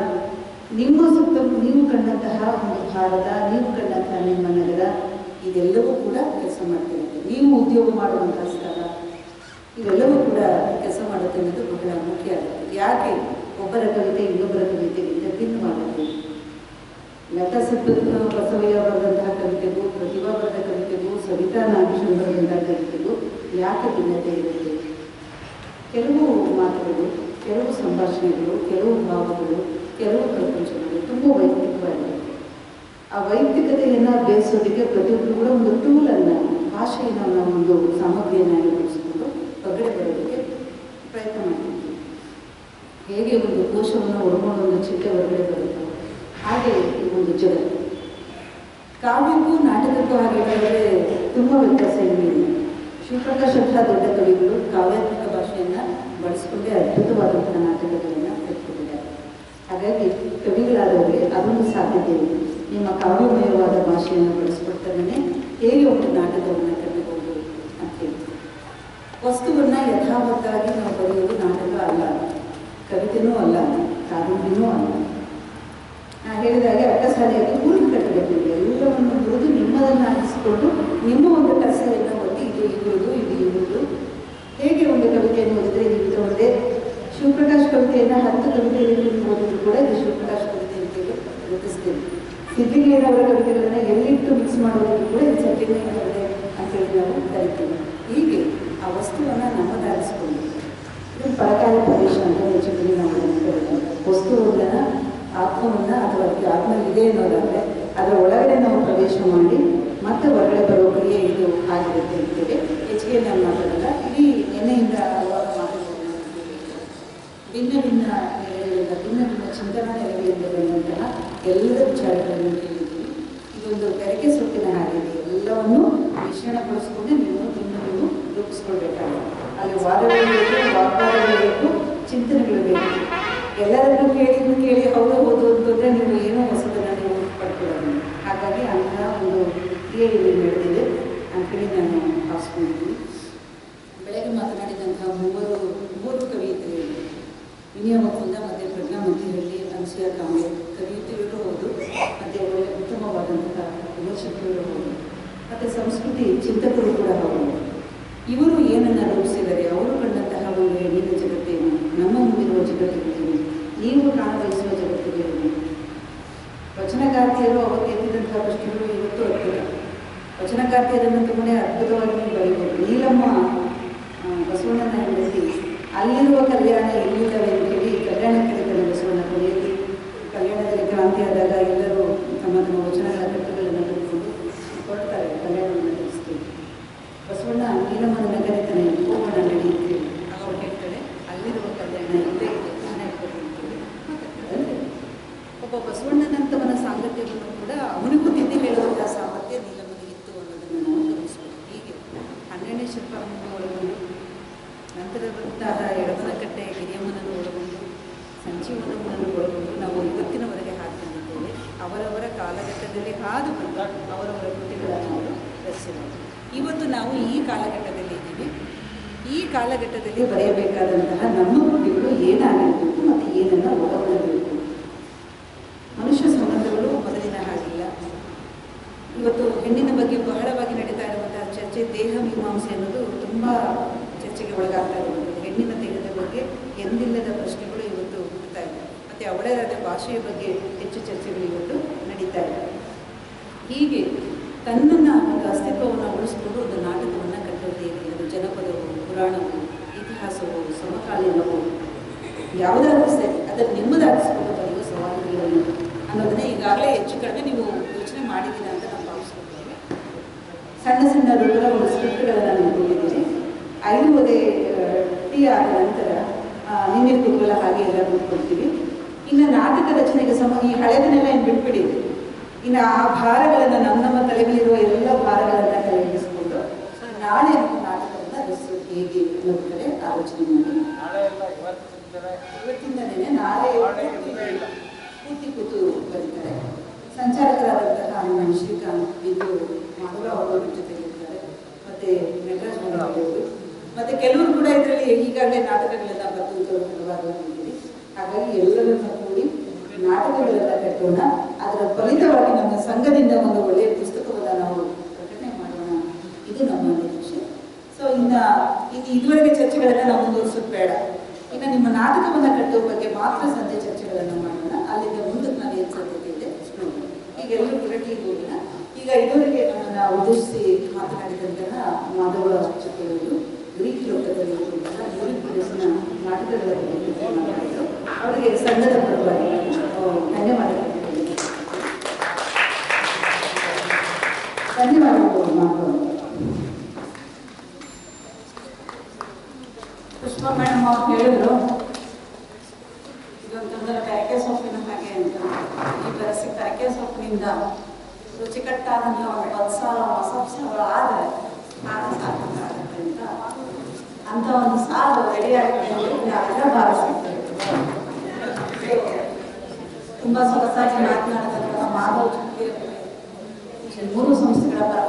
ನಿಮ್ಮ ಸುತ್ತ ನೀವು ಕಂಡಂತಹ ಒಂದು ಭಾರತ, ನೀವು ಕಂಡಂತಹ ನಿಮ್ಮ ನಗರ, ಇದೆಲ್ಲವೂ ಕೂಡ ಕೆಲಸ ಮಾಡ್ತಿರುತ್ತೆ. ನೀವು ಉದ್ಯೋಗ ಮಾಡುವಂತಹ ಸ್ಥಳ, ಇವೆಲ್ಲವೂ ಕೂಡ ಕೆಲಸ ಮಾಡುತ್ತೆ ಅನ್ನೋದು ಬಹಳ ಮುಖ್ಯ ಆಗುತ್ತೆ. ಯಾಕೆ ಒಬ್ಬರ ಕವಿತೆ ಇನ್ನೊಬ್ಬರ ಕವಿತೆಗಿಂತ ಭಿನ್ನವಾಗುತ್ತೆ? ಲತಾ ಬಸವಯ್ಯ ಬರೆದಂತಹ ಕವಿತೆಗೂ, ಪ್ರತಿಭಾ ಬರೆದ ಕವಿತೆಗೂ, ಸವಿತಾ ನಾಗೇಶ್ವರ ಬರೆದಂತಹ ಕವಿತೆಗೂ ಯಾಕೆ ಭಿನ್ನತೆ ಇರುತ್ತೆ? ಕೆಲವು ಮಾತುಗಳು, ಕೆಲವು ಸಂಭಾಷಣೆಗಳು, ಕೆಲವು ಭಾವಗಳು, ಕೆಲವು ಪ್ರಪಂಚಗಳು ತುಂಬ ವೈಯಕ್ತಿಕವಾಗಿರುತ್ತೆ. ಆ ವೈಯಕ್ತಿಕತೆಯನ್ನು ಬೇಯಿಸೋದಕ್ಕೆ ಪ್ರತಿಯೊಬ್ಬರು ಕೂಡ ಒಂದು ಟೂಲನ್ನು, ಭಾಷೆಯನ್ನು ನಾವು ಒಂದು ಸಾಮಗ್ರಿಯನ್ನಾಗಿ ಬಳಸಿಕೊಂಡು ಹೊರಗಡೆ ಬರೋದಕ್ಕೆ ಪ್ರಯತ್ನ ಮಾಡ್ತೀವಿ. ಹೇಗೆ ಒಂದು ಕೋಶವನ್ನು ಒಳಗೊಂಡು ಒಂದು ಚಿಟ್ಟೆ ಹೊರಗಡೆ ಬರುತ್ತೆ, ಹಾಗೆ ಈ ಒಂದು ಜಗತ್ತು. ಕಾವ್ಯಕ್ಕೂ ನಾಟಕಕ್ಕೂ ಹಾಗೆ ಹೇಳಿದ್ರೆ ತುಂಬ ವ್ಯತ್ಯಾಸ ಇದೆ. ಶಿವಪ್ರಕಾಶ್ ಅಂತಹ ದೊಡ್ಡ ಕವಿಗಳು ಕಾವ್ಯಾತ್ಮಕ ಭಾಷೆಯನ್ನು ಬಳಸಿಕೊಂಡೇ ಅದ್ಭುತವಾದಂತಹ ನಾಟಕಗಳನ್ನು ಕಟ್ಟಿಕೊಟ್ಟಿದ್ದಾರೆ. ಹಾಗಾಗಿ ಕವಿಗಳಾದವರಿಗೆ ಅದೊಂದು ಸಾಧ್ಯತೆ ಇದೆ. ನಿಮ್ಮ ಕಾವ್ಯಮಯವಾದ ಭಾಷೆಯನ್ನು ಬಳಸ್ಕೊಡ್ತಾನೆ ಹೇಗೆ ಒಂದು ನಾಟಕವನ್ನು ಕಟ್ಟಬಹುದು ಅಂತೇಳಿ. ವಸ್ತುವನ್ನು ಯಥಾವತ್ತಾಗಿ ನಾವು ಬರೆಯೋದು ನಾಟಕ ಅಲ್ಲ, ಕವಿತೆನೂ ಅಲ್ಲ, ಕಾದಂಬರಿನೂ ಅಲ್ಲ. ನಾನು ಹೇಳಿದಾಗೆ ಅಕ್ಕಸಾಲಿಯಾಗಿ ಹುರುಳು ಕಟ್ಟಬೇಕು. ಎಲ್ಲವನ್ನು ಹುರಿದು ನಿಮ್ಮದನ್ನು ಹಾಕಿಸಿಕೊಂಡು ನಿಮ್ಮ ಒಂದು ಕಸೆಯನ್ನು ಒತ್ತಿ ಇದು ಇರುವುದು, ಇದು ಇರುವುದು. ಹೇಗೆ ಒಂದು ಕವಿತೆಯನ್ನು ಓದಿದ್ರೆ ಇದು ಇದ್ರೊಳಗೆ ಶಿವಪ್ರಕಾಶ್ ಕವಿತೆಯನ್ನು 10 ಕವಿತೆಯಲ್ಲಿ ಓದಿದ್ರು ಕೂಡ ಇದು ಶಿವಪ್ರಕಾಶ್ ಕವಿತೆ ಅಂತೇಳಿ ಗುರುತಿಸ್ತೇವೆ. ಸಿದ್ದಿಗೇರವರ ಕವಿತೆಗಳನ್ನು ಎಲ್ಲಿಟ್ಟು ಮಿಕ್ಸ್ ಮಾಡೋದಕ್ಕೂ ಕೂಡ ಇದು ಸಿದ್ದಿಗೇರವರೇ ಅಂತೇಳಿ ನಾವು ಕರಿತೀವಿ. ಹೀಗೆ ಆ ವಸ್ತುವನ್ನು ನಮ್ಮದಾಗಿಸ್ಕೊಂಡು ಇದು ಪರಕಾಲ ಪ್ರದೇಶ ಅಂತ ಹೆಚ್ಚುಕಡೆ ನಾವು ನೆನಪಿರೋದು. ವಸ್ತುವನ್ನು, ಆತ್ಮವನ್ನು ಅಥವಾ ಅದಕ್ಕೆ ಆತ್ಮ ಇದೆ ಅನ್ನೋದಾದರೆ ಅದರ ಒಳಗಡೆ ನಾವು ಪ್ರವೇಶ ಮಾಡಿ ಮತ್ತೆ ಹೊರಗಡೆ ಬರೋ ಕ್ರಿಯೆ ಇದು ಆಗಿರುತ್ತೆ ಅಂತೇಳಿ ಹೆಚ್ಚಿಗೆ ನಾನು ಮಾತಾಡಲ್ಲ. ಇಡೀ ನೆನೆಯಿಂದ ಹಲವಾರು ಮಾತುಗಳನ್ನು ಭಿನ್ನ ಭಿನ್ನ ನೆಲೆಗಳಿಂದ, ಭಿನ್ನ ಭಿನ್ನ ಚಿಂತನಾ ನೆಲೆಗಳಿಂದ ಬಂದಂತಹ ಎಲ್ಲರ ವಿಚಾರಗಳನ್ನು ಕೇಳಿದ್ದೀವಿ. ಇದೊಂದು ಬೆರಕೆ ಸೊಪ್ಪಿನ ಹಾಗಿದೆ. ಎಲ್ಲವನ್ನು ಮಿಶ್ರಣಗೊಳಿಸ್ಕೊಂಡು ನೀವು ರೂಪಿಸ್ಕೊಳ್ಬೇಕಾಗುತ್ತೆ. ಅಲ್ಲಿ ವಾದಗಳು ಬೇಕು, ವಾಗ್ವಾದಗಳು ಬೇಕು, ಚಿಂತನೆಗಳು ಬೇಕು. ಎಲ್ಲರನ್ನೂ ಕೇಳಿ ಹೌದು ಅಂತಂದರೆ ನೀವು ಏನೋ ಹೊಸದನ್ನು ನೀವು ಪಡ್ಕೊಳ್ಳೋದು. ಹಾಗಾಗಿ ಅಂತಹ ಒಂದು ಕ್ರಿಯೆ ಇಲ್ಲಿ ನಡೆದಿದೆ ಅಂತೇಳಿ ನಾನು ಭಾವಿಸ್ಕೊಂಡಿದ್ದೀನಿ. ಬೆಳಗ್ಗೆ ಮಾತನಾಡಿದಂತಹ ಮೂವರು ಕವಿಯತ್ರಿಗಳು ವಿನಯ ಮುಕುಂದ ಮತ್ತು ಪ್ರಜ್ಞಾ ಮಂತ್ರಿಹಳ್ಳಿ, ಅನ್ಸೂಯ ಕಾಂಬೆ ಕವಿಯತ್ರಿಗಳು ಹೌದು, ಮತ್ತು ಒಳ್ಳೆ ಉತ್ತಮವಾದಂತಹ ವಿಮರ್ಶಕರು ಹೌದು, ಮತ್ತು ಸಂಸ್ಕೃತಿ ಚಿಂತಕರು ಕೂಡ ಹೌದು. ಇವರು ಏನನ್ನು ರೂಪಿಸಿದರೆ ಅವರು ಕಂಡಂತಹ ಒಂದು ಹೆಣ್ಣಿನ ಜಗತ್ತೇನು, ನಮ್ಮ ಮುಂದಿರುವ ಜಗತ್ತಿಗೆ, ನೀವು ಕಾಣಬಯಸುವ ಜಗತ್ತಿಗೆ. ವಚನಕಾರ್ತಿಯರು ಅವರು ಎತ್ತಿದಂತಹ ಪ್ರಶ್ನೆಗಳು ಇವತ್ತು ಅದ್ಭುತ. ವಚನಕಾರ್ತಿಯರನ್ನು ತುಂಬನೇ ಅದ್ಭುತವಾಗಿ ಬರೀಬಹುದು. ನೀಲಮ್ಮ ಬಸವಣ್ಣನ ಹೆಂಡತಿ ಅಲ್ಲಿರುವ ಕಲ್ಯಾಣ ಎಲ್ಲಿಲ್ಲವೇ ಅಂತೇಳಿ ಕಲ್ಯಾಣಕ್ಕೆ ಬಸವಣ್ಣ ಕೊನೆಯಲ್ಲಿ ಕಲ್ಯಾಣದಲ್ಲಿ ಕ್ರಾಂತಿ ಆದಾಗ ಎಲ್ಲರೂ ತಮ್ಮ ವಚನಗಳ ಕಟ್ಟುಗಳನ್ನು ಕಟ್ಟಿಕೊಂಡು ಹೊರಡ್ತಾರೆ ಕಲ್ಯಾಣವನ್ನು ನಡೆಸ್ತೀವಿ. ಬಸವಣ್ಣ ನೀಲಮ್ಮನ ನಗರತನೇ ಹೋಗೋಣ ನಡೆಯುತ್ತೇವೆ. ಅವ್ರು ಹೇಳ್ತಾರೆ ಅಲ್ಲಿರುವ ಕಲ್ಯಾಣ ಇಲ್ಲೇ ಇದೆ, ನಾನೇ ಅಂತೇಳಿ ಮಾತಾಡ್ತಾರೆ. ಒಬ್ಬ ಬಸವಣ್ಣನಂತವನ ಸಾಂಗತ್ಯವನ್ನು ಕೂಡ ಅವನಿಗೂ ತಿದ್ದಿ ಹೇಳುವಂತಹ ಸಾಮರ್ಥ್ಯ ನೀಲಮ್ಮನಿಗೆ ಇತ್ತು ಅನ್ನೋದನ್ನು ನಾವು ಗಮನಿಸ್ಬೋದು. ಹೀಗೆ 12ನೇ ಶತಮಾನವನ್ನು ಒಳಗೊಂಡು ನಂತರ ಬಂತಹ ಎಡಮನಕಟ್ಟೆ ಹಿರಿಯಮ್ಮನನ್ನು ಒಳಗೊಂಡು ಸಂಜೀವನವನ್ನು ಒಳಗೊಂಡು ನಾವು ಇವತ್ತಿನವರೆಗೆ ಹಾಕಿಕೊಂಡಿದ್ದೇವೆ. ಅವರವರ ಕಾಲಘಟ್ಟದಲ್ಲಿ ಹಾದು ಬಂದ ಅವರವರ ಕೃತಿಗಳನ್ನು ಅವರು ರಚಿಸಿದರು. ಇವತ್ತು ನಾವು ಈ ಕಾಲಘಟ್ಟದಲ್ಲಿ ಇದ್ದೀವಿ. ಈ ಕಾಲಘಟ್ಟದಲ್ಲಿ ಬರೆಯಬೇಕಾದಂತಹ ನಮ್ಮ ಕೃತಿಗಳು ಏನಾಗಿರಬೇಕು ಮತ್ತು ಏನನ್ನು ಒಳಗೊಳ್ಳಬೇಕು. ಮನುಷ್ಯ ಸಂಬಂಧಗಳು ಮೊದಲಿನ ಹಾಗಿಲ್ಲ. ಇವತ್ತು ಹೆಣ್ಣಿನ ಬಗ್ಗೆ ಬಹಳವಾಗಿ ನಡೀತಾ ಇರುವಂತಹ ಚರ್ಚೆ ದೇಹ ಮೀಮಾಂಸೆ ಅನ್ನೋದು ತುಂಬ ಚರ್ಚೆಗೆ ಒಳಗಾಗ್ತಾ ಇರುವಂಥದ್ದು. ಹೆಣ್ಣಿನ ದೇಹದ ಬಗ್ಗೆ ಎಂದಿಲ್ಲದ ಪ್ರಶ್ನೆಗಳು ಇವತ್ತು ಹುಟ್ಟುತ್ತಾ ಇದೆ. ಮತ್ತು ಅವಳೇದಾದ ಭಾಷೆಯ ಬಗ್ಗೆ ಹೆಚ್ಚು ಚರ್ಚೆಗಳು ಇವತ್ತು ನಡೀತಾ ಇದೆ. ಹೀಗೆ ತನ್ನನ್ನು ಒಂದು ಅಸ್ತಿತ್ವವನ್ನು ಉಳಿಸ್ಕೊಂಡು ಒಂದು ನಾಟಕವನ್ನು ಕಟ್ಟುವುದು ಹೇಗೆ? ಅದು ಜನಪದವು, ಪುರಾಣವು, ಇತಿಹಾಸವು, ಸಮಕಾಲೀನವು ಯಾವುದಾದ್ರೂ ಸರಿ ಅದನ್ನು ನಿಮ್ಮದಾಗಿಸ್ಕೊಂಡು ಬರೆಯುವ ಸವಾಲುಗಳನ್ನು ಅನ್ನೋದನ್ನೇ ಈಗಾಗಲೇ ಹೆಚ್ಚು ಕಡಿಮೆ ನೀವು ಯೋಚನೆ ಮಾಡಿದ್ದೀರಾ ಅಂತ ನಾವು ಭಾವಿಸ್ಕೊಳ್ತೇವೆ. ಸಣ್ಣ ಸಣ್ಣ ದೊಡ್ಡ ಒಂದು ಸ್ಕ್ರಿಪ್ಟ್ಗಳನ್ನು ನಾನು ಕೊಟ್ಟಿದ್ದೀನಿ. 5 ಟೀ ಆದ ನಂತರ ನಿನ್ನೆ ಕೂದಲ ಹಾಗೆ ಎಲ್ಲ ಕೂತ್ಕೊಳ್ತೀವಿ. ಇನ್ನು ನಾಟಕ ರಚನೆಗೆ ಈ ಹಳೆದನ್ನೆಲ್ಲ ಇನ್ನು ಬಿಟ್ಬಿಡಿ. ಇನ್ನು ಆ ಭಾರಗಳನ್ನು ನಮ್ಮ ತಲೆ ಮೇಲಿರುವ ಎಲ್ಲ ಭಾರಗಳನ್ನು ಕೈಗಿಸ್ಕೊಂಡು ನಾಳೆ ನಾಟಕವನ್ನು ರಚಿಸೋದು ಹೇಗೆ ಅನ್ನೋದ್ರ ಕಡೆ ಆಲೋಚನೆ ಮಾಡಿ ಇವತ್ತಿಂದಲೇ ನಾಳೆ ಪೂರ್ತಿ ಕೂತು ಬರೀತಾರೆ. ಸಂಚಾಲಕರಾದಂತಹ ನಮ್ಮ ಶ್ರೀಕಾಂತ್ ಇದು ಮಾಧವ ಅವರ ಜೊತೆಗಿರ್ತಾರೆ, ಮತ್ತು ಮೆಡ್ರಾಸ್ ಅವರು, ಮತ್ತು ಕೆಲವರು ಕೂಡ ಇದರಲ್ಲಿ ಈಗಾಗಲೇ ನಾಟಕಗಳೆಲ್ಲ ಬರೆದಿದ್ದೀವಿ. ಹಾಗಾಗಿ ಎಲ್ಲರನ್ನ ಕೂಡಿ ನಾಟಕಗಳೆಲ್ಲ ಕಟ್ಟೋಣ. ಅದರ ಫಲಿತವಾಗಿ ನಮ್ಮ ಸಂಘದಿಂದ ಒಂದು ಒಳ್ಳೆಯ ಪುಸ್ತಕವನ್ನು ನಾವು ಪ್ರಕಟಣೆ ಮಾಡೋಣ. ಇದು ನಮ್ಮ ನಿರೀಕ್ಷೆ. ಸೊ ಇದುವರೆಗೆ ಚರ್ಚೆಗಳನ್ನು ನಾವು ಮುಂದುವರಿಸೋದು ಬೇಡ. ಇನ್ನು ನಿಮ್ಮ ನಾಟಕವನ್ನು ಕಟ್ಟುವ ಬಗ್ಗೆ ಮಾತ್ರ ಸಂಜೆ ಚರ್ಚೆಗಳನ್ನು ಮಾಡೋಣ. ಅಲ್ಲಿಂದ ಮುಂದಕ್ಕೆ ನಾವು ಏನು ಸಾಧ್ಯತೆ ಇದೆ ನೋಡೋಣ. ಈಗ ಎಲ್ಲರೂ ಕೂಡ ಟೀ ಹೋಗಿನ. ಈಗ ಇದುವರೆಗೆ ನಮ್ಮನ್ನು ಉದ್ದೇಶಿಸಿ ಮಾತನಾಡಿದಂತಹ ಮಾಧವ ಜೊತೆಯವರು ಗ್ರೀಕ್ ಲೋಕದಲ್ಲಿ ಯೂರಿಪಿಯಸ್ನ ನಾಟಕಗಳ ಬಗ್ಗೆ ಮಾತಾಡಿದರು. ಅವರಿಗೆ ಸಂಘದ ಪರವಾಗಿ ಧನ್ಯವಾದಗಳು. ಪುಷ್ಪ ಮೇಡಮ್ ಅವ್ರು ಹೇಳಿದ್ರು ಇದೊಂಥರ ಬೆರಕೆ ಸೊಪ್ಪಿನ ಹಾಗೆ ಅಂತ. ಈ ಬೆರಕೆ ಸೊಪ್ಪಿನಿಂದ ರುಚಿಕಟ್ಟಾದಂಥ ಒಂದು ಬತ್ಸಾರ ಮಸಬ್ಸಗಳು ಆದರೆ ಸಾಕಾಗುತ್ತೆ ಅಂತ ಒಂದು ಸಾಲು ರೆಡಿಯಾಗಿ ನಾವೆಲ್ಲ ಭಾವಿಸ್ತೀವಿ. ತುಂಬ ಸೊಗಸಾಗಿ ಮಾತನಾಡಿದಂತಹ ಮಾಧವ್ 3 ಸಂಸ್ಥೆಗಳ ಪರ